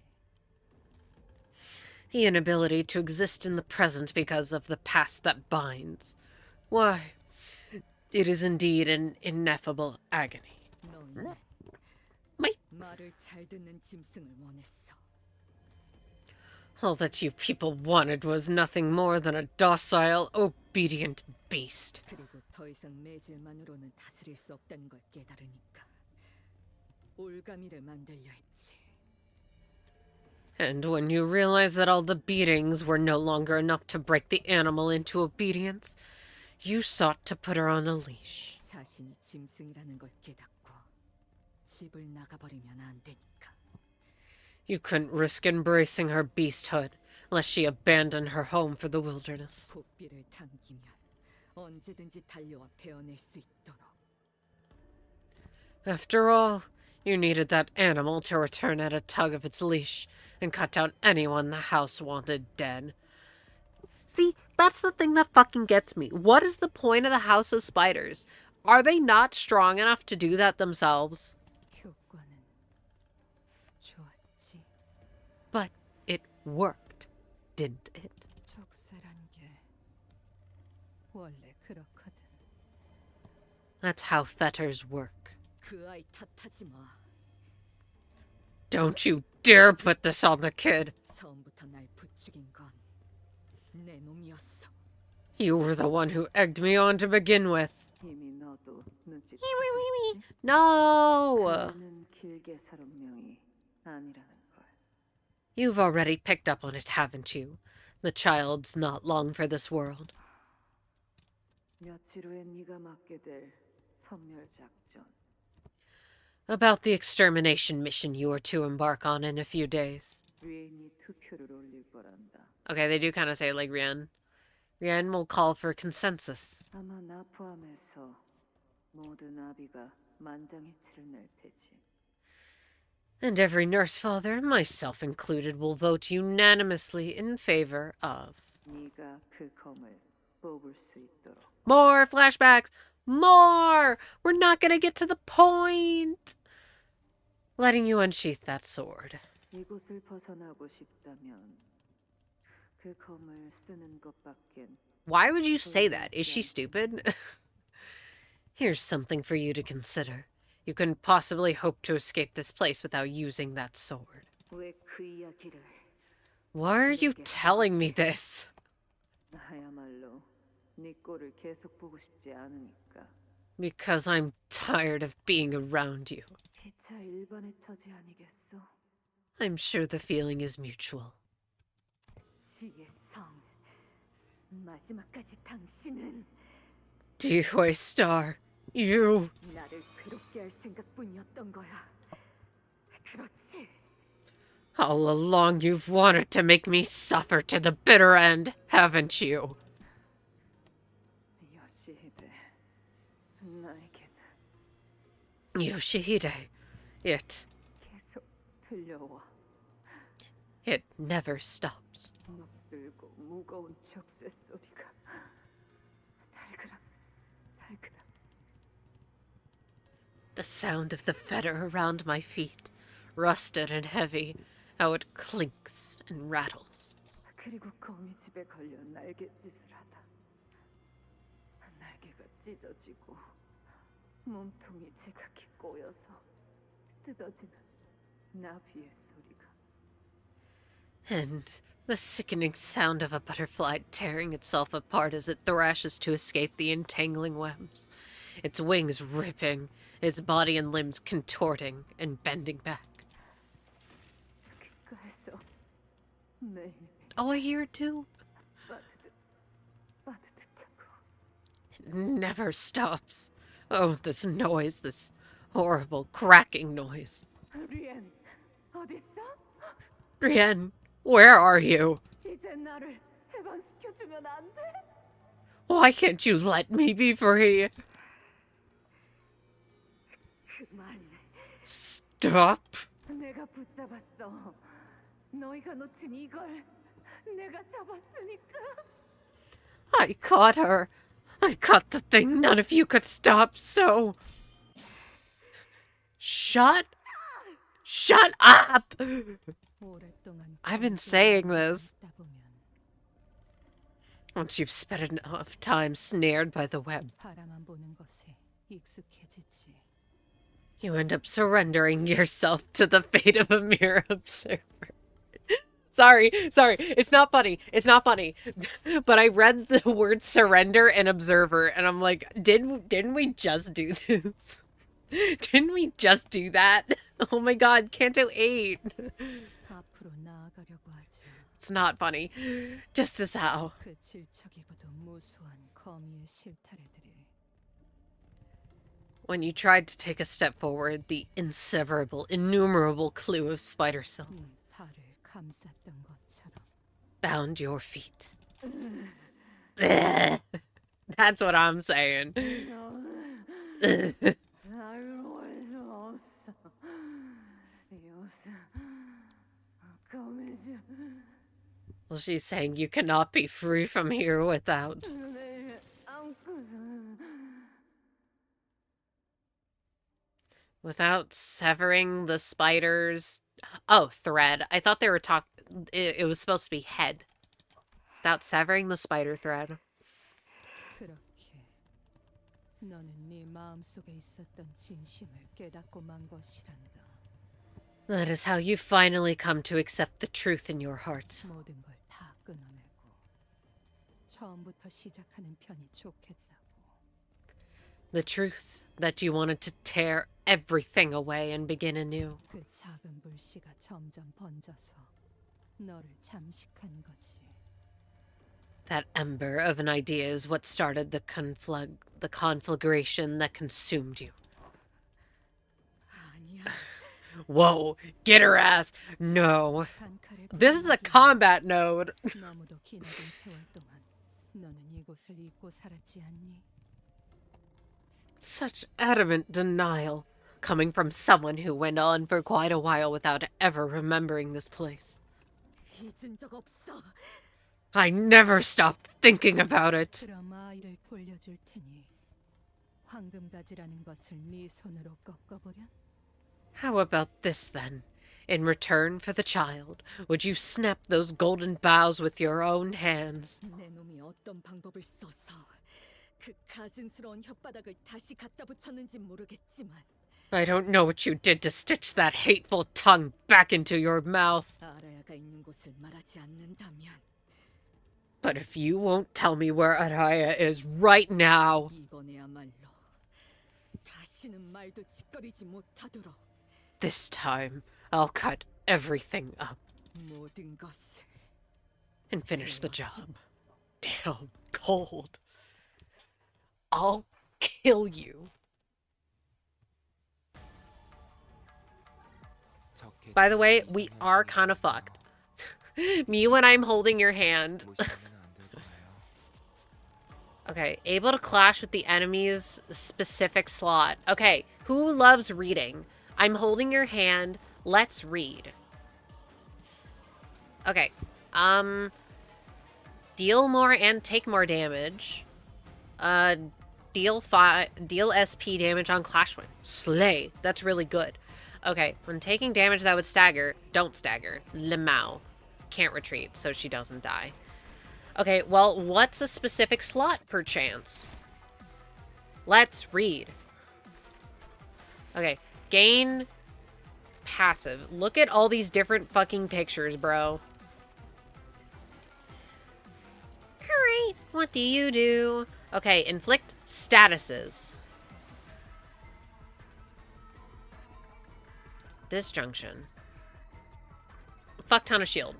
The inability to exist in the present because of the past that binds. Why, it is indeed an ineffable agony. 너희는 My- 말을 잘 듣는 짐승을 원했어. All that you people wanted was nothing more than a docile, obedient beast. 그리고 더 이상 매질만으로는 다스릴 수 없다는 걸 깨달으니까 올가미를 만들려 했지. And when you realized that all the beatings were no longer enough to break the animal into obedience, you sought to put her on a leash. 자신이 짐승이라는 걸 깨닫고 집을 나가버리면 안 되니까. You couldn't risk embracing her beasthood, lest she abandon her home for the wilderness. 고삐를 당기면 언제든지 달려와 베어낼 수 있도록. After all, you needed that animal to return at a tug of its leash and cut down anyone the house wanted dead. See, that's the thing that fucking gets me. What is the point of the House of Spiders? Are they not strong enough to do that themselves? 효과는 좋았지. But it worked, didn't it? 족쇄란 게 원래 그렇거든. That's how fetters work. 그 아이 탓하지 마. Don't you dare put this on the kid. 처음부터 날 부추긴 건 내 놈이었어. You were the one who egged me on to begin with. 이미 너도 눈치 No! 그는 길게 살 운명이 아니라는 걸. You've already picked up on it, haven't you? The child's not long for this world. 며칠 후에 네가 맡게 될 선멸 작전. About the extermination mission you are to embark on in a few days. 리엔이 투표를 올릴 거란다. Okay, they do kind of say it like Rien. Rien will call for consensus. 아마 나 포함해서 모든 아비가 만장일치를 낼 테지. And every nurse father, myself included, will vote unanimously in favor of. 네가 그 검을 뽑을 수 있도록. More flashbacks! More! We're not gonna get to the point! Letting you unsheath that sword. 이곳을 벗어나고 싶다면 그 검을 쓰는 것밖엔. Why would you say that? Is she stupid? Here's something for you to consider. You couldn't possibly hope to escape this place without using that sword. 왜 그 이야기를? Why are you telling me this? 나야말로 네 꼴을 계속 보고 싶지 않으니까. Because I'm tired of being around you. 기차 일반의 처지 아니겠어? I'm sure the feeling is mutual. 지의 성. 마지막까지 당신은 Decoy Star, you... 나를 괴롭게 할 생각뿐이었던 거야. 그렇지? All along you've wanted to make me suffer to the bitter end, haven't you? 요시히데, 나에겐 Yoshihide, it 계속 들려와. never stops. 녹슬고 무거운 족쇄 소리가 달그락 달그락. The sound of the fetter around my feet, rusted and heavy, how it clinks and rattles. 그리고 거미집에 걸려 날갯짓을 하다. 날개가 찢어지고 몸통이 제각기 꼬여서 뜯어지는 나비의 소리가. And the sickening sound of a butterfly tearing itself apart as it thrashes to escape the entangling webs, its wings ripping, its body and limbs contorting and bending back. 귓가에서 매일 Oh, I hear it too. 빠듯하고. It never stops. Oh, this noise, this horrible cracking noise. 리엔, 어딨어? Rien, where are you? 이제 나를 해방시켜주면 안 돼? Why can't you let me be free? 그만. Stop. 내가 붙잡았어. 너희가 놓친 이걸 내가 잡았으니까. I caught her. I caught the thing none of you could stop, so... Shut up! I've been saying this. Once you've spent enough time snared by the web, you end up surrendering yourself to the fate of a mere observer. Sorry, it's not funny. It's not funny. But I read the word surrender and observer, and I'm like, didn't we just do this? Didn't we just do that? Oh my god, Canto 8. It's not funny. Just as how. When you tried to take a step forward, the inseverable, innumerable clue of spider silk bound your feet. That's what I'm saying. Well, she's saying you cannot be free from here without... Without severing the spider's... Oh, thread. I thought they were talking... It was supposed to be head. Without severing the spider thread. That is how you finally come to accept the truth in your heart. The truth that you wanted to tear everything away and begin anew. 너를 잠식한 거지. That ember of an idea is what started the conflagration that consumed you. 아니야. Whoa, get her ass. No. 단칼에 This is a 부정하게 combat node. 너무도 기나긴 세월 동안 너는 이곳을 잊고 살았지 않니? Such adamant denial, coming from someone who went on for quite a while without ever remembering this place. 잊은 적 없어. I never stopped thinking about it. 그럼 아이를 돌려줄 테니 황금가지라는 것을 네 손으로 꺾어보련? How about this then? In return for the child, would you snap those golden boughs with your own hands? 내 놈이 어떤 방법을 써서 그 가증스러운 혓바닥을 다시 갖다 붙였는지 모르겠지만 I don't know what you did to stitch that hateful tongue back into your mouth. 아라야가 있는 곳을 말하지 않는다면 But if you won't tell me where Araya is right now... 이번에야말로 다시는 말도 짓거리지 못하도록 This time, I'll cut everything up 모든 것을 and finish the job. Damn, cold. I'll kill you. By the way, we are kind of fucked. Me when I'm holding your hand. Okay, able to clash with the enemy's specific slot. Okay, who loves reading? I'm holding your hand. Let's read. Okay. Deal more and take more damage. Deal SP damage on clash win. Slay. That's really good. Okay, when taking damage that would stagger, don't stagger. Limau. Can't retreat, so she doesn't die. Okay, well, what's a specific slot, perchance? Let's read. Okay, gain passive. Look at all these different fucking pictures, bro. Alright, what do you do? Okay, inflict statuses. Disjunction. Fuck ton of shield.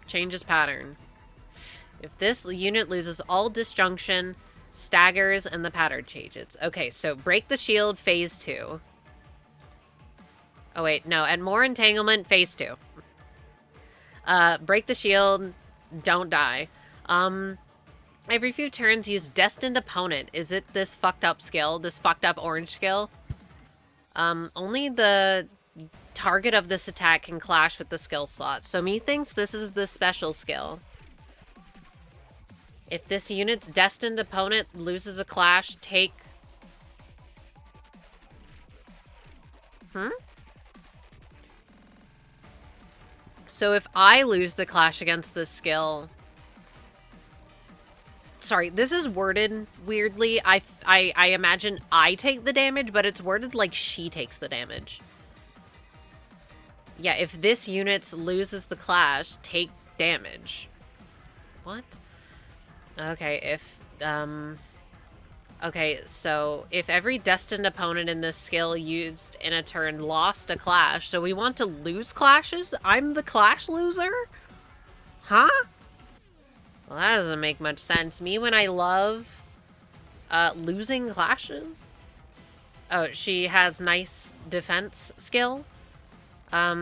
Changes pattern. If this unit loses all disjunction, staggers, and the pattern changes. Okay, so break the shield, phase 2. Oh wait, no, and more entanglement, phase 2. Break the shield, don't die. Every few turns, use destined opponent. Is it this fucked up skill? This fucked up orange skill? Only the target of this attack can clash with the skill slot. So methinks this is the special skill. If this unit's destined opponent loses a clash, take... So if I lose the clash against this skill... Sorry, this is worded weirdly. I imagine I take the damage, but it's worded like she takes the damage. Yeah, if this unit loses the clash, take damage. What? Okay, if, okay, so if every destined opponent in this skill used in a turn lost a clash, so we want to lose clashes? I'm the clash loser? Huh? Well, that doesn't make much sense. Me when I love, losing clashes? Oh, she has nice defense skill.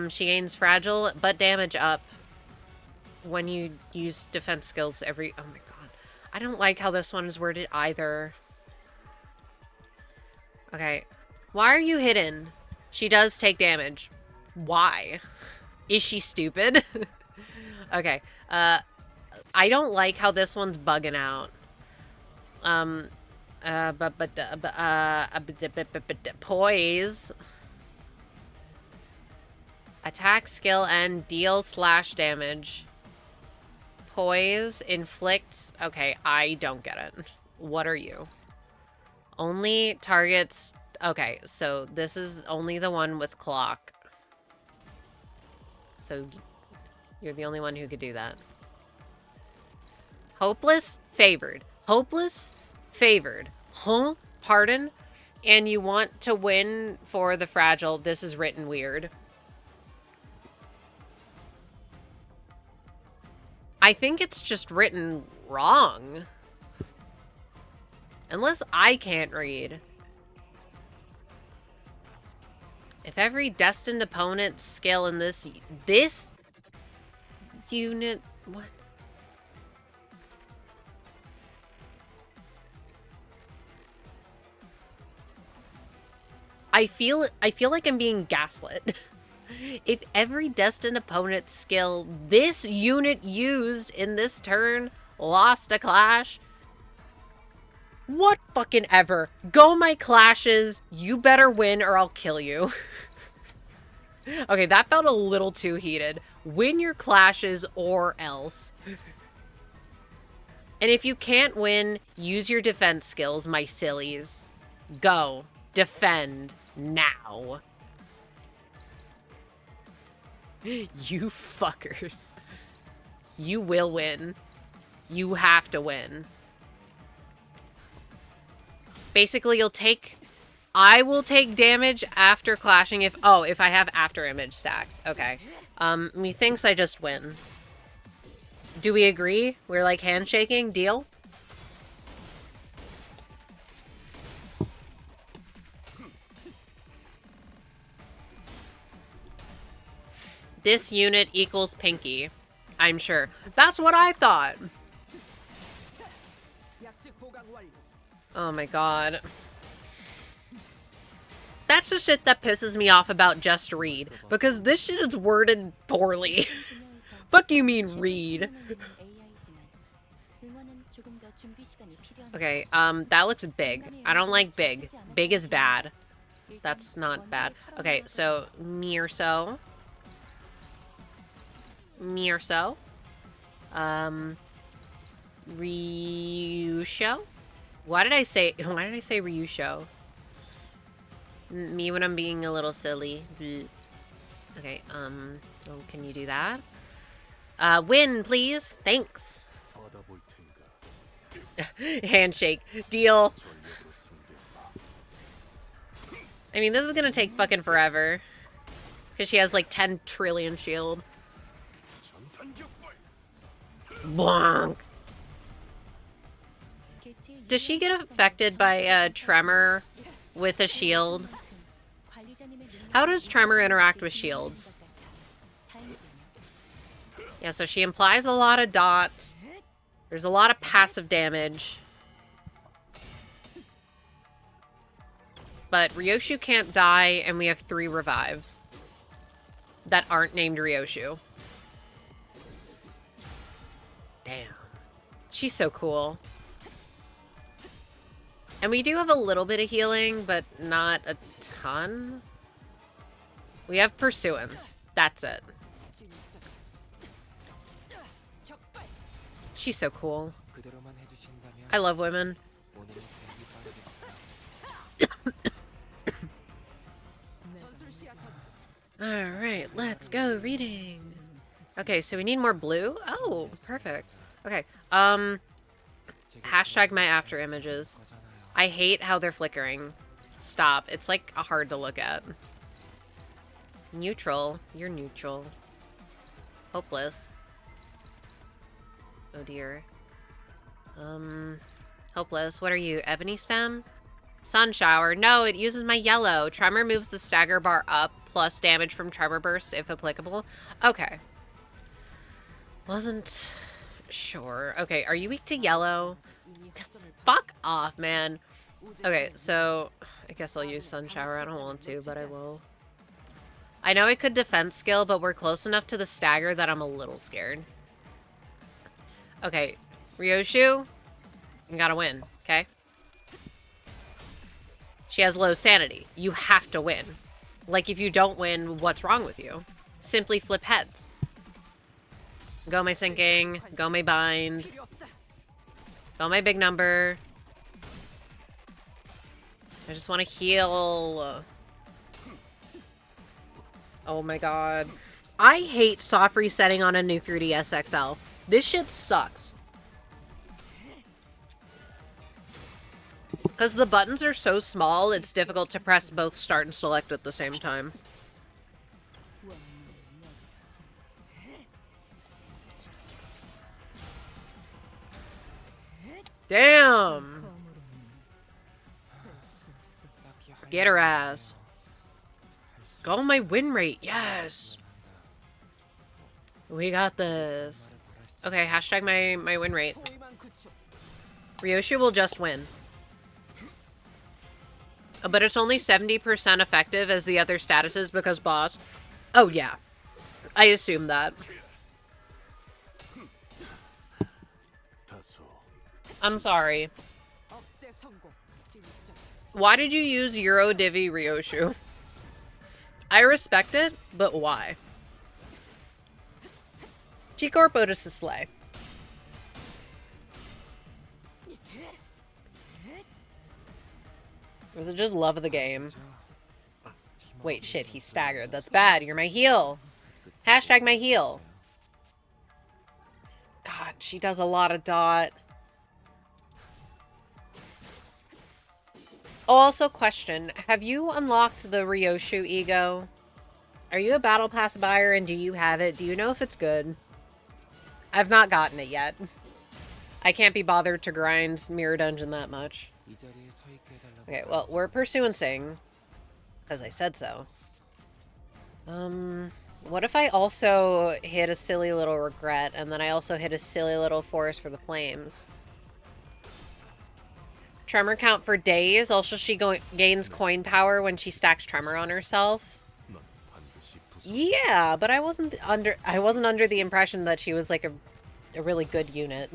She gains fragile, but damage up when you use defense skills every... Oh my god. I don't like how this one is worded either. Okay. Why are you hidden? She does take damage. Why? Is she stupid? Okay. I don't like how this one's bugging out. Poise. Attack skill and deal slash damage. Poise, inflicts. Okay, I don't get it. What are you? Only targets. Okay, so this is only the one with clock. So you're the only one who could do that. Hopeless, favored. Hopeless, favored. Huh? Pardon? And you want to win for the fragile. This is written weird. I think it's just written wrong. Unless I can't read. If every destined opponent's skill in this unit... What? I feel like I'm being gaslit. If every destined opponent's skill this unit used in this turn lost a clash... What fucking ever. Go my clashes. You better win or I'll kill you. Okay, that felt a little too heated. Win your clashes or else. And if you can't win, use your defense skills, my sillies. Go. Defend. Now. You fuckers. You will win. You have to win. Basically, I will take damage after clashing if I have after image stacks. Okay. Methinks I just win. Do we agree? We're like handshaking? Deal? This unit equals Pinky. I'm sure. That's what I thought. Oh my god. That's the shit that pisses me off about Just Read. Because this shit is worded poorly. Fuck you mean read. Okay, that looks big. I don't like big. Big is bad. That's not bad. Okay, so Mirso. Ryoshu? Why did I say Ryoshu? Me when I'm being a little silly. Okay, well, can you do that? Win, please. Thanks. Handshake. Deal. I mean, this is gonna take fucking forever. Because she has like 10 trillion shield. Bonk. Does she get affected by a tremor with a shield? How does tremor interact with shields? Yeah, so she implies a lot of dots. There's a lot of passive damage. But Ryoshu can't die, and we have 3 revives that aren't named Ryoshu. Damn. She's so cool. And we do have a little bit of healing, but not a ton. We have Pursuance. That's it. She's so cool. I love women. Alright, let's go reading. Okay, so we need more blue. Oh, perfect. Okay, hashtag my after images. I hate how they're flickering. Stop. It's like hard to look at. Neutral. You're neutral. Hopeless. Oh dear. Hopeless. What are you? Ebony stem? Sun shower. No, it uses my yellow. Tremor moves the stagger bar up, plus damage from tremor burst if applicable. Okay. Wasn't sure. Okay, are you weak to yellow? Fuck off, man. Okay, so I guess I'll use sun shower. I don't want to, but I will. I know I could defense skill, but we're close enough to the stagger that I'm a little scared. Okay, Ryoshu, you gotta win, okay? She has low sanity. You have to win. Like, if you don't win, what's wrong with you? Simply flip heads. Go my sinking. Go my bind. Go my big number. I just want to heal. Oh my god. I hate soft resetting on a new 3DS XL. This shit sucks. Because the buttons are so small, it's difficult to press both start and select at the same time. Damn. Get her ass. Go my win rate. Yes. We got this. Okay, hashtag my win rate. Ryoshu will just win. But it's only 70% effective as the other statuses because boss. Oh, yeah. I assume that. I'm sorry. Why did you use Euro Divi Ryoshu? I respect it, but why? G-Corp Otis is slay. Was it just love of the game? Wait, shit, he staggered. That's bad. You're my heel. Hashtag my heel. God, she does a lot of dot. Oh, also question. Have you unlocked the Ryoshu ego? Are you a Battle Pass buyer and do you have it? Do you know if it's good? I've not gotten it yet. I can't be bothered to grind Mirror Dungeon that much. Okay, well, we're pursuing Sing. Because I said so. What if I also hit a silly little regret and then I also hit a silly little forest for the flames? Tremor count for days. Also, she gains coin power when she stacks Tremor on herself. Yeah, but I wasn't under the impression that she was like a really good unit.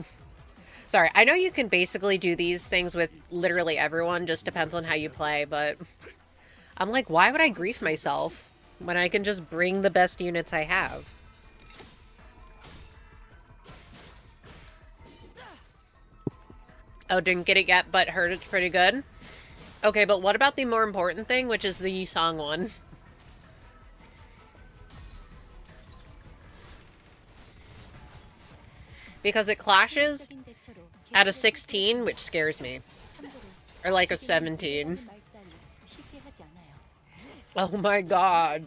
Sorry, I know you can basically do these things with literally everyone, just depends on how you play, but I'm like, why would I grief myself when I can just bring the best units I have? Oh, didn't get it yet, but heard it's pretty good. Okay, but what about the more important thing, which is the Yisong one? Because it clashes at a 16, which scares me. Or like a 17. Oh my god.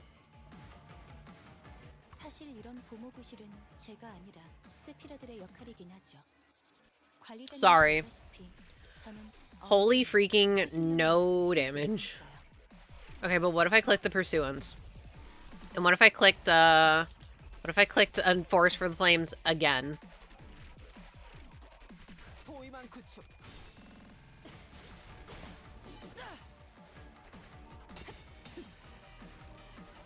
Sorry. Holy freaking no damage. Okay, but what if I clicked the Pursuance? And what if I clicked, Forest for the Flames again?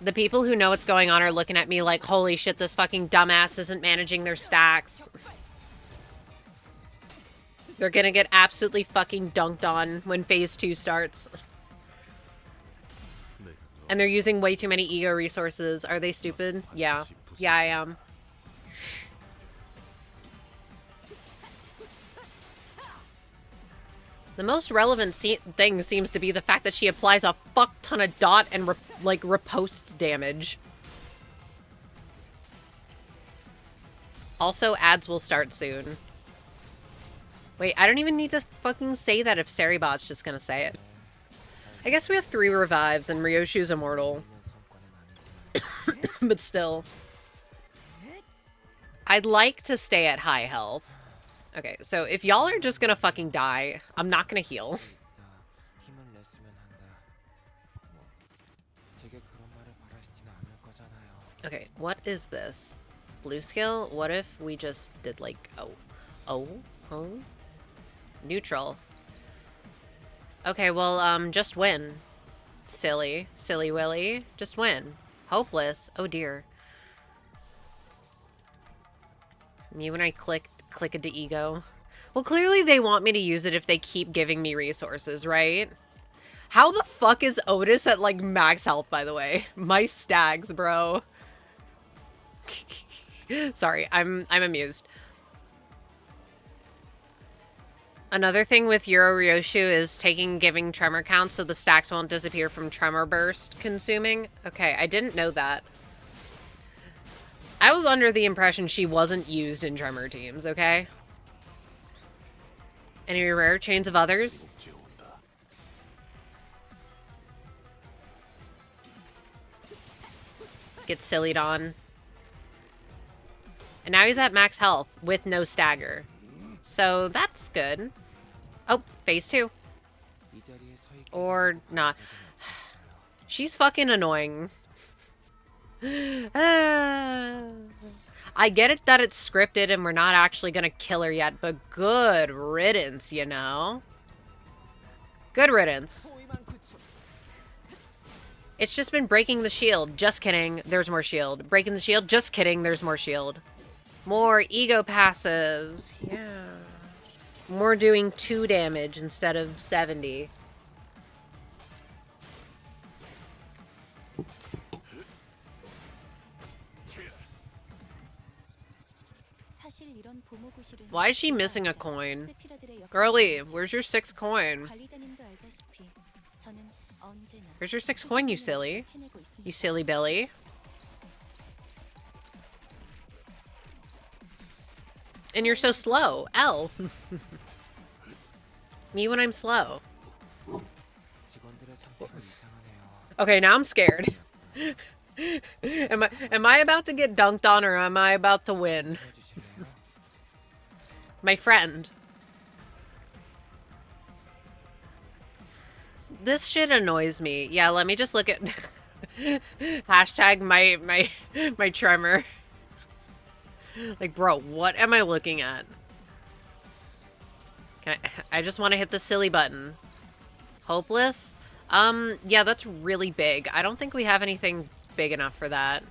The people who know what's going on are looking at me like, holy shit, this fucking dumbass isn't managing their stacks. They're gonna get absolutely fucking dunked on when phase 2 starts. And they're using way too many ego resources. Are they stupid? Yeah. Yeah, I am. The most relevant thing seems to be the fact that she applies a fuck ton of dot and, riposte damage. Also, ads will start soon. Wait, I don't even need to fucking say that if Saribot's just gonna say it. I guess we have 3 revives and Ryoshu's immortal. But still. I'd like to stay at high health. Okay, so if y'all are just gonna fucking die, I'm not gonna heal. Okay, what is this? Blue skill? What if we just did like, neutral. Okay, well, just win. Silly Willy. Just win. Hopeless. Oh dear. Me when I click into ego. Well, clearly they want me to use it if they keep giving me resources, right? How the fuck is Otis at, like, max health, by the way? My stags, bro. Sorry, I'm amused. Another thing with Euro Ryoshu is giving tremor counts so the stacks won't disappear from tremor burst consuming. Okay, I didn't know that. I was under the impression she wasn't used in tremor teams, okay? Any rare chains of others? Get sillied on. And now he's at max health with no stagger. So that's good. Oh, phase 2. 이 자리에 서 있게 Or 해달라고 not. 한 적은 없었어요. She's fucking annoying. I get it that it's scripted and we're not actually gonna kill her yet, but good riddance, you know? Good riddance. It's just been breaking the shield. Just kidding, there's more shield. Breaking the shield, just kidding, there's more shield. More ego passives, yeah. More doing 2 damage instead of 70. 사실 이런 보모구실은 Why is she missing a coin? Girlie, where's your 6th coin? 관리자님도 알다시피 저는 언제나 Where's your 6th coin, you silly? 해내고 있습니다. You silly Billy. And you're so slow. L. Me when I'm slow. 직원들의 상태가 이상하네요. Okay, now I'm scared. Am I about to get dunked on or am I about to win? 해주실래요? My friend. This shit annoys me. Yeah, let me just look at hashtag my tremor. Like, bro, what am I looking at? I just want to hit the silly button. Hopeless? Yeah, that's really big. I don't think we have anything big enough for that.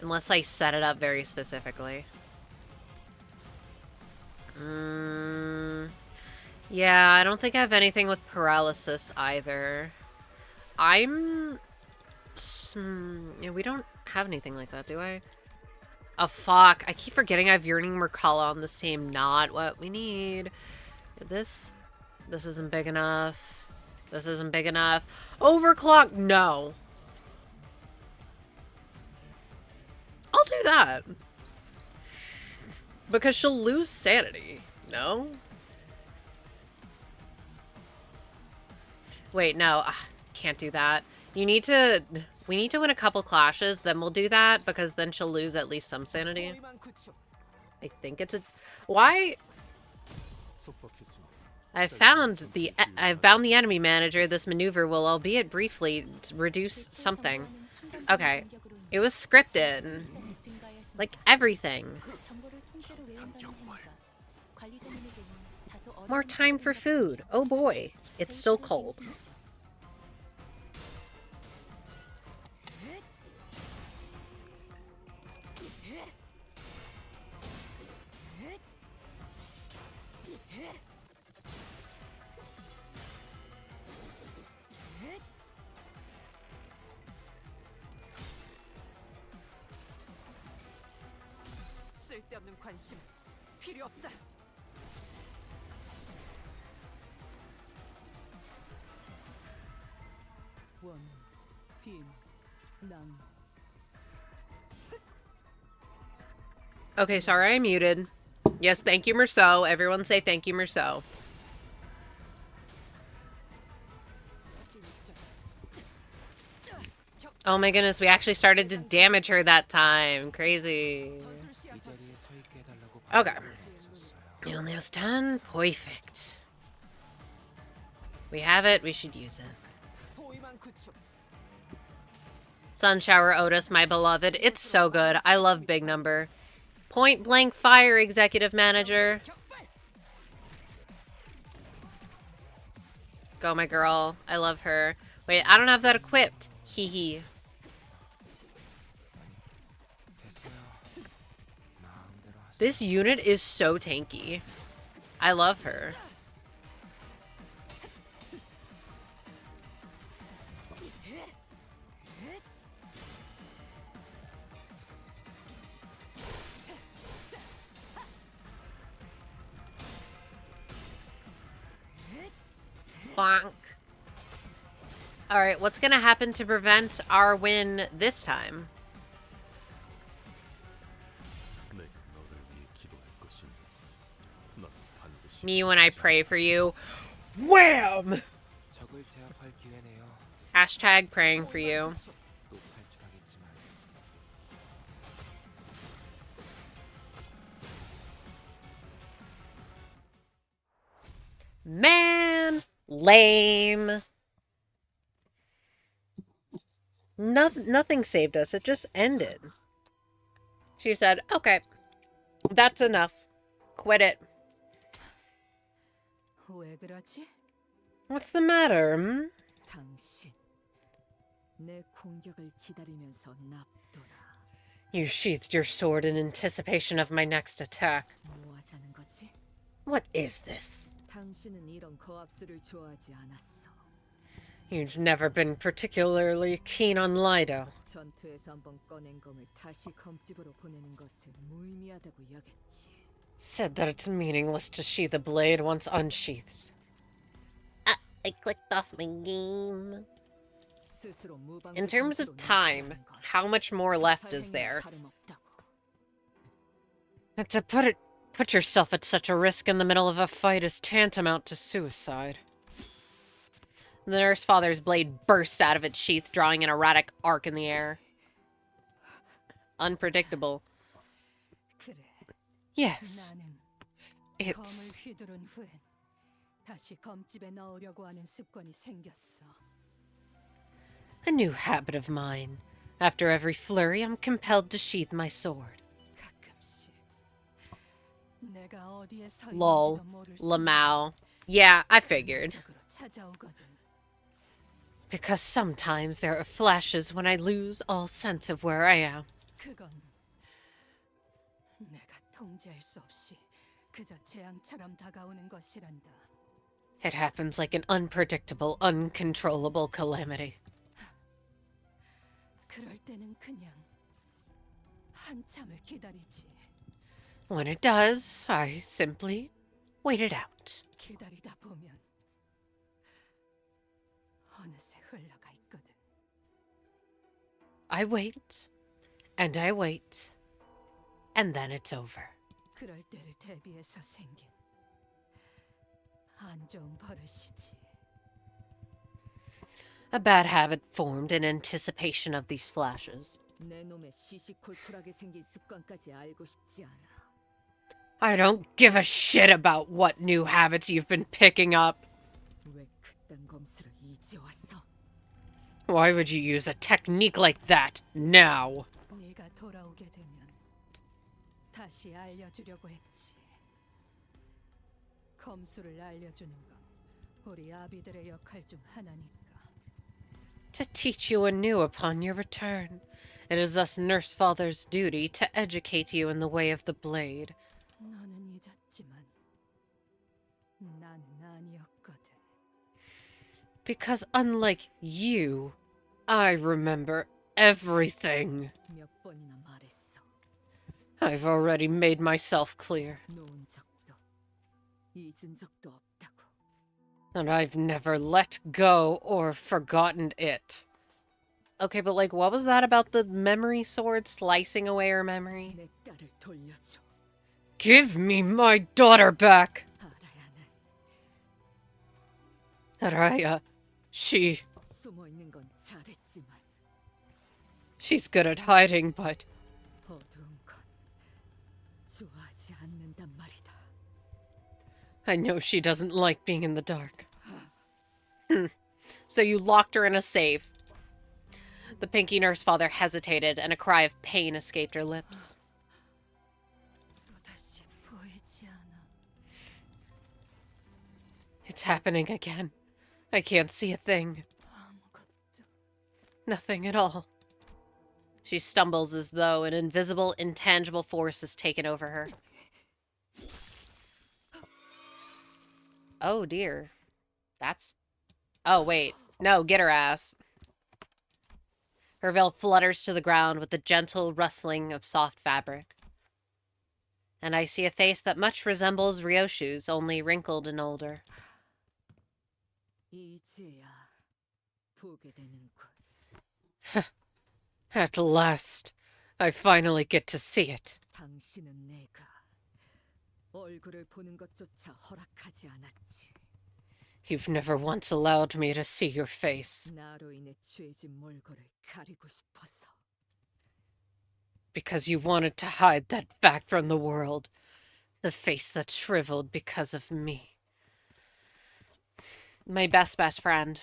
Unless I set it up very specifically. Yeah, I don't think I have anything with paralysis either. Yeah, we don't have anything like that, do I? Oh, fuck. I keep forgetting I have Yearning Merkala on this team. Not what we need. This isn't big enough. This isn't big enough. Overclock? No. I'll do that. Because she'll lose sanity. No? Wait, no. Can't do that. We need to win a couple clashes, then we'll do that, because then she'll lose at least some sanity. I think it's a... Why? I've found the enemy manager. This maneuver will, albeit briefly, reduce something. Okay. It was scripted. Like everything. More time for food. Oh boy. It's still cold. 쓸데없는 관심 필요 없다. 원, 빈, 남. Okay, sorry I muted. Yes, thank you, Merceau. Everyone say thank you, Merceau. Oh my goodness, we actually started to damage her that time. Crazy. 이 자리에 서 있게 해달라고 Okay. 받은 적은 없었어요. It only was 10. Perfect. We have it. We should use it. Sun Shower Otis, my beloved. It's so good. I love Big Number. Point Blank Fire, Executive Manager. Go, my girl. I love her. Wait, I don't have that equipped. Hee hee. 됐어요. 마음대로 하세요. This unit is so tanky. I love her. Bonk. Alright, what's gonna happen to prevent our win this time? Me when I pray for you. Wham! 적을 제압할 기회네요. Hashtag praying for you. 또 탈출하겠지만 Man! Lame. Nothing saved us. It just ended. She said, okay, that's enough. Quit it. 왜 그러지? What's the matter? 당신 내 공격을 기다리면서 납둬라. You sheathed your sword in anticipation of my next attack. 뭐 하자는 거지? What is this? 당신은 이런 거압수를 좋아하지 않았어. You've never been particularly keen on Lido. 전투에서 한번 꺼낸 검을 다시 검집으로 보내는 것을 무의미하다고 여겼지. Said that it's meaningless to sheath a blade once unsheathed. I clicked off my game. 스스로 무방비 In terms of 상태로 time, 나타나는 건 how much more left is there? 다름없다고. And to put yourself at such a risk in the middle of a fight is tantamount to suicide. The nurse father's blade burst out of its sheath, drawing an erratic arc in the air. Unpredictable. 그래. Yes. 나는 It's... 검을 휘두른 후엔 다시 검집에 넣으려고 하는 습관이 생겼어. a new habit of mine. After every flurry, I'm compelled to sheath my sword. 가끔씩 내가 어디에 서 Lol. 있는지도 모를 Lamau. Yeah, I figured. 순간적으로 찾아오거든. Because sometimes there are flashes when I lose all sense of where I am. 그건 내가 통제할 수 없이 그저 재앙처럼 다가오는 것이란다. It happens like an unpredictable, uncontrollable calamity. 그럴 때는 그냥 한참을 기다리지. When it does, I simply wait it out. 기다리다 보면 어느새 흘러가 있거든. I wait, and I wait, and then it's over. 그럴 때를 대비해서 생긴 안 좋은 버릇이지. A bad habit formed in anticipation of these flashes. 내 놈의 시시콜콜하게 생긴 습관까지 알고 싶지 않아. I don't give a shit about what new habits you've been picking up. 왜 그딴 검수를 이제 왔어? Why would you use a technique like that now? 네가 돌아오게 되면 다시 알려주려고 했지. 검수를 알려주는 건 우리 아비들의 역할 중 하나니까. To teach you anew upon your return. It is thus nursefather's duty to educate you in the way of the blade. 너는 잊었지만 나는 아니었거든. Because unlike you, I remember everything. 몇 번이나 말했어. I've already made myself clear. 놓은 적도 잊은 적도 없다고. And I've never let go or forgotten it. Okay, but like, what was that about the memory sword slicing away her memory? 내 딸을 돌려줘. Give me my daughter back! 아라야는 Araya, 숨어 있는 건 잘했지만 she's good at hiding, but 어두운 건 좋아하지 않는단 말이다. I know she doesn't like being in the dark. So you locked her in a safe. The pinky nurse father hesitated, and a cry of pain escaped her lips. 또다시 보이지 않아. It's happening again. I can't see a thing. 아무것도. Nothing at all. She stumbles as though an invisible, intangible force has taken over her. Oh dear. That's... Oh, wait. No, get her ass. Her veil flutters to the ground with the gentle rustling of soft fabric. And I see a face that much resembles Ryoshu's, only wrinkled and older. 이제야 보게 되는군. At last, I finally get to see it. 당신은 내가 얼굴을 보는 것조차 허락하지 않았지. You've never once allowed me to see your face. 나로 인해 죄진 몰골을 가리고 싶어서. Because you wanted to hide that fact from the world. The face that's shriveled because of me. My best friend.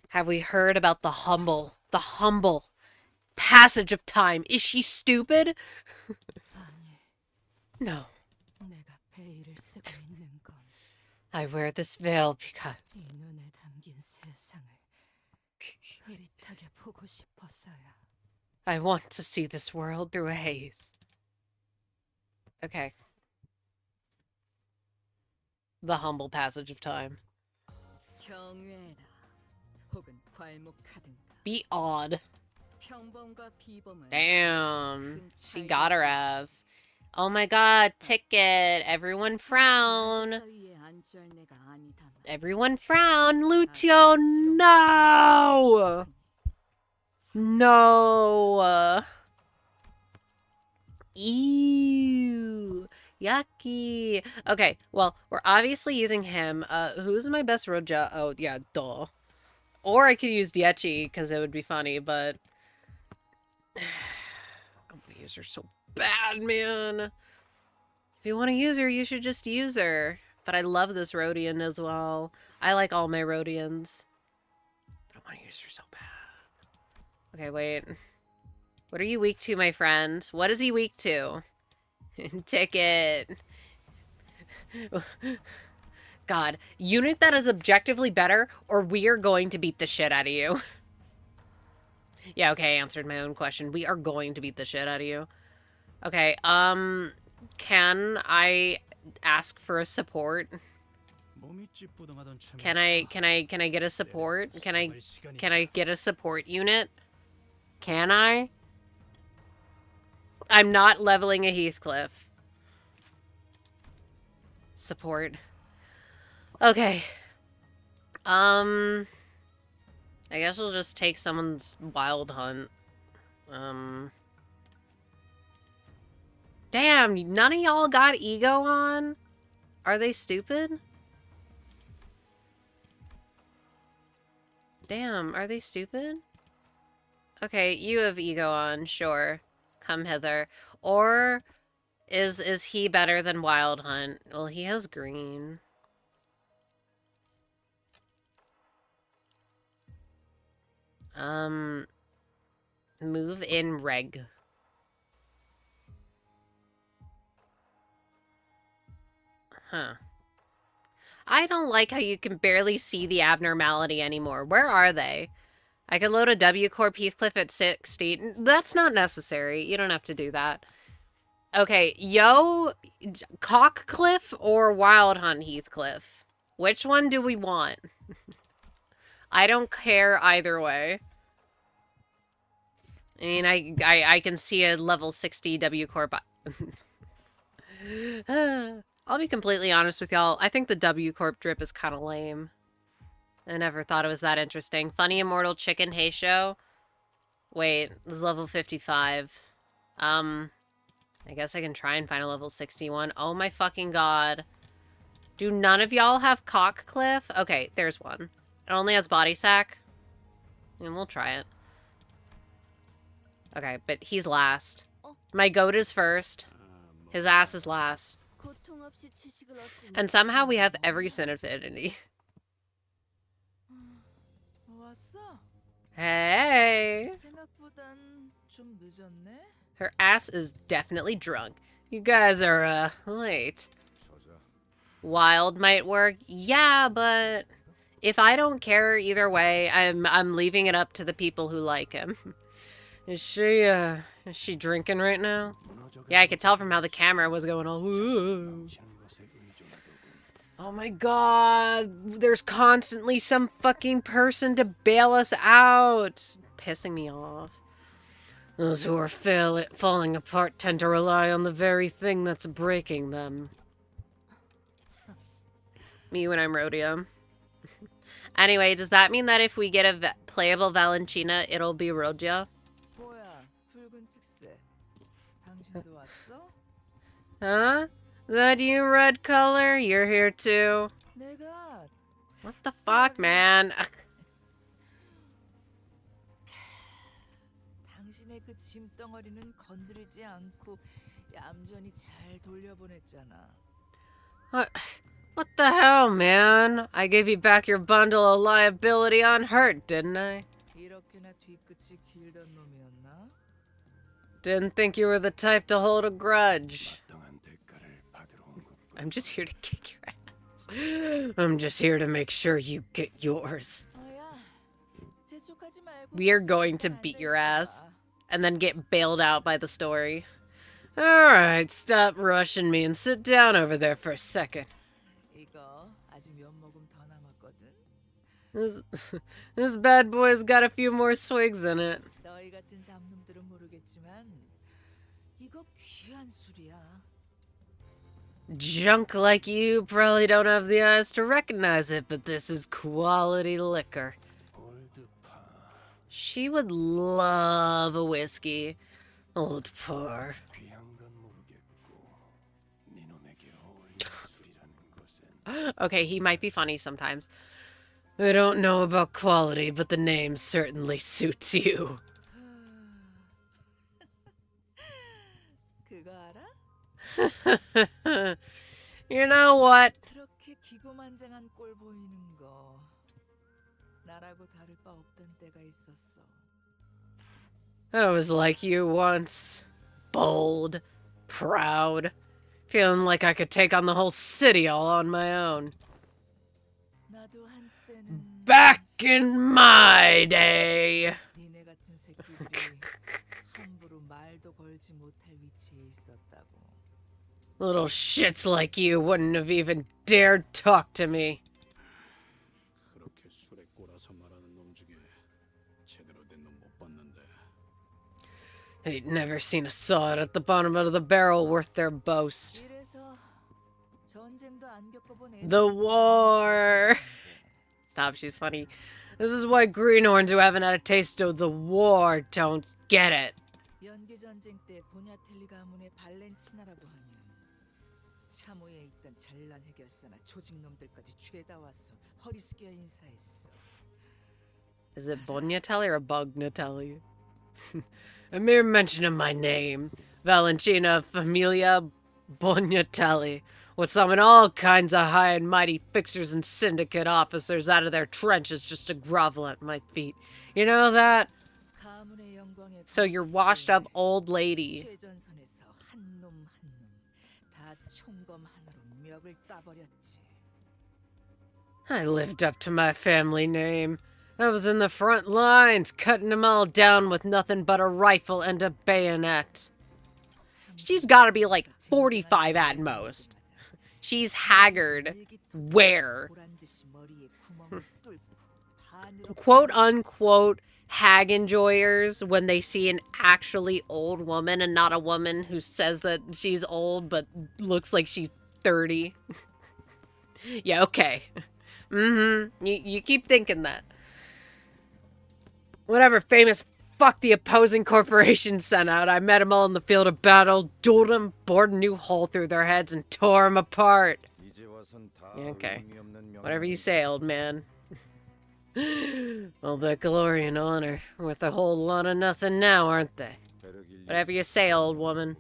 Have we heard about the humble passage of time? Is she stupid? No. 내가 베일을 쓰고 있는 건 I wear this veil 이 because 눈에 담긴 세상을 흐릿하게 보고 싶었어요. I want to see this world through a haze. Okay. The humble passage of time. 경외라 혹은 괄목하든가. Be odd. 평범과 비범은 Damn. She got her ass. Oh my god, ticket. Everyone frown. 위에 앉을 내가 아니다만. Everyone frown. Lucio, no! No. Ew. Yucky. Okay, well, we're obviously using him. Who's my best Roja? Oh, yeah, duh. Or I could use Diechi, because it would be funny, but... I'm gonna use her so bad, man. If you want to use her, you should just use her. But I love this Rhodian as well. I like all my Rhodians. But I want to use her so bad. Okay, wait. What are you weak to, my friend? What is he weak to? Ticket. God. Unit that is objectively better, or we are going to beat the shit out of you. Yeah, okay, I answered my own question. We are going to beat the shit out of you. Okay, can I ask for a support? Can I get a support? Can I get a support unit? Can I? I'm not leveling a Heathcliff. Support. Okay. I guess we'll just take someone's wild hunt. Damn, none of y'all got ego on? Are they stupid? Damn, are they stupid? Okay, you have ego on, sure. Come hither. Or is he better than Wild Hunt? Well, he has green. Move in reg. Huh. I don't like how you can barely see the abnormality anymore. Where are they? I could load a W Corp Heathcliff at 60. That's not necessary. You don't have to do that. Okay, yo, Cockcliff or Wild Hunt Heathcliff? Which one do we want? I don't care either way. I mean, I can see a level 60 W Corp. I'll be completely honest with y'all. I think the W Corp drip is kind of lame. I never thought it was that interesting. Funny Immortal Chicken Hey Show. Wait, it was level 55. I guess I can try and find a level 61. Oh my fucking god. Do none of y'all have Cockcliff? Okay, there's one. It only has body sack. And we'll try it. Okay, but he's last. My goat is first. His ass is last. And somehow we have every sin affinity. Hey! Her ass is definitely drunk. You guys are, late. Wild might work. Yeah, but if I don't care either way, I'm leaving it up to the people who like him. Is she drinking right now? Yeah, I could tell from how the camera was going all, ooh. Oh my god, there's constantly some fucking person to bail us out. Pissing me off. Those who are falling apart tend to rely on the very thing that's breaking them. Me when I'm Rhodium. Anyway, does that mean that if we get a playable Valentina, it'll be Rodia? Huh? That you, red color? You're here too? What the fuck, man? 당신의 그 짐덩어리는 건드리지 않고 얌전히 잘 돌려보냈잖아. What the hell, man? I gave you back your bundle of liability unhurt, didn't I? 이렇게나 뒤끝이 길던 놈이었나? Didn't think you were the type to hold a grudge. 마땅한 대가를 받으러 온 것뿐. I'm just here to kick your ass. I'm just here to make sure you get yours. 어야, 재촉하지 말고 We are going to 잠깐 beat 앉아 your ass 있어봐. and then get bailed out by the story. Alright, stop rushing me and sit down over there for a second. 이거 아직 몇 모금 더 남았거든. This bad boy's got a few more swigs in it. 너희 같은 잡놈들은 모르겠지만 이거 귀한 술이야. Junk like you probably don't have the eyes to recognize it, but this is quality liquor. 올드파. She would love a whiskey. Old par. 귀한 건 모르겠고 네 놈에게 어울리는 술이라는 것은 Okay, he might be funny sometimes. I don't know about quality, but the name certainly suits you. 그거 알아? You know what? 그렇게 기고만장한 꼴 보이는 거 나라고 다를 바 없던 때가 있었어. I was like you once. Bold, proud, feeling like I could take on the whole city all on my own. 나도 한때는 Back in my day. 니네 같은 새끼들이 함부로 말도 걸지 못할 위치에 있었다고. Little shits like you wouldn't have even dared talk to me. 그렇게 술에 꼬라서 말하는 놈 중에 제대로 된 놈 못 봤는데. Ain't never seen a sod at the bottom of the barrel worth their boast. 이래서 전쟁도 안 겪어본 The war. Stop, she's funny. This is why greenhorns who haven't had a taste of the war don't get it. 연기 전쟁 때 보냐텔리 가문의 발렌치나라고 하면 참호에 있던 잘난 해결사나 조직놈들까지 죄다 와서 허리 숙여 인사했어. Is it Bognatelli or Bognatelli? A mere mention of my name, Valentina Familia Bognatelli, would summon all kinds of high and mighty fixers and syndicate officers out of their trenches just to grovel at my feet. You know that? 가문의 영광에 So you're washed up old lady. 최전선에서 한 놈 한 놈 다 총검 하나로 멱을 따버렸지. I lived up to my family name. I was in the front lines, cutting them all down with nothing but a rifle and a bayonet. She's gotta be like 45 at most. She's haggard. Where? Quote unquote hag enjoyers when they see an actually old woman and not a woman who says that she's old but looks like she's 30. Yeah, okay. You keep thinking that. Whatever famous fuck the opposing corporation sent out, I met them all in the field of battle, dueled them, bored a new hole through their heads, and tore them apart. Okay. Whatever you say, old man. All that glory and honor, worth a whole lot of nothing now, aren't they? Whatever you say, old woman.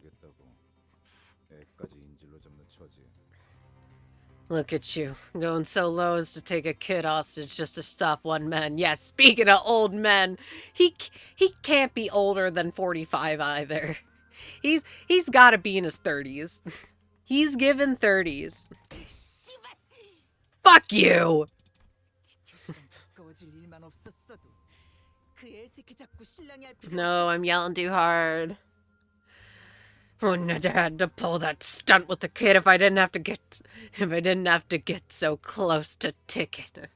Look at you, going so low as to take a kid hostage just to stop one man. Yes, speaking of old men, he can't be older than 45 either. He's got to be in his 30s. He's given 30s. Fuck you! No, I'm yelling too hard. Wouldn't have had to pull that stunt with the kid if I didn't have to get so close to ticket.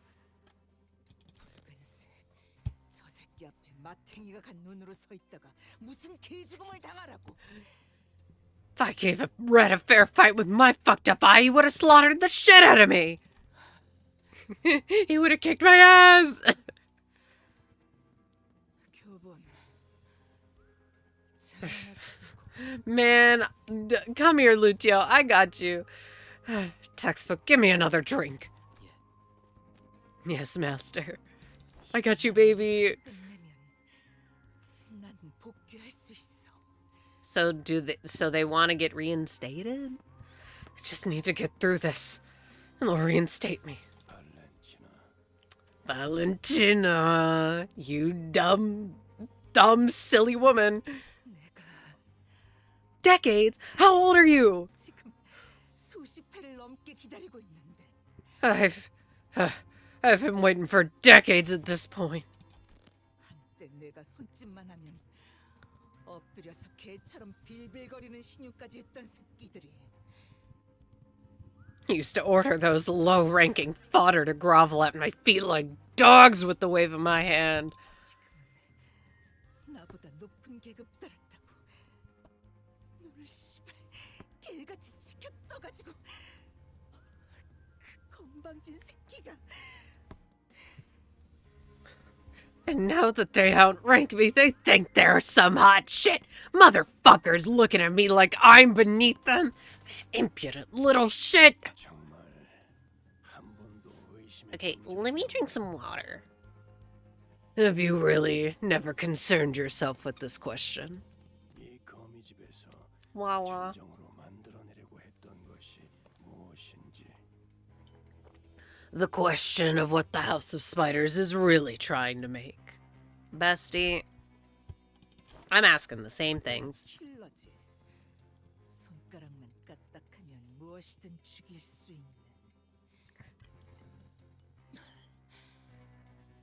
If I gave a rat a fair fight with my fucked up eye, he would have slaughtered the shit out of me. He would have kicked my ass. Man, come here, Lucio. I got you. Textbook, give me another drink. Yes, master. I got you, baby. So they want to get reinstated? I just need to get through this. and they'll reinstate me. Valentina, you dumb, silly woman. Decades? How old are you? 지금 수십 회를 넘게 기다리고 있는데. I've been waiting for decades at this point. 한때 내가 손짓만 하면 엎드려서 개처럼 빌빌거리는 신유까지 했던 새끼들이. Used to order those low-ranking fodder to grovel at my feet like dogs with the wave of my hand. 지금은 나보다 높은 계급 따랐다고. 눈을 씨발 개같이 지켜 떠가지고 그 건방진 새끼가. And now that they outrank me, they think they're some hot shit. Motherfuckers looking at me like I'm beneath them. Impudent little shit. Okay, let me drink some water. Have you really never concerned yourself with this question? Wawa. The question of what the House of Spiders is really trying to make. Bestie, I'm asking the same things. 킬러지. 손가락만 까딱하면 무엇이든 죽일 수 있는.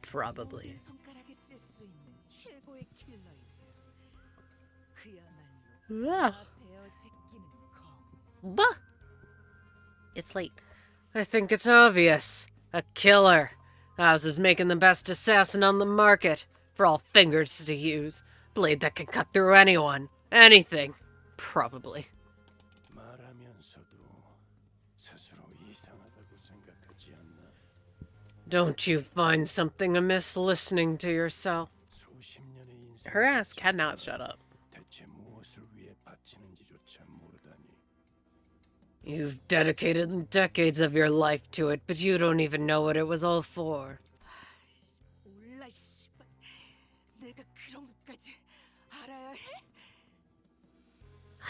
Probably. 모든 손가락에 쓸 수 있는 최고의 킬러이지. 그야말로 다 베어 제끼는 검. Bah! It's late. I think it's obvious. A killer. House is making the best assassin on the market. For all fingers to use. Blade that can cut through anyone. Anything. Probably. Don't you find something amiss listening to yourself? Her ass cannot shut up. You've dedicated decades of your life to it, but you don't even know what it was all for. 몰라 씨발. 내가 그런 것까지 알아야 해?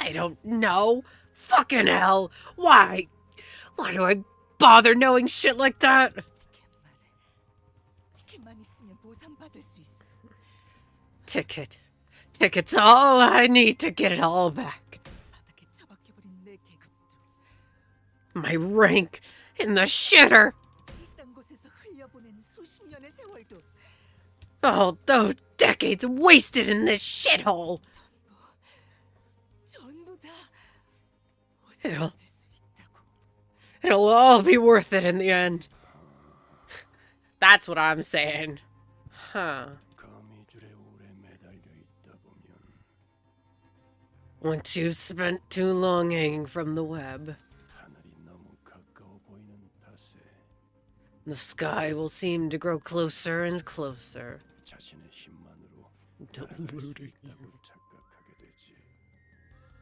I don't know. Fucking hell. Why? Why do I bother knowing shit like that? 티켓만 있으면 보상받을 수 있어. Ticket. Ticket's all I need to get it all back. 바닥에 처박혀버린 내 계급도 My rank in the shitter. 이딴 곳에서 흘려보낸 수십 년의 세월도 All those decades wasted in this shithole. 전부 다 It'll, 어색할 수 있다고. it'll all be worth it in the end. That's what I'm saying. Huh. Once you've spent too long hanging from the web, the sky will seem to grow closer and closer.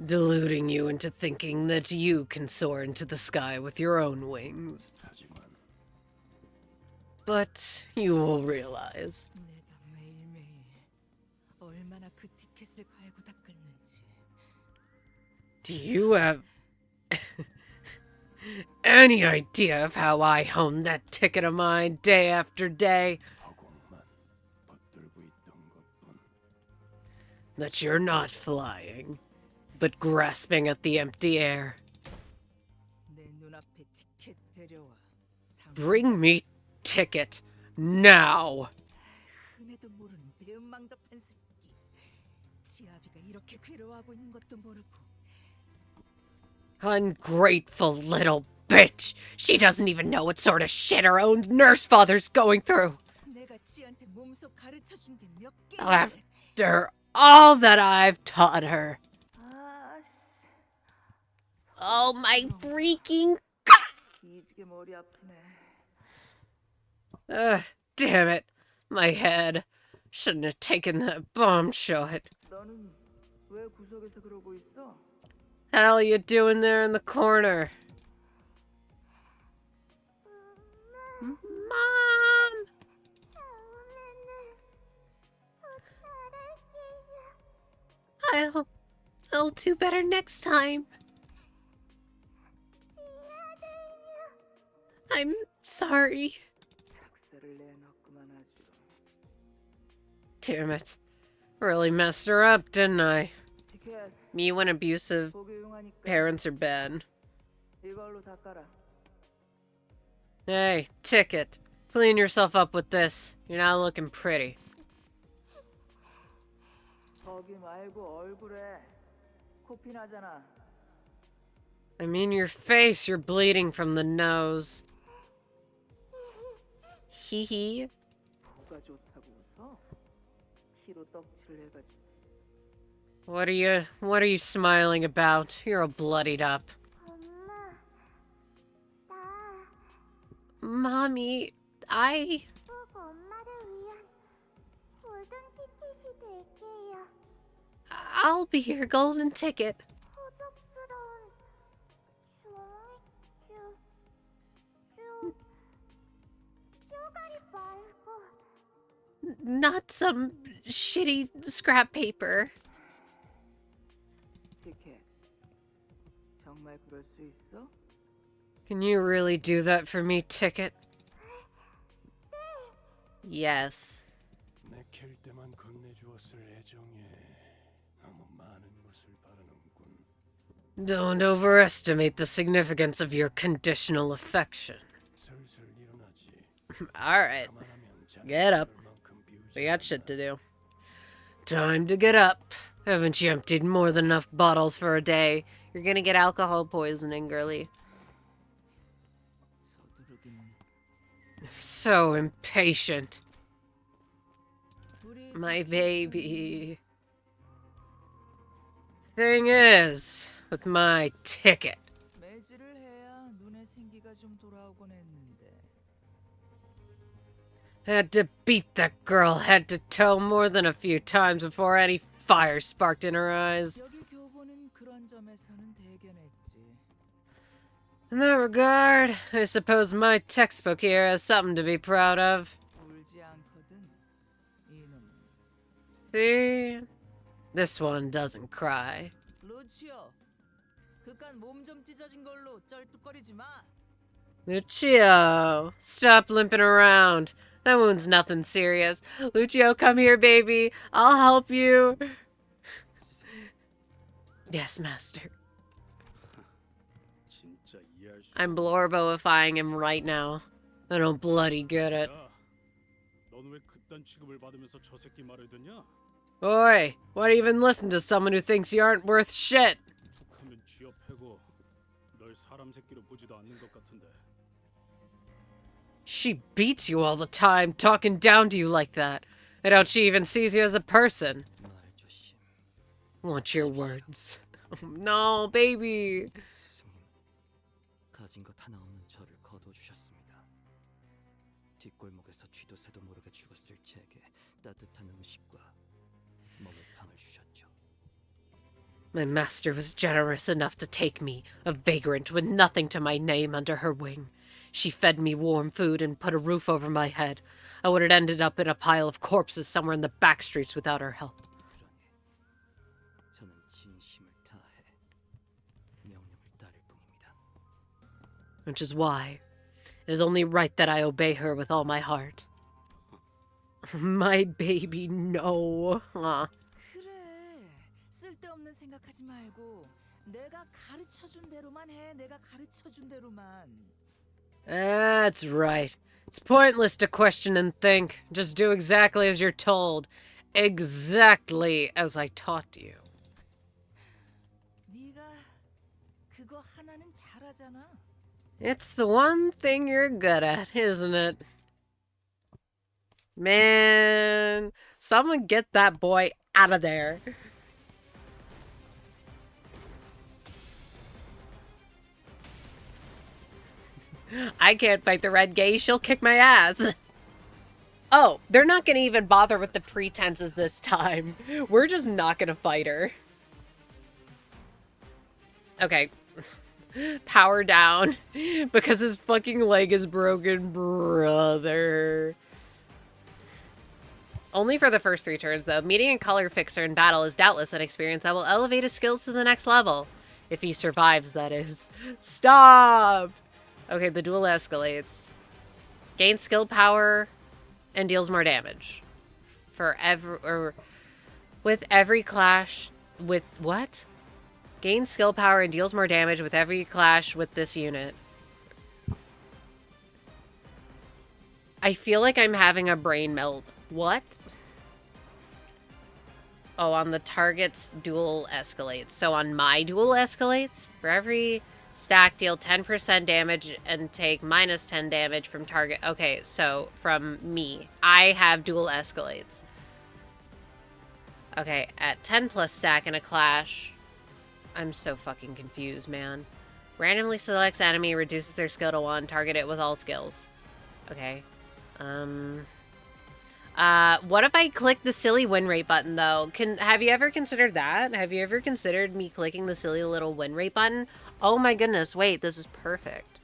Deluding you into thinking that you can soar into the sky with your own wings. But you will realize. 내가 매일매일 얼마나 그 티켓을 갈고 닦았는지. Do you have any idea of how I honed that ticket of mine day after day? That you're not flying, but grasping at the empty air. 내 눈앞에 티켓 데려와. Bring me ticket now. 흔해도 모르는 배은망덕한 새끼. 지아비가 이렇게 괴로워하고 있는 것도 모르고. Ungrateful little bitch. She doesn't even know what sort of shit her own nursefather's going through. 내가 지한테 몸소 가르쳐 준 게 몇 개. After all that I've taught her. Oh my freaking 뒤지게 머리 아프네. damn it. My head. Shouldn't have taken that bomb shot. 너는 왜 구석에서 그러고 있어? Hell you doing there in the corner? Mom! I'll do better next time. I'm sorry. 착세를 내놓구만 아주. Damn it. Really messed her up, didn't I? 티켓 Me when abusive 보기 용하니까 parents are bad. 이걸로 닦아라. Hey, Ticket. Clean yourself up with this. You're not looking pretty. 거기 말고 얼굴에 코피 나잖아. I mean your face, you're bleeding from the nose. Hee hee. 뭐가 좋다고 웃어? 키로 떡칠을 해가지고. What are you smiling about? You're all bloodied up. 엄마, 나 Mommy, I... 꼭 엄마를 위한 골든 티켓이 될게요. I'll be your golden ticket. 호적스러운 쪼가리 말고 Not some shitty scrap paper. 티켓. 정말 그럴 수 있어? Can you really do that for me, Ticket? Yes. 내킬 때만 건네주었을 애정에 너무 많은 것을 바라는군. Don't overestimate the significance of your conditional affection. 슬슬 일어나지. Alright, 가만하면 자네가 get up. 얼만큼 비우지 We got shit 않는다. to do. Time to get up. Haven't you emptied more than enough bottles for a day? You're gonna get alcohol poisoning, girly. 서두르기는 So impatient. 우리 My 티켓은 baby. Thing is, with my ticket, 매질을 해야 눈에 생기가 좀 돌아오곤 했는데. had to beat that girl head to toe more than a few times before any fire sparked in her eyes. 여기 교보는 그런 점에서는 대견했지. In that regard, I suppose my textbook here has something to be proud of. 울지 않거든. 이놈. See? This one doesn't cry. 루치오. 그깟 몸 좀 찢어진 걸로 쩔뚝거리지 마. Lucio, stop limping around. That wound's nothing serious. Lucio, come here, baby. I'll help you. Yes, master. 진짜 이해할 수 I'm blorboifying him right now. I don't bloody get it. 야, 넌 왜 그딴 취급을 받으면서 저 새끼 말을 듣냐? Oi, why do you even listen to someone who thinks you aren't worth shit? 툭하면 쥐어패고 널 사람 새끼로 보지도 않는 것 같은데. She beats you all the time, talking down to you like that. I doubt she even sees you as a person. 말 조심. Want your words. No, baby. 스승님, 가진 것 하나 없는 저를 거둬주셨습니다. 뒷골목에서 쥐도 새도 모르게 죽었을 제게 따뜻한 음식과 먹을 방을 주셨죠. My master was generous enough to take me, a vagrant with nothing to my name, under her wing. She fed me warm food and put a roof over my head. I would have ended up in a pile of corpses somewhere in the back streets without her help. 그러니 저는 진심을 다해 명령을 따를 뿐입니다. Which is why it is only right that I obey her with all my heart. My baby, no. 그래. 쓸데없는 생각하지 말고 내가 가르쳐준 대로만 해. 내가 가르쳐준 대로만. That's right. It's pointless to question and think. Just do exactly as you're told. Exactly as I taught you. 네가 그거 하나는 잘하잖아. It's the one thing you're good at, isn't it? Man, someone get that boy out of there. I can't fight the red gay, she'll kick my ass. Oh, they're not gonna even bother with the pretenses this time. We're just not gonna fight her. Okay. Power down. Because his fucking leg is broken, brother. Only for the first 3 turns, though. Meeting a color fixer in battle is doubtless an experience that will elevate his skills to the next level. If he survives, that is. Stop! Okay, the duel escalates. Gains skill power and deals more damage. With every clash with what? Gains skill power and deals more damage with every clash with this unit. I feel like I'm having a brain melt. What? Oh, on the target's duel escalates. So on my duel escalates, for every stack, deal 10% damage and take minus 10 damage from target. Okay, so from me, I have duel escalates. Okay, at 10 plus stack in a clash. I'm so fucking confused, man. Randomly selects enemy, reduces their skill to 1, target it with all skills. Okay. What if I click the silly win rate button, though? Have you ever considered that? Have you ever considered me clicking the silly little win rate button? Oh my goodness, wait, this is perfect.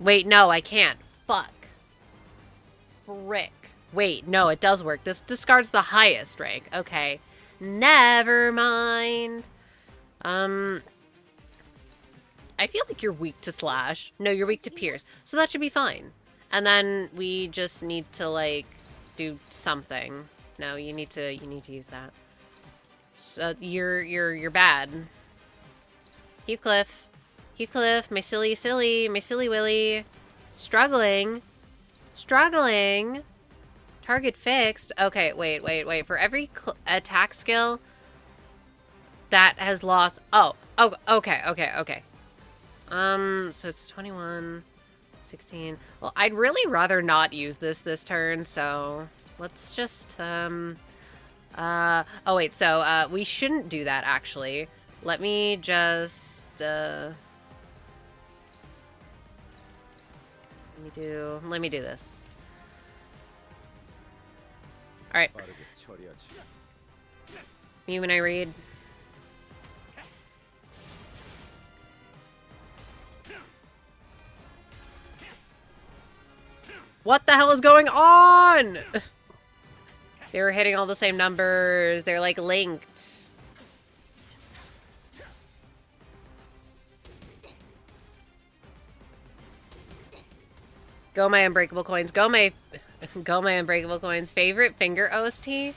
Wait, no, I can't. Fuck. Frick. Wait, no, it does work. This discards the highest rank. Okay. Never mind. I feel like you're weak to slash. No, you're weak to pierce. So that should be fine. And then we just need to, like, do something. No, you need to use that. So you're bad. Heathcliff, my silly Willy. Struggling. Target fixed. Okay, wait. For every attack skill that has lost. Oh, okay. So it's 21, 16. Well, I'd really rather not use this turn, so let's just, oh wait, so, we shouldn't do that, actually. Let me just, let me do this. Alright. Me when I read. What the hell is going on? They were hitting all the same numbers. They're like linked. Go my unbreakable coins. Go my unbreakable coins. Favorite finger OST?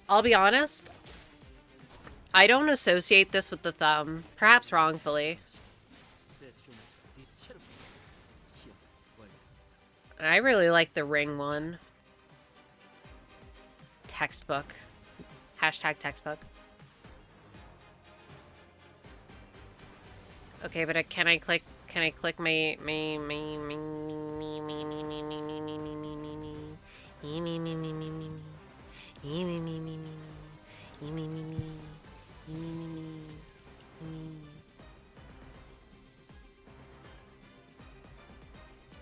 I'll be honest. I don't associate this with the thumb. Perhaps wrongfully. I really like the ring one. Textbook. Hashtag textbook. Okay, but can I click my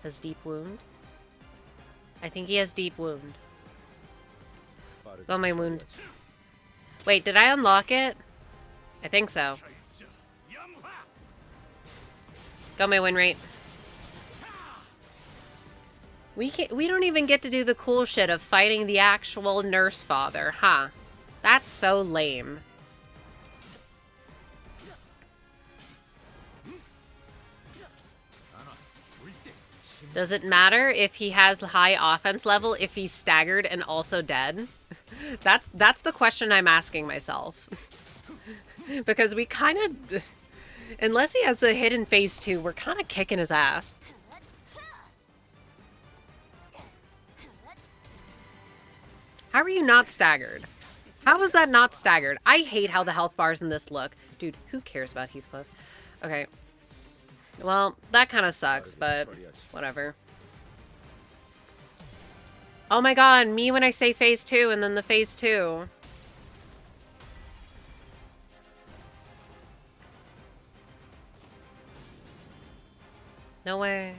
Has deep wound? I think he has deep wound. Got my wound. Wait, did I unlock it? I think so. Got my win rate. We don't even get to do the cool shit of fighting the actual nurse father, huh? That's so lame. Does it matter if he has high offense level if he's staggered and also dead? That's the question I'm asking myself. Because we kind of, unless he has a hidden phase 2, we're kind of kicking his ass. How are you not staggered? How is that not staggered? I hate how the health bars in this look. Dude, who cares about Heathcliff? Okay. Well, that kind of sucks, but whatever. Oh my god, me when I say phase 2 and then the phase 2. No way.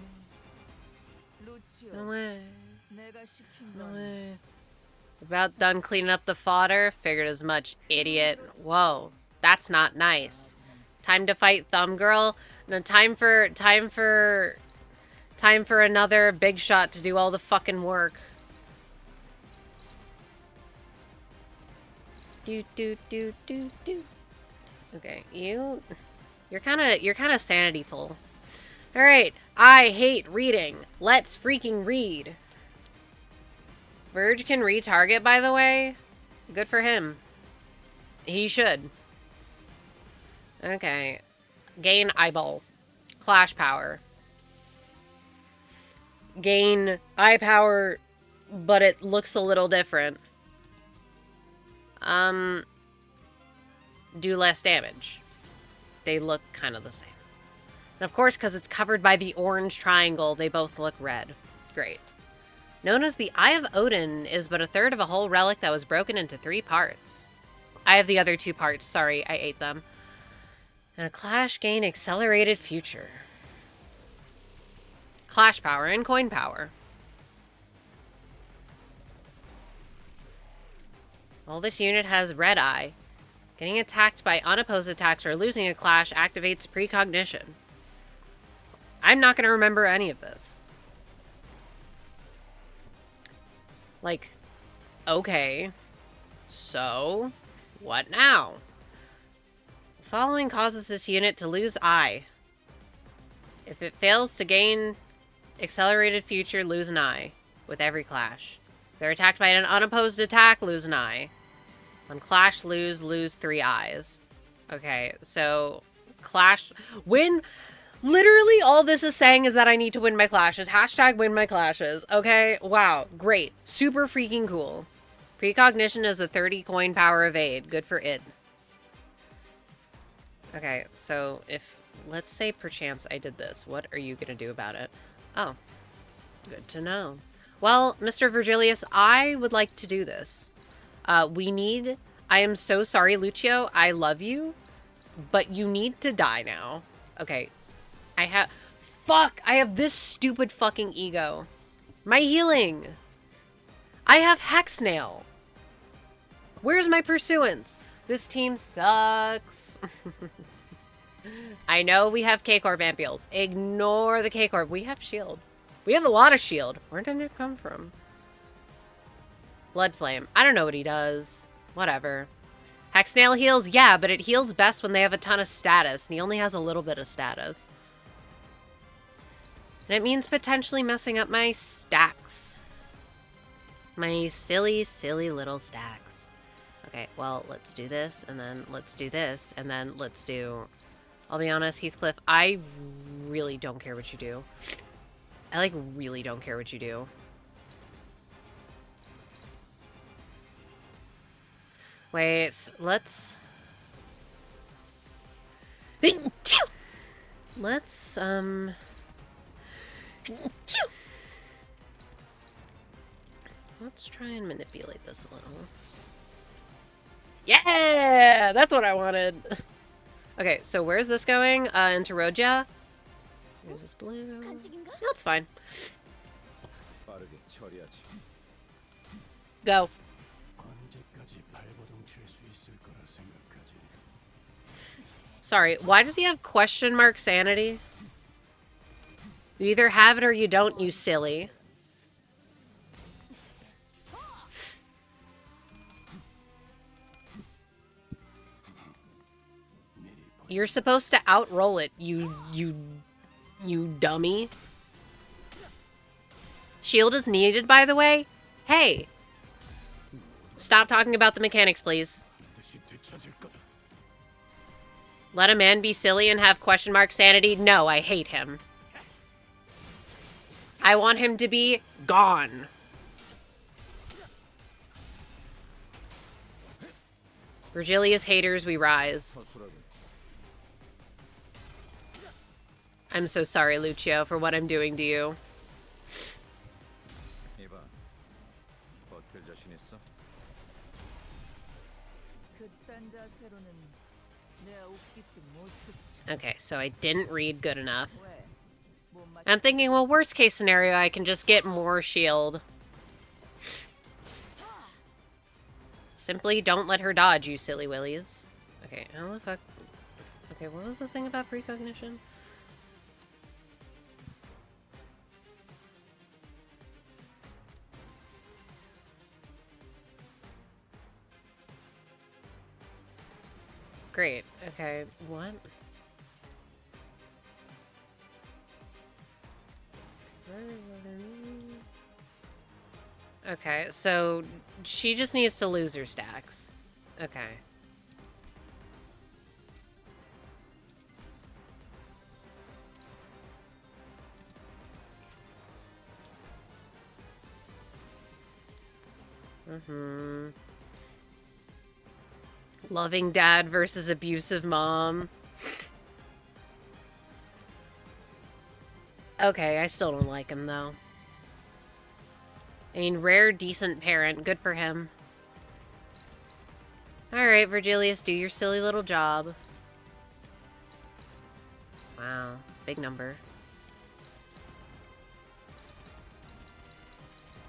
No way. No way. About done cleaning up the fodder. Figured as much, idiot. Whoa, that's not nice. Time to fight Thumb Girl. No, time for another big shot to do all the fucking work. Do do do do do. Okay, you're kind of sanity full. All right, I hate reading. Let's freaking read. Verge can retarget, by the way. Good for him. He should. Okay. Gain eyeball. Clash power. Gain eye power, but it looks a little different. Do less damage. They look kind of the same. And of course, because it's covered by the orange triangle, they both look red. Great. Known as the Eye of Odin, is but a third of a whole relic that was broken into 3 parts. I have the other 2 parts. Sorry, I ate them. And a clash gain accelerated future. Clash power and coin power. Well, this unit has red eye. Getting attacked by unopposed attacks or losing a clash activates precognition. I'm not going to remember any of this. Like, okay. So, what now? The following causes this unit to lose eye. If it fails to gain accelerated future, lose an eye with every clash. If they're attacked by an unopposed attack, lose an eye. When clash, lose 3 eyes. Okay, so clash, win. Literally all this is saying is that I need to win my clashes. Hashtag win my clashes. Okay, wow, great. Super freaking cool. Precognition is a 30 coin power evade. Good for it. Okay, so if, let's say perchance I did this, what are you going to do about it? Oh, good to know. Well, Mr. Virgilius, I would like to do this. I am so sorry, Lucio. I love you, but you need to die now. Okay, I have this stupid fucking ego. My healing. I have Hexnail. Where's my pursuance? This team sucks. I know we have K-Corp ampules. Ignore the K-Corp. We have shield. We have a lot of shield. Where did it come from? Blood Flame. I don't know what he does. Whatever. Hexnail heals? Yeah, but it heals best when they have a ton of status, and he only has a little bit of status. And it means potentially messing up my stacks. My silly, silly little stacks. Okay, well, let's do this, and then let's do this, and then let's do... I'll be honest, Heathcliff, I really don't care what you do. I, like, really don't care what you do. Wait, let's... Let's, let's try and manipulate this a little. Yeah! That's what I wanted! Okay, so where's this going? Into Roja? Here's this blue. That's fine. Go. Sorry, why does he have question mark sanity? You either have it or you don't, you silly. You're supposed to outroll it, you dummy. Shield is needed, by the way. Hey! Stop talking about the mechanics, please. Let a man be silly and have question mark sanity? No, I hate him. I want him to be gone. Virgilius haters, we rise. I'm so sorry, Lucio, for what I'm doing to you. Okay, so I didn't read good enough. I'm thinking, well, worst case scenario, I can just get more shield. Simply don't let her dodge, you silly willies. Okay, how the fuck... Okay, what was the thing about precognition? Great. Okay, what? Okay, so she just needs to lose her stacks. Okay. Mm-hmm. Loving dad versus abusive mom. Okay, I still don't like him, though. I mean, rare, decent parent. Good for him. Alright, Virgilius, do your silly little job. Wow, big number.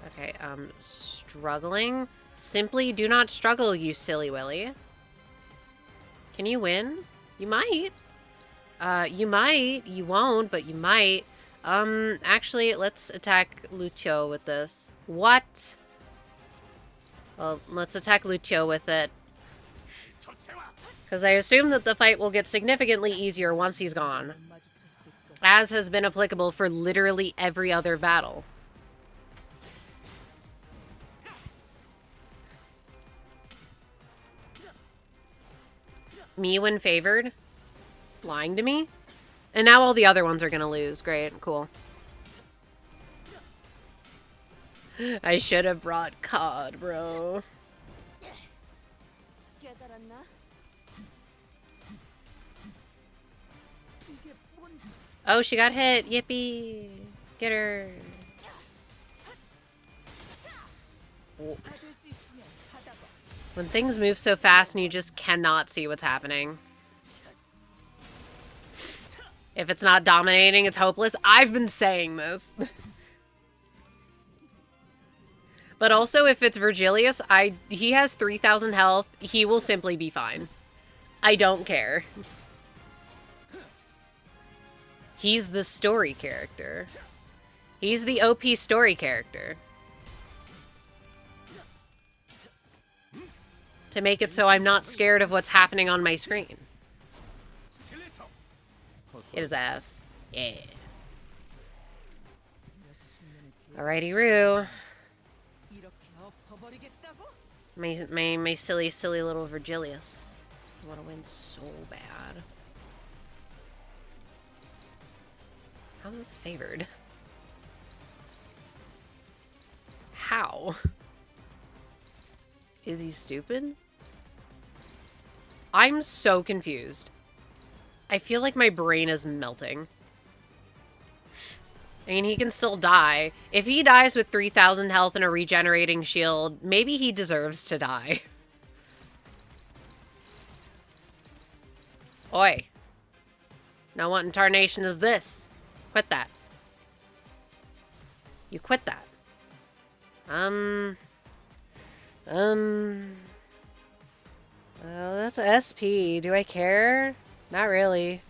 Okay, struggling? Simply do not struggle, you silly willy. Can you win? You might. You might. You won't, but you might. Actually, let's attack Lucio with this. What? Well, let's attack Lucio with it. Because I assume that the fight will get significantly easier once he's gone. As has been applicable for literally every other battle. Me when favored? Lying to me? And now all the other ones are gonna lose. Great, cool. I should have brought COD, bro. Oh, she got hit. Yippee. Get her. When things move so fast and you just cannot see what's happening. If it's not dominating, it's hopeless. I've been saying this. But also, if it's Virgilius, he has 3,000 health. He will simply be fine. I don't care. He's the story character. He's the OP story character. To make it so I'm not scared of what's happening on my screen. Get his ass. Yeah. Alrighty, Roo. My silly, silly little Virgilius. I want to win so bad. How's this favored? How? Is he stupid? I'm so confused. I feel like my brain is melting. I mean, he can still die. If he dies with 3,000 health and a regenerating shield, maybe he deserves to die. Oi. Now what in tarnation is this? Quit that. You quit that. Well, that's a SP. Do I care? Not really.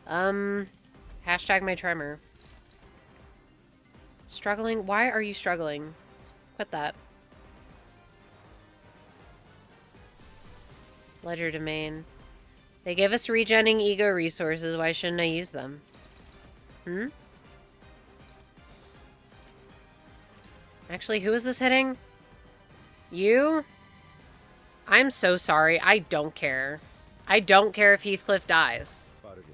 Hashtag my tremor. Struggling? Why are you struggling? Quit that. Ledger domain. They give us regenning ego resources. Why shouldn't I use them? Hmm? Actually, who is this hitting? You? I'm so sorry. I don't care. I don't care if Heathcliff dies.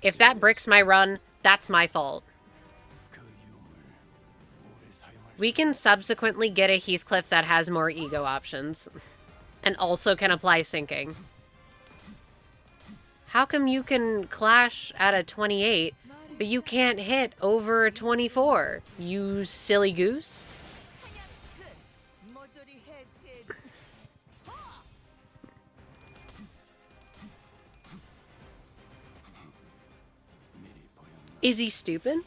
If that bricks my run, that's my fault. We can subsequently get a Heathcliff that has more ego options. And also can apply sinking. How come you can clash at a 28, but you can't hit over a 24? You silly goose? Is he stupid?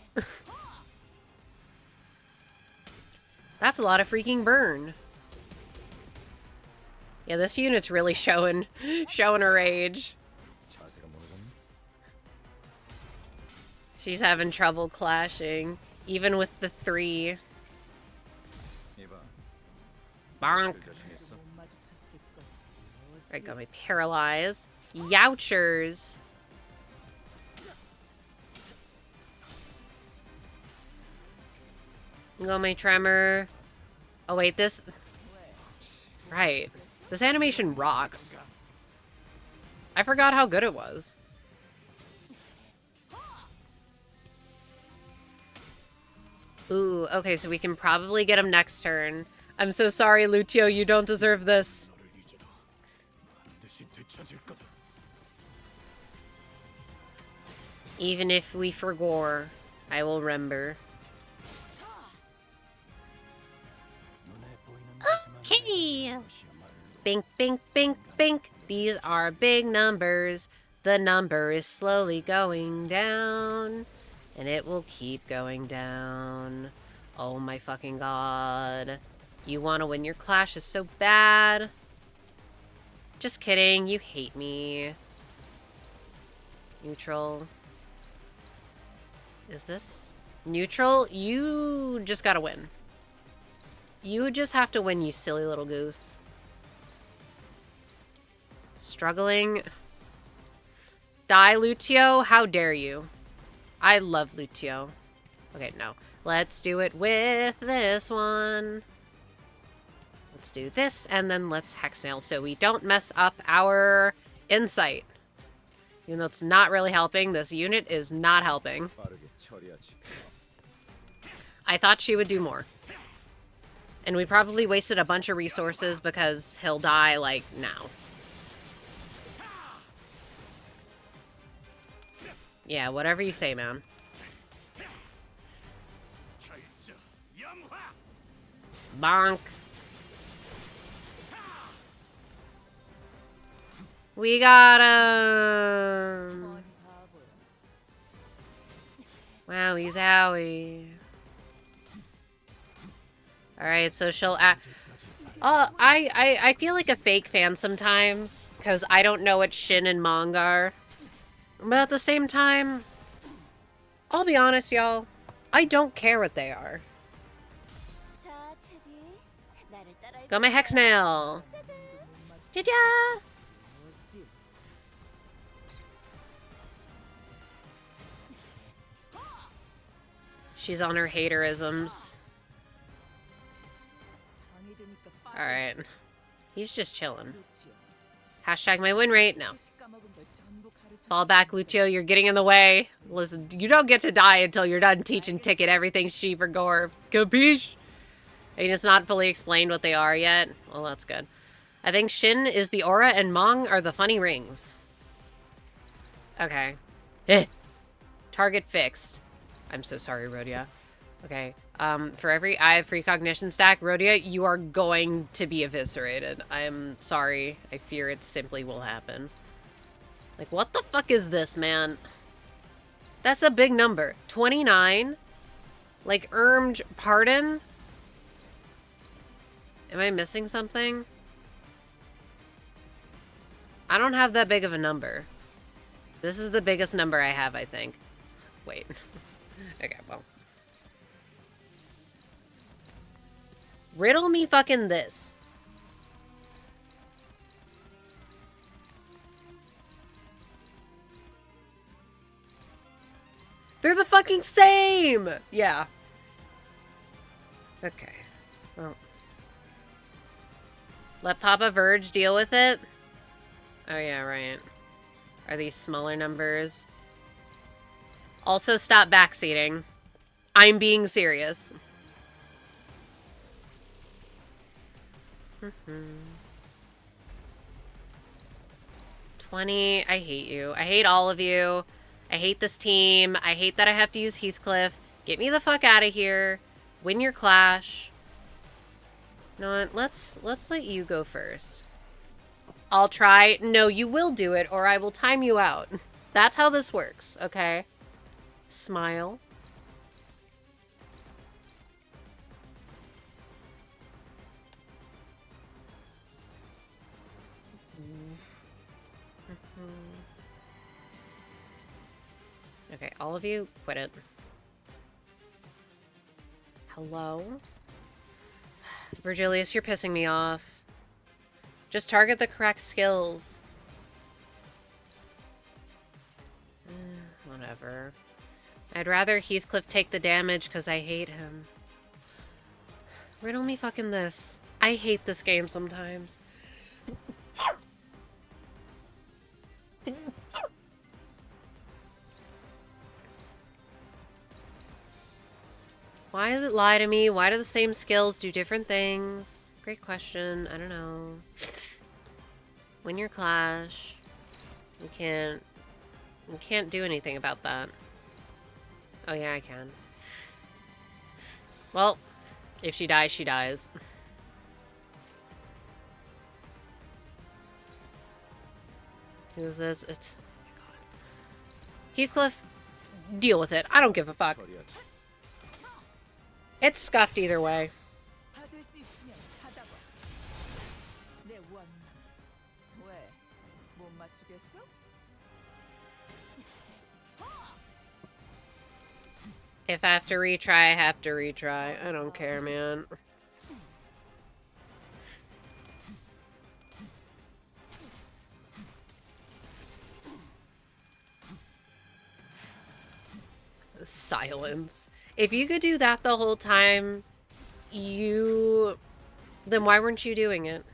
That's a lot of freaking burn. Yeah, this unit's really showing her age. She's having trouble clashing, even with the 3. Bonk. Right, got my paralyze. Youchers. Go my tremor. Oh wait, this... Right. This animation rocks. I forgot how good it was. Ooh, okay, so we can probably get him next turn. I'm so sorry, Lucio, you don't deserve this. Even if we forgore, I will remember. Okay! Bink, bink, bink, bink. These are big numbers. The number is slowly going down. And it will keep going down. Oh my fucking god. You want to win your clashes so bad. Just kidding, you hate me. Neutral. Is this? Neutral? You just gotta win. You just have to win, you silly little goose. Struggling. Die, Lucio? How dare you? I love Lucio. Okay, no. Let's do it with this one. Let's do this, and then let's Hexnail so we don't mess up our insight. Even though it's not really helping, this unit is not helping. I thought she would do more. And we probably wasted a bunch of resources because he'll die, like, now. Yeah, whatever you say, man. Bonk. We got him. Wowie zowie. Alright, so she'll I feel like a fake fan sometimes, because I don't know what Shin and Mong are. But at the same time, I'll be honest, y'all. I don't care what they are. Got my Hexnail. Ja-ja! She's on her haterisms. Alright. He's just chilling. Hashtag my win rate? No. Fall back, Lucio. You're getting in the way. Listen, you don't get to die until you're done teaching Ticket everything she for Gore. Capiche? I mean, it's not fully explained what they are yet. Well, that's good. I think Shin is the aura and Mong are the funny rings. Okay. Target fixed. I'm so sorry, Rhodia. Okay. For every Eye of Precognition stack, Rhodia, you are going to be eviscerated. I am sorry. I fear it simply will happen. Like, what the fuck is this, man? That's a big number. 29? Like, pardon? Am I missing something? I don't have that big of a number. This is the biggest number I have, I think. Wait. Okay, well. Riddle me fucking this. They're the fucking same! Yeah. Okay. Well. Let Papa Verge deal with it? Oh yeah, right. Are these smaller numbers? Also, stop backseating. I'm being serious. 20. I hate you. I hate all of you. I hate this team. I hate that I have to use Heathcliff. Get me the fuck out of here. Win your clash. You know what? Let's let you go first. I'll try. No, you will do it, or I will time you out. That's how this works, okay? Smile. Okay, all of you, quit it. Hello? Virgilius, you're pissing me off. Just target the correct skills. Whatever. I'd rather Heathcliff take the damage because I hate him. Riddle me fucking this. I hate this game sometimes. Why does it lie to me? Why do the same skills do different things? Great question. I don't know. Win your clash. You can't do anything about that. Oh yeah, I can. Well, if she dies, she dies. Who's this? It's... oh my God. Heathcliff, deal with it. I don't give a fuck. It's scuffed either way. If I have to retry, I have to retry. I don't care, man. Silence. If you could do that the whole time, then why weren't you doing it?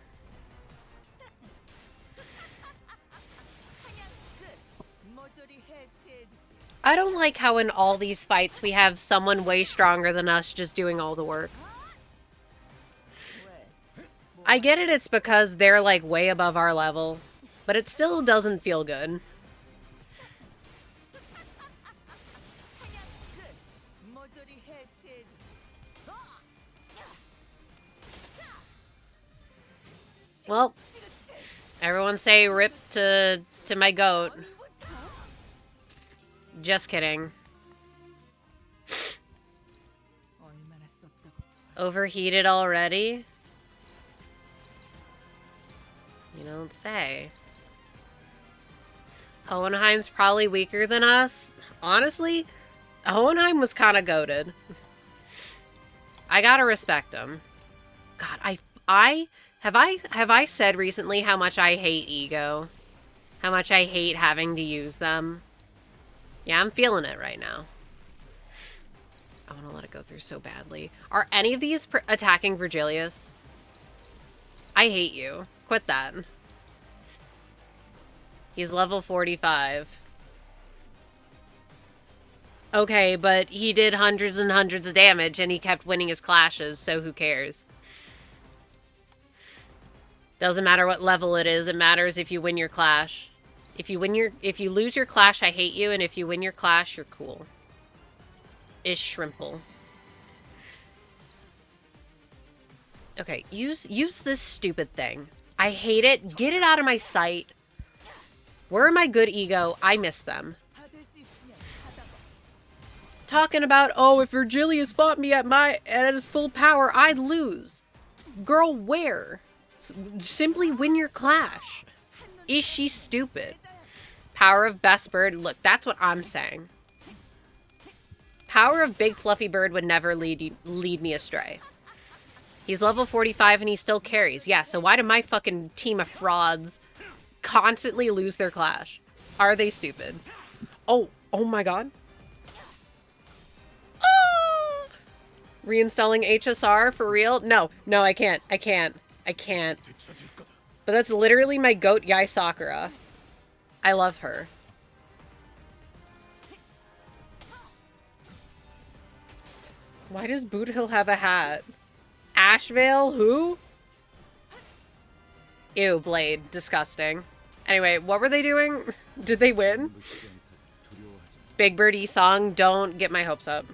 I don't like how in all these fights we have someone way stronger than us just doing all the work. I get it, it's because they're like way above our level, but it still doesn't feel good. Well, everyone say rip to my goat. Just kidding. Overheated already? You don't say. Hohenheim's probably weaker than us. Honestly, Hohenheim was kind of goated. I gotta respect him. God, have I said recently how much I hate ego? How much I hate having to use them? Yeah, I'm feeling it right now. I want to let it go through so badly. Are any of these attacking Virgilius? I hate you. Quit that. He's level 45. Okay, but he did hundreds and hundreds of damage and he kept winning his clashes, so who cares? Doesn't matter what level it is, it matters if you win your clash. If you lose your clash, I hate you, and if you win your clash, you're cool. Is Shrimple. Okay, use this stupid thing. I hate it. Get it out of my sight. Where are my good ego? I miss them. Talking about, oh, if Virgilius fought me at his full power, I'd lose. Girl, where? Simply win your clash. Is she stupid? Power of Best Bird. Look, that's what I'm saying. Power of Big Fluffy Bird would never lead me astray. He's level 45 and he still carries. Yeah, so why do my fucking team of frauds constantly lose their clash? Are they stupid? Oh my god. Ah! Reinstalling HSR for real? No, I can't. But that's literally my goat Yai Sakura. I love her. Why does Boot Hill have a hat? Ashvale? Who? Ew, Blade. Disgusting. Anyway, what were they doing? Did they win? Big Bird E-Song, don't get my hopes up.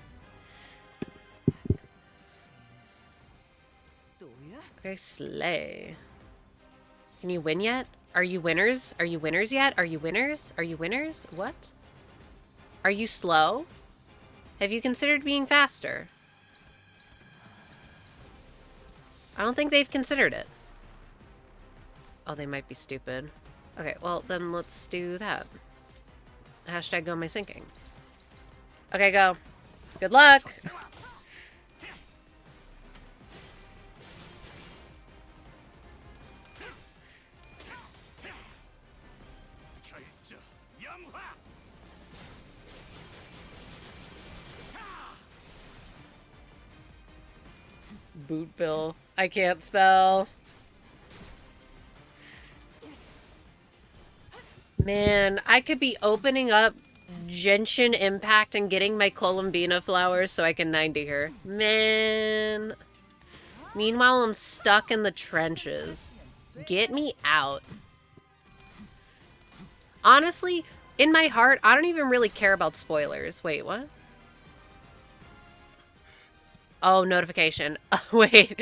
Okay, slay. Can you win yet? Are you winners? Are you winners yet? Are you winners? Are you winners? What? Are you slow? Have you considered being faster? I don't think they've considered it. Oh, they might be stupid. Okay, well, then let's do that. Hashtag go my sinking. Okay, go. Good luck! boot bill. I can't spell. Man, I could be opening up Genshin Impact and getting my Columbina flowers so I can 90 her. Man. Meanwhile, I'm stuck in the trenches. Get me out. Honestly, in my heart, I don't even really care about spoilers. Wait, what? Oh, notification. Wait.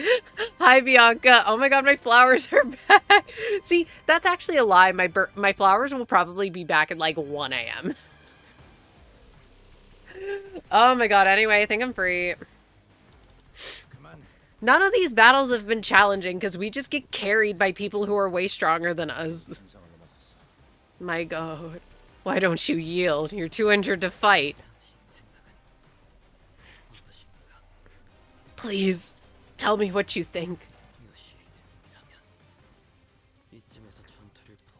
Hi, Bianca. Oh my god, my flowers are back. See, that's actually a lie. My flowers will probably be back at like 1 a.m. Oh my god, anyway, I think I'm free. None of these battles have been challenging because we just get carried by people who are way stronger than us. My god. Why don't you yield? You're too injured to fight. Please, tell me what you think.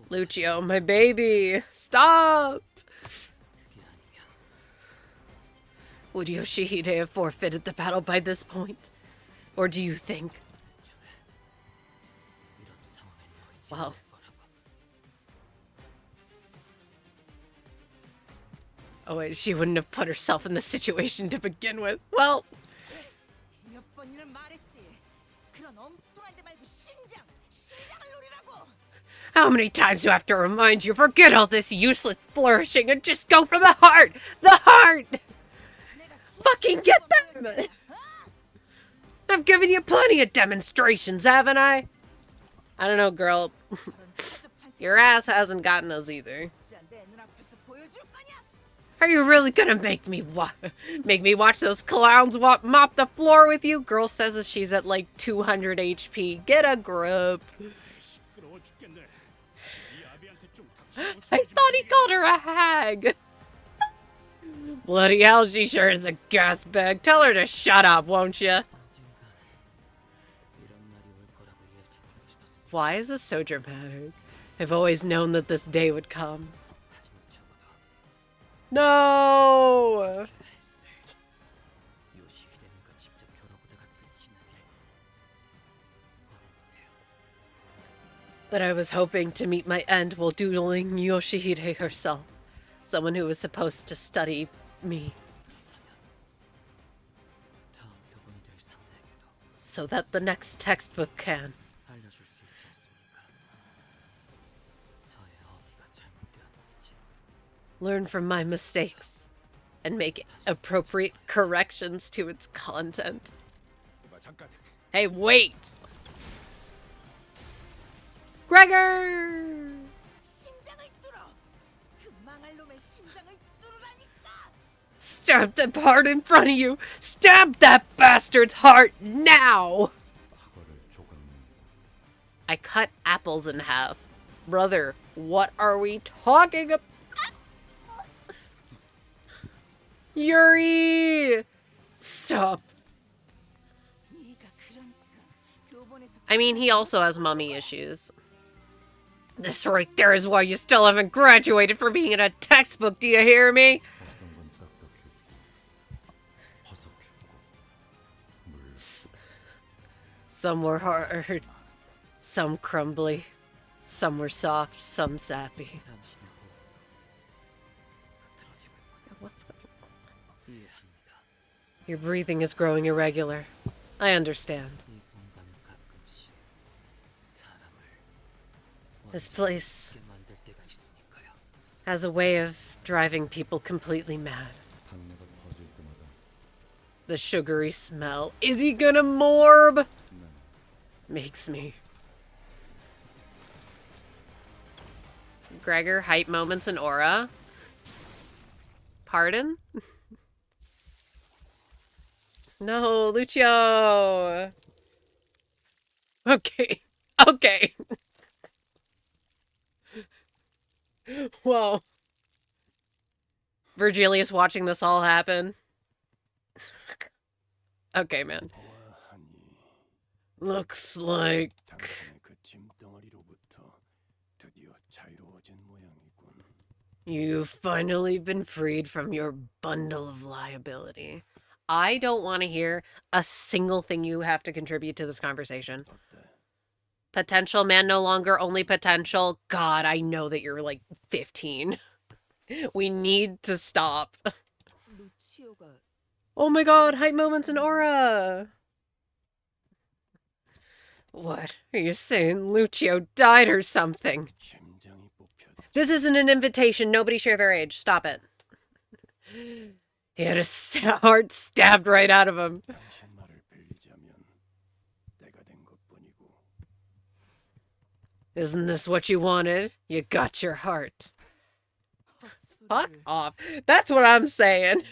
Lucio, my baby. Stop! Would Yoshihide have forfeited the battle by this point? Or do you think... Well... Oh wait, she wouldn't have put herself in this situation to begin with. Well... How many times do I have to remind you? Forget all this useless flourishing and just go for the heart! The heart! Fucking get them! I've given you plenty of demonstrations, haven't I? I don't know, girl. Your ass hasn't gotten us either. Are you really gonna make me watch those clowns mop the floor with you? Girl says that she's at like 200 HP. Get a grip. I thought he called her a hag. Bloody hell, she sure is a gas bag. Tell her to shut up, won't you? Why is this so dramatic? I've always known that this day would come. No! But I was hoping to meet my end while dueling Yoshihide herself. Someone who was supposed to study me. So that the next textbook can. Learn from my mistakes and make appropriate corrections to its content. Hey, wait! Gregor! Stab that heart in front of you! Stab that bastard's heart now! I cut apples in half. Brother, what are we talking about? Yuri! Stop. I mean, he also has mommy issues. This right there is why you still haven't graduated from being in a textbook, do you hear me? Some were hard, some crumbly, some were soft, some sappy. What's going on? Your breathing is growing irregular. I understand. This place has a way of driving people completely mad. The sugary smell. Is he gonna morb? Makes me. Gregor, hype moments and aura. Pardon? No, Lucio. Okay. Okay. Whoa. Virgilius watching this all happen. Okay, man. Looks like... You've finally been freed from your bundle of liability. I don't want to hear a single thing you have to contribute to this conversation. 어때? Potential man no longer only potential. God, I know that you're like 15. We need to stop. 루치오가 Oh my god, hype moments and aura. What? Are you saying Lucio died or something? 심장이 뽑혔지. This isn't an invitation. Nobody share their age. Stop it. He had his heart stabbed right out of him. 당신 말을 빌리자면 내가 된 것뿐이고. Isn't this what you wanted? You got your heart. Fuck off. That's what I'm saying.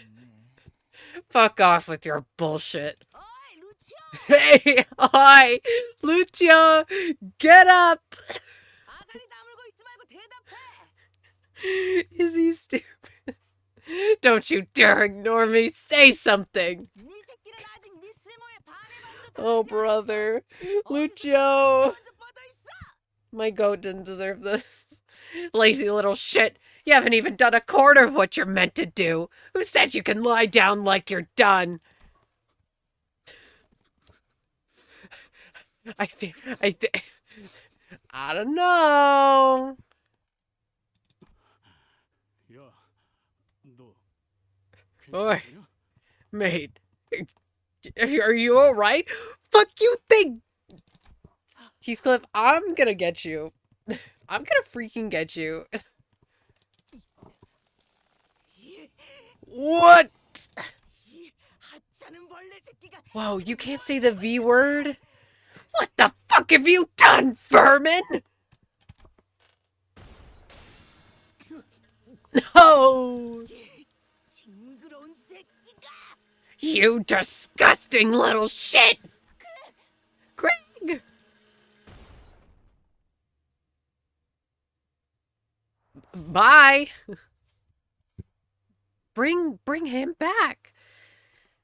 Fuck off with your bullshit. 어이 루치오! Hey, hi, Lucio, get up. 아가리 다물고 있지 말고 대답해! Is he stupid? Don't you dare ignore me. Say something. 네 새끼는 아직 네 쓸모에 반해만도 Oh, brother. Lucio. My goat didn't deserve this. Lazy little shit. You haven't even done a quarter of what you're meant to do. Who said you can lie down like you're done? I don't know. 야, 너 Oi. 괜찮냐? Mate, are you alright? Fuck you think? Heathcliff, I'm gonna get you. I'm gonna freaking get you. What? 이 하찮은 벌레 새끼가 Whoa, you can't say the V word? What the fuck have you done, vermin? No! 징그러운 새끼가 You disgusting little shit! Greg! Bye! Bring him back!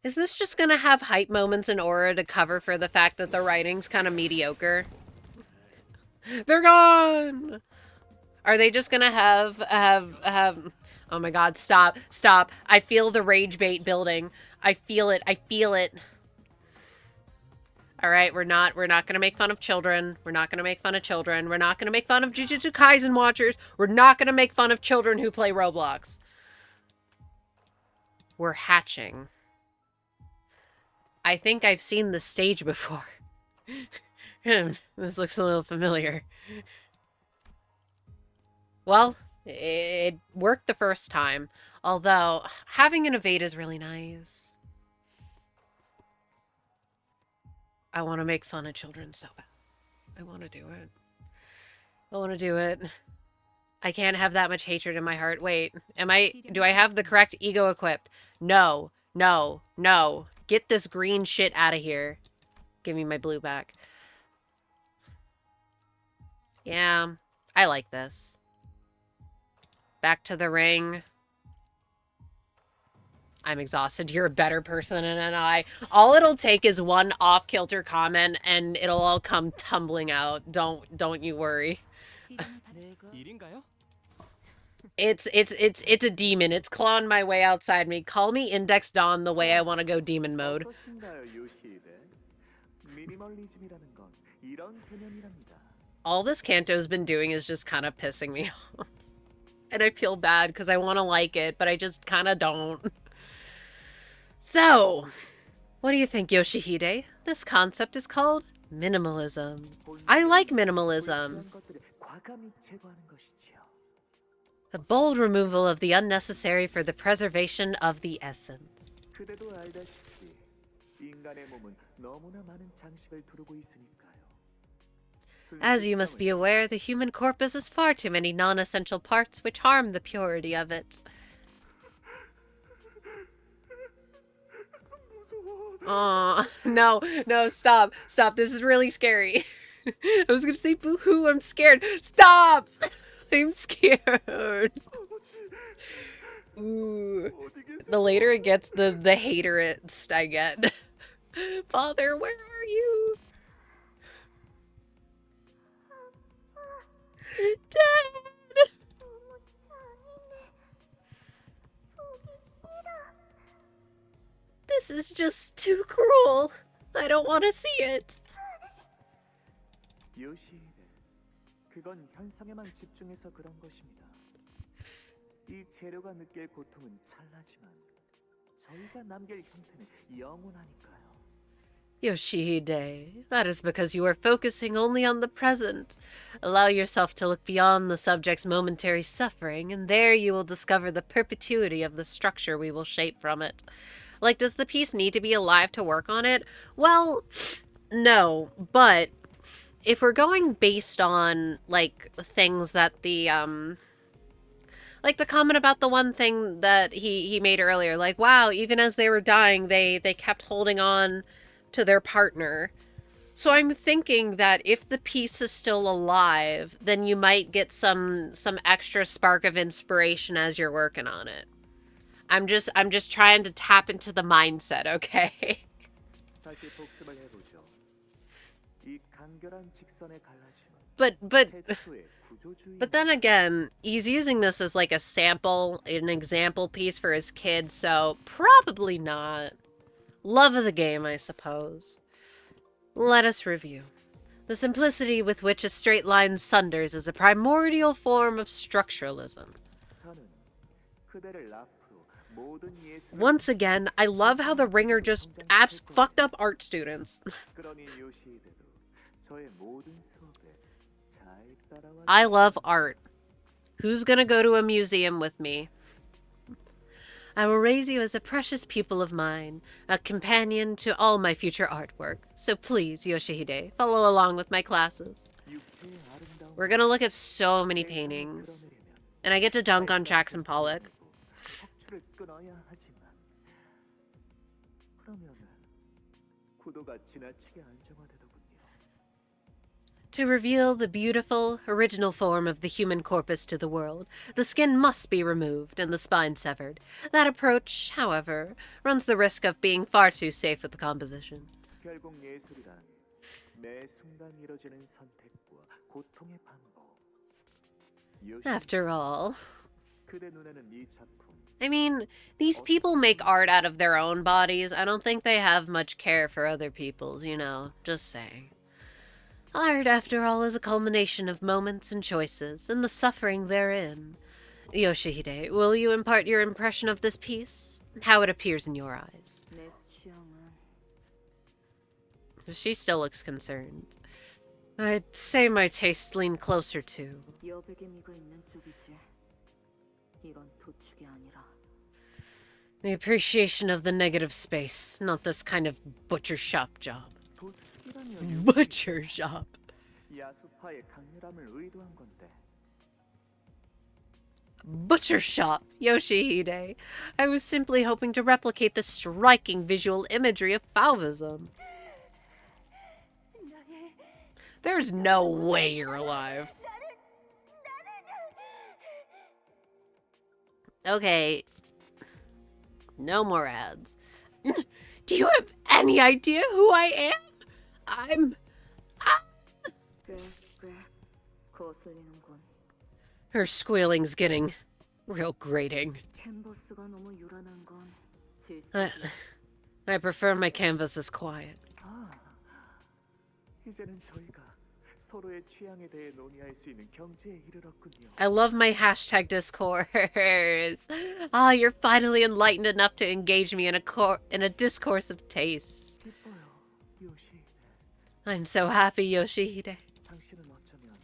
Is this just gonna have hype moments in aura to cover for the fact that the writing's kind of mediocre? They're gone! Are they just gonna have... Oh my god, stop. Stop. I feel the rage bait building. I feel it. I feel it. Alright, we're not gonna make fun of children. We're not gonna make fun of children. We're not gonna make fun of Jujutsu Kaisen watchers. We're not gonna make fun of children who play Roblox. We're hatching. I think I've seen this stage before. This looks a little familiar. Well, it worked the first time. Although, having an evade is really nice. I want to make fun of children so bad. I want to do it. I want to do it. I can't have that much hatred in my heart. Wait, do I have the correct ego equipped? No, no, no. Get this green shit out of here. Give me my blue back. Yeah, I like this. Back to the ring. I'm exhausted. You're a better person than I. All it'll take is one off-kilter comment and it'll all come tumbling out. Don't you worry. 일인가요? It's a demon. It's clawing my way outside me. Call me Index Dawn the way I want to go demon mode. 어떠신가요, 요시히데? 미니멀리즘이라는 건 이런 개념이랍니다. All this Canto's been doing is just kind of pissing me off. And I feel bad because I want to like it, but I just kind of don't. So, what do you think, Yoshihide? This concept is called minimalism. I like minimalism. 그런 것들을 과감히 제거하는 것이지요. The bold removal of the unnecessary for the preservation of the essence. 그대도 알다시피 인간의 몸은 너무나 많은 장식을 두르고 있으니까요. As you must be aware, the human corpus has far too many non-essential parts which harm the purity of it. Aw, no, stop, this is really scary. I was gonna say boo-hoo, I'm scared. Stop! I'm scared. Ooh. The later it gets, the haterist I get. Father, where are you? Dad! This This is just too cruel. I don't want to see it. 요시히데, 그건 현상에만 집중해서 그런 것입니다. 이 재료가 느낄 고통은 찰나지만 저희가 남길 형태는 영원하니까요. Yoshihide, that is because you are focusing only on the present. Allow yourself to look beyond the subject's momentary suffering, and there you will discover the perpetuity of the structure we will shape from it. Like, does the piece need to be alive to work on it? Well, no, but if we're going based on, like, things that the, like the comment about the one thing that he made earlier, like, wow, even as they were dying, they kept holding on to their partner. So I'm thinking that if the piece is still alive, then you might get some extra spark of inspiration as you're working on it. I'm just trying to tap into the mindset, okay? 다시 복습을 해보죠. 이 간결한 직선의 갈라짐은 But 태초의 구조주의. But then again, he's using this as like a sample, an example piece for his kids, so probably not. Love of the game, I suppose. Let us review. The simplicity with which a straight line sunders is a primordial form of structuralism. 저는 그대를 앞으로 모든 예술을 Once again, I love how the ringer just fucked up art students. 그러니 요시히데도 저의 모든 수업에 잘 따라와. I love art. Who's gonna go to a museum with me? I will raise you as a precious pupil of mine, a companion to all my future artwork. So please, Yoshihide, follow along with my classes. 육체의 아름다운 We're gonna look at so many paintings. And I get to dunk on Jackson Pollock. 척추를 끊어야 하지만 그러면 구도가 지나치게 안정화되더군요. To reveal the beautiful, original form of the human corpus to the world, the skin must be removed and the spine severed. That approach, however, runs the risk of being far too safe with the composition. 결국 예술이란 매 순간 이뤄지는 선택과 고통의 반복. After all, 그대 눈에는 이 작품 I mean, these people make art out of their own bodies. I don't think they have much care for other people's, you know, just saying. Art, after all, is a culmination of moments and choices, and the suffering therein. Yoshihide, will you impart your impression of this piece? How it appears in your eyes? 내 취향은 She still looks concerned. I'd say my tastes lean closer to 여백의 미가 있는 쪽이지. 이건 도축이 아니라 the appreciation of the negative space, not this kind of butcher shop job. 도축이라면 Butcher shop. 야수파의 강렬함을 의도한 건데. Butcher shop, Yoshihide. I was simply hoping to replicate the striking visual imagery of Fauvism. There's no way you're alive. Okay. No more ads. Do you have any idea who I am? 꽤 거슬리는군. Her squealing's getting real grating. 캔버스가 너무 요란한 건 I prefer my canvases quiet. 아, 이제는 저희가 서로의 취향에 대해 논의할 수 있는 경지에 이르렀군요. I love my hashtag discourse. Ah, you're finally enlightened enough to engage me in a discourse of tastes. 기뻐요, 요시히데. I'm so happy, Yoshihide. 당신은 어쩌면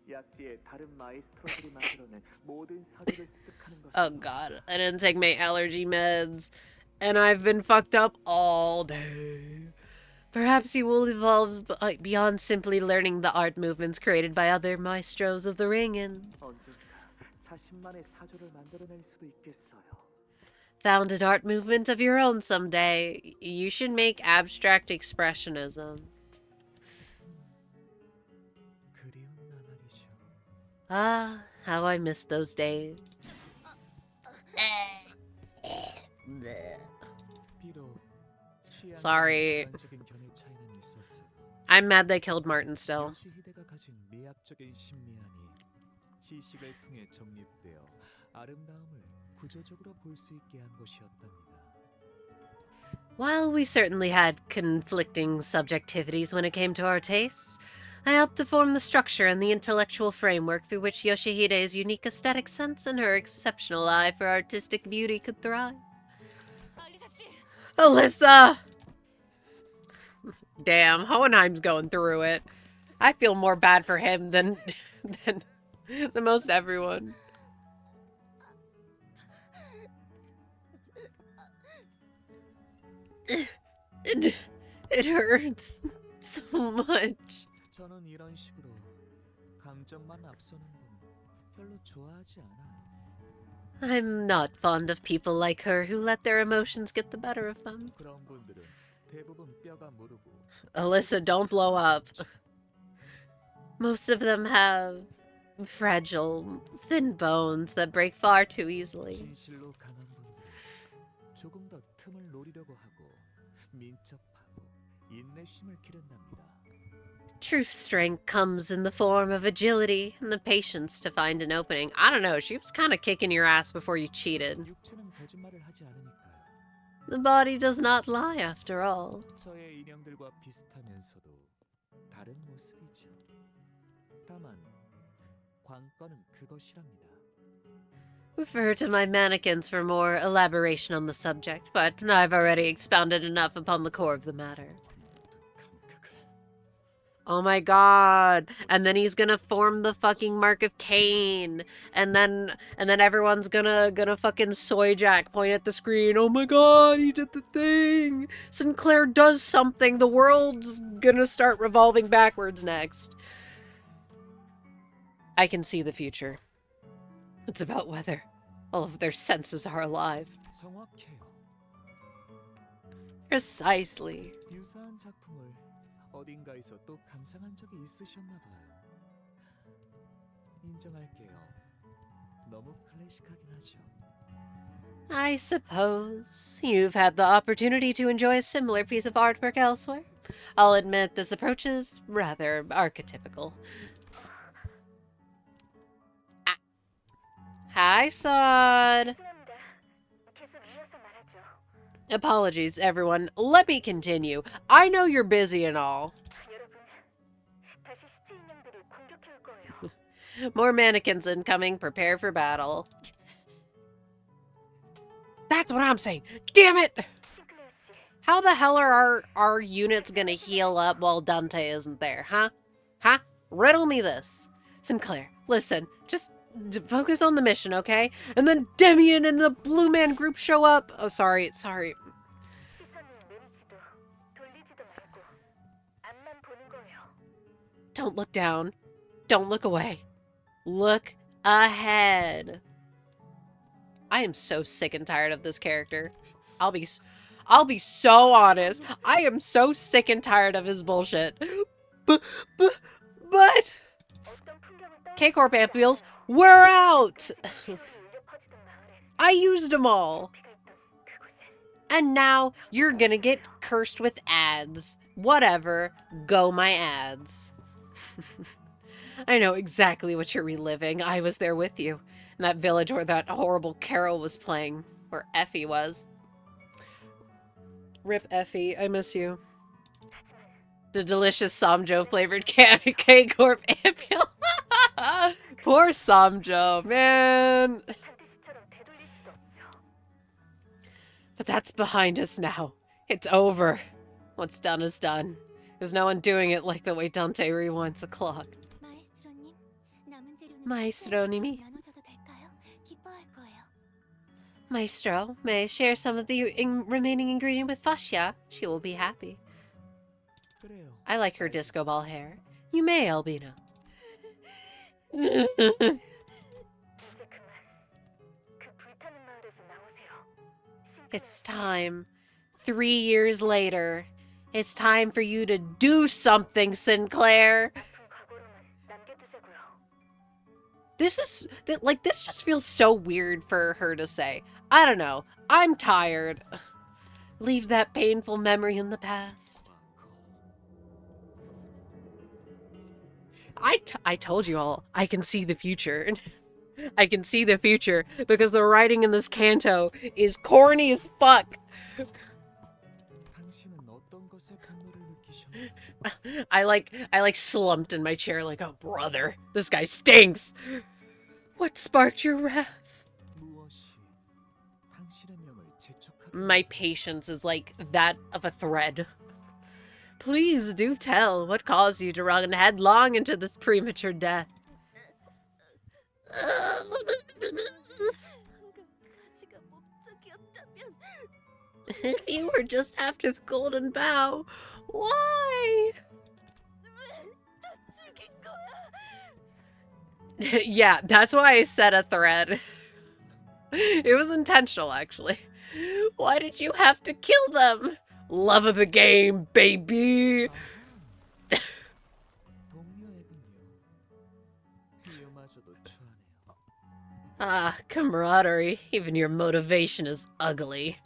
약지의 다른 마이스트로들이 만들어낸 모든 사료를 습득하는 것. Oh god, I didn't take my allergy meds, and I've been fucked up all day. Perhaps you will evolve beyond simply learning the art movements created by other maestros of the ring and 언젠가 자신만의 사조를 만들어낼 수도 있겠어요. found an art movement of your own someday. You should make abstract expressionism. 그리운 나날이죠. Ah, how I miss those days. 비록 취향에 Sorry. 주관적인 견해 차이는 있었어도 I'm mad they killed Martin still. 요시히데가 가진 미학적인 신미안이 지식을 통해 정립되어 아름다움을 구조적으로 볼 수 있게 한 것이었답니다. While we certainly had conflicting subjectivities when it came to our tastes, I helped to form the structure and the intellectual framework through which Yoshihide's unique aesthetic sense and her exceptional eye for artistic beauty could thrive. Alyssa! Damn, Hohenheim's going through it. I feel more bad for him than most everyone. It hurts so much. 저는 이런 식으로 감정만 앞서는 분 별로 좋아하지 않아요. I'm not fond of people like her who let their emotions get the better of them. 그런 분들은 대부분 뼈가 무르고 Alyssa, don't blow up. Most of them have fragile, thin bones that break far too easily. 진실로 강한 분들은 조금 더 틈을 노리려고 하고 민첩하고 인내심을 기른답니다. True strength comes in the form of agility and the patience to find an opening. I don't know, she was kind of kicking your ass before you cheated. 육체는 거짓말을 하지 않으니까요. The body does not lie after all. 저의 인형들과 비슷하면서도 다른 모습이죠. 다만 관건은 그것이랍니다. Refer to my mannequins for more elaboration on the subject, but I've already expounded enough upon the core of the matter. Oh my god. And then he's gonna form the fucking mark of Cain. And then everyone's gonna fucking soy jack, point at the screen. Oh my god, he did the thing. Sinclair does something. The world's gonna start revolving backwards next. I can see the future. It's about whether all of their senses are alive. 정확해요. Precisely. 유사한 작품을 어딘가에서 또 감상한 적이 있으셨나 봐요. 인정할게요. 너무 클래식하긴 하죠. I suppose you've had the opportunity to enjoy a similar piece of artwork elsewhere. I'll admit this approach is rather archetypical. Ah. Hi, Sod. Apologies, everyone. Let me continue. I know you're busy and all. More mannequins incoming. Prepare for battle. That's what I'm saying. Damn it! How the hell are our units gonna heal up while Dante isn't there, huh? Huh? Riddle me this. Sinclair, listen. Just focus on the mission, okay? And then Demian and the Blue Man group show up. Oh, sorry. Don't look down. Don't look away. Look ahead. I am so sick and tired of this character. I'll be so honest. I am so sick and tired of his bullshit. But K-Corp amp wheels, we're out! I used them all. And now you're gonna get cursed with ads. Whatever. Go my ads. I know exactly what you're reliving. I was there with you. In that village where that horrible Carol was playing. Where Effie was. Rip Effie. I miss you. The delicious Samjo flavored K-Corp ampule. Poor Samjo, man. But that's behind us now. It's over. What's done is done. There's no one doing it like the way Dante rewinds the clock. Maestro-nimi. Maestro, may I share some of the remaining ingredient with Fascia? She will be happy. 그래요. I like her disco ball hair. You may, Albino. It's time. 3 years later. It's time for you to do something, Sinclair. This just feels so weird for her to say. I don't know. I'm tired. Leave that painful memory in the past. I told you all, I can see the future. I can see the future because the writing in this canto is corny as fuck. I like slumped in my chair like, oh brother, this guy stinks. What sparked your wrath? My patience is like that of a thread. Please do tell what caused you to run headlong into this premature death. If you were just after the golden bow, why? Yeah, that's why I said a thread. It was intentional, actually. Why did you have to kill them? Love of the game, baby! Ah, camaraderie. Even your motivation is ugly.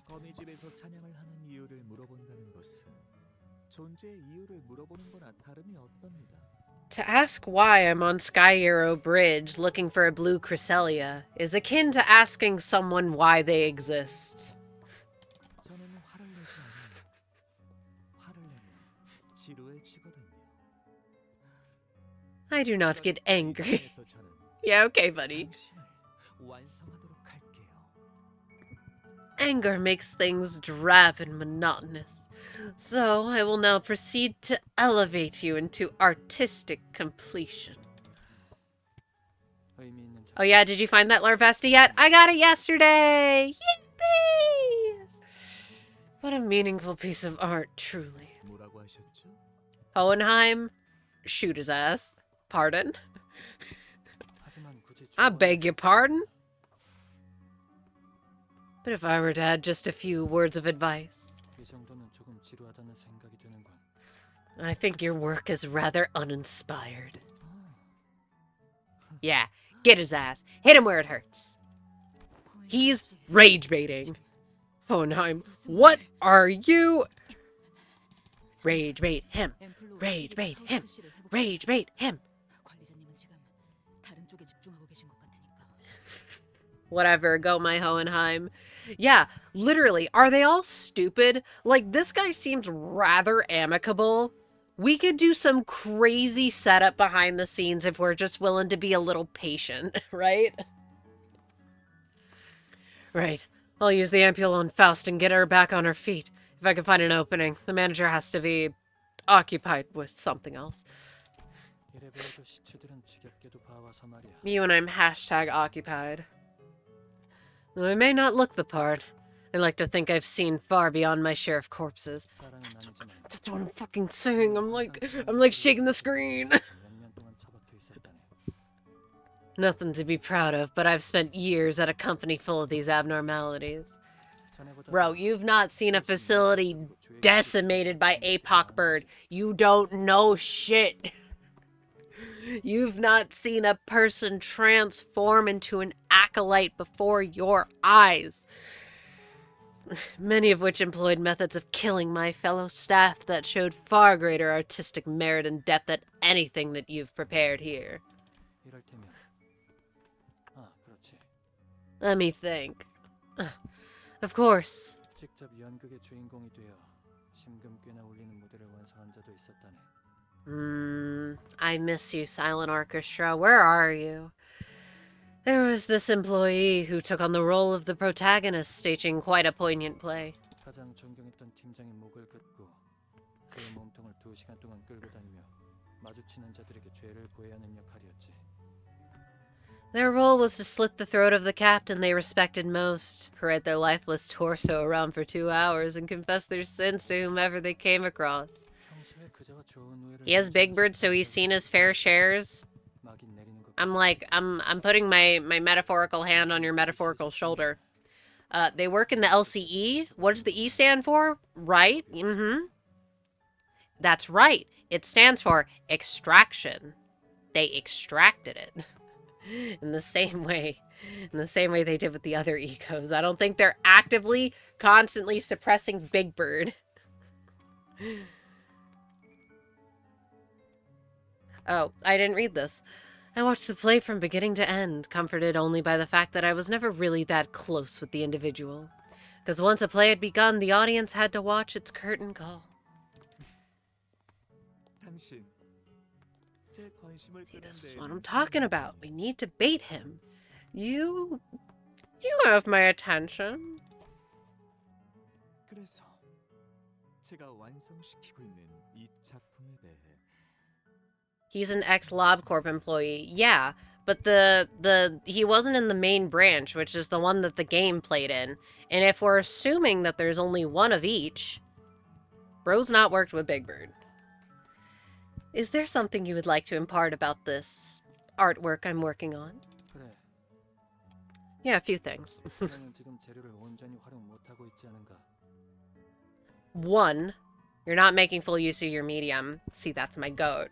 To ask why I'm on Sky Arrow Bridge looking for a blue Cresselia is akin to asking someone why they exist. I do not get angry. Yeah, okay, buddy. Anger makes things drab and monotonous. So, I will now proceed to elevate you into artistic completion. Oh yeah, did you find that Larvesta yet? I got it yesterday! Yippee! What a meaningful piece of art, truly. Hohenheim? Shoot his ass. Pardon? I beg your pardon? But if I were to add just a few words of advice, I think your work is rather uninspired. Yeah, get his ass. Hit him where it hurts. He's rage baiting. Hohenheim, what are you? Rage bait him. Rage bait him. Rage bait him. Whatever, go my Hohenheim. Yeah, literally, are they all stupid? Like, this guy seems rather amicable. We could do some crazy setup behind the scenes if we're just willing to be a little patient, right? Right. I'll use the ampule on Faust and get her back on her feet. If I can find an opening. The manager has to be occupied with something else. You and I'm hashtag occupied. Though I may not look the part, I like to think I've seen far beyond my share of corpses. That's what I'm fucking saying. I'm like shaking the screen. Nothing to be proud of, but I've spent years at a company full of these abnormalities. Bro, you've not seen a facility decimated by APOC bird. You don't know shit. You've not seen a person transform into an acolyte before your eyes. Many of which employed methods of killing my fellow staff that showed far greater artistic merit and depth than anything that you've prepared here. Let me think. Of course. I miss you, Silent Orchestra. Where are you? There was this employee who took on the role of the protagonist, staging quite a poignant play. Their role was to slit the throat of the captain they respected most, parade their lifeless torso around for 2 hours, and confess their sins to whomever they came across. He has Big Bird, so he's seen his fair shares. I'm putting my metaphorical hand on your metaphorical shoulder. They work in the LCE. What does the E stand for? Right? That's right. It stands for extraction. They extracted it. In the same way they did with the other ecos. I don't think they're actively, constantly suppressing Big Bird. Oh, I didn't read this. I watched the play from beginning to end, comforted only by the fact that I was never really that close with the individual. Because once a play had begun, the audience had to watch its curtain call. 당신. 제 관심을 See, this is 끄는데 what I'm talking about. We need to bait him. You have my attention. 그래서 제가 완성시키고 있는 이 작품에 대해 He's an ex-LobCorp employee. Yeah, but he wasn't in the main branch, which is the one that the game played in. And if we're assuming that there's only one of each, bro's not worked with Big Bird. Is there something you would like to impart about this artwork I'm working on? 그래. Yeah, a few things. 나는 지금 재료를 온전히 활용 못하고 있지 않은가? One, you're not making full use of your medium. See, that's my goat.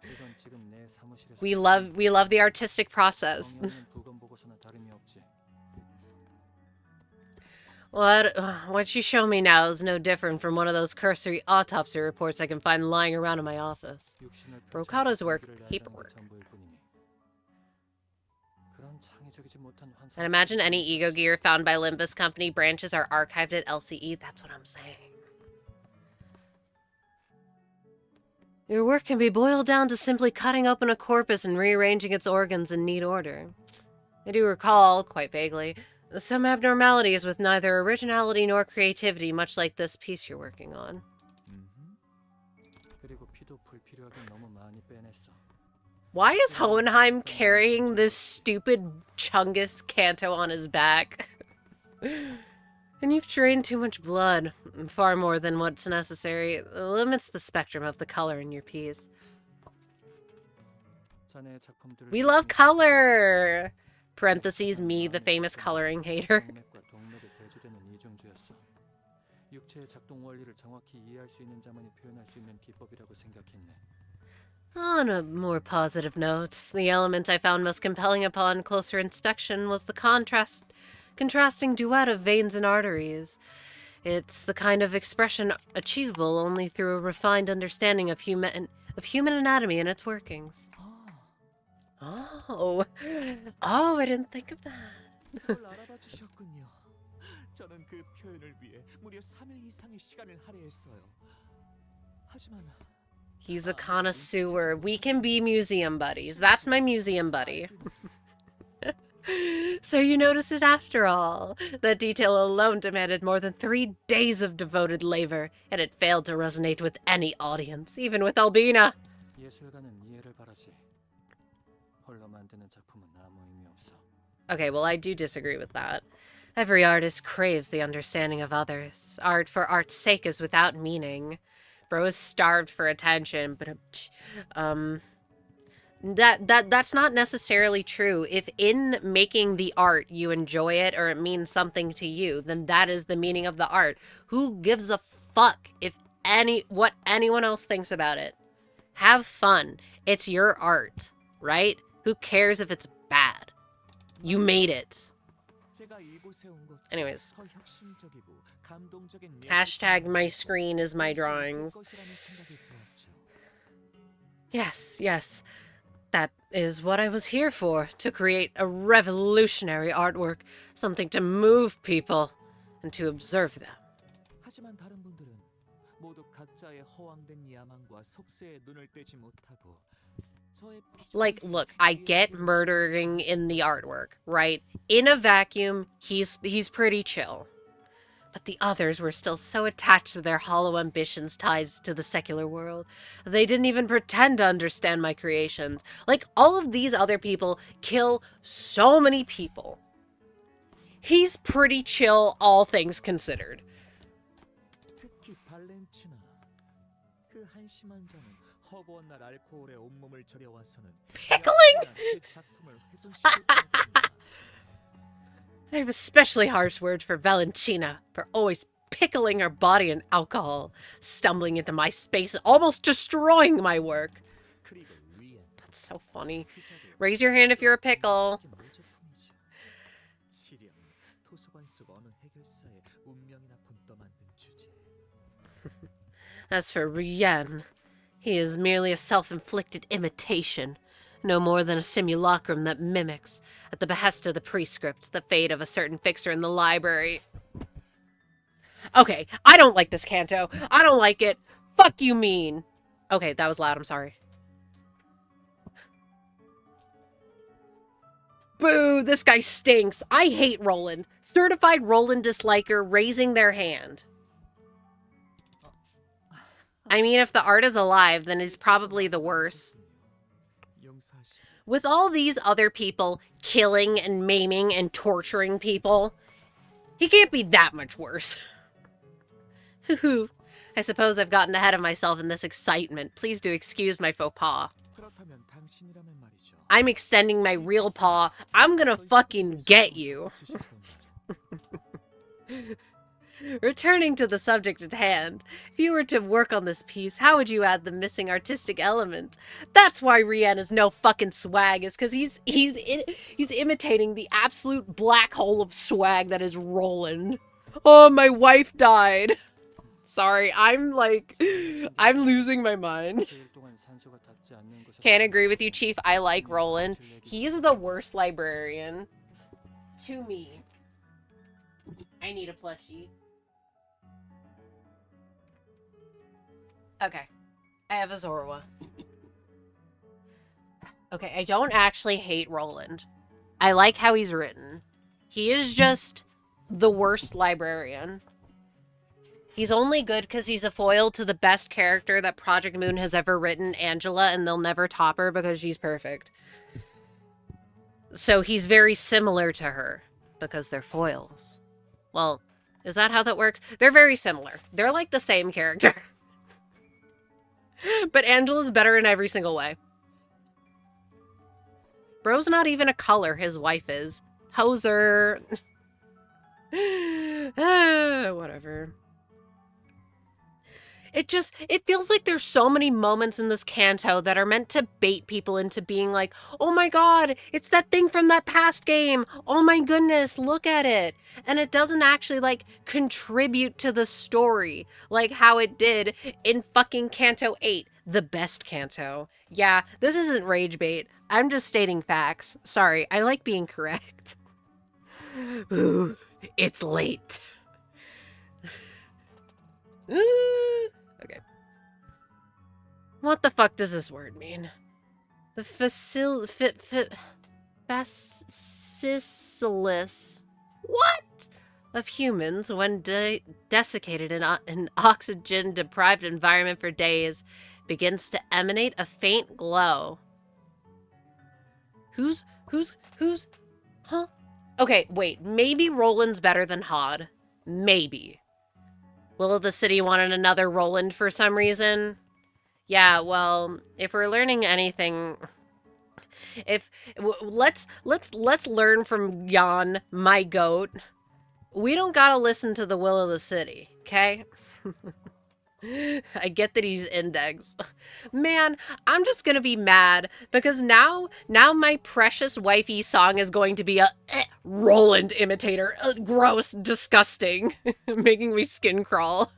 이건 지금 내 사무실에서 We love the artistic process. 정리하는 부검 보고서나 다름이 없지. What you show me now is no different from one of those cursory autopsy reports I can find lying around in my office. 육신을 Brocato's work, 펼쳐 paperwork. 전부일 뿐이니. 그런 창의적이지 못한 환상. And imagine any ego gear found by Limbus Company branches are archived at LCE. That's what I'm saying. Your work can be boiled down to simply cutting open a corpus and rearranging its organs in neat order. I do recall, quite vaguely, some abnormalities with neither originality nor creativity, much like this piece you're working on. 그리고 피도 불필요하게 너무 많이 빼냈어. Why is Hohenheim carrying this stupid Chungus Canto on his back? And you've drained too much blood, far more than what's necessary. It limits the spectrum of the color in your piece. 자네의 작품들을 We love color! Parentheses, me, the famous coloring hater. 동맥과 동맥에 대조되는 이중주였어. 육체의 작동 원리를 정확히 이해할 수 있는 자만이 표현할 수 있는 기법이라고 생각했네. On a more positive note, the element I found most compelling upon closer inspection was the contrasting duet of veins and arteries. It's the kind of expression achievable only through a refined understanding of human anatomy and its workings. Oh, I didn't think of that. 그걸 알아봐 주셨군요. 저는 그 표현을 위해 무려 3일 이상의 시간을 할애했어요. 하지만 He's a connoisseur. We can be museum buddies. That's my museum buddy. So you noticed it after all. That detail alone demanded more than 3 days of devoted labor, and it failed to resonate with any audience, even with Albina. 예술가는 이해를 바라지. 홀로 만드는 작품은 아무 의미 없어. Okay, well, I do disagree with that. Every artist craves the understanding of others. Art for art's sake is without meaning. Bro is starved for attention, but that's not necessarily true. If in making the art you enjoy it or it means something to you, then that is the meaning of the art. Who gives a fuck what anyone else thinks about it? Have fun. It's your art, right? Who cares if it's bad? You made it. Anyways. Hashtag my screen is my drawings. Yes. That is what I was here for, to create a revolutionary artwork, something to move people and to observe them. 하지만 다른 분들은 모두 각자의 허황된 야망과 속세에 눈을 떼지 못하고 Like, look, I get murdering in the artwork, right? In a vacuum, he's pretty chill. But the others were still so attached to their hollow ambitions ties to the secular world. They didn't even pretend to understand my creations. Like, all of these other people kill so many people. He's pretty chill, all things considered. 특히 발렌티나 그 한심한 자는 허구한 날 알코올에 온몸을 절여와서는 Pickling? I have especially harsh words for Valentina for always pickling her body in alcohol, stumbling into my space and almost destroying my work. That's so funny. Raise your hand if you're a pickle. As for Rien, he is merely a self-inflicted imitation, no more than a simulacrum that mimics, at the behest of the prescript, the fate of a certain fixer in the library. Okay, I don't like this Canto. I don't like it. Fuck you mean. Okay, that was loud. I'm sorry. Boo, this guy stinks. I hate Roland. Certified Roland disliker raising their hand. I mean, if the art is alive, then he's probably the worst. With all these other people killing and maiming and torturing people, he can't be that much worse. Hoo-hoo. I suppose I've gotten ahead of myself in this excitement. Please do excuse my faux pas. I'm extending my real paw. I'm gonna fucking get you. Returning to the subject at hand, if you were to work on this piece, how would you add the missing artistic element? That's why Rien is no fucking swag, is because he's imitating the absolute black hole of swag that is Roland. Oh, my wife died. Sorry, I'm losing my mind. Can't agree with you, Chief. I like Roland. He's the worst librarian. To me. I need a plushie. Okay. I have a Zorwa. Okay, I don't actually hate Roland. I like how he's written. He is just the worst librarian. He's only good because he's a foil to the best character that Project Moon has ever written, Angela, and they'll never top her because she's perfect. So he's very similar to her because they're foils. Well, is that how that works? They're very similar. They're like the same character. But Angela's better in every single way. Bro's not even a color, his wife is. Poser. Whatever. It feels like there's so many moments in this canto that are meant to bait people into being like, oh my god, it's that thing from that past game. Oh my goodness, look at it. And it doesn't actually, like, contribute to the story like how it did in fucking Canto 8, the best canto. Yeah, this isn't rage bait. I'm just stating facts. Sorry, I like being correct. Ooh, it's late. Okay. What the fuck does this word mean? The fasciculus. What? Of humans, when desiccated in an oxygen-deprived environment for days, begins to emanate a faint glow. Who's, huh? Okay, wait, maybe Roland's better than Hod. Maybe. Will the city wanted another Roland for some reason? Yeah, well, if we're learning anything, let's learn from Jan, my goat. We don't gotta listen to the will of the city, okay? I get that he's index. Man, I'm just gonna be mad because now my precious wifey song is going to be a Roland imitator. Gross, disgusting, making me skin crawl.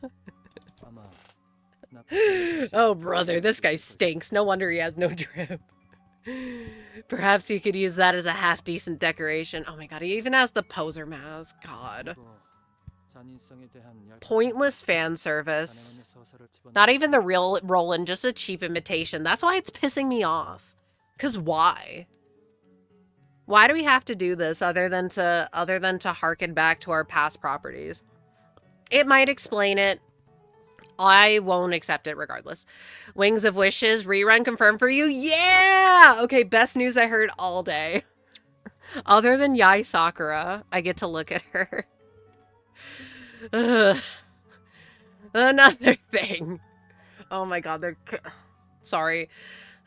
Oh brother, this guy stinks. No wonder he has no drip. Perhaps you could use that as a half-decent decoration. Oh my god, he even has the poser mask. God. Pointless fan service. Not even the real Roland, just a cheap imitation. That's why it's pissing me off. Cause why? Why do we have to do this other than to harken back to our past properties? It might explain it. I won't accept it regardless. Wings of Wishes, rerun confirmed for you. Yeah! Okay, best news I heard all day. Other than Yai Sakura, I get to look at her. Another thing. Oh my god, sorry.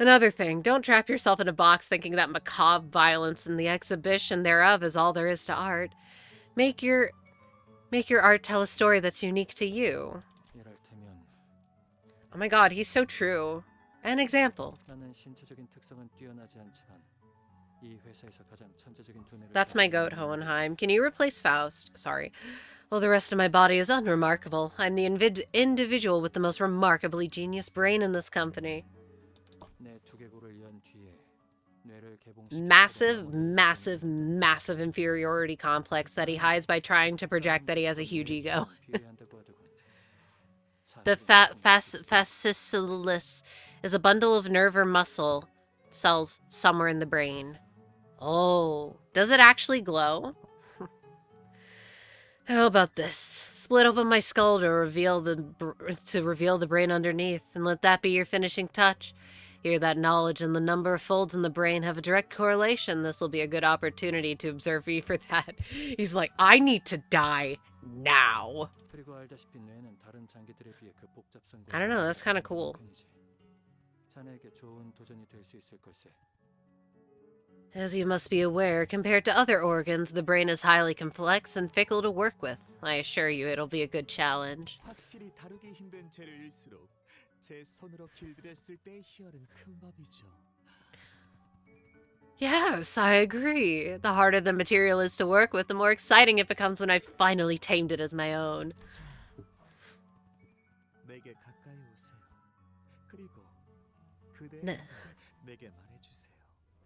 Another thing. Don't trap yourself in a box thinking that macabre violence and the exhibition thereof is all there is to art. Make your art tell a story that's unique to you. Oh my god, he's so true. An example. That's my goat, Hohenheim. Can you replace Faust? Sorry. Well, the rest of my body is unremarkable. I'm the individual with the most remarkably genius brain in this company. Massive, massive, massive inferiority complex that he hides by trying to project that he has a huge ego. The fasciculus is a bundle of nerve or muscle cells somewhere in the brain. Oh, does it actually glow? How about this? Split open my skull to reveal the brain underneath, and let that be your finishing touch. Hear that knowledge and the number of folds in the brain have a direct correlation. This will be a good opportunity to observe me for that. He's like, I need to die now. I don't know, that's kind of cool. As you must be aware, compared to other organs, the brain is highly complex and fickle to work with. I assure you it'll be a good challenge. Yes, I agree. The harder the material is to work with, the more exciting it becomes when I've finally tamed it as my own.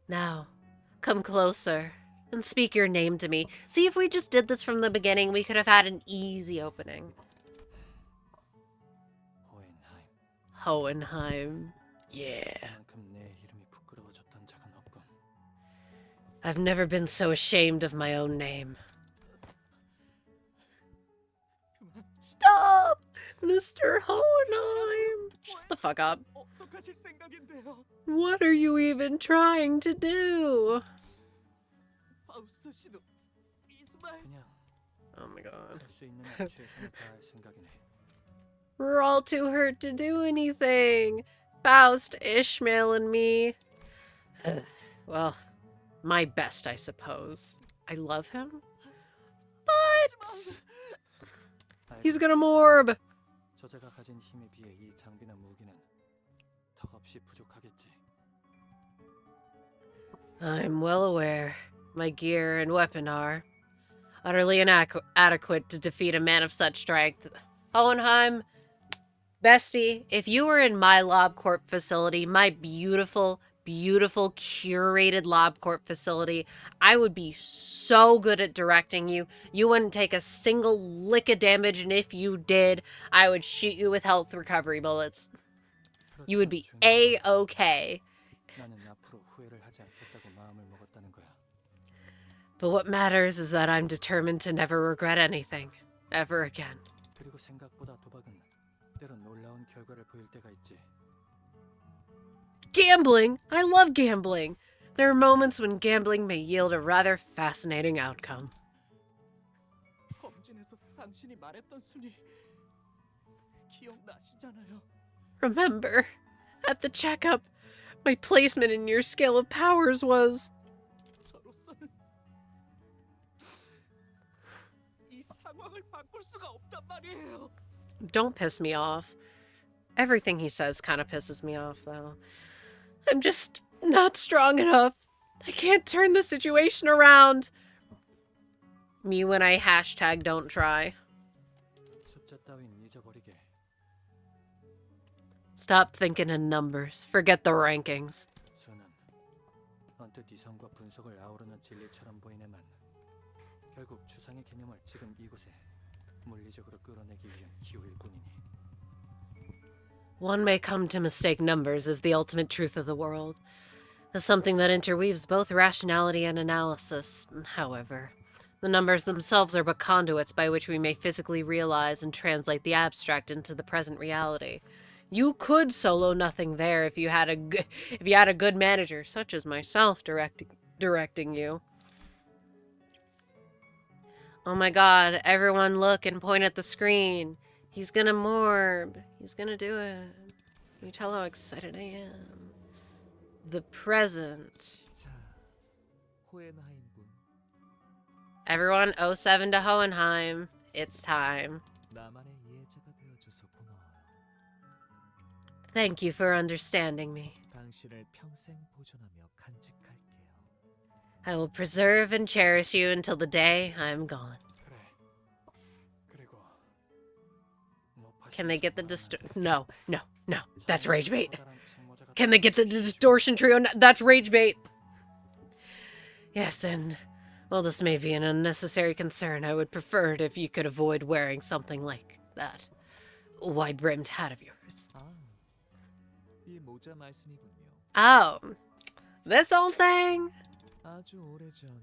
Now, come closer and speak your name to me. See, if we just did this from the beginning, we could have had an easy opening. Hohenheim. Yeah. I've never been so ashamed of my own name. Stop! Mr. Hohenheim! Shut the fuck up. What are you even trying to do? Oh my god. We're all too hurt to do anything. Faust, Ishmael, and me. Well, my best, I suppose. I love him. But he's gonna morb. I'm well aware. My gear and weapon are utterly inadequate to defeat a man of such strength. Hohenheim, bestie, if you were in my LobCorp facility, my beautiful, beautiful, curated LobCorp facility, I would be so good at directing you. You wouldn't take a single lick of damage, and if you did, I would shoot you with health recovery bullets. You would be A-okay. But what matters is that I'm determined to never regret anything, ever again. Gambling! I love gambling! There are moments when gambling may yield a rather fascinating outcome. Remember, at the checkup, my placement in your scale of powers was... Don't piss me off. Everything he says kind of pisses me off, though. I'm just not strong enough. I can't turn the situation around. Me when I hashtag don't try. Stop thinking in numbers. Forget the rankings. One may come to mistake numbers as the ultimate truth of the world, as something that interweaves both rationality and analysis. However, the numbers themselves are but conduits by which we may physically realize and translate the abstract into the present reality. You could solo nothing there if you had a good manager, such as myself, directing you. Oh my god, everyone look and point at the screen. He's gonna morb. He's gonna do it. Can you tell how excited I am? The present. Everyone, 07 to Hohenheim. It's time. Thank you for understanding me. I will preserve and cherish you until the day I am gone. Can they get the No. That's rage bait. Can they get the distortion trio? No, that's rage bait. Yes, and while this may be an unnecessary concern, I would prefer it if you could avoid wearing something like that. wide-brimmed hat of yours. 아, 이 모자 말씀이군요. Oh, this old thing? 아주 오래전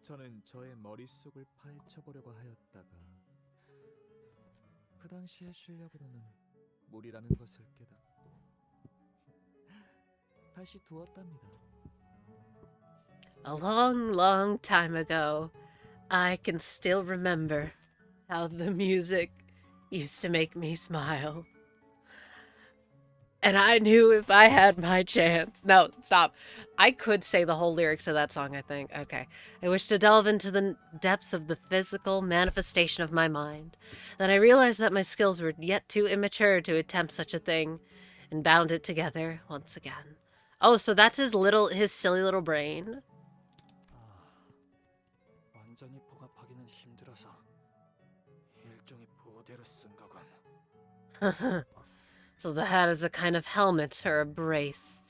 저는 저의 머릿속을 파헤쳐 보려고 하였다가 그 당시의 실력으로는 무리라는 것을 깨닫고 다시 두었답니다. A long, long time ago, I can still remember how the music used to make me smile. And I knew if I had my chance. No, stop. I could say the whole lyrics of that song, I think. Okay. I wish to delve into the depths of the physical manifestation of my mind. Then I realized that my skills were yet too immature to attempt such a thing, and bound it together once again. Oh, so that's his silly little brain. 완전히 봉합하기는 힘들어서 일종의 보호대로 쓴 거군. So the hat is a kind of helmet or a brace,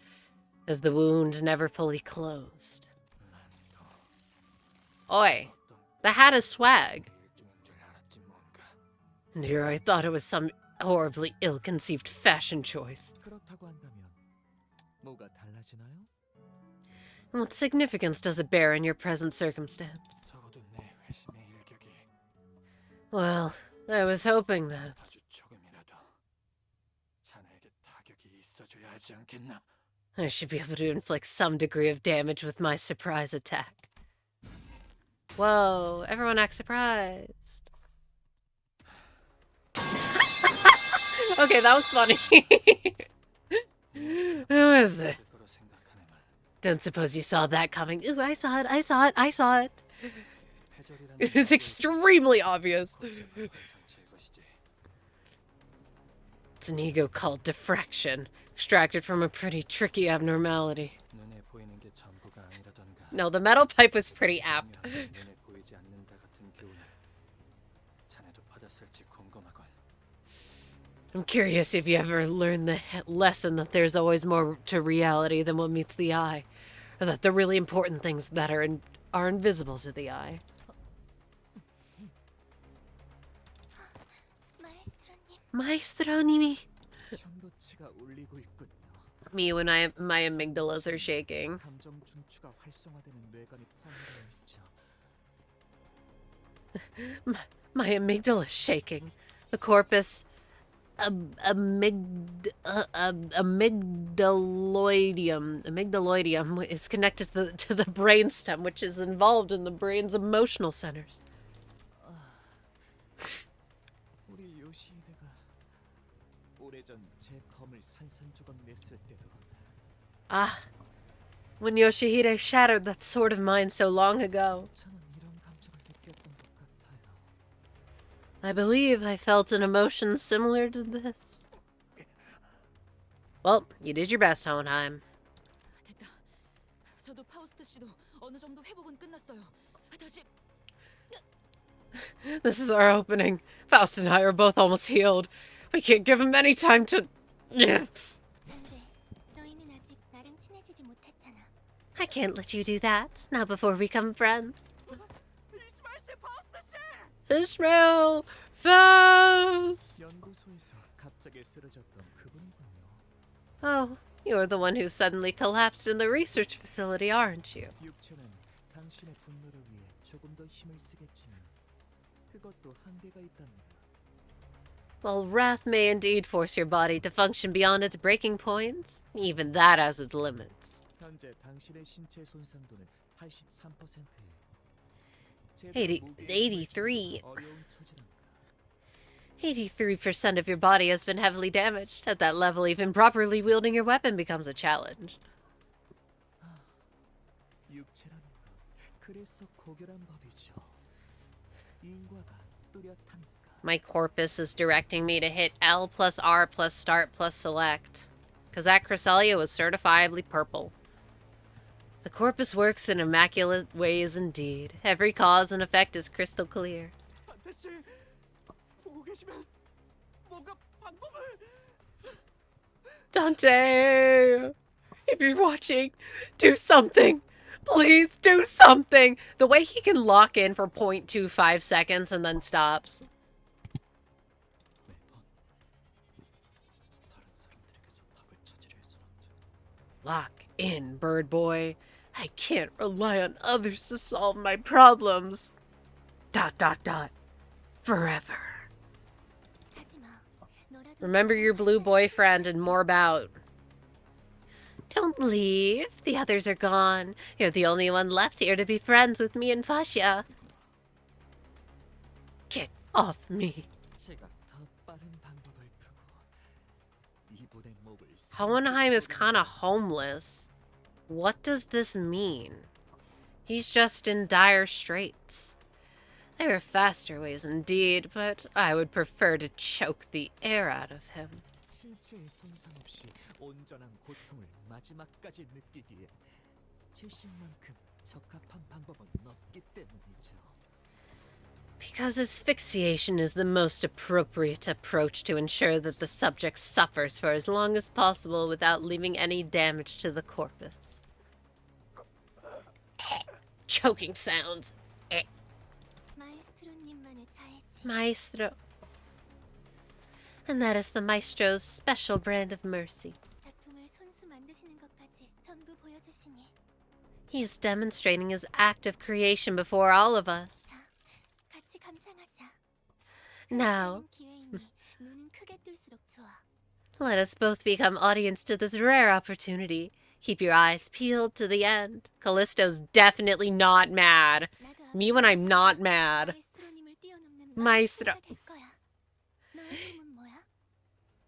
as the wound never fully closed. Oi, the hat is swag. And here I thought it was some horribly ill-conceived fashion choice. 그렇다고 한다면 뭐가 달라지나요? What significance does it bear in your present circumstance? 적어도 내 회심의 일격이 Well, I was hoping that. 아주 조금이라도 자네에게 타격이 있어줘야 하지 않겠나? I should be able to inflict some degree of damage with my surprise attack. Whoa, everyone act surprised. Okay, that was funny. Who is it? 거로 생각하네만 Don't suppose you saw that coming. Ooh, I saw it, I saw it, I saw it. 패절이라는 It's extremely obvious. 상처일 것이지. It's an ego called diffraction, extracted from a pretty tricky abnormality. 눈에 보이는 게 전부가 아니라던가. No, the metal pipe was pretty apt. 눈에 보이지 않는다 같은 교훈을 자네도 받았을지 궁금하군. I'm curious if you ever learned the lesson that there's always more to reality than what meets the eye, or that the really important things that are invisible to the eye. 마에스트로님. Maestro님이. 현도치가 울리고 있군요. Me when my amygdalas are shaking. 감정 중추가 활성화되는 뇌관이 포함되어 있죠. My amygdala is shaking. The corpus amygdaloidium is connected to the brainstem, which is involved in the brain's emotional centers. 우리 요시히데가 오래전 제 검을 산산조각 냈을 때도 Ah, when Yoshihide shattered that sword of mine so long ago, 저는 이런 감정을 느꼈던 것 같아요. I believe I felt an emotion similar to this. Well, you did your best, Hohenheim. 됐다. 저도 파우스트 씨도 어느 정도 회복은 끝났어요. 다시 This is our opening. Faust and I are both almost healed. We can't give him any time to... 안돼. 너희는 아직 나랑 친해지지 못했잖아. I can't let you do that. Not before we become friends. Ishmael! Faust! 연구소에서 갑자기 쓰러졌던 그분이군요. Oh, you're the one who suddenly collapsed in the research facility, aren't you? 육체는 당신의 분노를 위해 조금 더 힘을 쓰겠지만 그것도 한계가 있답니다. While wrath may indeed force your body to function beyond its breaking points, even that has its limits. 현재 당신의 신체 손상도는 83%예요. 83% of your body has been heavily damaged. At that level, even properly wielding your weapon becomes a challenge. 육체라는 건 그래서 고결한 법이죠. 인과가 뚜렷하니까. My corpus is directing me to hit L plus R plus start plus select. Because that Cresselia was certifiably purple. The corpus works in immaculate ways indeed. Every cause and effect is crystal clear. 반드시 보고 계시면 뭔가 방법을. Dante! If you're watching, do something! Please do something! The way he can lock in for 0.25 seconds and then stops. Lock in, bird boy. I can't rely on others to solve my problems. ... Forever. Remember your blue boyfriend and more about. Don't leave. The others are gone. You're the only one left here to be friends with me and Fascia. Get off me. 제가 더 빠른 방법을 두고 이분의 목을 Hohenheim is kind of homeless. What does this mean? He's just in dire straits. There are faster ways indeed, but I would prefer to choke the air out of him. 신체의 손상 없이 온전한 고통을 마지막까지 느끼기에 질식만큼 적합한 방법은 없기 때문이죠. Because asphyxiation is the most appropriate approach to ensure that the subject suffers for as long as possible without leaving any damage to the corpus. Choking sounds. Maestro. And that is the maestro's special brand of mercy. He is demonstrating his act of creation before all of us. Now, let us both become audience to this rare opportunity. Keep your eyes peeled to the end. Callisto's definitely not mad. Me when I'm not mad. Maestro.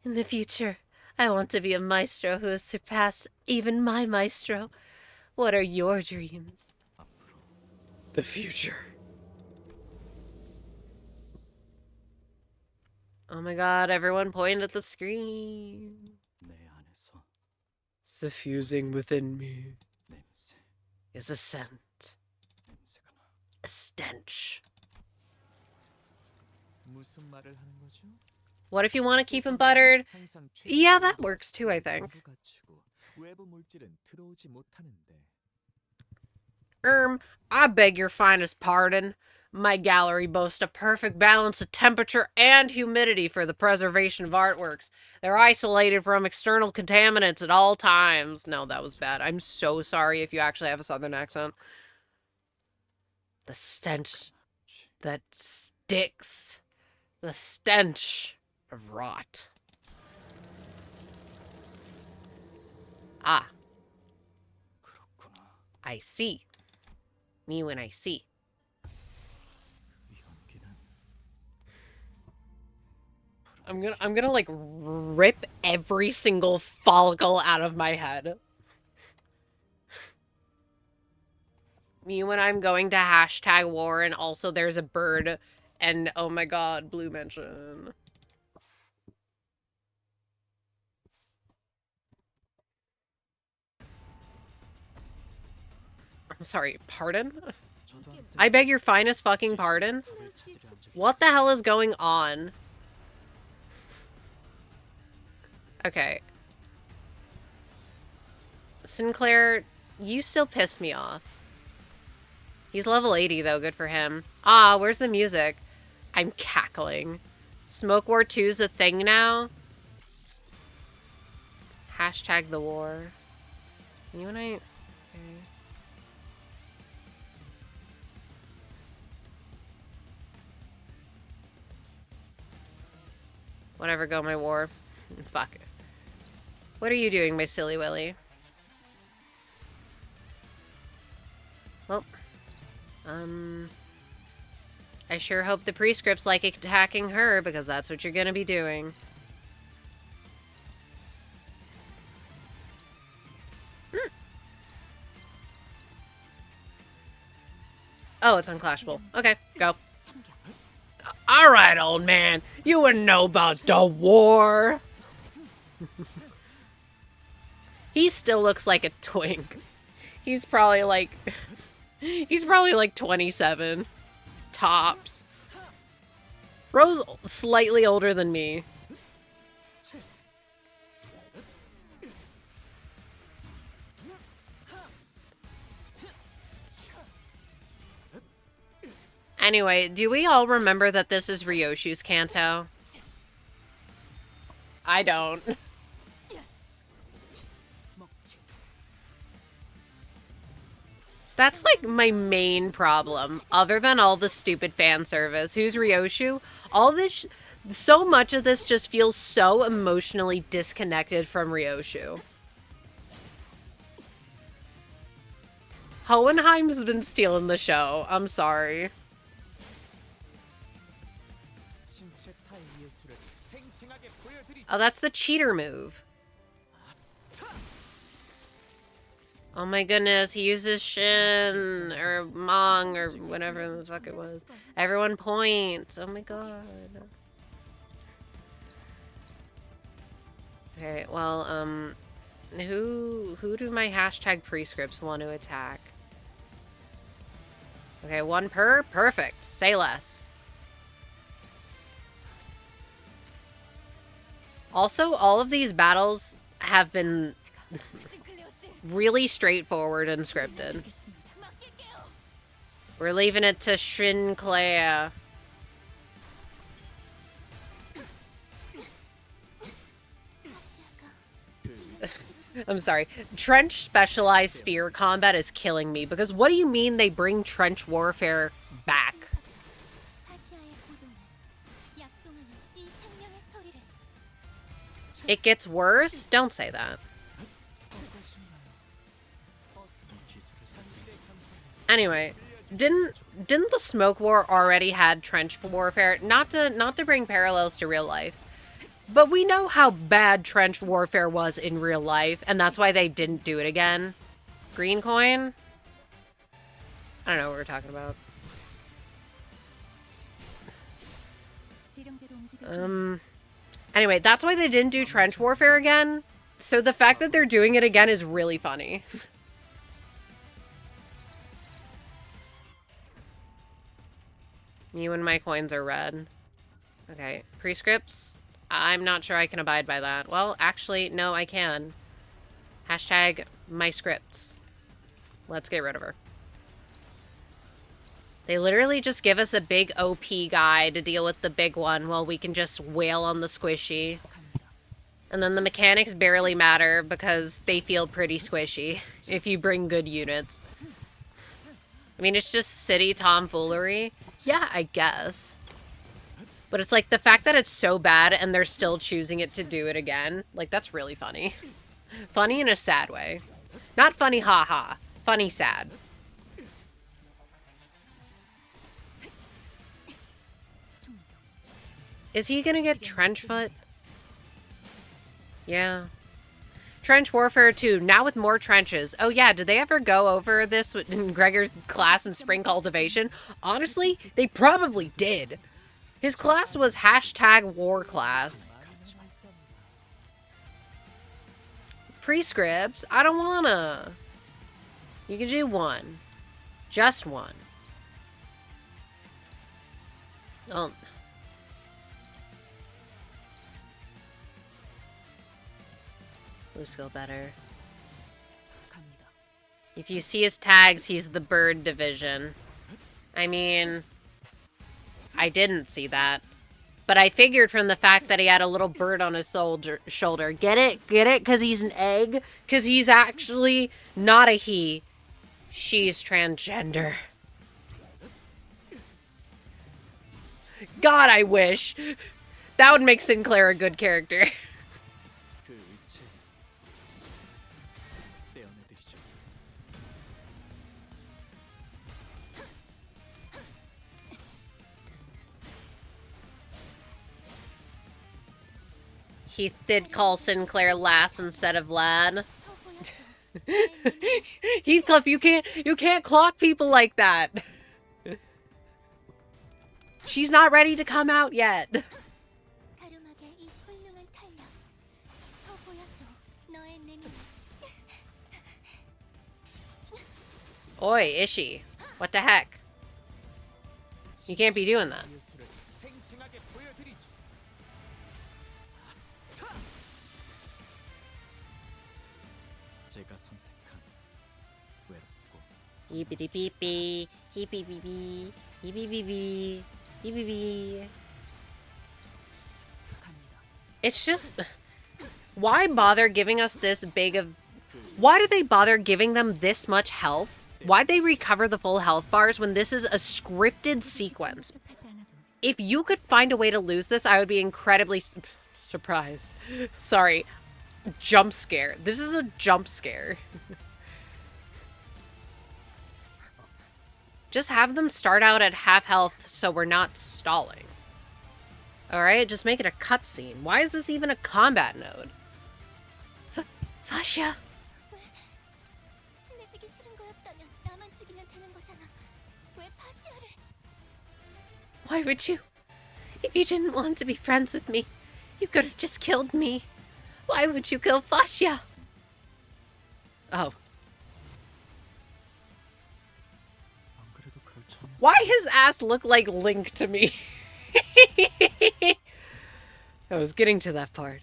In the future, I want to be a maestro who has surpassed even my maestro. What are your dreams? The future. Oh my god, everyone point at the screen. 내 안에서 Suffusing within me 냄새, is a scent. 냄새가 나. A stench. 무슨 말을 하는 거죠? What if you want to keep him buttered? 항상 Yeah, that works too, I think. 전부 갖추고 외부 물질은 들어오지 못하는데. I beg your finest pardon. My gallery boasts a perfect balance of temperature and humidity for the preservation of artworks. They're isolated from external contaminants at all times. No, that was bad. I'm so sorry if you actually have a southern accent. The stench that sticks. The stench of rot. Ah. 그렇구나. I see. Me when I see. I'm gonna like rip every single follicle out of my head. Me when I'm going to hashtag war and also there's a bird and oh my god, blue mention. I'm sorry, pardon? I beg your finest fucking pardon? What the hell is going on? Okay. Sinclair, you still piss me off. He's level 80 though, good for him. Ah, where's the music? I'm cackling. Smoke War 2's a thing now? Hashtag the war. You and I... Okay. Whatever, go my war. Fuck it. What are you doing, my silly willy? Well, I sure hope the prescripts like attacking her, because that's what you're gonna be doing. Oh, it's unclashable. Okay, go. Alright, old man. You wouldn't know about the war. He still looks like a twink. He's probably like... He's probably like 27. Tops. Ro's slightly older than me. Anyway, do we all remember that this is Ryoshu's Canto? I don't. That's like my main problem, other than all the stupid fan service. Who's Ryoshu? All this, so much of this just feels so emotionally disconnected from Ryoshu. Hohenheim's been stealing the show. I'm sorry. Oh, that's the cheater move. Oh my goodness, he uses Shin, or Mong, or whatever the fuck it was. Everyone point. Oh my god. Okay, well, who do my hashtag prescripts want to attack? Okay, one per? Perfect. Say less. Also, all of these battles have been really straightforward and scripted. We're leaving it to Shinclair. I'm sorry. Trench specialized spear combat is killing me, because what do you mean they bring trench warfare back? It gets worse? Don't say that. Anyway, didn't the Smoke War already had trench warfare? Not to bring parallels to real life, but we know how bad trench warfare was in real life, and that's why they didn't do it again. Green coin? I don't know what we're talking about. Anyway, that's why they didn't do trench warfare again. So the fact that they're doing it again is really funny. You and my coins are red. Okay, prescripts. I'm not sure I can abide by that. Well, actually, no, I can. Hashtag my scripts. Let's get rid of her. They literally just give us a big OP guy to deal with the big one while we can just wail on the squishy. And then the mechanics barely matter because they feel pretty squishy if you bring good units. I mean, it's just city tomfoolery. Yeah, I guess. But it's like the fact that it's so bad and they're still choosing it to do it again. Like, that's really funny. Funny in a sad way. Not funny haha. Funny sad. Is he gonna get trench foot? Yeah. Trench Warfare 2, now with more trenches. Oh yeah, did they ever go over this in Gregor's class in Spring Cultivation? Honestly, they probably did. His class was hashtag war class. Prescripts? I don't wanna. You can do one. Just one. Oh. Blue skill better. If you see his tags, he's the bird division. I mean, I didn't see that. But I figured from the fact that he had a little bird on his shoulder. Get it? Get it? Because he's an egg? Because he's actually not a he. She's transgender. God, I wish. That would make Sinclair a good character. He did call Sinclair lass instead of lad. Heathcliff, you can't clock people like that. She's not ready to come out yet. Oi, Ishi. What the heck? You can't be doing that. Beepity beepy, heepy beepy, heepy beepy, heepy beepy. It's just, why bother giving us this big of, why do they bother giving them this much health Why'd they recover the full health bars when this is a scripted sequence? If you could find a way to lose this, I would be incredibly surprised. Sorry. Jump scare. This is a jump scare. Just have them start out at half health so we're not stalling. Alright, just make it a cutscene. Why is this even a combat node? Fascia! 친해지기 싫은 거였다면 나만 죽이면 되는 거잖아. 왜 파시아를? Why would you? If you didn't want to be friends with me, you could have just killed me. Why would you kill Fascia? Oh. Why his ass look like Link to me? I was getting to that part.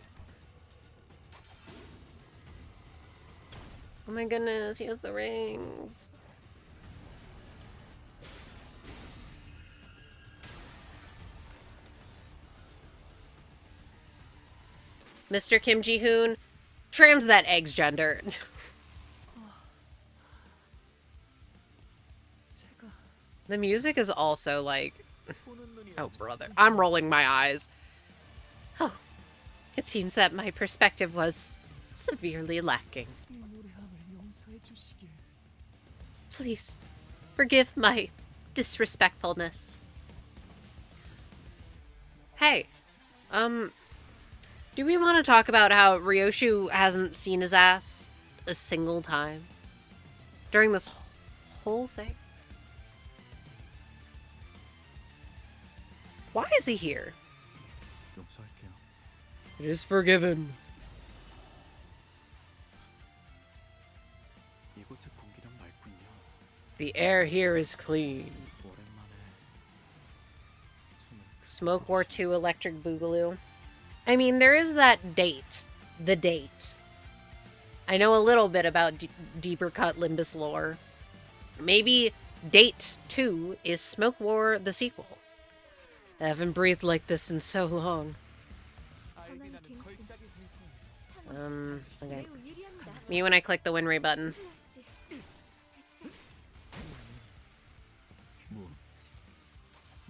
Oh my goodness, he has the rings. Mr. Kim Ji-hoon, trans that egg's gender. The music is also like... Oh, brother. I'm rolling my eyes. Oh, it seems that my perspective was severely lacking. Please, forgive my disrespectfulness. Hey, do we want to talk about how Ryoshu hasn't seen his ass a single time during this whole thing? Why is he here? It is forgiven. The air here is clean. Smoke War 2 Electric Boogaloo. I mean, there is that date. The date. I know a little bit about deeper cut Limbus lore. Maybe Date 2 is Smoke War the sequel. I haven't breathed like this in so long. Okay. Me when I click the Winry button.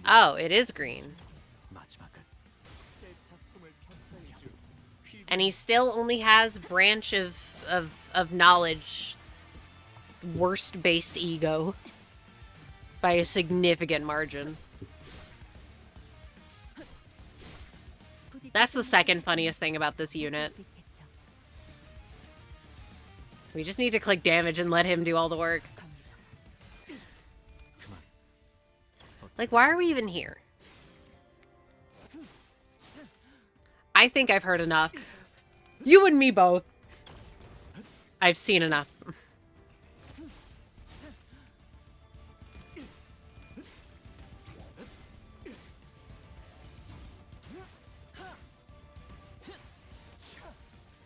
Oh, it is green. And he still only has branch of knowledge. Worst based ego. By a significant margin. That's the second funniest thing about this unit. We just need to click damage and let him do all the work. Like, why are we even here? I think I've heard enough. You and me both. I've seen enough.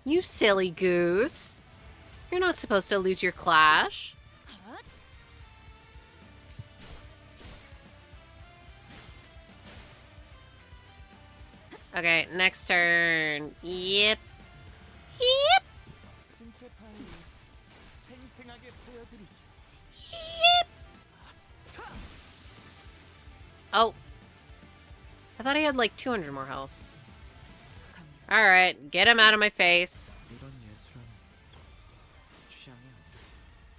You silly goose. You're not supposed to lose your clash. Okay, next turn. Yep. Yep. Yep. Oh. I thought he had like 200 more health. Alright, get him out of my face.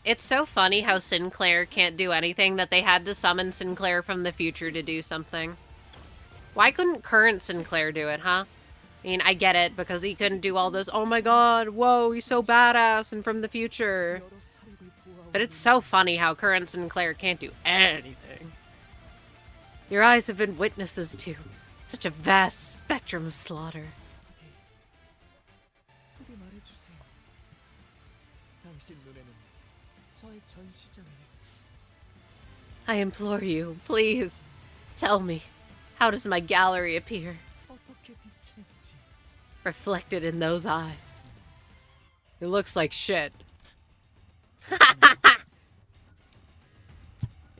It's so funny how Sinclair can't do anything that they had to summon Sinclair from the future to do something. Why couldn't current Sinclair do it, huh? I mean, I get it, because he couldn't do all those, oh my god, whoa, he's so badass and from the future. But it's so funny how current Sinclair can't do anything. Your eyes have been witnesses to such a vast spectrum of slaughter. I implore you, please, tell me, how does my gallery appear? Reflected in those eyes. It looks like shit.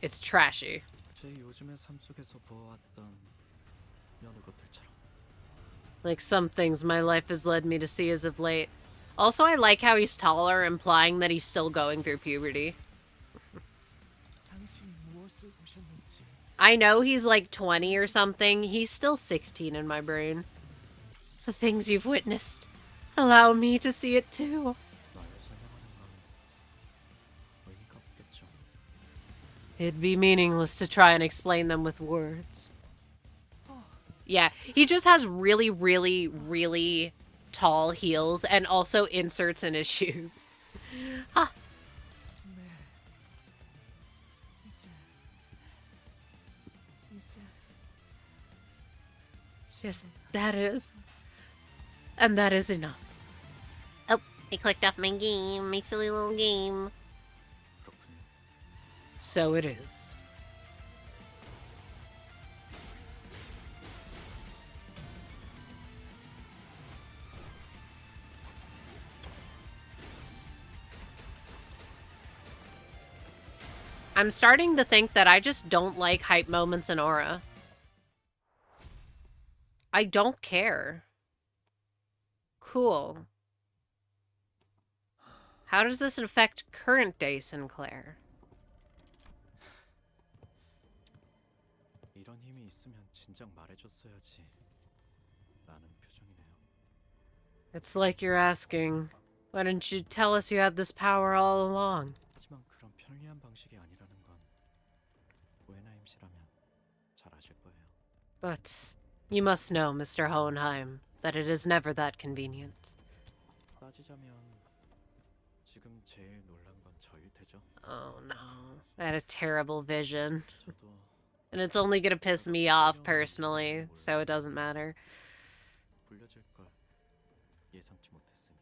It's trashy. Like some things my life has led me to see as of late. Also, I like how he's taller, implying that he's still going through puberty. I know he's like 20 or something. He's still 16 in my brain. The things you've witnessed. Allow me to see it too. 날 설명하는 건 의미가 없겠죠. It'd be meaningless to try and explain them with words. Yeah, he just has really, really, really tall heels and also inserts in his shoes. Ah. Yes, that is. And that is enough. Oh, I clicked off my game, my silly little game. 그렇군요. So it is. I'm starting to think that I just don't like hype moments in Aura. I don't care. Cool. How does this affect current day Sinclair? 이런 힘이 있으면 진작 말해줬어야지. 라는 표정이네요. It's like you're asking, why didn't you tell us you had this power all along? 하지만 그런 편리한 방식이 아니라는 건 오해나 임씨라면 잘 아실 거예요. But you must know, Mr. Hohenheim, that it is never that convenient. 따지자면 지금 제일 놀란 건 저일 테죠. Oh no. I had a terrible vision. 저도 And it's only gonna piss me off personally, so it doesn't matter. 불려질 걸 예상치 못했으니.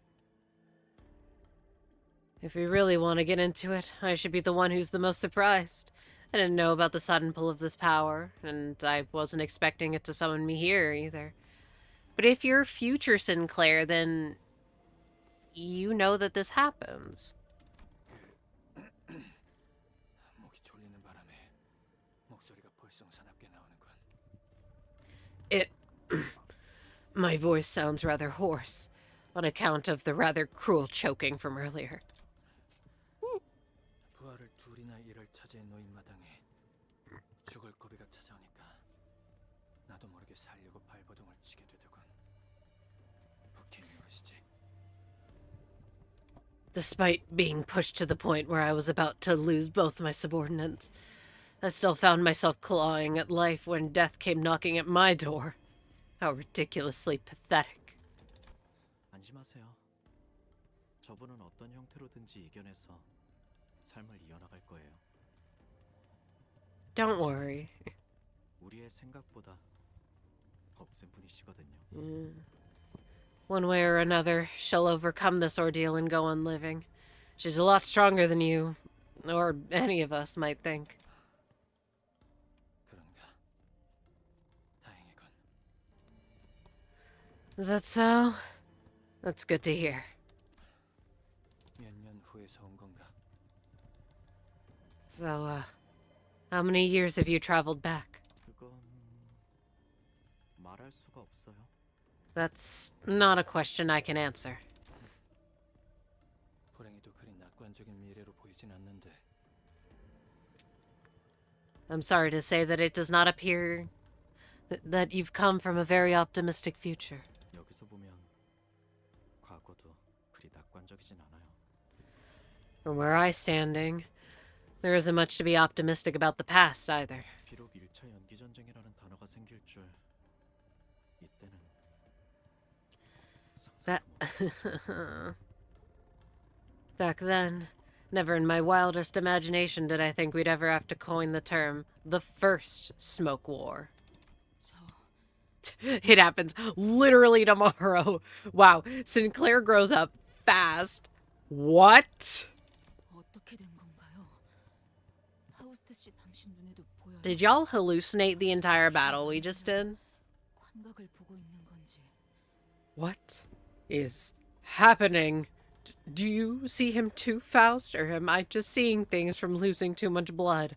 If we really want to get into it, I should be the one who's the most surprised. I didn't know about the sudden pull of this power, and I wasn't expecting it to summon me here either. But if you're future Sinclair, then you know that this happens. 목이 졸리는 바람에 목소리가 볼썽사납게 나오는군. My voice sounds rather hoarse, on account of the rather cruel choking from earlier. 부하를 둘이나 일을 차지해 놓인 마당에 죽을 고비가 찾아오니까 나도 모르게 살려고 발버둥을 치게 되더군. 북해인 노릇이지. Despite being pushed to the point where I was about to lose both my subordinates, I still found myself clawing at life when death came knocking at my door. How ridiculously pathetic. 안심하세요. 저분은 어떤 형태로든지 이겨내서 삶을 이어나갈 거예요. Don't worry. 우리의 생각보다 더 센 분이시거든요. One way or another, she'll overcome this ordeal and go on living. She's a lot stronger than you, or any of us might think. 그런가? 다행이군. Is that so? That's good to hear. 몇 년 후에서 온 건가? So, how many years have you traveled back? 그건 말할 수가 없어요. That's not a question I can answer. 불행히도 그리 낙관적인 미래로 보이진 않는데. I'm sorry to say that it does not appear that you've come from a very optimistic future. 여기서 보면 과거도 그리 낙관적이진 않아요. From where I'm standing, there isn't much to be optimistic about the past either. 비록 1차 연기 전쟁이라는 단어가 생길 줄 이때는 상상도 Back then, never in my wildest imagination did I think we'd ever have to coin the term the first smoke war. It happens literally tomorrow. Wow, Sinclair grows up fast. What? 어떻게 된 건가요? 파우스트 씨 당신 눈에도 보여요? Did y'all hallucinate the entire battle we just did? 환각을 보고 있는 건지. What is happening? Do you see him too, Faust? Or am I just seeing things from losing too much blood?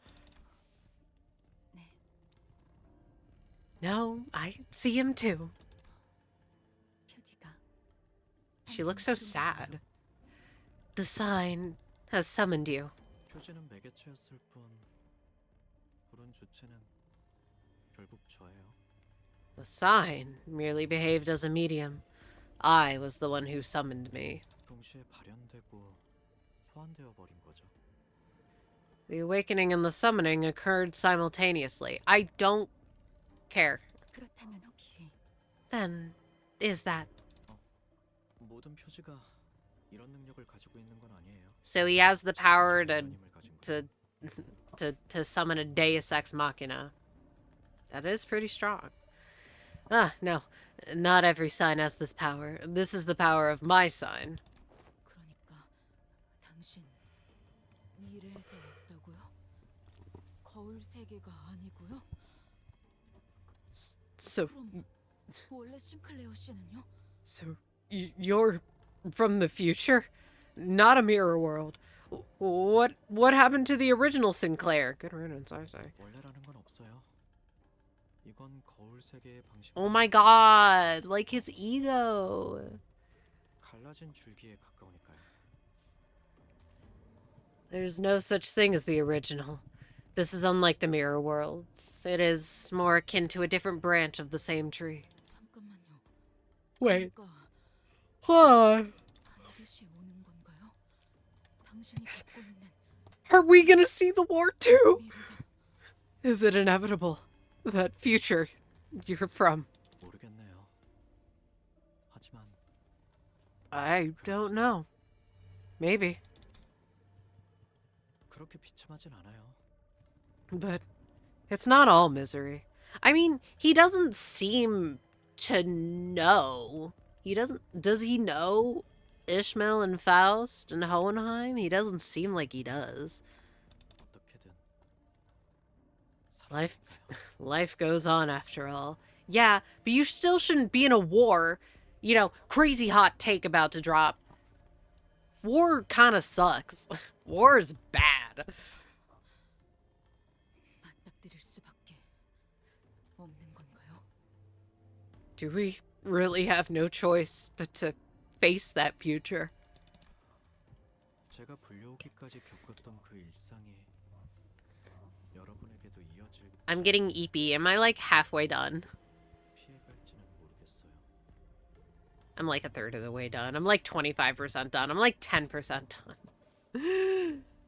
No, I see him too. 표지가 She looks so sad. The sign has summoned you. 표지는 매개체였을 뿐 불은 주체는 결국 저예요. The sign merely behaved as a medium. I was the one who summoned me. 동시에 발현되고 소환되어 버린 거죠. The awakening and the summoning occurred simultaneously. I don't care. 그렇다면 혹시 Then, is that... 모든 표지가 이런 능력을 가지고 있는 건 아니에요. So he has the power to 하나님을 가진 거예요. to summon a Deus Ex Machina. That is pretty strong. Ah, no. Not every sign has this power. This is the power of my sign. 그러니까 당신 미래에서 왔다고요? 거울 세계가 아니고요? So, 그럼 원래 싱클레어 씨는요? so you're from the future? Not a mirror world. What happened to the original Sinclair? Good riddance, I say. 원래라는 건 없어요. 이건 거울 세계의 방식. Oh my god, like his ego. 갈라진 줄기에 가까우니까요. There's no such thing as the original. This is unlike the mirror worlds. It is more akin to a different branch of the same tree. 잠깐만요. Wait. 그러니까 Huh. 반드시 오는 건가요? 당신이 갖고 있는 Are we gonna see the war too? 미래가 Is it inevitable? That future you're from? 모르겠네요. 하지만 I don't know. Maybe. 그렇게 비참하진 않아요. But it's not all misery. I mean, he doesn't seem to know. Does he know Ishmael and Faust and Hohenheim? He doesn't seem like he does. 어떻게든 Life, 살아야겠네요. life goes on after all. Yeah, but you still shouldn't be in a war. You know, crazy hot take about to drop. War kind of sucks. War is bad. 맞닥뜨릴 수밖에 없는 건가요? Do we really have no choice but to face that future? 제가 불려오기까지 겪었던 그 일상이 여러분에게도 이어질 I'm getting eepy. Am I like halfway done? 피해갈지는 모르겠어요. I'm like a third of the way done. I'm like 25% done. I'm like 10% done.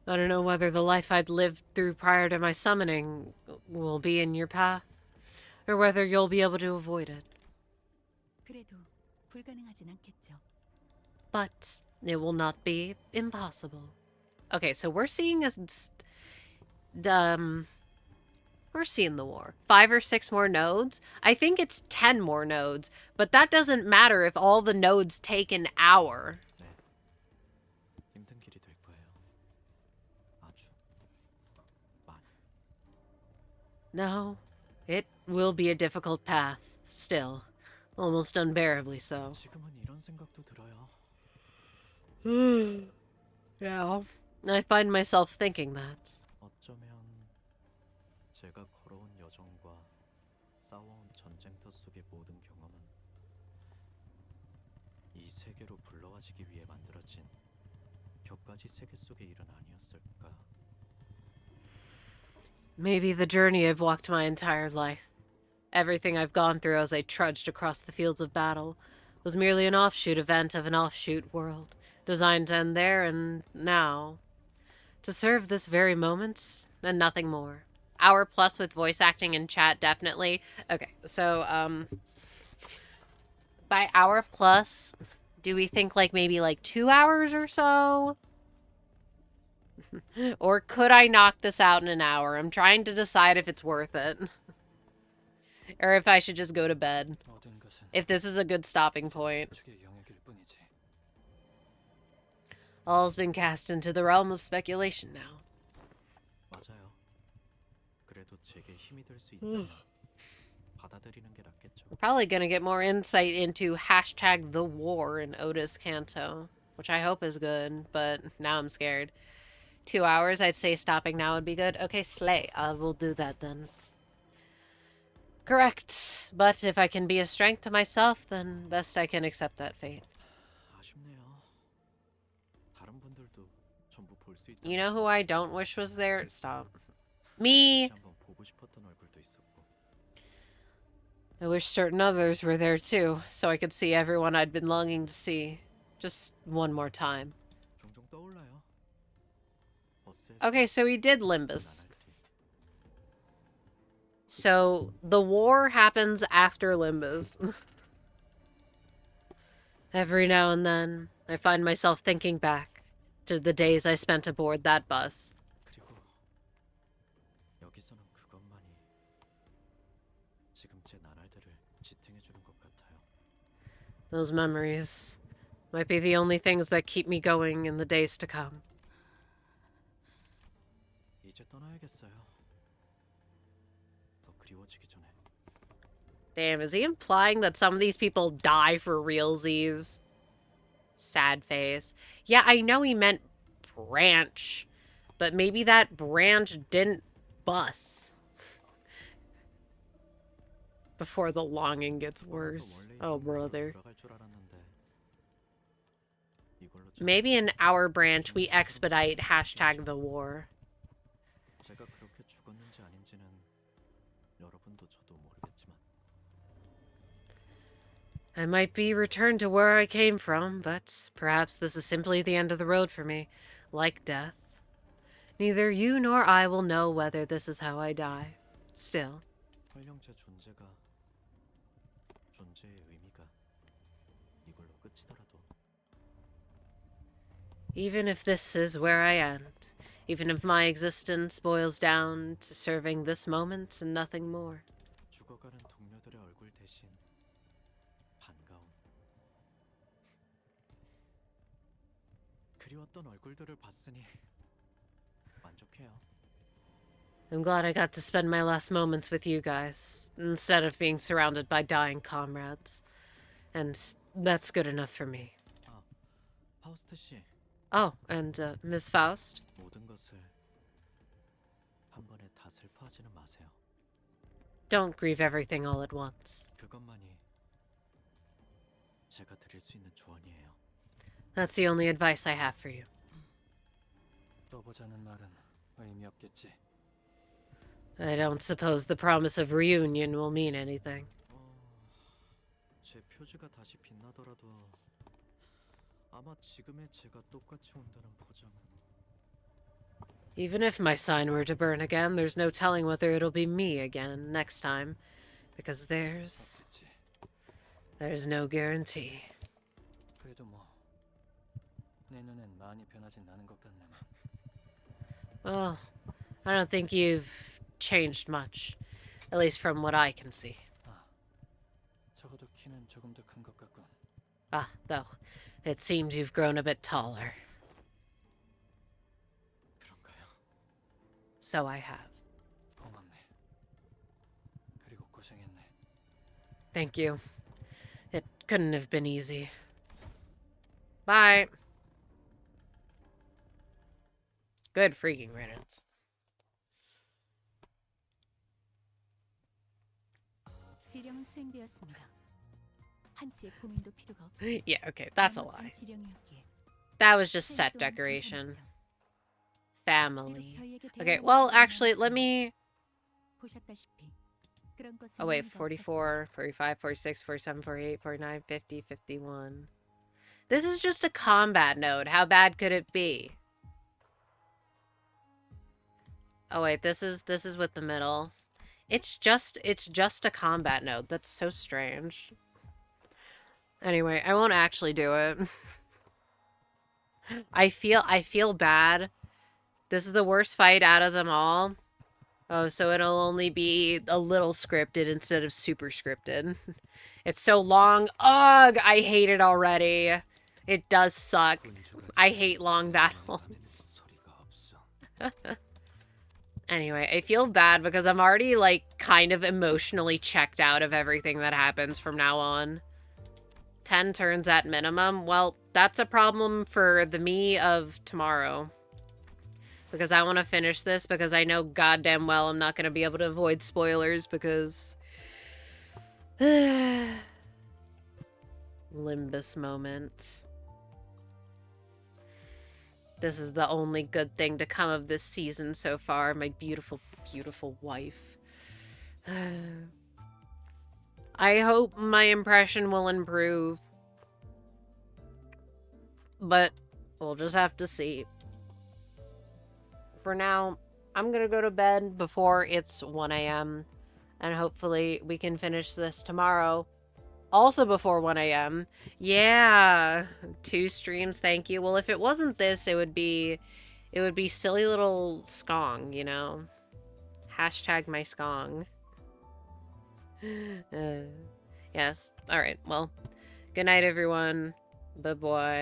I don't know whether the life I'd lived through prior to my summoning will be in your path, or whether you'll be able to avoid it. 그래도 불가능하진 않겠죠. But it will not be impossible. Okay, so we're seeing we're seeing the war. 5 or 6 more nodes. I think it's 10 more nodes, but that doesn't matter if all the nodes take an hour. 네, 힘든 길이 될 거예요. 아주 많이. No, it will be a difficult path, still. Almost unbearably so. 지금은 이런 생각도 들어요. Yeah, I find myself thinking that. 어쩌면 제가 걸어온 여정과 싸워온 전쟁터 속의 모든 경험은 이 세계로 불러와지기 위해 만들어진 격가지 세계 속의 일은 아니었을까. Maybe the journey I've walked my entire life, everything I've gone through as I trudged across the fields of battle, was merely an offshoot event of an offshoot world, designed to end there and now, to serve this very moment and nothing more. Hour plus with voice acting and chat, definitely. Okay, so, by hour plus, do we think like maybe like 2 hours or so? Or could I knock this out in an hour? I'm trying to decide if it's worth it. Or if I should just go to bed. 모든 것은 If this is a good stopping point. 축의 영역일 뿐이지. All's been cast into the realm of speculation now. 맞아요. 그래도 제게 힘이 될 수 있다면 받아들이는 게 낫겠죠. We're probably gonna get more insight into hashtag the war in Otis Canto, which I hope is good, but now I'm scared. 2 hours, I'd say stopping now would be good. Okay, slay. I will do that then. Correct. But if I can be a strength to myself, then best I can accept that fate. 아쉽네요. 다른 분들도 전부 볼 수 있다. You know who I don't wish was there? Stop. Me. 한번 보고 싶었던 얼굴도 있었고. I wish certain others were there too, so I could see everyone I'd been longing to see. Just one more time. 종종 떠올라요. 버스에서 Okay, so he did 그 Limbus. 나날들이. So the war happens after Limbus. Every now and then, I find myself thinking back to the days I spent aboard that bus. 그리고 여기서는 그것만이 지금 제 나날들을 지탱해 주는 것 같아요. Those memories might be the only things that keep me going in the days to come. 이제 떠나야겠어요. 더 그리워지기 전에. Damn, is he implying that some of these people die for realsies? Sad face. Yeah, I know he meant branch, but maybe that branch didn't bus. Before the longing gets worse. Oh, brother. 돌아갈 줄 알았는데 이걸로 좀 Maybe in our branch we expedite hashtag the war. 제가 그렇게 죽었는지 아닌지는 여러분도 저도 모르겠지만 I might be returned to where I came from, but perhaps this is simply the end of the road for me, like death. Neither you nor I will know whether this is how I die. Still, 설령 제 존재의 의미가 이걸로 끝이더라도 even if this is where I end, even if my existence boils down to serving this moment and nothing more, 죽어가는 동료들의 얼굴 대신 반가움 그리웠던 얼굴들을 봤으니 만족해요. I'm glad I got to spend my last moments with you guys, instead of being surrounded by dying comrades. And that's good enough for me. 파우스트 씨, Oh, and Miss Faust? 모든 것을 한 번에 다 슬퍼하지는 마세요. Don't grieve everything all at once. 그것만이 제가 드릴 수 있는 조언이에요. That's the only advice I have for you. 떠보자는 말은 의미 없겠지. I don't suppose the promise of reunion will mean anything. 제 표지가 다시 빛나더라도 아마 지금의 제가 똑같이 온다는 보장은 Even if my sign were to burn again, there's no telling whether it'll be me again next time, because there's no guarantee. 그래도 내 눈엔 많이 변하진 않은 것 같네. Well, I don't think you've changed much, at least from what I can see. 적어도 키는 조금 더 큰 것 같군. Ah, though, it seems you've grown a bit taller. 그런가요? So I have. 고맙네. 그리고 고생했네. Thank you. It couldn't have been easy. Bye. Good freaking riddance. 지령은 수행되었습니다. 한치의 고민도 필요가 없어. Yeah, okay, that's a lie. 지령이었기에 That was just set decoration. Family. Okay, well, actually, let me... 보셨다시피 그런 것은 Oh, wait, 의미가 44, 45, 46, 47, 48, 49, 50, 51. This is just a combat node. How bad could it be? Oh, wait, this is with the middle. It's just a combat node. That's so strange. Anyway, I won't actually do it. I feel bad. This is the worst fight out of them all. Oh, so it'll only be a little scripted instead of super scripted. It's so long. Ugh, I hate it already. It does suck. I hate long battles. Anyway, I feel bad because I'm already, like, kind of emotionally checked out of everything that happens from now on. 10 turns at minimum. Well, that's a problem for the me of tomorrow. Because I want to finish this because I know goddamn well I'm not going to be able to avoid spoilers because... Limbus moment. This is the only good thing to come of this season so far. My beautiful, beautiful wife. I hope my impression will improve. But we'll just have to see. For now, I'm gonna go to bed before it's 1 a.m. And hopefully we can finish this tomorrow. Also before 1 a.m. Yeah, 2 streams, thank you. Well, if it wasn't this, it would be silly little skong, you know? Hashtag my skong. Yes. All right. Well, good night, everyone. Bye-bye.